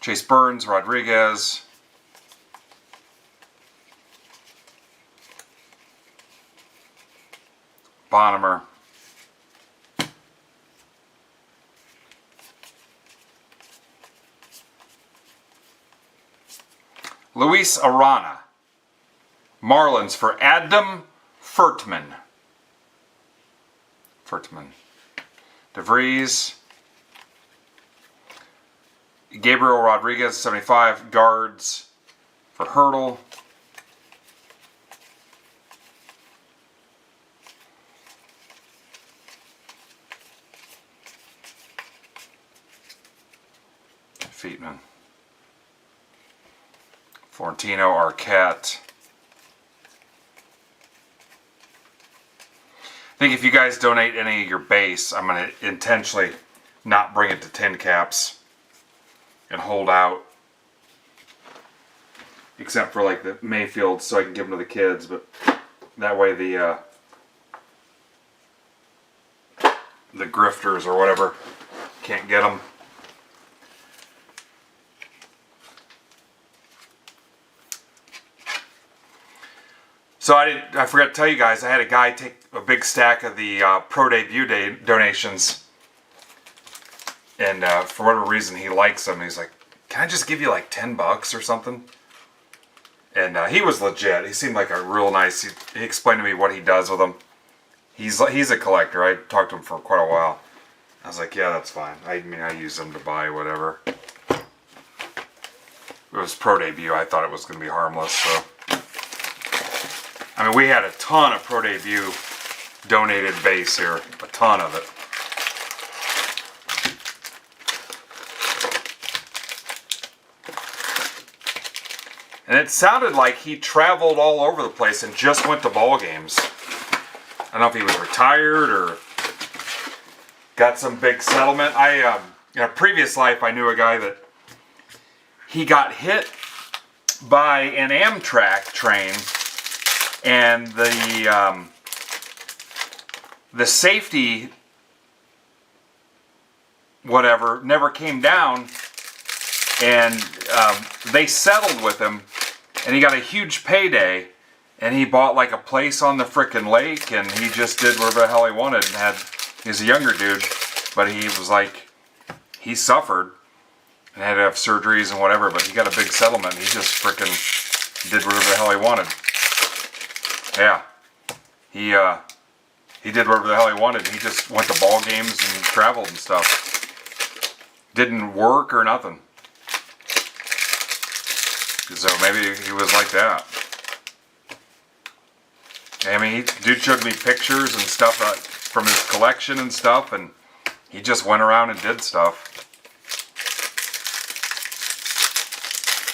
Chase Burns, Rodriguez. Bonhomer. Luis Arana. Marlins for Adam Furtman. DeVries. Gabriel Rodriguez, 75. Guards for Hurdle. Feetman. Florentino, Arquette. I think if you guys donate any of your base, I'm going to intentionally not bring it to tin caps and hold out. Except for like the Mayfield, so I can give them to the kids, but that way the grifters or whatever can't get them. So I forgot to tell you guys, I had a guy take a big stack of the Pro Debut Day donations. And for whatever reason, he likes them. He's like, can I just give you like $10 or something? And he was legit. He seemed like a real nice, he explained to me what he does with them. He's a collector. I talked to him for quite a while. I was like, yeah, that's fine. I mean, I use them to buy whatever. It was Pro Debut. I thought it was going to be harmless, so. I mean, we had a ton of Pro Debut donated base here. A ton of it. And it sounded like he traveled all over the place and just went to ball games. I don't know if he was retired or got some big settlement. In a previous life, I knew a guy that he got hit by an Amtrak train, and the safety whatever never came down, and they settled with him, and he got a huge payday, and he bought like a place on the frickin' lake, and he just did whatever the hell he wanted, and he's a younger dude, but he was like, he suffered and had to have surgeries and whatever, but he got a big settlement. He just frickin' did whatever the hell he wanted. Yeah, he did whatever the hell he wanted. He just went to ball games and traveled and stuff. Didn't work or nothing. So maybe he was like that. I mean, dude showed me pictures and stuff from his collection and stuff, and he just went around and did stuff.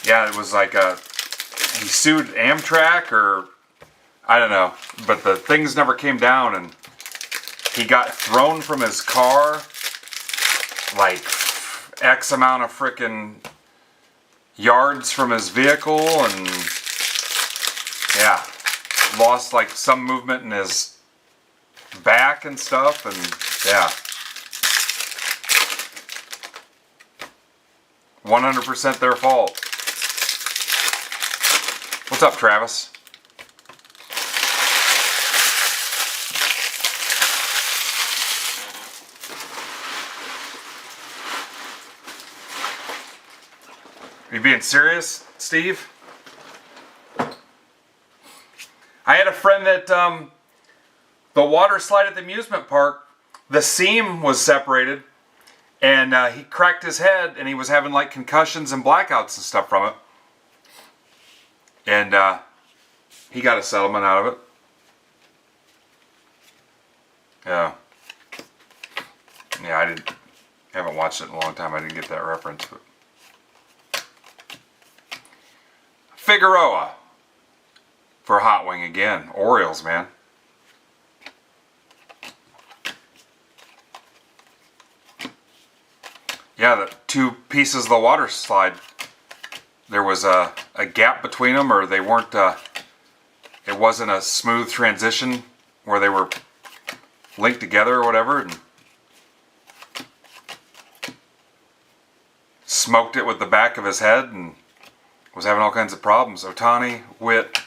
Yeah, it was like he sued Amtrak, or I don't know, but the things never came down, and he got thrown from his car like X amount of frickin' yards from his vehicle, and yeah, lost like some movement in his back and stuff, and yeah, 100% their fault. What's up, Travis? Are you being serious, Steve? I had a friend that the water slide at the amusement park, the seam was separated, and he cracked his head, and he was having like concussions and blackouts and stuff from it. And he got a settlement out of it. Yeah. Yeah, haven't watched it in a long time. I didn't get that reference, but. Figueroa for Hot Wing again. Orioles, man. Yeah, the two pieces of the water slide, there was a gap between them, or they weren't, it it wasn't a smooth transition where they were linked together or whatever, and smoked it with the back of his head and was having all kinds of problems. Ohtani, Witt.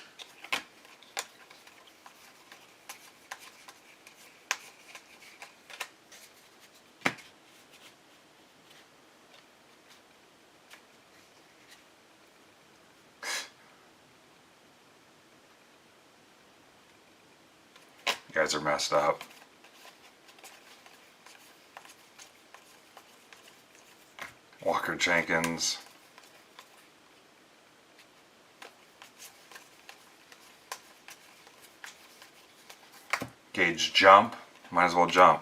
You guys are messed up. Walker Jenkins. Gauge jump. Might as well jump.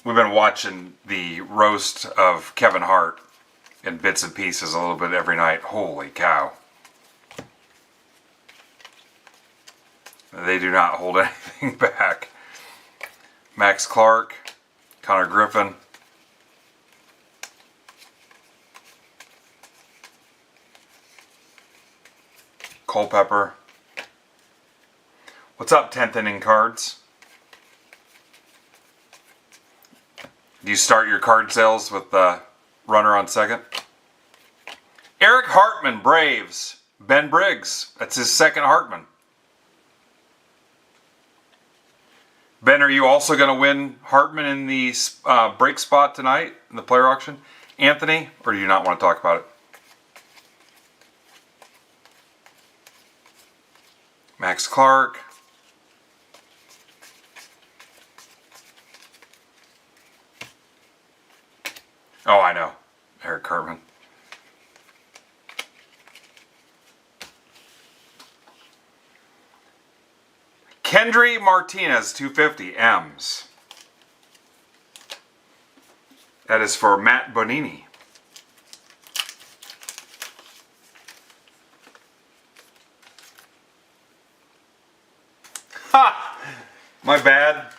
We've been watching the roast of Kevin Hart in bits and pieces a little bit every night. Holy cow. They do not hold anything back. Max Clark, Connor Griffin. Culpepper. What's up, 10th inning cards? Do you start your card sales with the runner on second? Eric Hartman, Braves. Ben Briggs. That's his second Hartman. Ben, are you also going to win Hartman in the break spot tonight in the player auction? Anthony, or do you not want to talk about it? Max Clark. Oh, I know. Eric Hartman. Kendry Martinez, 250, M's. That is for Matt Bonini. Ha! My bad.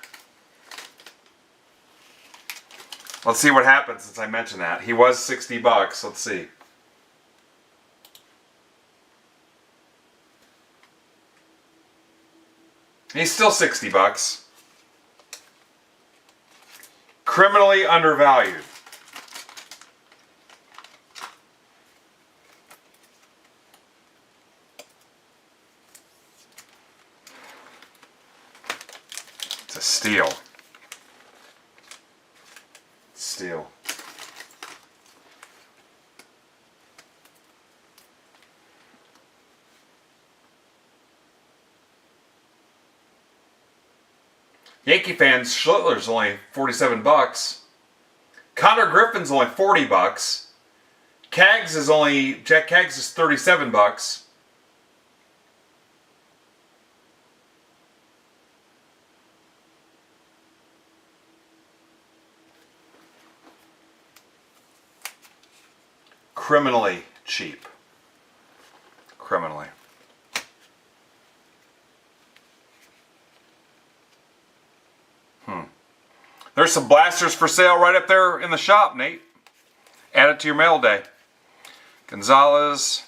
Let's see what happens since I mentioned that. He was $60. Let's see. He's still $60. Criminally undervalued. It's a steal. Steal. Yankee fans, Schlittler's only $47. Connor Griffin's only $40. Jack Kaggs is $37. Criminally cheap. Criminally. There's some blasters for sale right up there in the shop, Nate. Add it to your mail day. Gonzalez.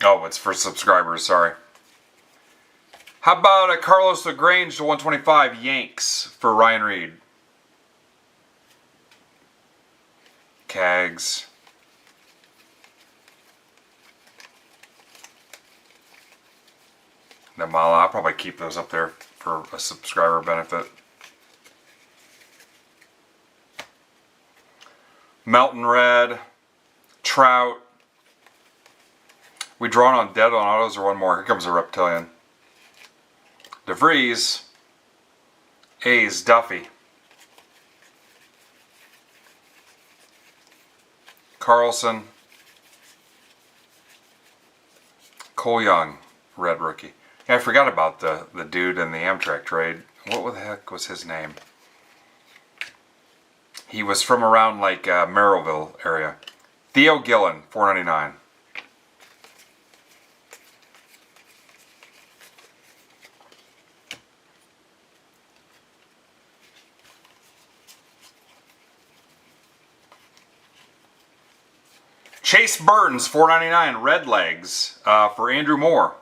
Oh, it's for subscribers, sorry. How about a Carlos LaGrange to 125 Yanks for Ryan Reed? Kaggs. Namala, I'll probably keep those up there for a subscriber benefit. Melton Red. Trout. We drawn on dead on autos or one more? Here comes a reptilian. DeVries. A's Duffy. Carlson. Cole Young, red rookie. Yeah, I forgot about the dude in the Amtrak trade. What the heck was his name? He was from around like Merrillville area. Theo Gillen, $4.99. Chase Burns, $4.99, red legs for Andrew Moore.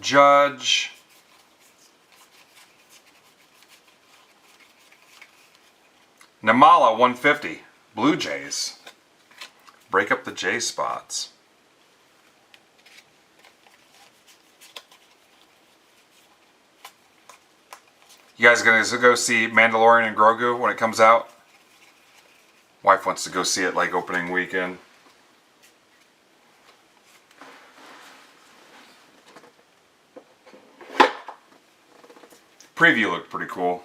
Judge. Namala, 150, Blue Jays. Break up the J spots. You guys gonna go see Mandalorian and Grogu when it comes out? Wife wants to go see it like opening weekend. Preview looked pretty cool.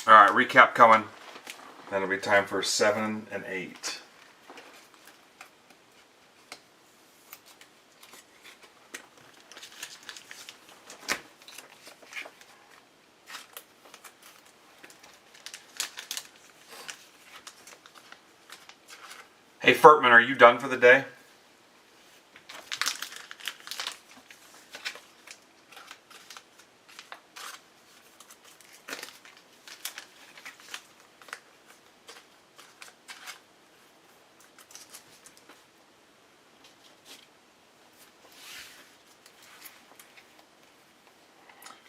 Alright, recap coming. Then it'll be time for 7 and 8. Hey Furtman, are you done for the day?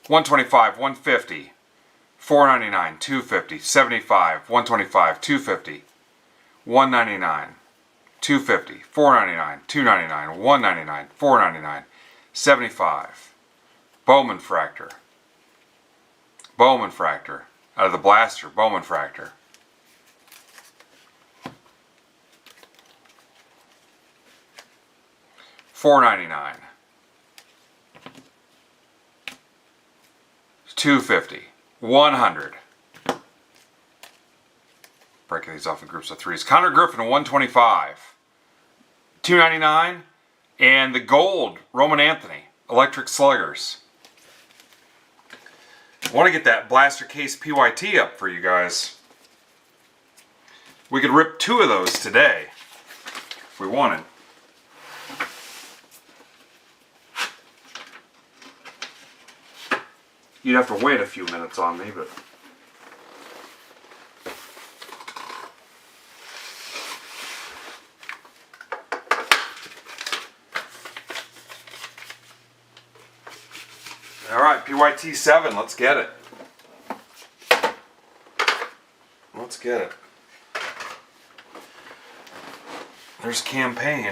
$125, $150, $4.99, $2.50, $75, $125, $2.50, $1.99, $2.50, $4.99, $2.99, $1.99, $4.99, $75. Bowman Fractor. Bowman Fractor. Out of the blaster, Bowman Fractor. $4.99. $2.50. $100. Breaking these off in groups of threes. Connor Griffin, $125. $2.99. And the gold, Roman Anthony, Electric Sluggers. I want to get that blaster case PYT up for you guys. We could rip 2 of those today if we wanted. You'd have to wait a few minutes on me, but... Alright, PYT 7, let's get it. Let's get it. There's campaign.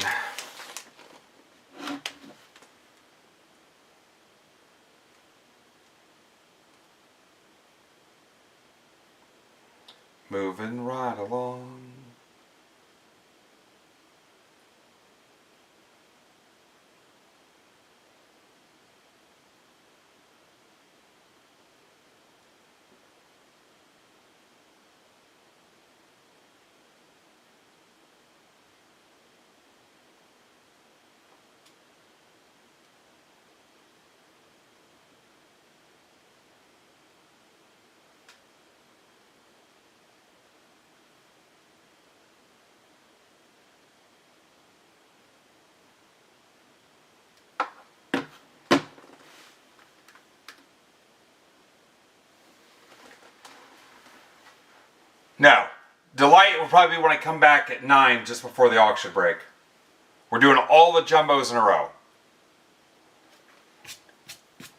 Moving right along. No. Delight will probably be when I come back at 9 just before the auction break. We're doing all the jumbos in a row.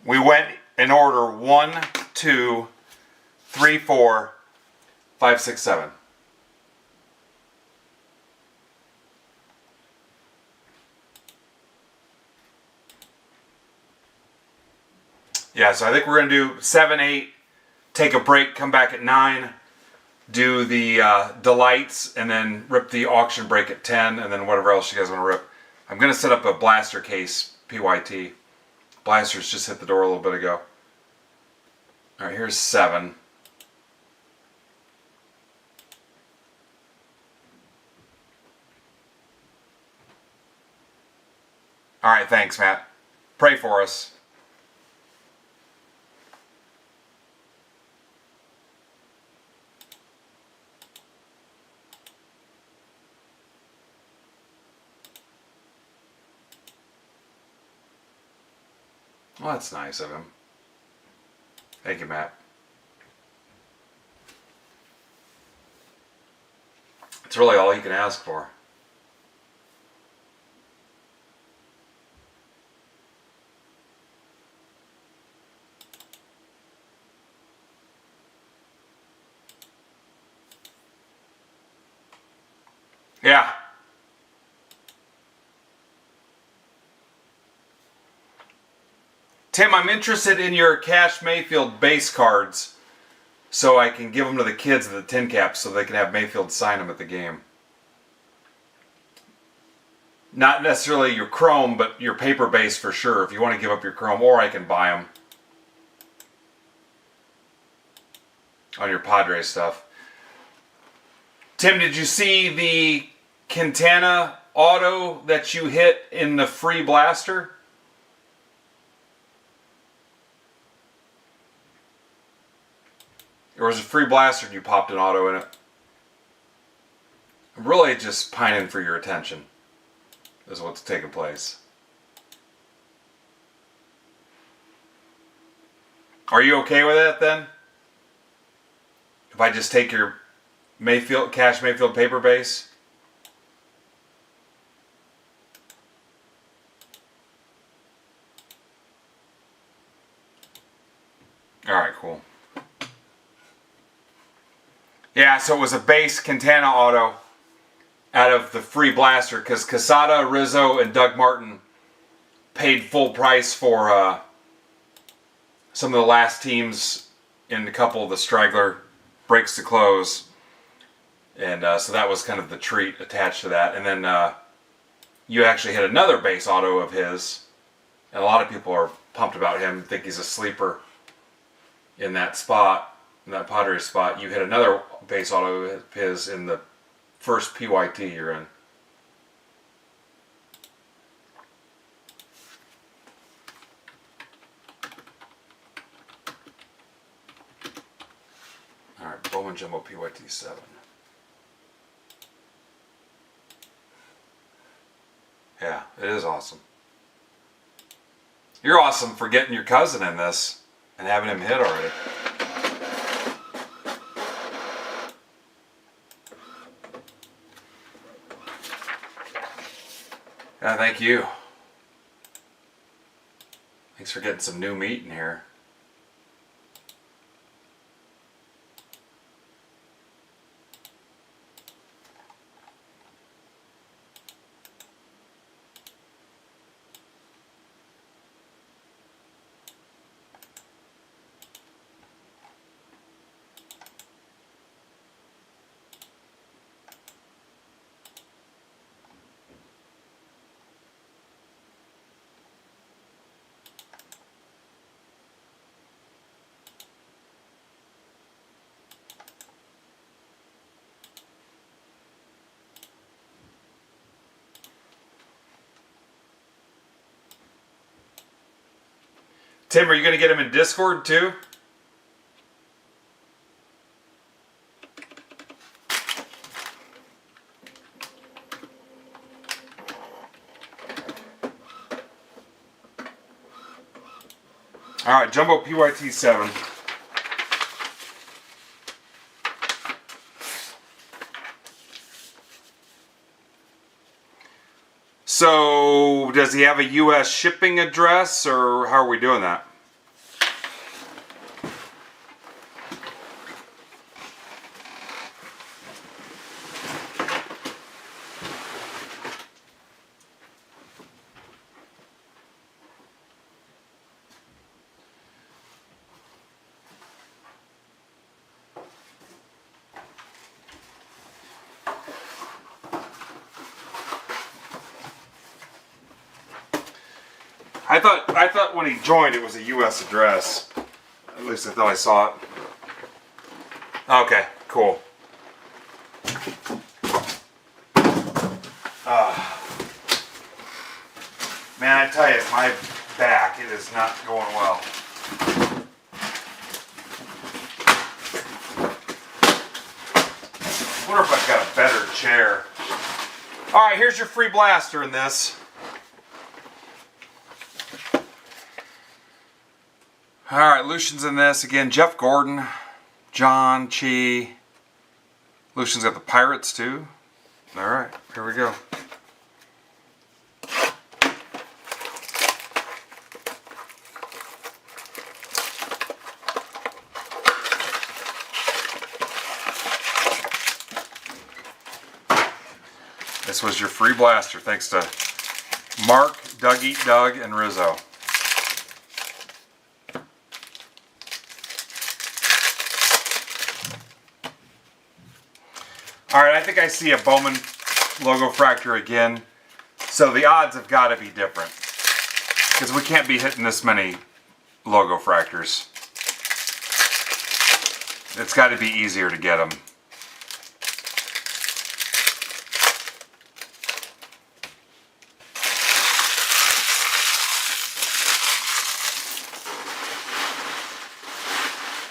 We went in order 1, 2, 3, 4, 5, 6, 7. Yeah, so I think we're going to do 7, 8, take a break, come back at 9. Do the delights and then rip the auction break at 10 and then whatever else you guys want to rip. I'm going to set up a blaster case PYT. Blasters just hit the door a little bit ago. Alright, here's 7. Alright, thanks Matt. Pray for us. Well, that's nice of him. Thank you, Matt. It's really all you can ask for. Yeah. Tim, I'm interested in your Cash Mayfield base cards so I can give them to the kids at the tin caps so they can have Mayfield sign them at the game. Not necessarily your chrome, but your paper base for sure if you want to give up your chrome, or I can buy them on your Padres stuff. Tim, did you see the Quintana auto that you hit in the free blaster? Or was it free blaster and you popped an auto in it? I'm really just pining for your attention is what's taking place. Are you okay with that then? If I just take your Cash Mayfield paper base? Alright, cool. Yeah, so it was a base Quintana auto out of the free blaster because Quesada, Rizzo, and Doug Martin paid full price for some of the last teams in a couple of the straggler breaks to close. And so that was kind of the treat attached to that. And then you actually hit another base auto of his. And a lot of people are pumped about him, think he's a sleeper in that spot, in that Padres spot. You hit another base auto of his in the first PYT you're in. Alright, Bowman Jumbo PYT 7. Yeah, it is awesome. You're awesome for getting your cousin in this and having him hit already. Yeah, thank you. Thanks for getting some new meat in here. Tim, are you going to get him in Discord too? Alright, Jumbo PYT 7. So, does he have a U.S. shipping address, or how are we doing that? I thought when he joined it was a U.S. address. At least I thought I saw it. Okay, cool. Man, I tell you, my back, it is not going well. I wonder if I've got a better chair. Alright, here's your free blaster in this. Alright, Lucian's in this. Again, Jeff Gordon, John, Chi. Lucian's got the Pirates too. Alright, here we go. This was your free blaster, thanks to Mark, Doug Eat Doug, and Rizzo. Alright, I think I see a Bowman logo fracture again. So the odds have got to be different. Because we can't be hitting this many logo fractures. It's got to be easier to get them.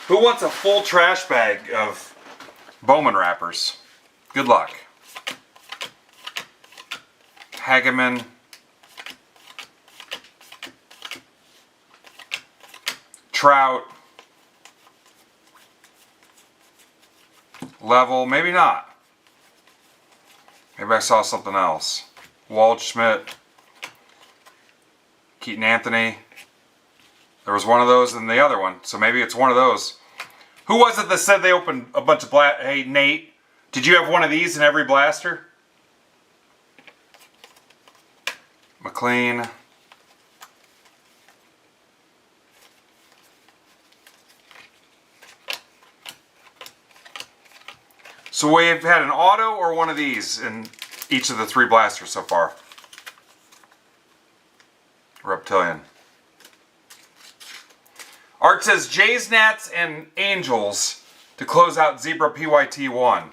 Who wants a full trash bag of Bowman wrappers? Good luck. Hageman. Trout. Level, maybe not. Maybe I saw something else. Waldschmidt. Keaton Anthony. There was one of those and the other one, so maybe it's one of those. Who was it that said they opened a bunch of Hey, Nate, did you have one of these in every blaster? McLean. So we've had an auto or one of these in each of the three blasters so far. Reptilian. Art says Jays, Nats, and Angels to close out Zebra PYT1.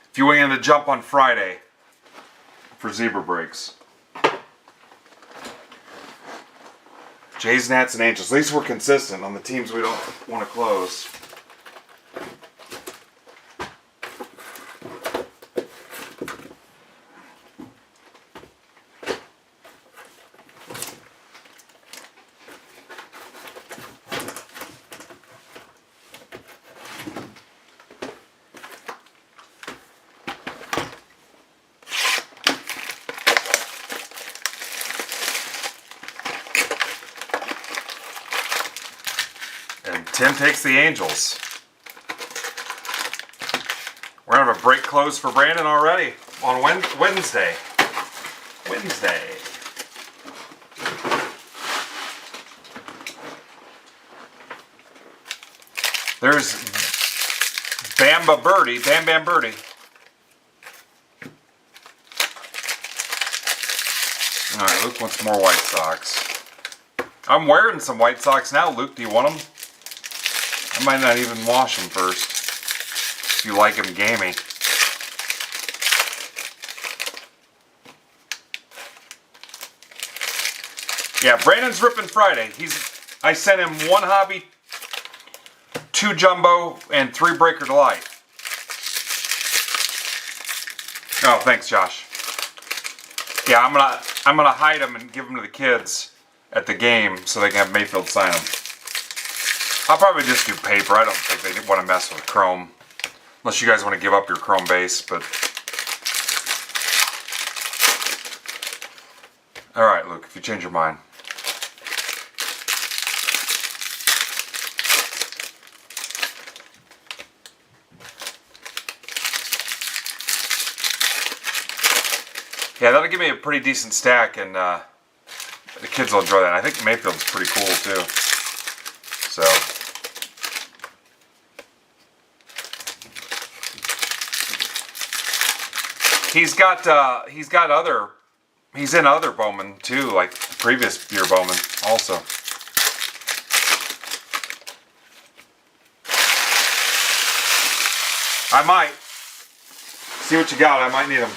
If you went in to jump on Friday for Zebra breaks. Jays, Nats, and Angels. At least we're consistent on the teams we don't want to close. And Tim takes the Angels. We're going to have a break close for Brandon already on Wednesday. There's Bamba Birdie, Bam Bam Birdie. Alright, Luke wants more White Sox. I'm wearing some White Sox now, Luke. Do you want them? I might not even wash them first. If you like them gamey. Yeah, Brandon's ripping Friday. I sent him 1 hobby, 2 jumbo, and 3 breaker delight. Oh, thanks, Josh. Yeah, I'm gonna hide them and give them to the kids at the game so they can have Mayfield sign them. I'll probably just do paper. I don't think they want to mess with chrome. Unless you guys want to give up your chrome base, but... Alright, Luke, if you change your mind. Yeah, that'll give me a pretty decent stack, and the kids will enjoy that. I think Mayfield's pretty cool, too. So... He's in other Bowman too, like the previous year Bowman also. I might. See what you got, I might need them.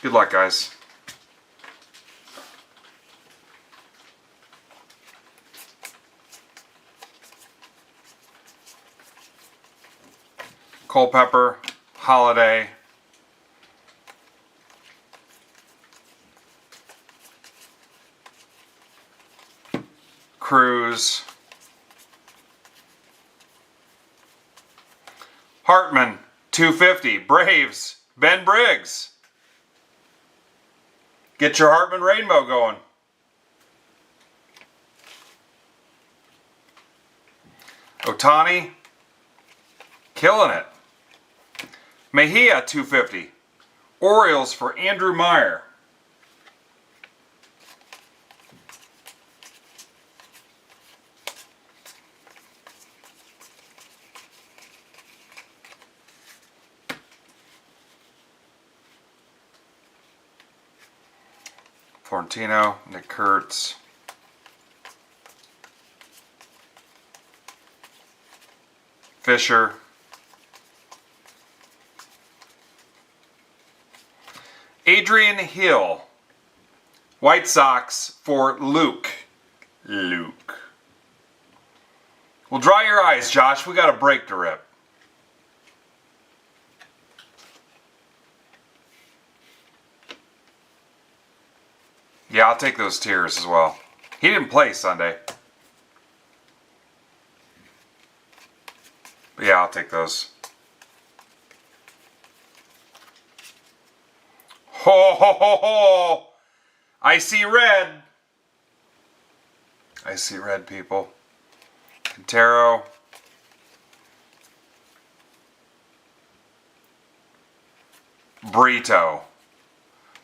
Good luck, guys. Culpepper, Holiday. Cruz. Hartman, 250. Braves, Ben Briggs. Get your Hartman rainbow going. Otani, killing it. Mejia, 250. Orioles for Andrew Meyer. Florentino, Nick Kurtz. Fisher. Adrian Hill. White Sox for Luke. Luke. Well, dry your eyes, Josh. We got a break to rip. Yeah, I'll take those tears as well. He didn't play Sunday. But yeah, I'll take those. Ho ho ho ho! I see red. I see red, people. Quintero. Brito.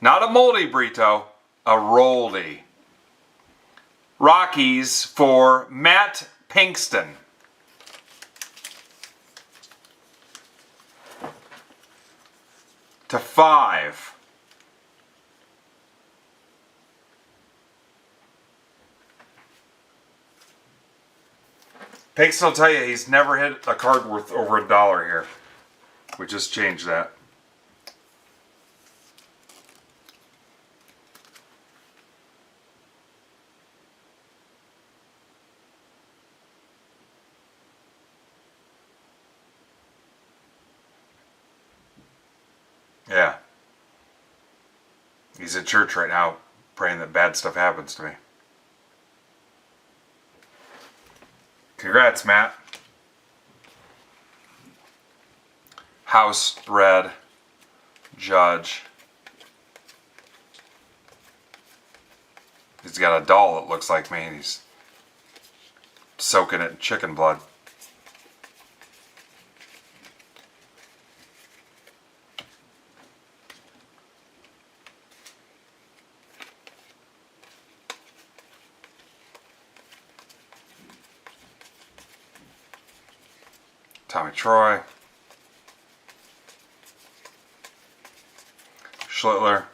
Not a moldy Brito, a roldy. Rockies for Matt Pinkston. /5. Pinkston will tell you he's never hit a card worth over $1 here. We just changed that. Yeah. He's in church right now praying that bad stuff happens to me. Congrats, Matt. House red. Judge. He's got a doll that looks like me and he's soaking it in chicken blood. Tommy Troy. Schlittler.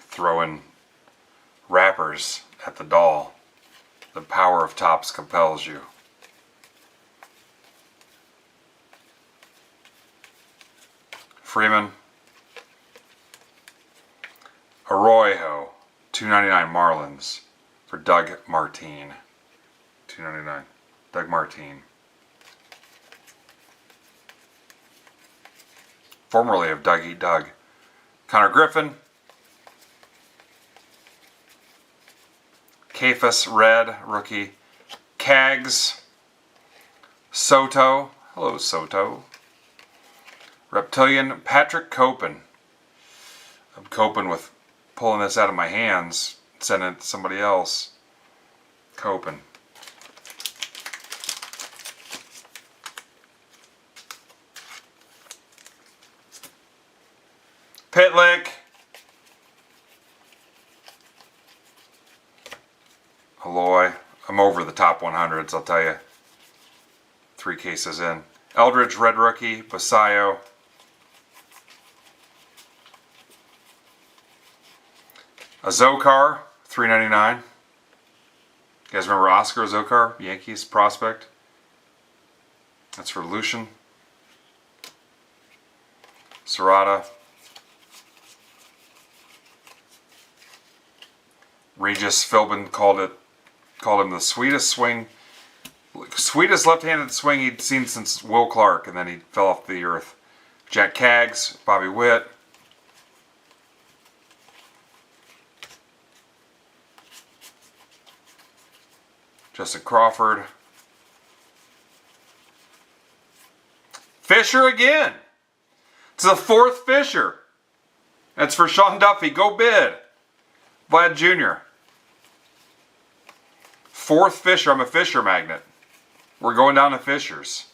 Throwing wrappers at the doll. The power of Topps compels you. Freeman. Arroyo, $2.99 Marlins for Doug Martine. $2.99. Doug Martine. Formerly of Doug Eat Doug. Connor Griffin. Kefas Red, rookie. Cags. Soto. Hello, Soto. Reptilian Patrick Copen. I'm coping with pulling this out of my hands, sending it to somebody else. Coping. Pitlick. Aloy. I'm over the top 100s, I'll tell you. 3 cases in. Eldridge, red rookie. Basayo. Azokar, $3.99. You guys remember Oscar Azokar, Yankees prospect? That's for Lucian. Serrata. Regis Philbin called him the sweetest left-handed swing he'd seen since Will Clark, and then he fell off the earth Jack Kaggs, Bobby Witt. Justin Crawford. Fisher again. It's the fourth Fisher. That's for Sean Duffy. Go bid. Vlad Jr. Fourth Fisher. I'm a Fisher magnet. We're going down to Fishers.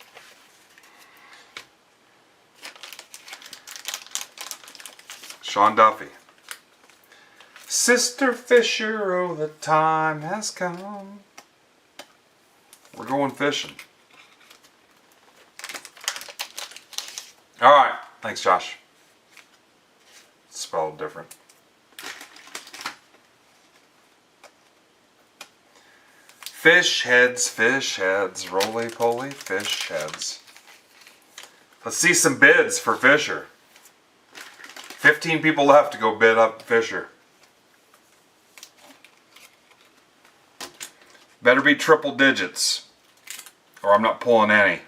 Sean Duffy. Sister Fisher, oh, the time has come. We're going fishing. All right. Thanks, Josh. Spelled different. Fish heads, roly-poly fish heads. Let's see some bids for Fisher. 15 people left to go bid up Fisher. Better be triple digits, or I'm not pulling any.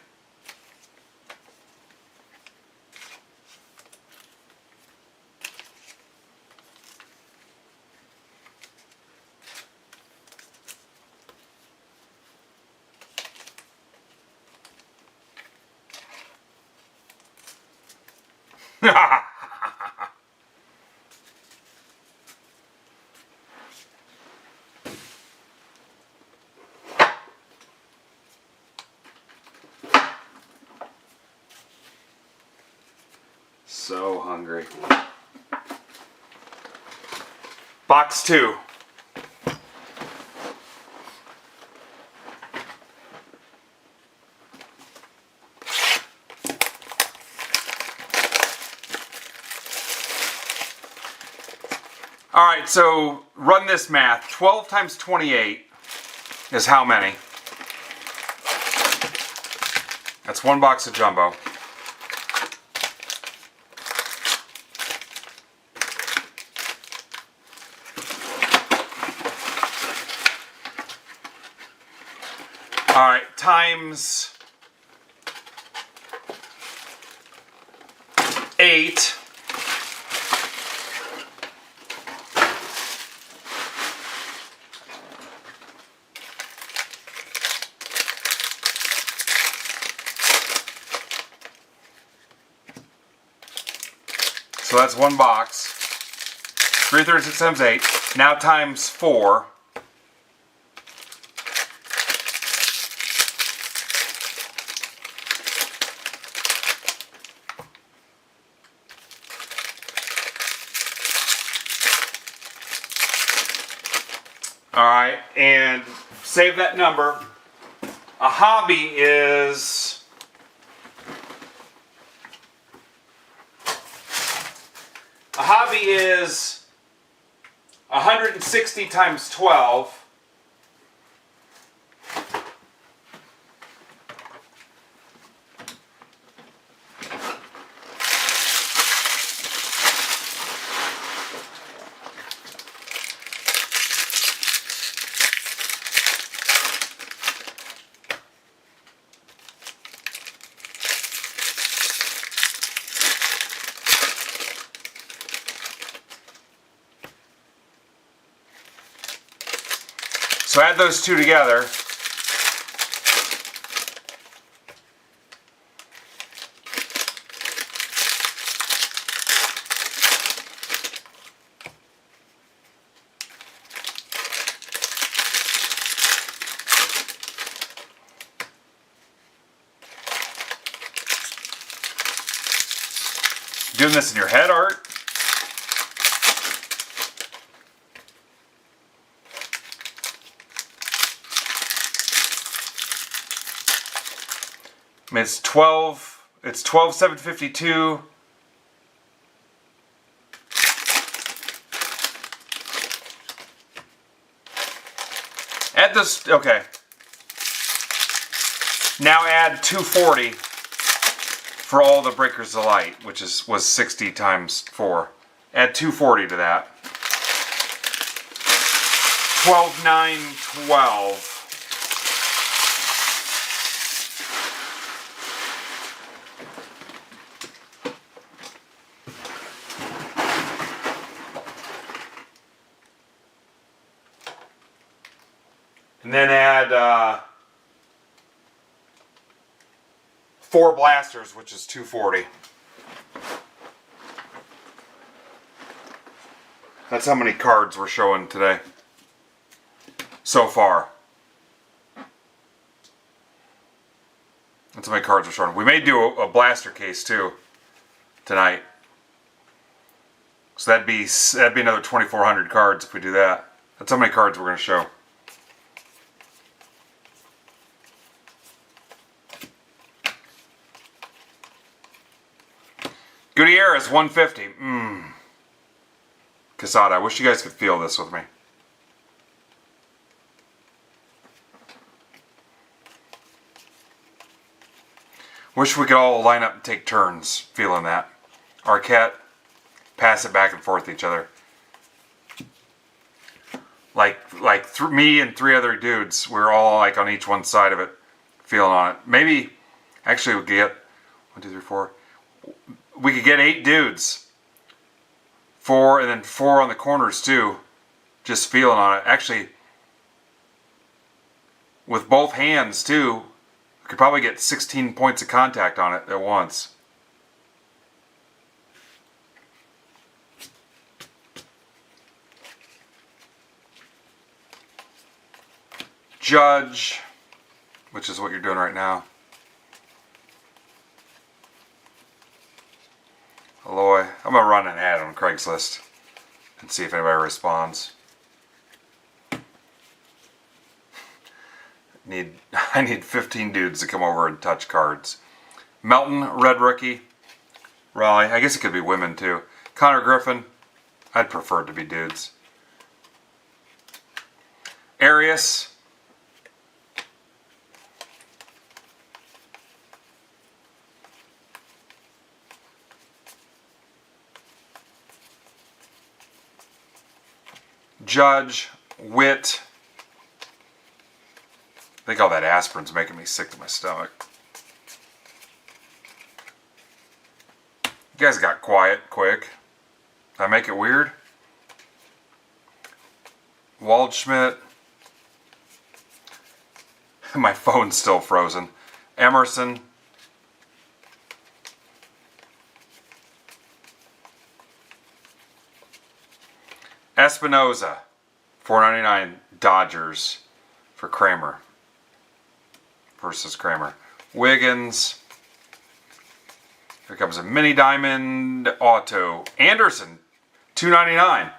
So hungry. Box 2. All right, so run this math. 12 times 28 is how many? That's one box of jumbo. All right, times 8. So that's one box. 336 times 8. Now times 4. All right, and save that number. A hobby is A hobby is 160 times 12. So add those two together. Doing this in your head, Art? I mean, it's 12,752. Add this, okay. Now add 240 for all the breakers of light, which was 60 times 4. Add 240 to that. 12, 9, 12. And then add 4 blasters, which is 240. That's how many cards we're showing today. So far. That's how many cards we're showing. We may do a blaster case too tonight. So that'd be another 2,400 cards if we do that. That's how many cards we're going to show. Gutierrez 150. Quesada, I wish you guys could feel this with me. Wish we could all line up and take turns feeling that. Arquette, pass it back and forth to each other. Like me and 3 other dudes, we're all like on each one side of it, feeling on it. Maybe, actually we could get 1, 2, 3, 4. We could get 8 dudes. 4 and then 4 on the corners too. Just feeling on it. Actually, with both hands too, we could probably get 16 points of contact on it at once. Judge, which is what you're doing right now. Aloy. I'm going to run an ad on Craigslist and see if anybody responds. I need 15 dudes to come over and touch cards. Melton, red rookie. Raleigh. I guess it could be women too. Connor Griffin. I'd prefer it to be dudes. Arias. Judge, Witt. I think all that aspirin's making me sick to my stomach. You guys got quiet quick. Did I make it weird? Waldschmidt. My phone's still frozen. Emerson. Espinoza, $4.99 Dodgers for Kramer versus Kramer. Wiggins. Here comes a mini diamond auto. Anderson, $2.99.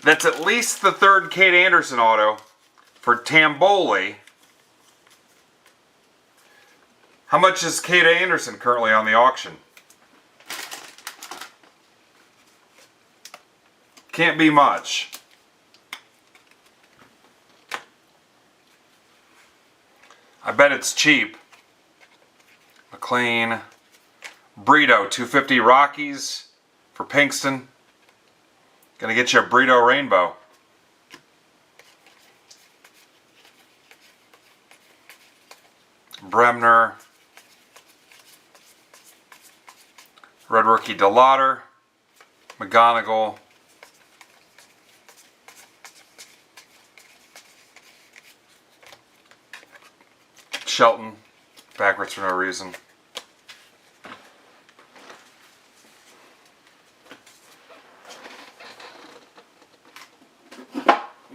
That's at least the 3rd Kate Anderson auto for Tamboli. How much is Kate Anderson currently on the auction? Can't be much. I bet it's cheap. McLean. Brito, $250 Rockies for Pinkston. Gonna get you a Brito Rainbow. Bremner. Red rookie DeLauder. McGonigal. Shelton, backwards for no reason.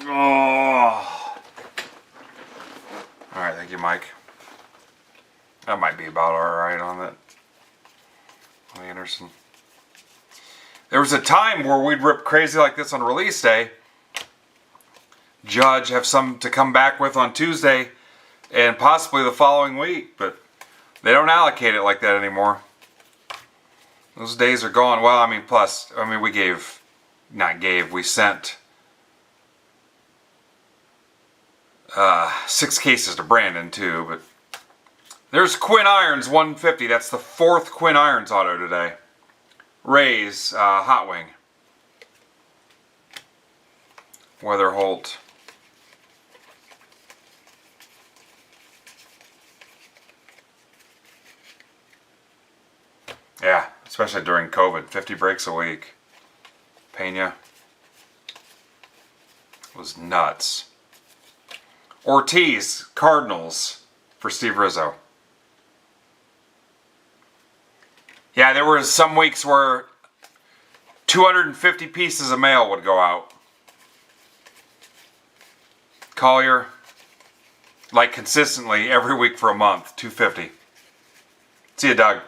Oh. Alright, thank you, Mike. That might be about alright on that. On Anderson. There was a time where we'd rip crazy like this on release day. Judge, have some to come back with on Tuesday. And possibly the following week, but they don't allocate it like that anymore. Those days are gone. Well, I mean, plus, I mean, we sent 6 cases to Brandon too, but there's Quinn Irons 150. That's the 4th Quinn Irons auto today. Rays, Hot Wing. Weatherholt. Yeah, especially during COVID. 50 breaks a week. Pena was nuts. Ortiz, Cardinals for Steve Rizzo. Yeah, there were some weeks where 250 pieces of mail would go out. Collier, like consistently every week for a month, 250. See you, Doug.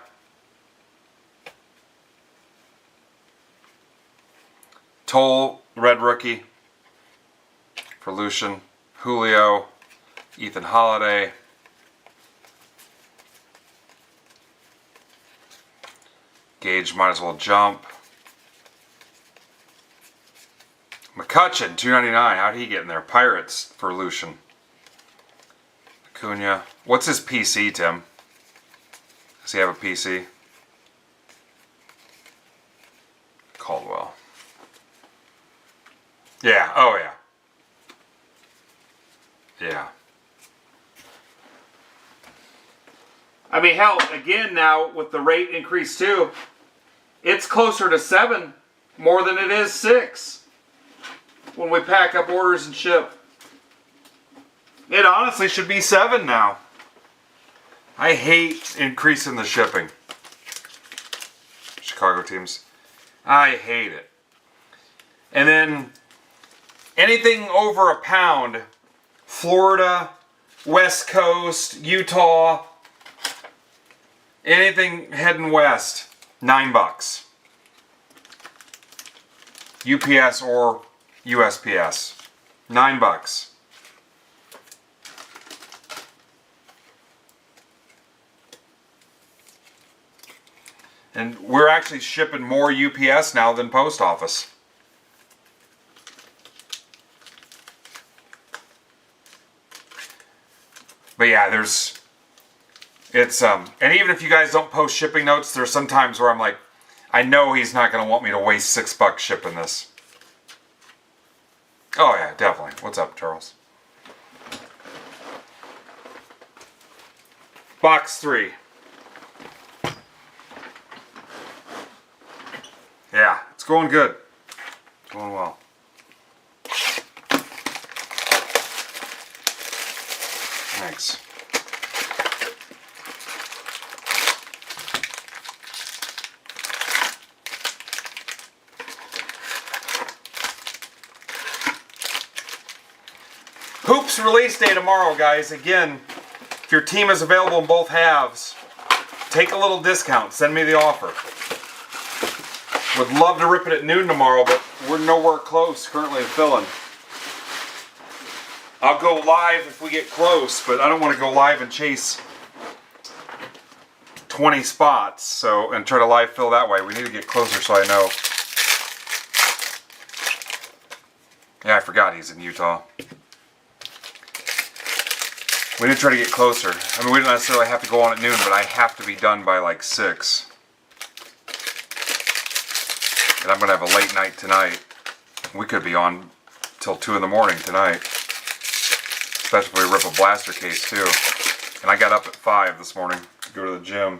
Toll, red rookie for Lucian. Julio, Ethan Holiday. Gage might as well jump. McCutcheon, $2.99. How'd he get in there? Pirates for Lucian. Acuna. What's his PC, Tim? Does he have a PC? Caldwell. Yeah. Oh, yeah. Yeah. I mean, hell, again now with the rate increase too, it's closer to 7 more than it is 6 when we pack up orders and ship. It honestly should be 7 now. I hate increasing the shipping. Chicago teams. I hate it. And then anything over a pound, Florida, West Coast, Utah, anything heading west, $9. UPS or USPS, $9. And we're actually shipping more UPS now than post office. But yeah, and even if you guys don't post shipping notes, there's some times where I'm like, I know he's not going to want me to waste $6 shipping this. Oh yeah, definitely. What's up, Charles? Box 3. Yeah, it's going good. It's going well. Thanks. Hoops release day tomorrow, guys. Again, if your team is available in both halves, take a little discount. Send me the offer. Would love to rip it at noon tomorrow, but we're nowhere close currently to filling. I'll go live if we get close, but I don't want to go live and chase 20 spots and try to live fill that way. We need to get closer so I know. Yeah, I forgot he's in Utah. We need to try to get closer. I mean, we don't necessarily have to go on at noon, but I have to be done by like 6. And I'm going to have a late night tonight. We could be on till 2 in the morning tonight. Especially if we rip a blaster case too. And I got up at 5 this morning to go to the gym.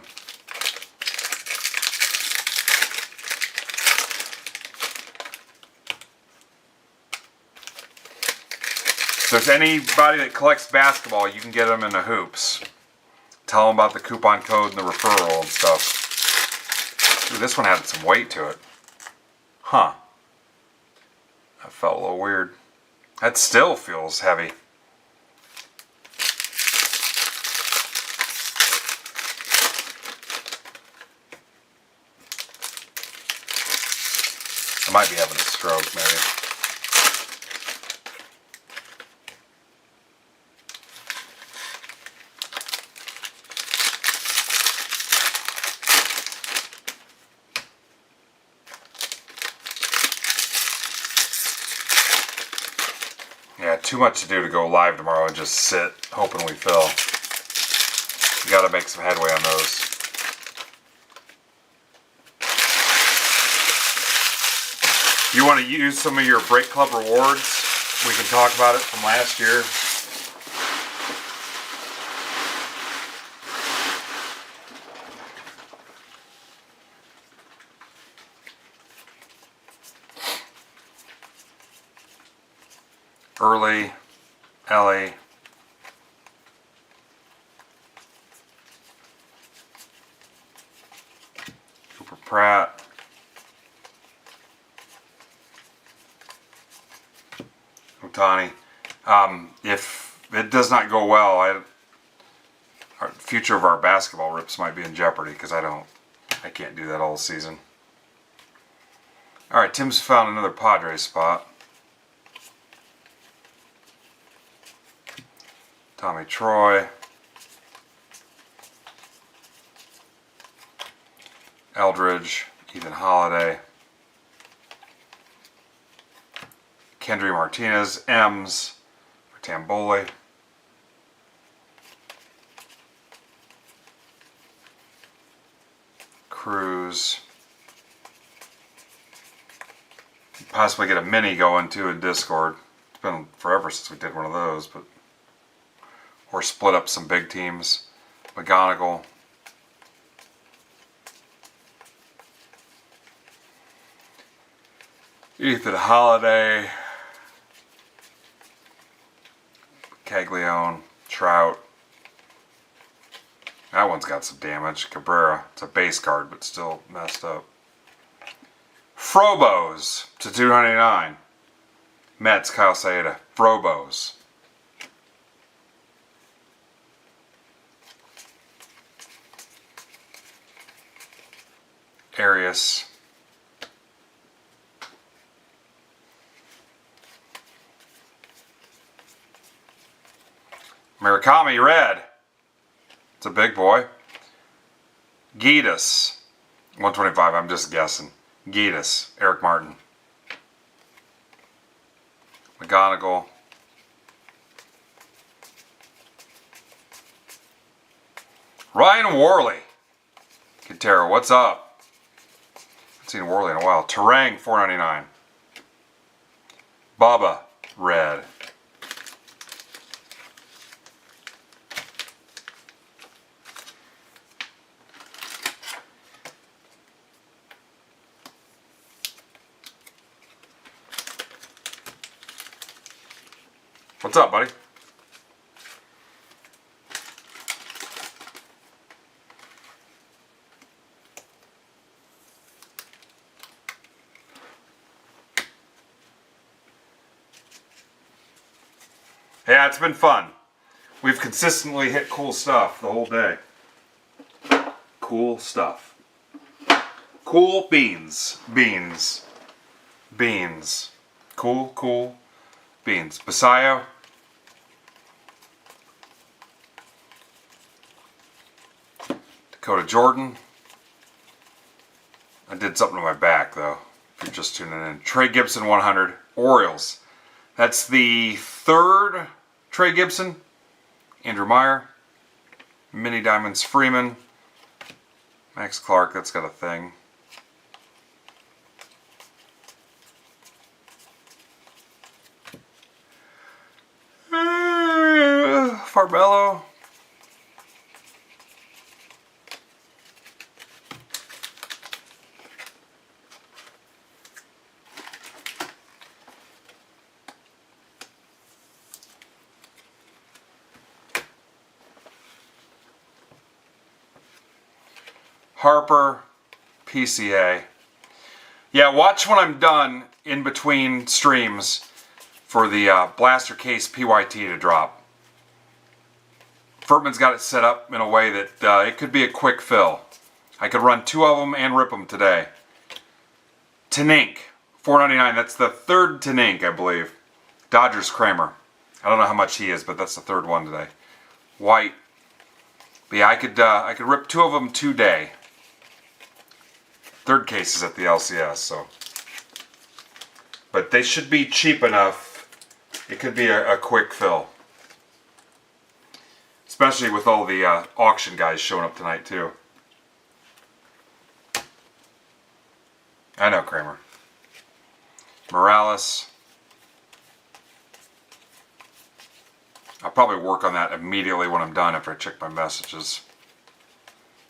So if there's anybody that collects basketball, you can get them in the hoops. Tell them about the coupon code and the referral and stuff. Ooh, this one had some weight to it. Huh. That felt a little weird. That still feels heavy. I might be having a stroke, maybe. Yeah, too much to do to go live tomorrow and just sit hoping we fill. You gotta make some headway on those. You want to use some of your Break Club rewards? We can talk about it from last year. Early, Ellie, Pratt. Otani. If it does not go well, our future of our basketball rips might be in jeopardy because I can't do that all season. All right, Tim's found another Padres spot. Tommy Troy. Eldridge. Ethan Holiday. Kendry Martinez. Ems. Tamboli. Cruz. Possibly get a mini going too in Discord. It's been forever since we did one of those, but or split up some big teams. McGonigal. Ethan Holiday. Caglione. Trout. That one's got some damage. Cabrera. It's a base card, but still messed up. Frobos to 299. Mets, Kyle Saeda. Frobos. Arias. Murakami, red. It's a big boy. Gitas. 125, I'm just guessing. Gitas. Eric Martin. McGonigal. Ryan Worley. Quintero, what's up? Haven't seen Worley in a while. Terang, 499. Bubba, red. What's up, buddy? Yeah, it's been fun. We've consistently hit cool stuff the whole day. Cool stuff. Cool beans. Beans. Beans. Cool beans. Basayo. Dakota Jordan. I did something to my back, though, if you're just tuning in. Trey Gibson, 100. Orioles. That's the third Trey Gibson. Andrew Meyer. Mini Diamonds Freeman. Max Clark, that's got a thing. Farbello. Harper, PCA. Yeah, watch when I'm done in between streams for the Blaster Case PYT to drop. Furman's got it set up in a way that it could be a quick fill. I could run two of them and rip them today. Tanink, $4.99. That's the third Tanink, I believe. Dodgers Kramer. I don't know how much he is, but that's the third one today. White. But yeah, I could rip two of them today. Third case is at the LCS, so. But they should be cheap enough. It could be a quick fill. Especially with all the auction guys showing up tonight, too. I know, Kramer. Morales. I'll probably work on that immediately when I'm done after I check my messages.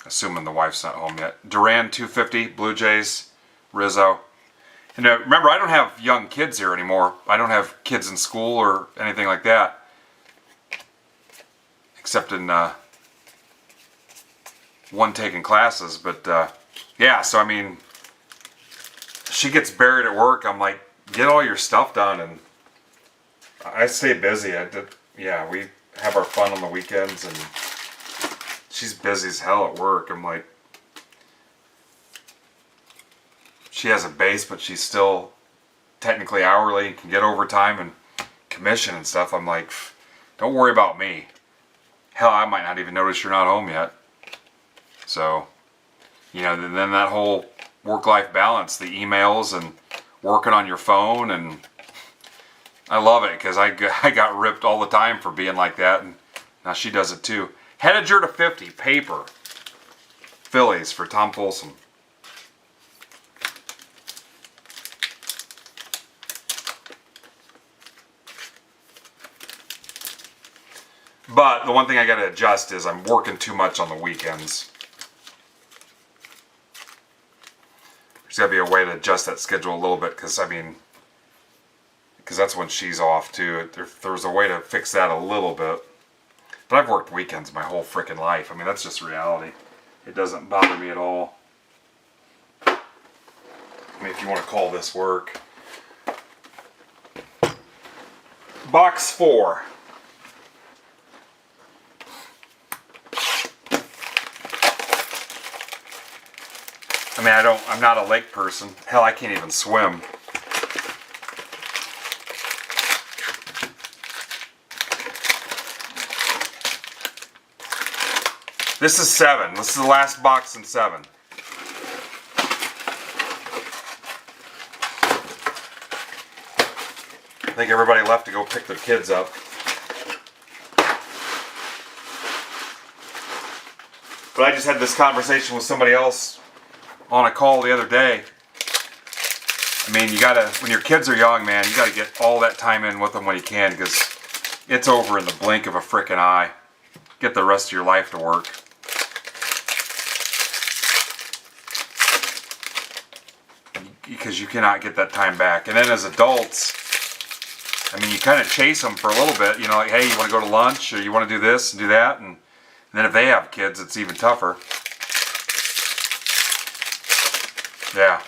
Assuming the wife's not home yet. Duran, 250. Blue Jays. Rizzo. And remember, I don't have young kids here anymore. I don't have kids in school or anything like that. Except in one taking classes, but yeah, so I mean, she gets buried at work. I'm like, get all your stuff done, and I stay busy. Yeah, we have our fun on the weekends, and she's busy as hell at work. I'm like, she has a base, but she's still technically hourly and can get overtime and commission and stuff. I'm like, don't worry about me. Hell, I might not even notice you're not home yet. So, you know, then that whole work-life balance, the emails and working on your phone, and I love it because I got ripped all the time for being like that, and now she does it too. Headager to 50, paper. Phillies for Tom Folsom. But the one thing I got to adjust is I'm working too much on the weekends. There's got to be a way to adjust that schedule a little bit, because I mean, because that's when she's off too. There's a way to fix that a little bit. But I've worked weekends my whole freaking life. I mean, that's just reality. It doesn't bother me at all. I mean, if you want to call this work. Box 4. I mean, I'm not a lake person. Hell, I can't even swim. This is 7. This is the last box in 7. I think everybody left to go pick their kids up. But I just had this conversation with somebody else on a call the other day. I mean, you gotta, when your kids are young, man, you gotta get all that time in with them when you can, because it's over in the blink of a frickin' eye. Get the rest of your life to work. Because you cannot get that time back. And then as adults, I mean, you kind of chase them for a little bit. You know, like, hey, you want to go to lunch, or you want to do this and do that, and then if they have kids, it's even tougher. Yeah.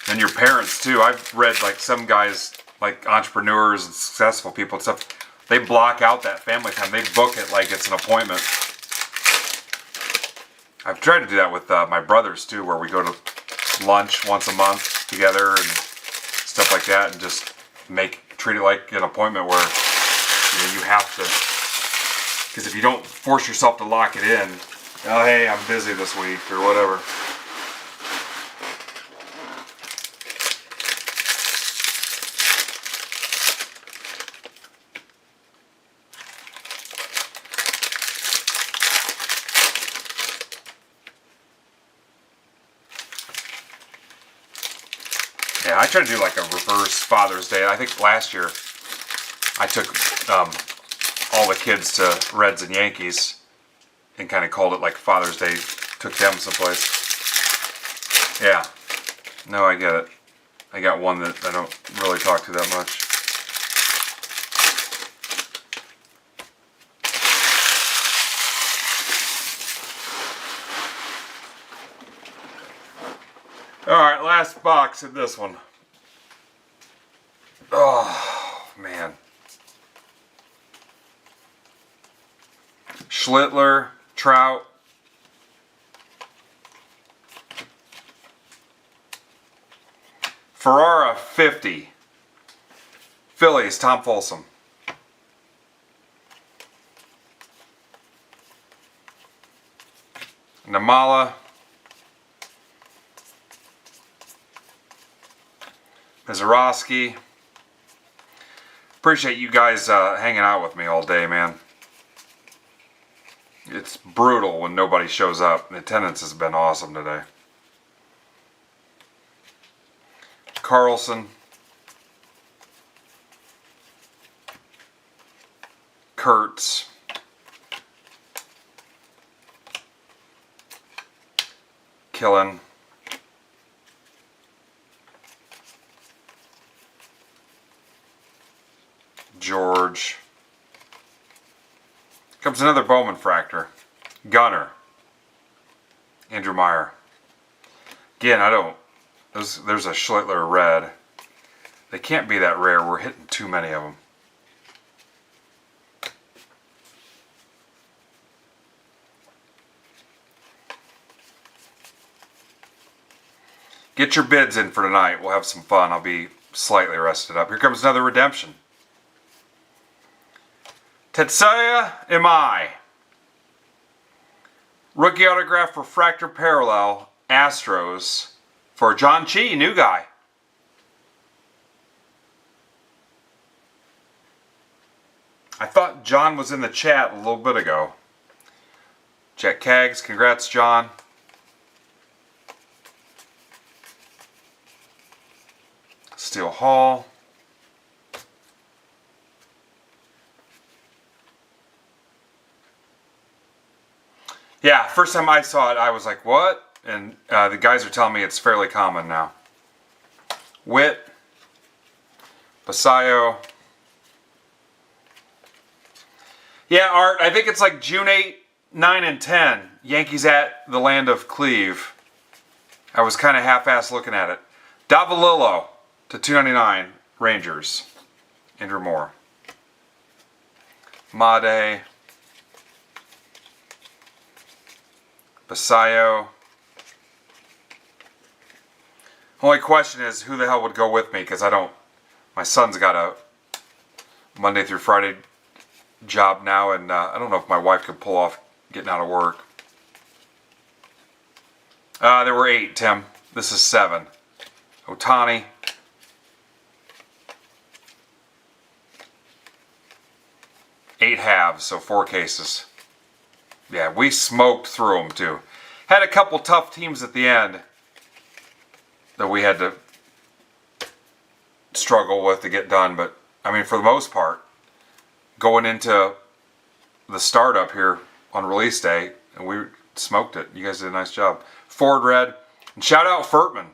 And your parents too. I've read like some guys, like entrepreneurs and successful people and stuff, they block out that family time. They book it like it's an appointment. I've tried to do that with my brothers too, where we go to lunch once a month together and stuff like that, and just treat it like an appointment where you have to. Because if you don't force yourself to lock it in, oh hey, I'm busy this week or whatever. Yeah, I try to do like a reverse Father's Day. I think last year I took all the kids to Reds and Yankees and kind of called it like Father's Day. Took them someplace. Yeah. No, I get it. I got one that I don't really talk to that much. Alright, last box of this one. Oh, man. Schlittler, Trout. Ferrara 50. Phillies, Tom Folsom. Namala. Mizorowski. Appreciate you guys hanging out with me all day, man. It's brutal when nobody shows up. The attendance has been awesome today. Carlson. Kurtz. Killen. George. Comes another Bowman fractor. Gunner. Andrew Meyer. Again, I don't... There's a Schlittler red. They can't be that rare. We're hitting too many of them. Get your bids in for tonight. We'll have some fun. I'll be slightly rested up. Here comes another redemption. Tetsuya Imai. Rookie autograph refractor parallel. Astros. For John Chi, new guy. I thought John was in the chat a little bit ago. Jet Cags, congrats, John. Steel Hall. Yeah, first time I saw it, I was like, what? And the guys are telling me it's fairly common now. Witt. Basayo. Yeah, Art, I think it's like June 8, 9, and 10. Yankees at the land of Cleve. I was kind of half-assed looking at it. Davalillo to 299, Rangers. Andrew Moore. Made. Basayo. Only question is who the hell would go with me, because I don't... My son's got a Monday through Friday job now, and I don't know if my wife could pull off getting out of work. There were 8, Tim. This is 7. Otani. Eight halves, so 4 cases. Yeah, we smoked through them too. Had a couple tough teams at the end that we had to struggle with to get done, but I mean, for the most part, going into the startup here on release day, and we smoked it. You guys did a nice job. Ford Red. And shout out Furtman.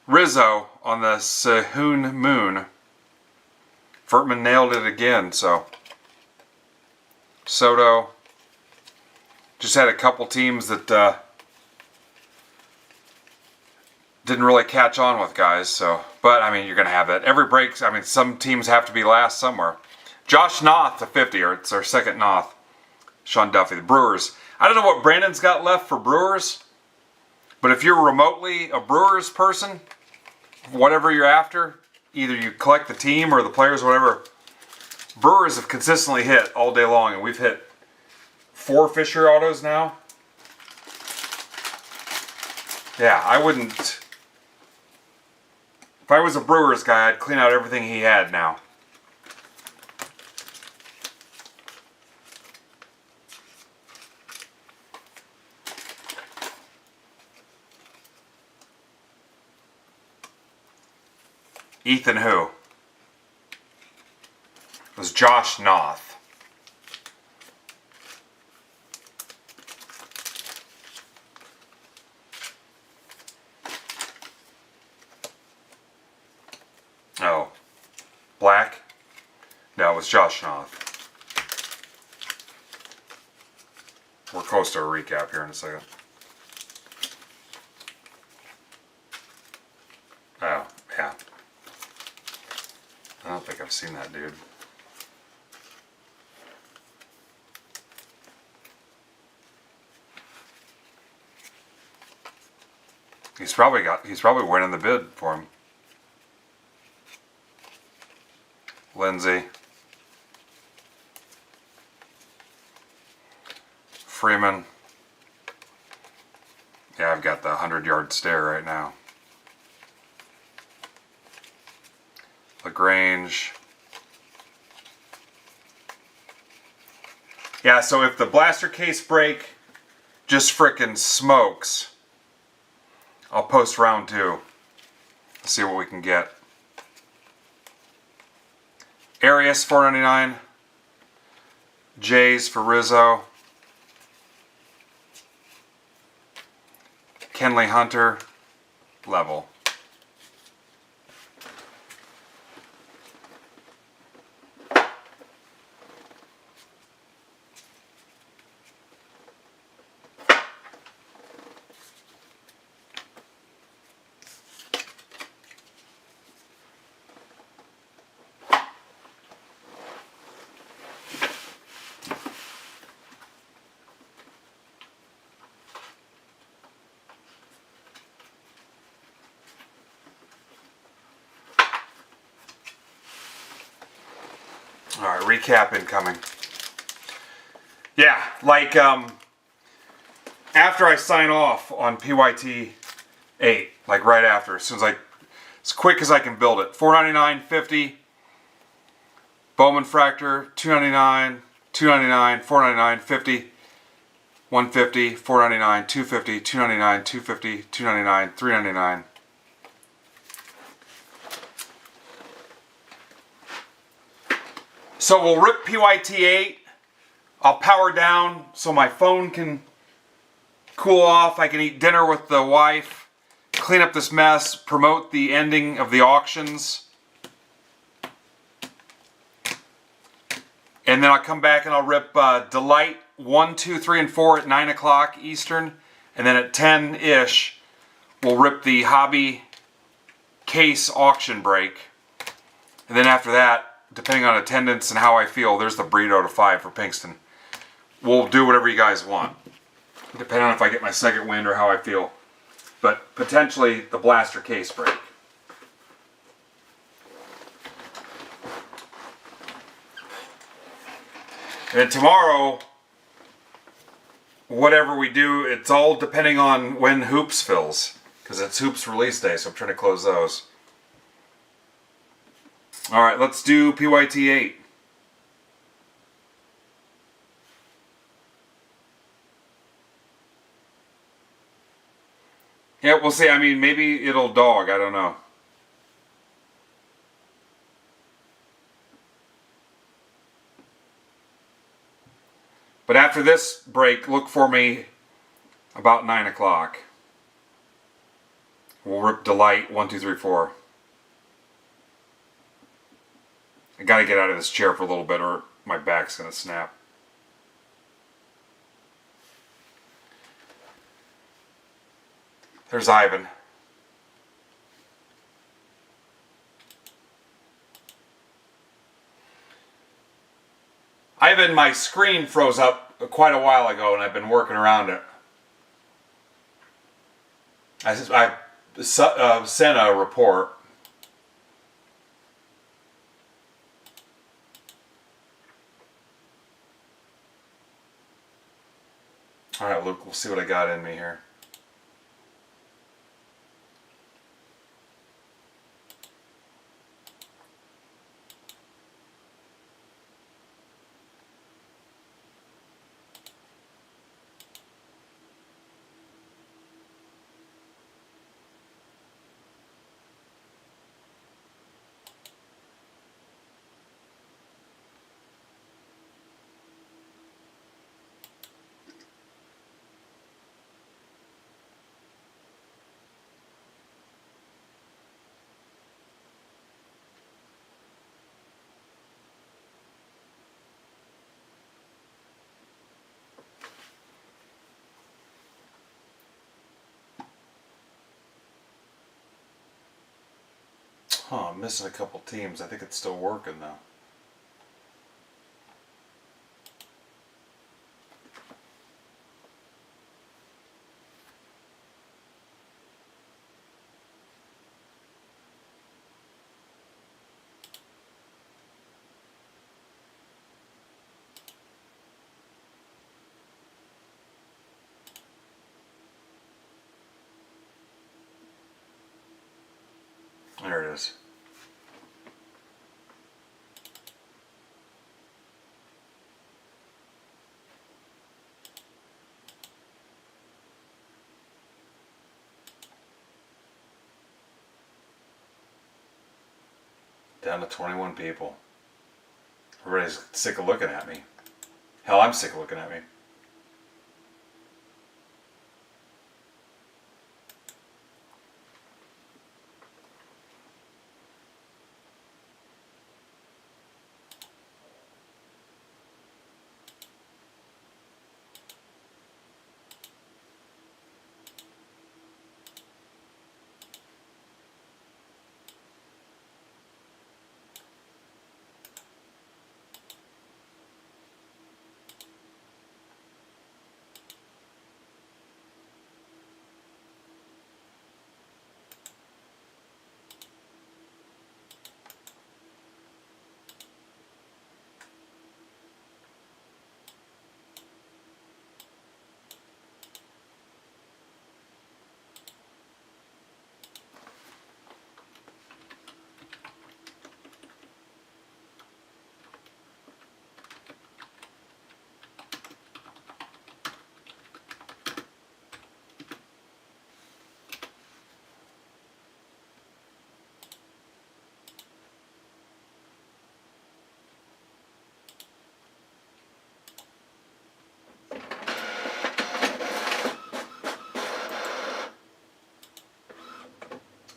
Rizzo on the Sehun Moon. Furtman nailed it again, so. Soto. Just had a couple teams that didn't really catch on with, guys, so. But, I mean, you're going to have that. Every break, I mean, some teams have to be last somewhere. Josh Noth to 50, or it's our second Noth. Sean Duffy, the Brewers. I don't know what Brandon's got left for Brewers, but if you're remotely a Brewers person, whatever you're after, either you collect the team or the players, whatever, Brewers have consistently hit all day long, and we've hit 4 Fisher autos now. Yeah, I wouldn't... If I was a Brewers guy, I'd clean out everything he had now. Ethan who? It was Josh Noth. Oh. Black? No, it was Josh Noth. We're close to a recap here in a second. Oh, yeah. I don't think I've seen that dude. He's probably winning the bid for him. Lindsay. Freeman. Yeah, I've got the 100-yard stare right now. LaGrange. Yeah, so if the blaster case break just frickin' smokes, I'll post round 2. See what we can get. Arias 499. Jays for Rizzo. Kenley Hunter. Level. All right, recap incoming. Yeah, like after I sign off on PYT 8, like right after, as quick as I can build it. $499.50. Bowman fractor, $299, $299, $499, $50, $150, $499, $250, $299, $250, $299, $399. So we'll rip PYT 8. I'll power down so my phone can cool off. I can eat dinner with the wife, clean up this mess, promote the ending of the auctions. And then I'll come back and I'll rip Delight 1, 2, 3, and 4 at 9 o'clock Eastern. And then at 10-ish, we'll rip the Hobby Case auction break. And then after that, depending on attendance and how I feel, there's the burrito to 5 for Pinkston. We'll do whatever you guys want, depending on if I get my second wind or how I feel. But potentially the blaster case break. And tomorrow, whatever we do, it's all depending on when Hoops fills. Because it's Hoops release day, so I'm trying to close those. Alright, let's do PYT 8. Yeah, we'll see. I mean, maybe it'll dog. I don't know. But after this break, look for me about 9 o'clock. We'll rip Delight 1, 2, 3, 4. I gotta get out of this chair for a little bit or my back's gonna snap. There's Ivan. Ivan, my screen froze up quite a while ago and I've been working around it. I sent a report. Alright, Luke, we'll see what I got in me here. Huh, I'm missing a couple teams. I think it's still working though. There it is. Down to 21 people. Everybody's sick of looking at me. Hell, I'm sick of looking at me.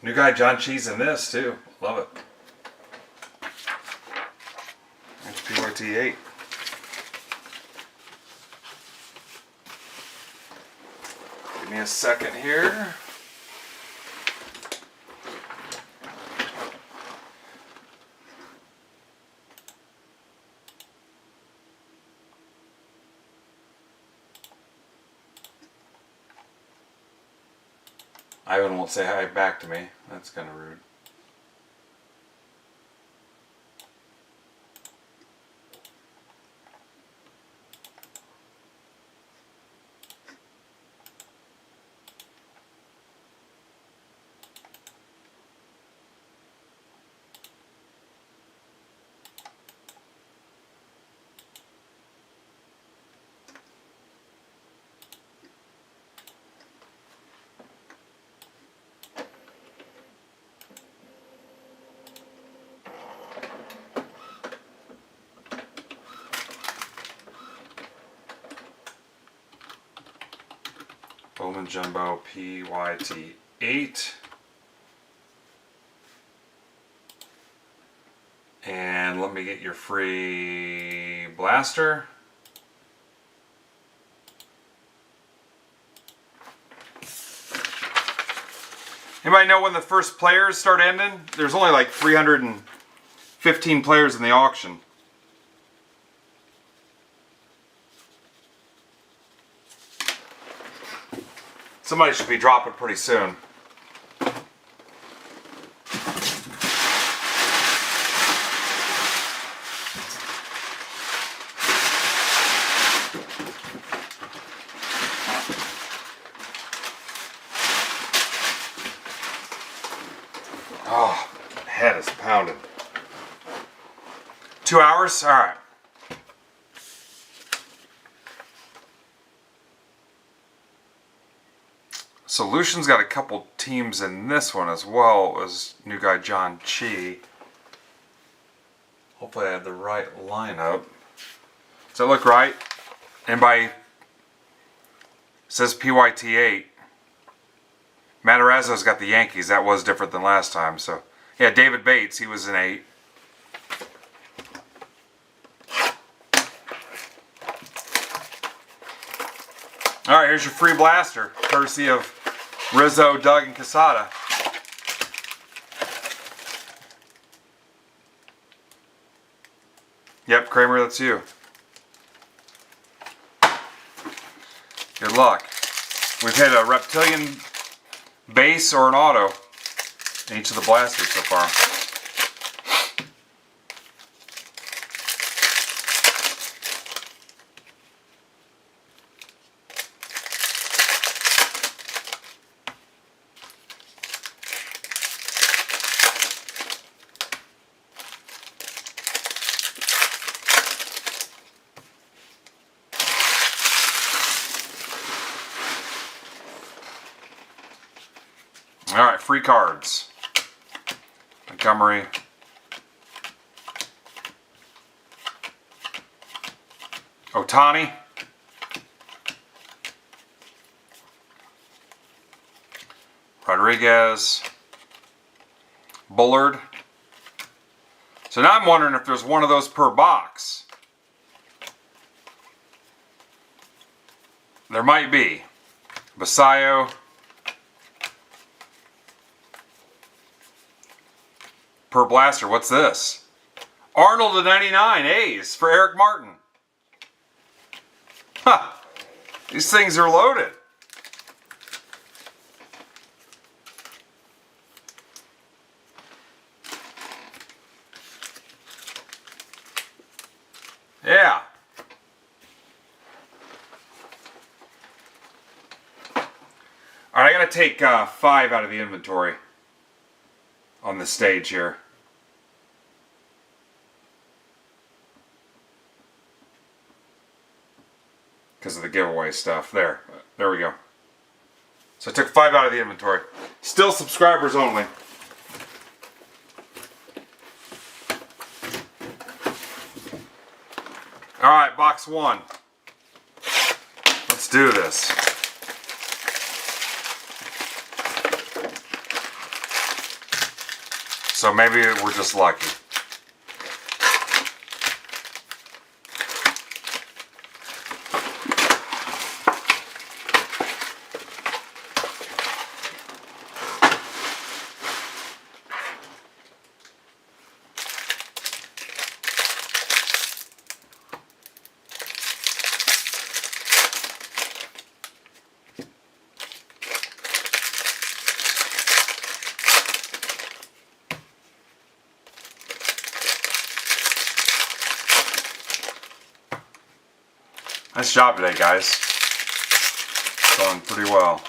New guy John Cheese in this too. Love it. There's PYT8. Give me a second here. Ivan won't say hi back to me. That's kind of rude. Bowman Jumbo PYT8. And let me get your free blaster. Anybody know when the first players start ending? There's only like 315 players in the auction. Somebody should be dropping pretty soon. Oh, head is pounding. 2 hours? All right. Solutions got a couple teams in this one as well as new guy John Chi. Hopefully I have the right lineup. Does that look right? Anybody says PYT8. Matarazzo's got the Yankees. That was different than last time. So yeah, David Bates, he was an 8. All right, here's your free blaster, courtesy of Rizzo, Doug, and Casada. Yep, Kramer, that's you. Good luck. We've hit a reptilian base or an auto in each of the blasters so far. Alright, free cards. Montgomery. Otani. Rodriguez. Bullard. So now I'm wondering if there's one of those per box. There might be. Basayo. Per blaster, what's this? Arnold at 99, A's for Eric Martin. Huh. These things are loaded. Yeah. Alright, I gotta take 5 out of the inventory on the stage here. Because of the giveaway stuff. There we go. So I took 5 out of the inventory. Still subscribers only. Alright, box 1. Let's do this. so maybe we're just lucky. Nice job today, guys. Going pretty well.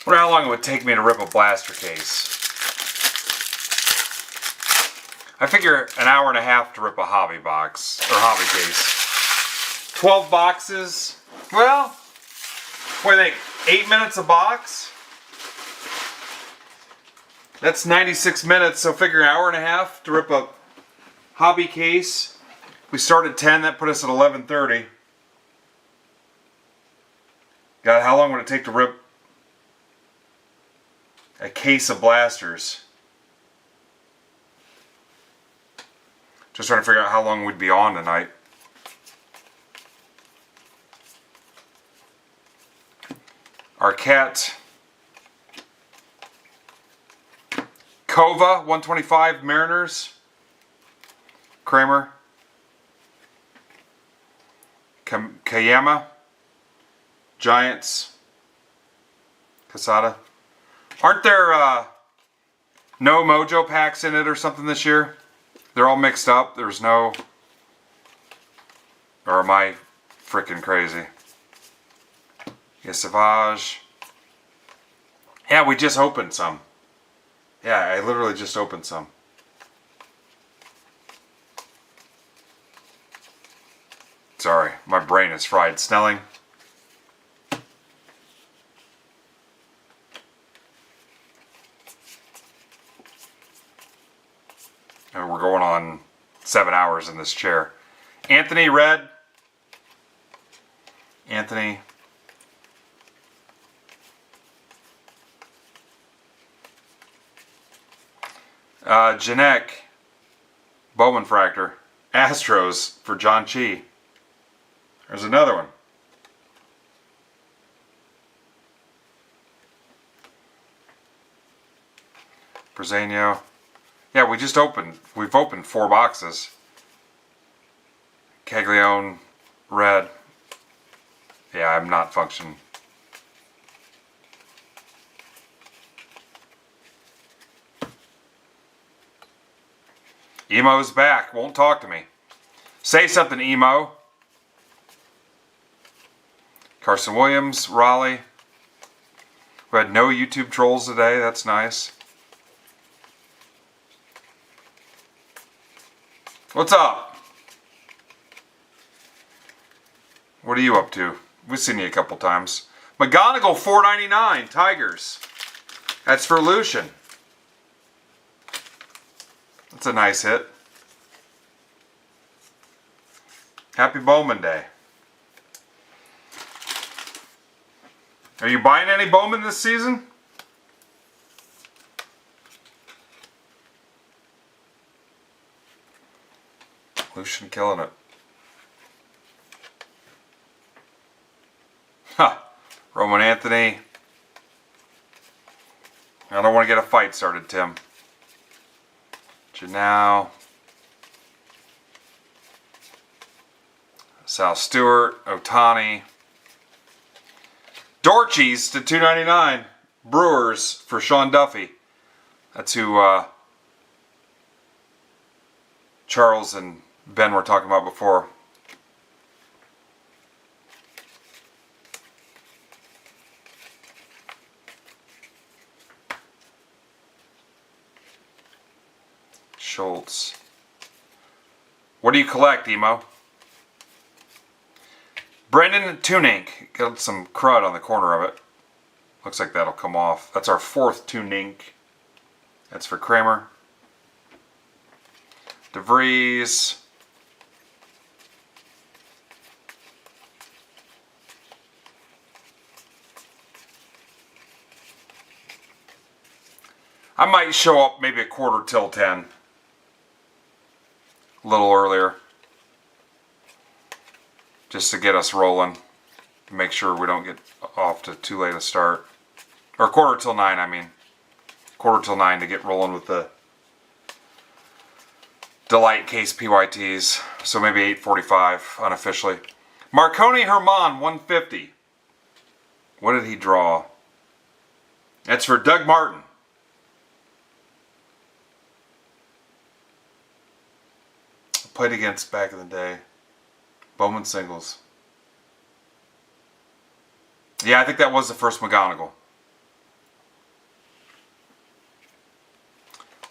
I wonder how long it would take me to rip a blaster case. I figure an hour and a half to rip a hobby box, or hobby case. 12 boxes, well, what do you think, 8 minutes a box? That's 96 minutes, so figure an hour and a half to rip a hobby case. We started at 10, that put us at 11:30. God, how long would it take to rip a case of blasters? Just trying to figure out how long we'd be on tonight. Arquette. Kova, 125 Mariners. Kramer. Kayama. Giants. Casada. Aren't there no Mojo packs in it or something this year? They're all mixed up. There's no... Or am I freaking crazy? Yes, Savage. Yeah, we just opened some. Yeah, I literally just opened some. Sorry, my brain is fried. Snelling. And we're going on 7 hours in this chair. Anthony, red. Anthony. Janek. Bowman Fractor. Astros for John Chi. There's another one. Brazeno. Yeah, we've opened 4 boxes. Caglione, red. Yeah, I'm not functioning. Emo's back, won't talk to me. Say something, Emo. Carson Williams, Raleigh. We had no YouTube trolls today, that's nice. What's up? What are you up to? We've seen you a couple times. McGonagall, $4.99, Tigers. That's for Lucian. That's a nice hit. Happy Bowman Day. Are you buying any Bowman this season? Lucian killing it. Huh. Roman Anthony. I don't want to get a fight started, Tim. Janelle. Sal Stewart, Otani. Dorchies to 299. Brewers for Sean Duffy. That's who Charles and Ben were talking about before. Schultz. What do you collect, Emo? Brendan Tunink. Got some crud on the corner of it. Looks like that'll come off. That's our 4th Tunink. That's for Kramer. DeVries. I might show up maybe a quarter till 10. A little earlier. Just to get us rolling. To make sure we don't get off to too late a start. Or quarter till 9, I mean. Quarter till 9 to get rolling with the Delight case PYTs. So maybe 8:45 unofficially. Marconi Herman 150. What did he draw? That's for Doug Martin. Played against back in the day. Bowman singles. Yeah, I think that was the first McGonigal.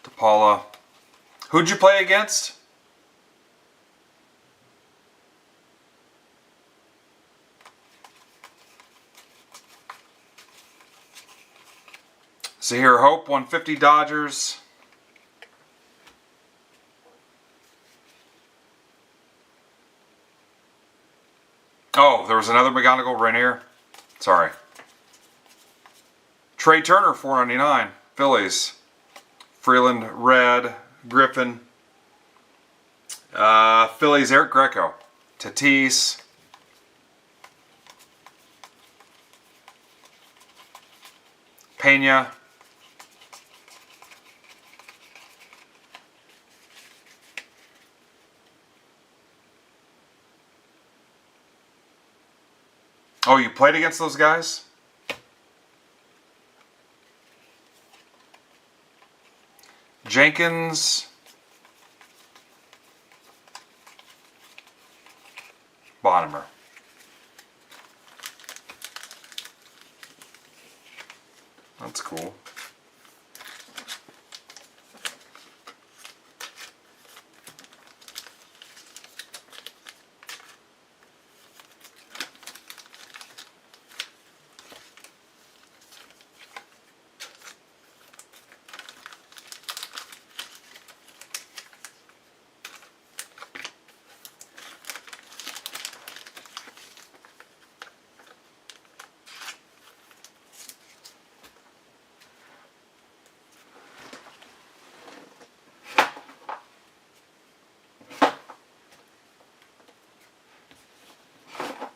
DePaula. Who'd you play against? Zahir Hope 150 Dodgers. Oh, there was another McGonigal, Rainier. Sorry. Trey Turner, 499. Phillies. Freeland, red. Griffin. Phillies, Eric Greco. Tatis. Pena. Oh, you played against those guys? Jenkins. Bonnemer. That's cool.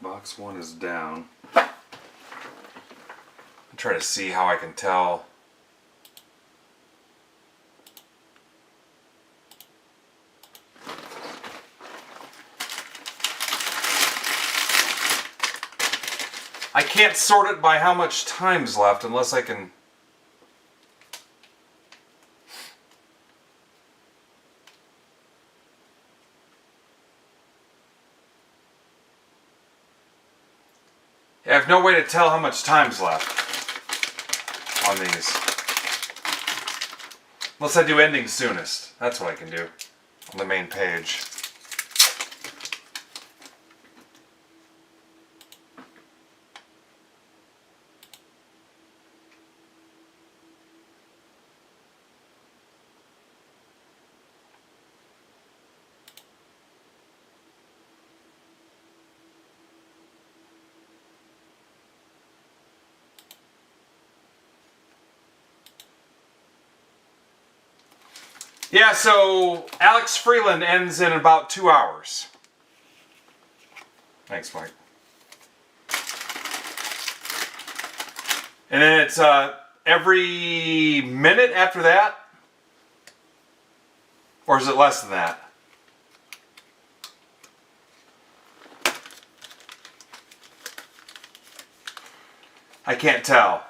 Box 1 is down. I'm trying to see how I can tell. I can't sort it by how much time's left unless I can. I have no way to tell how much time's left on these. Unless I do ending soonest. That's what I can do on the main page. Yeah, so Alex Freeland ends in about 2 hours. Thanks, Mike. And then it's every minute after that? Or is it less than that? I can't tell.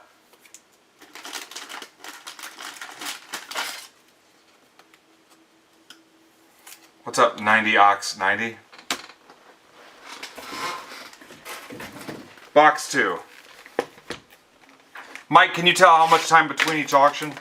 What's up, 90 Ox 90? Box 2. Mike, can you tell how much time between each auction?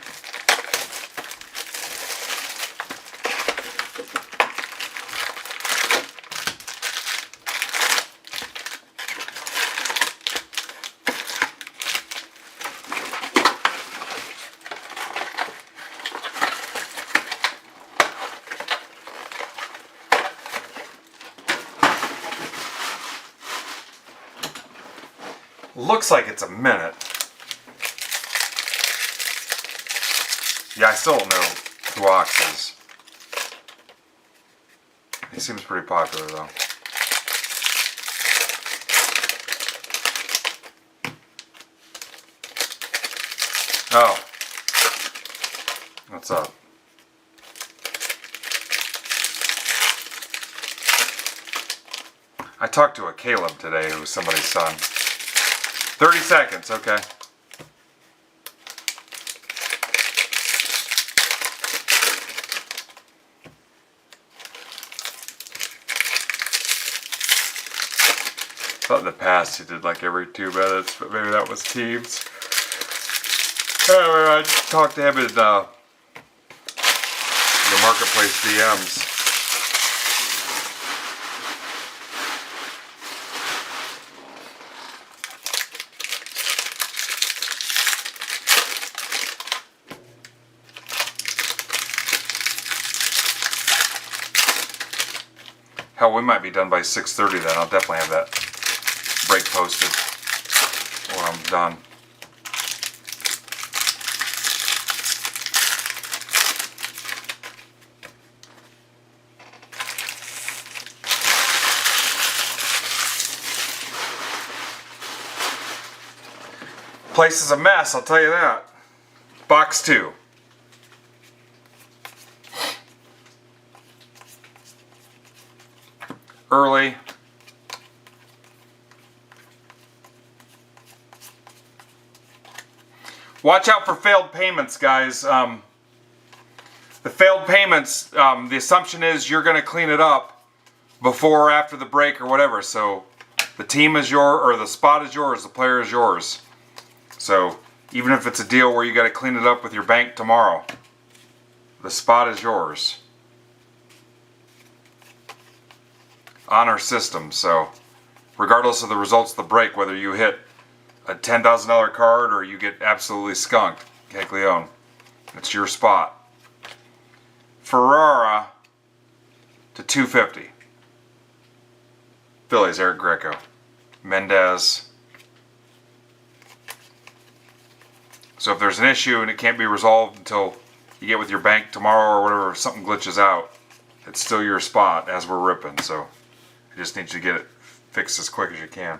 Looks like it's a minute. Yeah, I still don't know who Ox is. He seems pretty popular though. Oh. What's up? I talked to a Caleb today who's somebody's son. 30 seconds, okay. Thought in the past he did like every 2 minutes, but maybe that was teams. Anyway, I talked to him in the marketplace DMs. Hell, we might be done by 6:30 then. I'll definitely have that break posted when I'm done. Place is a mess, I'll tell you that. Box 2. Early. Watch out for failed payments, guys. The failed payments, the assumption is you're going to clean it up before or after the break or whatever. So the team is yours, or the spot is yours, the player is yours. So even if it's a deal where you got to clean it up with your bank tomorrow, the spot is yours. On our system, so regardless of the results of the break, whether you hit a $10,000 card or you get absolutely skunked, Caglione, it's your spot. Ferrara to 250. Phillies, Eric Greco. Mendez. So if there's an issue and it can't be resolved until you get with your bank tomorrow or whatever, if something glitches out, it's still your spot as we're ripping, so you just need to get it fixed as quick as you can.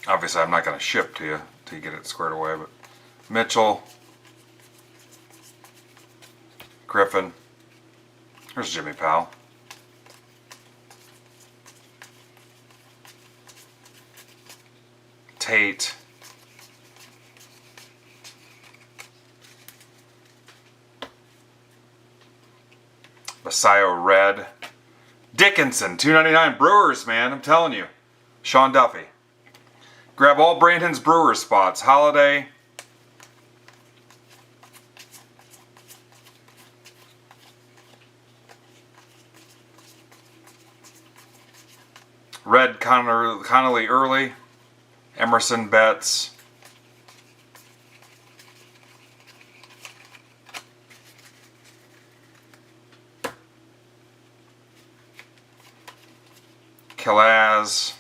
Obviously, I'm not going to ship to you until you get it squared away, but Mitchell, Griffin, there's Jimmy Powell. Tate. Basayo red. Dickinson, $2.99. Brewers, man, I'm telling you. Sean Duffy. Grab all Brandon's Brewers spots. Holiday. Red Connolly early. Emerson Betts. Calaz.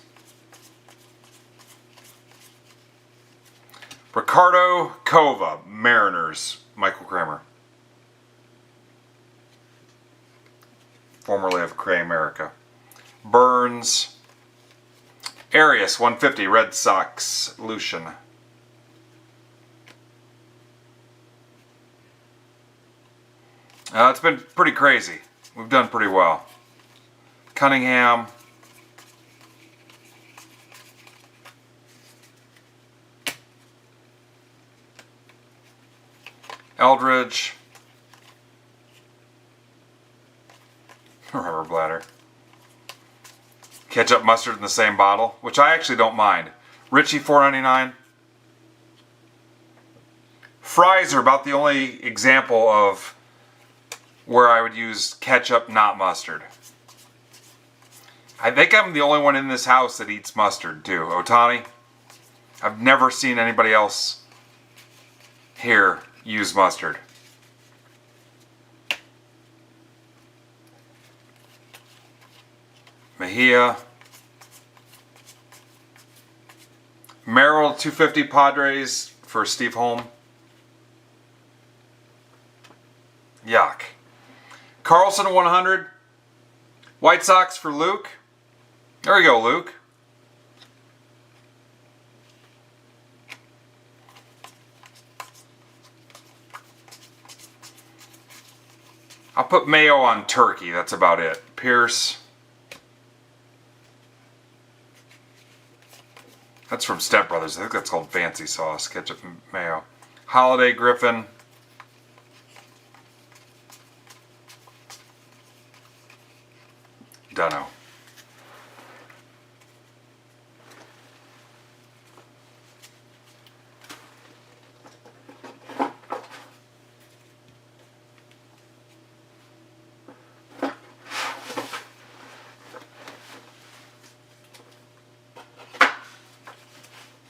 Ricardo Cova, Mariners, Michael Kramer. Formerly of Cray America. Burns. Arias, 150, Red Sox, Lucian. It's been pretty crazy. We've done pretty well. Cunningham. Eldridge. Rubber bladder. Ketchup, mustard in the same bottle, which I actually don't mind. Richie, $4.99. Fries are about the only example of where I would use ketchup, not mustard. I think I'm the only one in this house that eats mustard too. Otani, I've never seen anybody else here use mustard. Mejia. Merrill, 250 Padres for Steve Holm. Yuck. Carlson, 100. White Sox for Luke. There we go, Luke. I'll put mayo on turkey. That's about it. Pierce. That's from Step Brothers. I think that's called fancy sauce. Ketchup and mayo. Holiday Griffin. Dunno.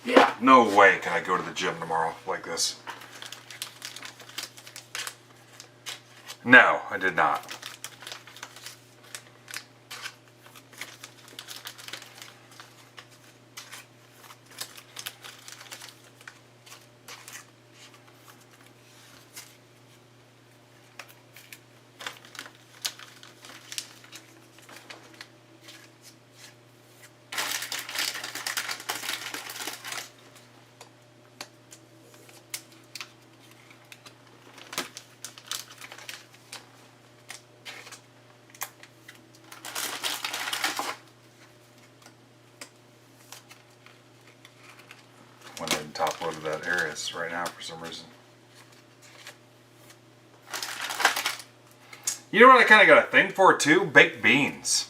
Yeah, no way can I go to the gym tomorrow like this. No, I did not. Went ahead and top loaded that Aries right now for some reason. You know what I kind of got a thing for too? Baked beans.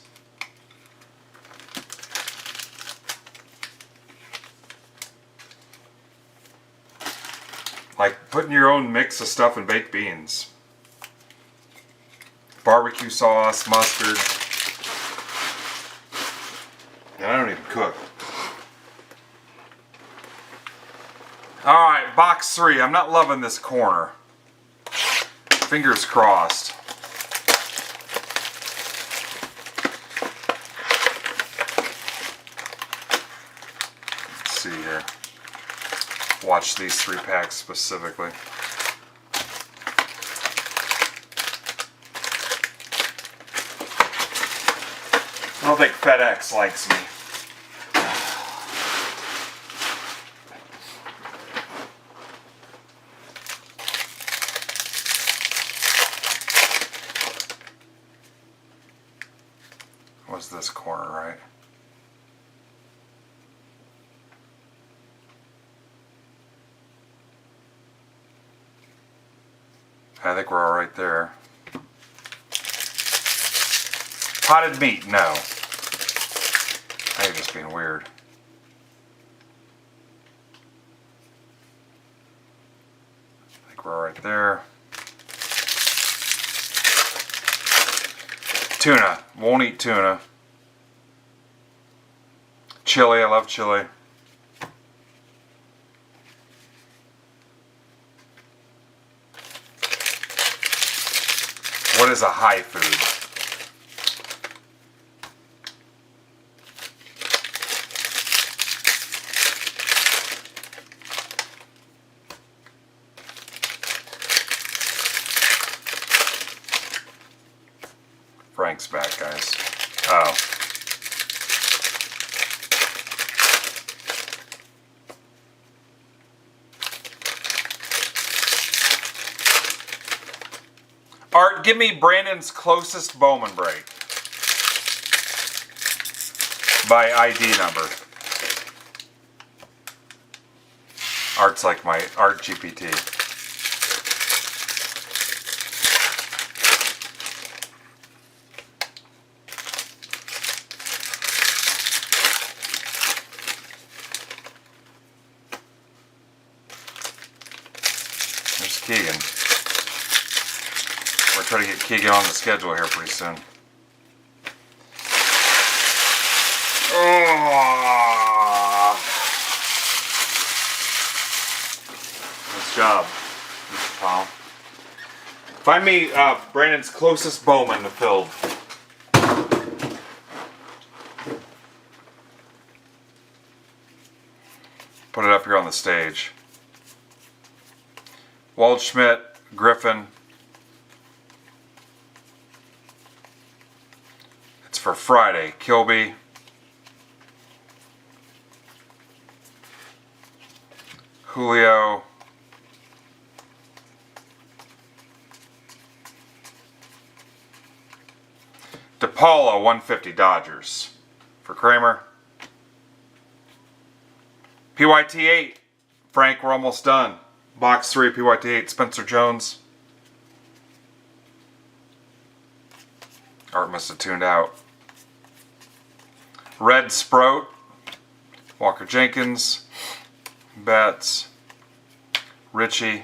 Like putting your own mix of stuff in baked beans. Barbecue sauce, mustard. And I don't even cook. Alright, box 3. I'm not loving this corner. Fingers crossed. Let's see here. Watch these 3 packs specifically. I don't think FedEx likes me. Was this corner right? I think we're all right there. Potted meat, no. I think you're just being weird. I think we're all right there. Tuna. Won't eat tuna. Chili. I love chili. What is a high food? Frank's back, guys. Oh. Art, give me Brandon's closest Bowman break. By ID number. Art's like my Art GPT. Keegan. We're trying to get Keegan on the schedule here pretty soon. Oh. Nice job, Mr. Powell. Find me Brandon's closest Bowman to filled. Put it up here on the stage. Waldschmidt, Griffin. It's for Friday. Kilby. Julio. DePaula, 150 Dodgers. For Kramer. PYT 8. Frank, we're almost done. Box 3, PYT 8, Spencer Jones. Art must have tuned out. Red Sprout. Walker Jenkins. Betts. Richie.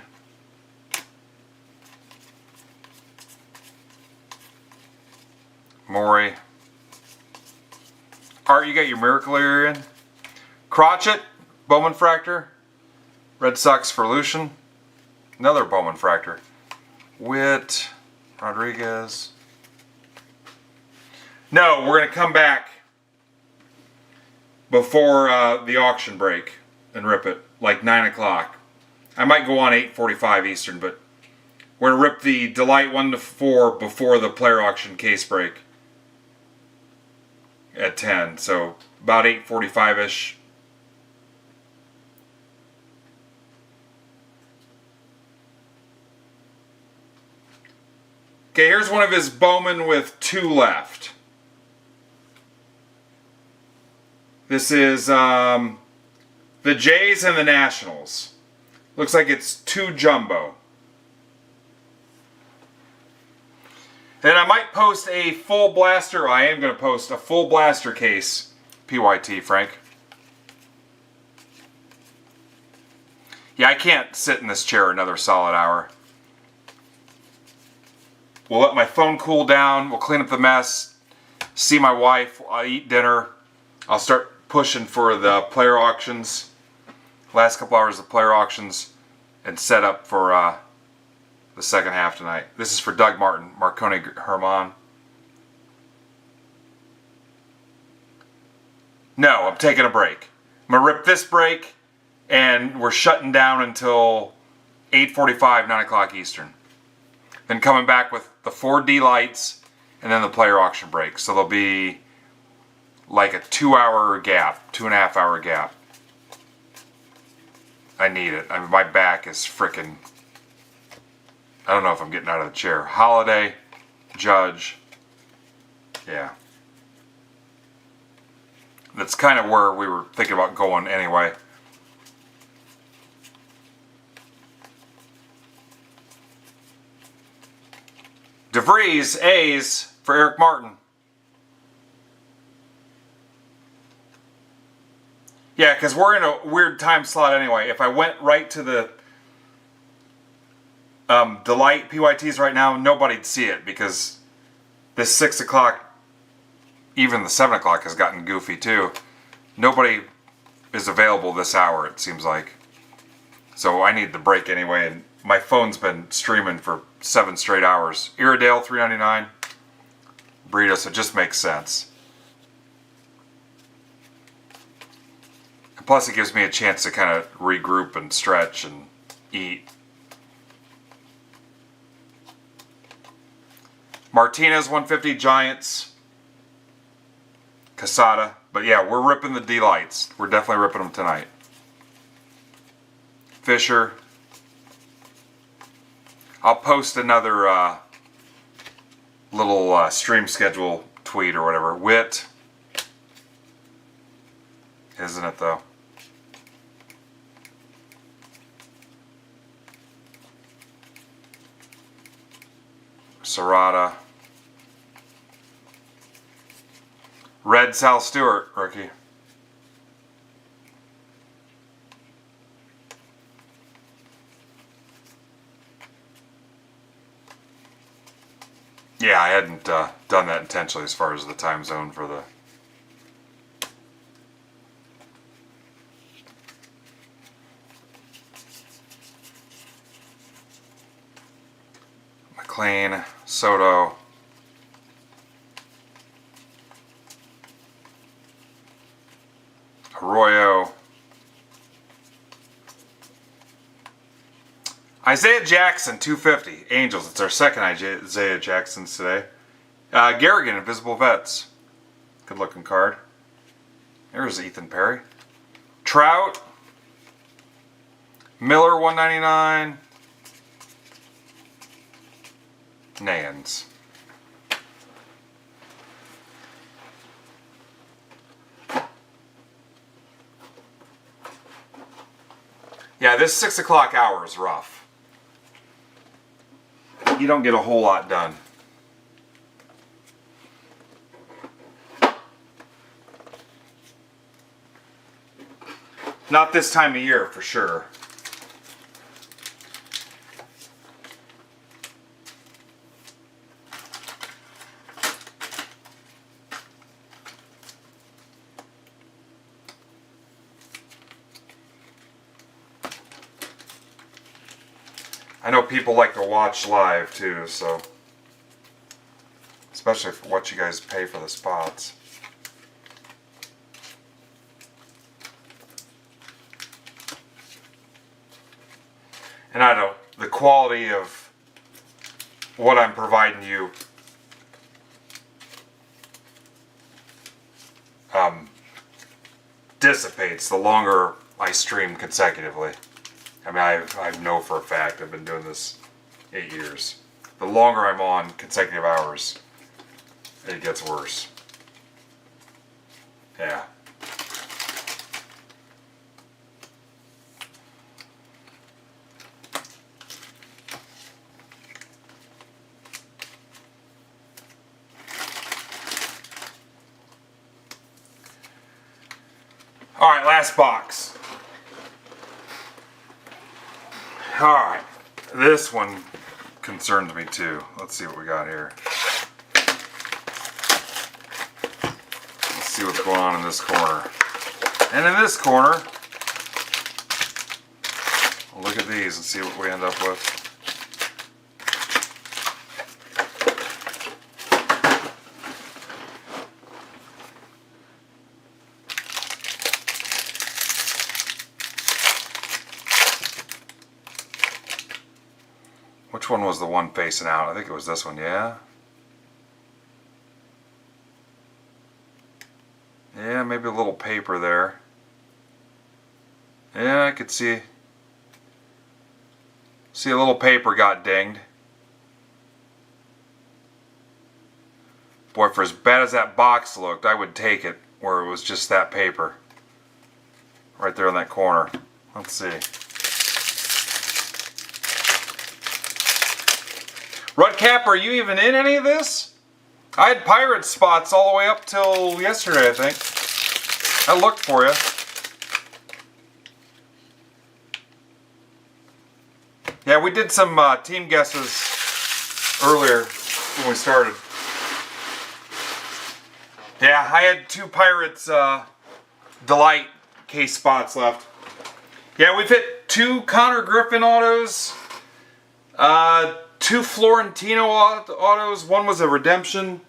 Maury. Art, you got your Miracle area in. Crotchet. Bowman Fractor. Red Sox for Lucian. Another Bowman Fractor. Witt. Rodriguez. No, we're going to come back before the auction break and rip it, like 9 o'clock. I might go on 8:45 Eastern, but we're going to rip the Delight 1 to 4 before the player auction case break at 10. So about 8:45-ish. Okay, here's one of his Bowman with 2 left. This is the Jays and the Nationals. Looks like it's 2 jumbo. And I might post a full blaster. I am going to post a full blaster case. PYT, Frank. Yeah, I can't sit in this chair another solid hour. We'll let my phone cool down. We'll clean up the mess. See my wife. I'll eat dinner. I'll start pushing for the player auctions. Last couple hours of player auctions. And set up for the second half tonight. This is for Doug Martin. Marconi Herman. No, I'm taking a break. I'm going to rip this break. And we're shutting down until 8:45, 9 o'clock Eastern. Then coming back with the 4D lights and then the player auction break. So there'll be like a 2-hour gap, 2.5-hour gap. I need it. I mean, my back is frickin'. I don't know if I'm getting out of the chair. Holiday, Judge. Yeah. That's kind of where we were thinking about going anyway. DeVries, A's for Eric Martin. Yeah, because we're in a weird time slot anyway. If I went right to the Delight PYTs right now, nobody'd see it because this 6 o'clock, even the 7 o'clock has gotten goofy too. Nobody is available this hour, it seems like. So I need the break anyway, and my phone's been streaming for 7 straight hours. Iredale, $3.99. Burrito, so it just makes sense. And plus, it gives me a chance to kind of regroup and stretch and eat. Martinez, 150 Giants. Casada. But yeah, we're ripping the D-Lights. We're definitely ripping them tonight. Fisher. I'll post another little stream schedule tweet or whatever. Witt. Isn't it though? Serrata. Red Sal Stewart, rookie. Yeah, I hadn't done that intentionally as far as the time zone for the... McLean, Soto, Arroyo, Isaiah Jackson, 250. Angels. It's our second Isaiah Jacksons today. Garrigan, Invisible Vets. Good looking card. There's Ethan Perry. Trout. Miller, 199. Nans. Yeah, this 6 o'clock hour is rough. You don't get a whole lot done. Not this time of year, for sure. I know people like to watch live too, so especially for what you guys pay for the spots. And I don't, the quality of what I'm providing you dissipates the longer I stream consecutively. I mean, I know for a fact, I've been doing this 8 years. The longer I'm on consecutive hours, it gets worse. Yeah. All right, last box. All right, this one concerns me too. Let's see what we got here. Let's see what's going on in this corner. And in this corner, we'll look at these and see what we end up with. Which one was the one facing out? I think it was this one, yeah? Yeah, maybe a little paper there. Yeah, I could see a little paper got dinged. Boy, for as bad as that box looked, I would take it where it was just that paper. Right there in that corner. Let's see. Rudcap, are you even in any of this? I had pirate spots all the way up till yesterday, I think. I looked for you. Yeah, we did some team guesses earlier when we started. Yeah, I had 2 Pirates Delight case spots left. Yeah, we've hit 2 Connor Griffin autos. 2 Florentino autos. One was a redemption.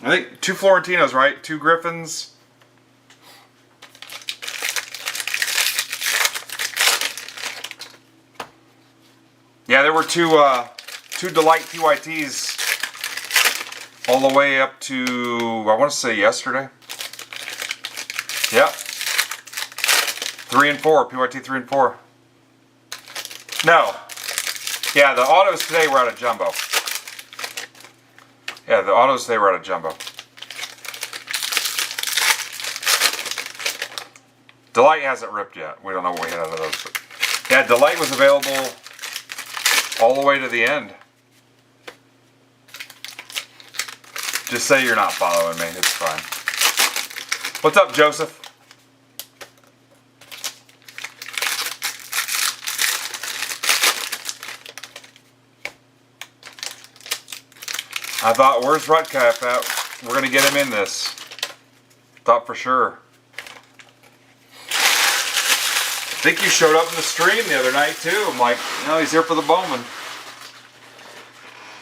I think 2 Florentinos, right? 2 Griffins. Yeah, there were 2 Delight PYTs all the way up to, I want to say yesterday. Yep. 3 and 4, PYT 3 and 4. No. Yeah, the autos today were out of jumbo. Yeah, the autos today were out of jumbo. Delight hasn't ripped yet. We don't know what we had out of those. But yeah, Delight was available all the way to the end. Just say you're not following me. It's fine. What's up, Joseph? I thought, where's Rutcap at? We're going to get him in this. Thought for sure. I think you showed up in the stream the other night too. I'm like, no, he's here for the Bowman.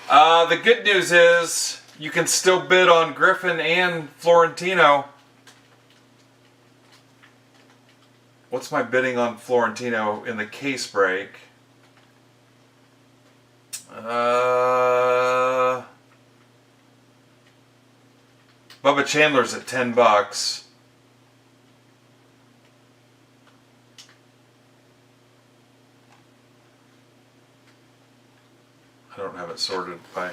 The good news is you can still bid on Griffin and Florentino. What's my bidding on Florentino in the case break? Bubba Chandler's at $10. I don't have it sorted by.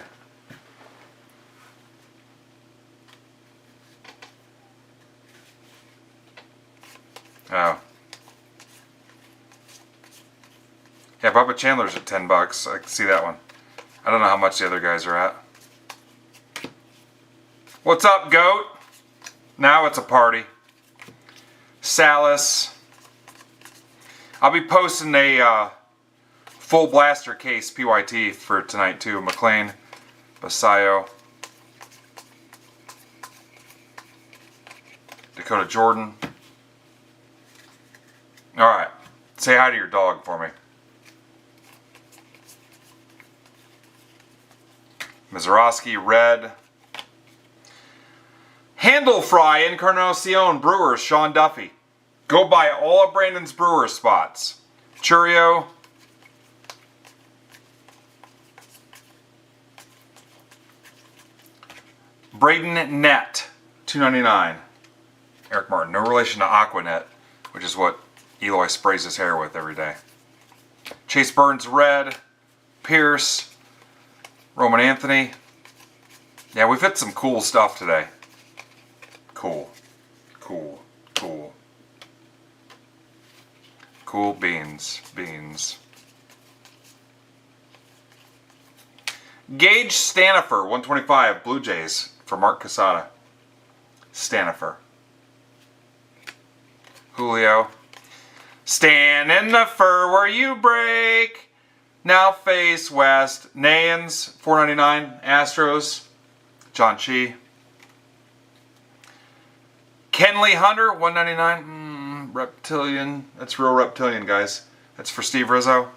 Oh. Yeah, Bubba Chandler's at $10. I can see that one. I don't know how much the other guys are at. What's up, Goat? Now it's a party. Salas. I'll be posting a full blaster case PYT for tonight too. McLean, Basayo, Dakota Jordan. Alright. Say hi to your dog for me. Mazeroski, red. Handle Fry, Encarnacion, Brewers, Sean Duffy. Go buy all of Brandon's Brewer spots. Churio. Braden Net, $2.99. Eric Martin, no relation to Aquanet, which is what Eloy sprays his hair with every day. Chase Burns, red. Pierce. Roman Anthony. Yeah, we've hit some cool stuff today. Cool. Cool. Cool. Cool beans. Beans. Gage Stanifer, 125, Blue Jays, for Mark Casada. Stanifer. Julio. Stand in the fur where you break. Now face west. Nayans, $4.99, Astros. John Chi. Kenley Hunter, $1.99. Reptilian. That's real Reptilian, guys. That's for Steve Rizzo.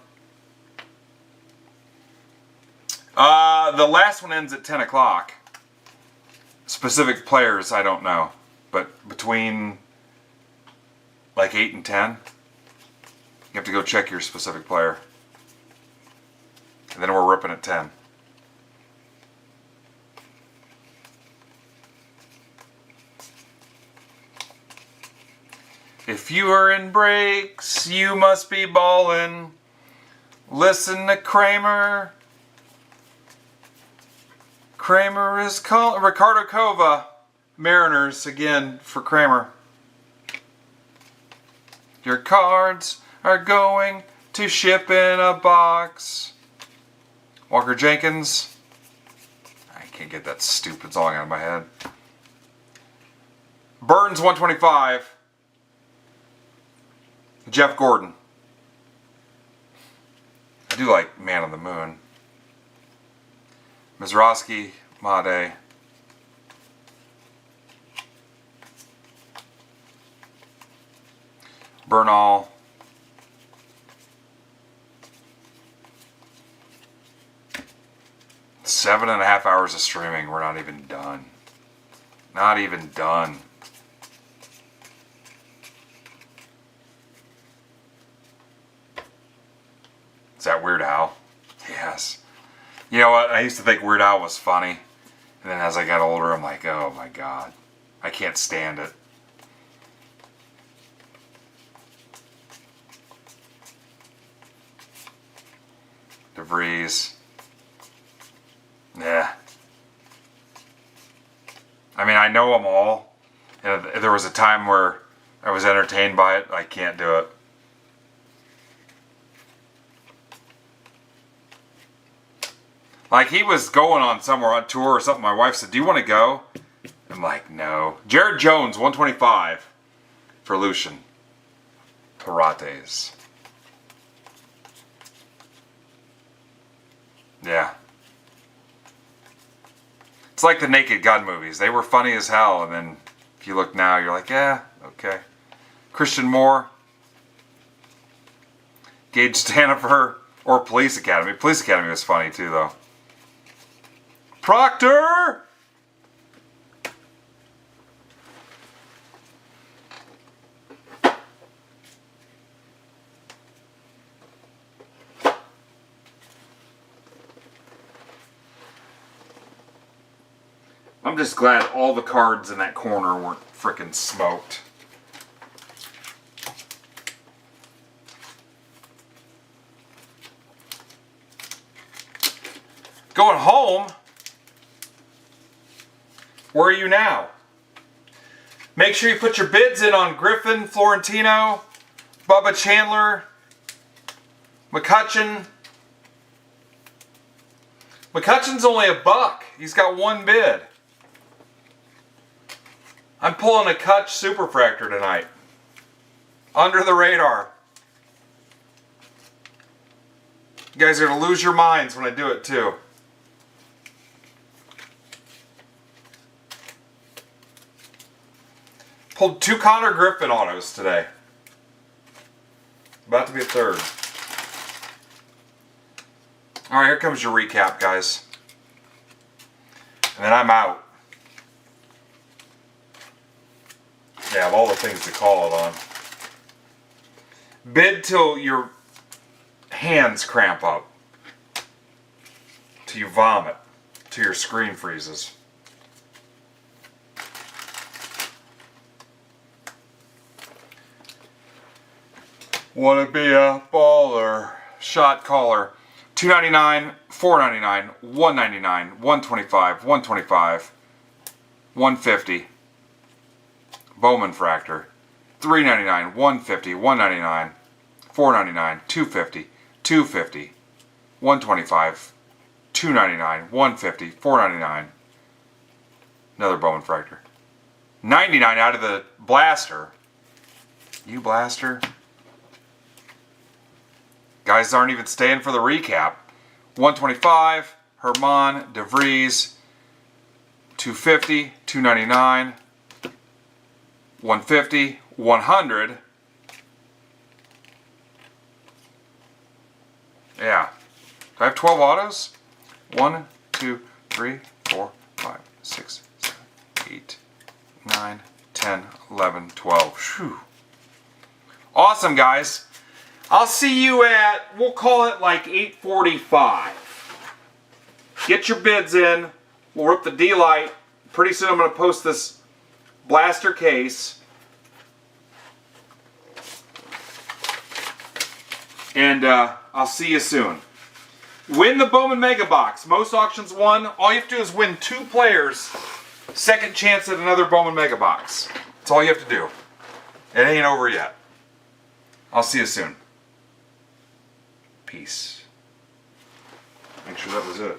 The last one ends at 10 o'clock. Specific players, I don't know. But between like 8 and 10, you have to go check your specific player. And then we're ripping at 10. If you are in breaks, you must be ballin'. Listen to Kramer. Kramer is calling. Ricardo Cova, Mariners again for Kramer. Your cards are going to ship in a box. Walker Jenkins. I can't get that stupid song out of my head. Burns, 125. Jeff Gordon. I do like Man on the Moon. Mazeroski, Made. Bernal. Seven and a half hours of streaming. We're not even done. Not even done. Is that Weird Al? Yes. You know what? I used to think Weird Al was funny. And then as I got older, I'm like, oh my God. I can't stand it. DeVries. Yeah. I mean, I know them all. And there was a time where I was entertained by it. I can't do it. Like, he was going on somewhere on tour or something. My wife said, do you want to go? I'm like, no. Jared Jones, 125 for Lucian. Parates. Yeah. It's like the Naked Gun movies. They were funny as hell, and then if you look now, you're like, yeah, okay. Christian Moore, Gage Stanifer, or Police Academy. Police Academy was funny too, though. Proctor! I'm just glad all the cards in that corner weren't frickin' smoked. Going home? Where are you now? Make sure you put your bids in on Griffin, Florentino, Bubba Chandler, McCutcheon. McCutcheon's only $1. He's got one bid. I'm pulling a Kutch Superfractor tonight. Under the radar. You guys are going to lose your minds when I do it too. Pulled 2 Connor Griffin autos today. About to be a third. Alright, here comes your recap, guys. And then I'm out. Yeah, I have all the things to call it on. Bid till your hands cramp up. Till you vomit. Till your screen freezes. Wanna be a baller. Shot caller. $2.99, $4.99, $1.99, $1.25, $1.25, $1.50. Bowman Fractor. $3.99, $1.50, $1.99, $4.99, $2.50, $2.50, $1.25, $2.99, $1.50, $4.99. Another Bowman Fractor. $99 out of the blaster. You blaster. Guys aren't even staying for the recap. $1.25, Herman, DeVries, $2.50, $2.99, $1.50, $100. Yeah. Do I have 12 autos? 1, 2, 3, 4, 5, 6, 7, 8, 9, 10, 11, 12. Whew. Awesome, guys. I'll see you at, we'll call it like 8:45. Get your bids in. We'll rip the D-Light. Pretty soon I'm going to post this blaster case. And I'll see you soon. Win the Bowman Mega Box. Most auctions won. All you have to do is win 2 players. Second chance at another Bowman Mega Box. That's all you have to do. It ain't over yet. I'll see you soon. Peace. Make sure that was it.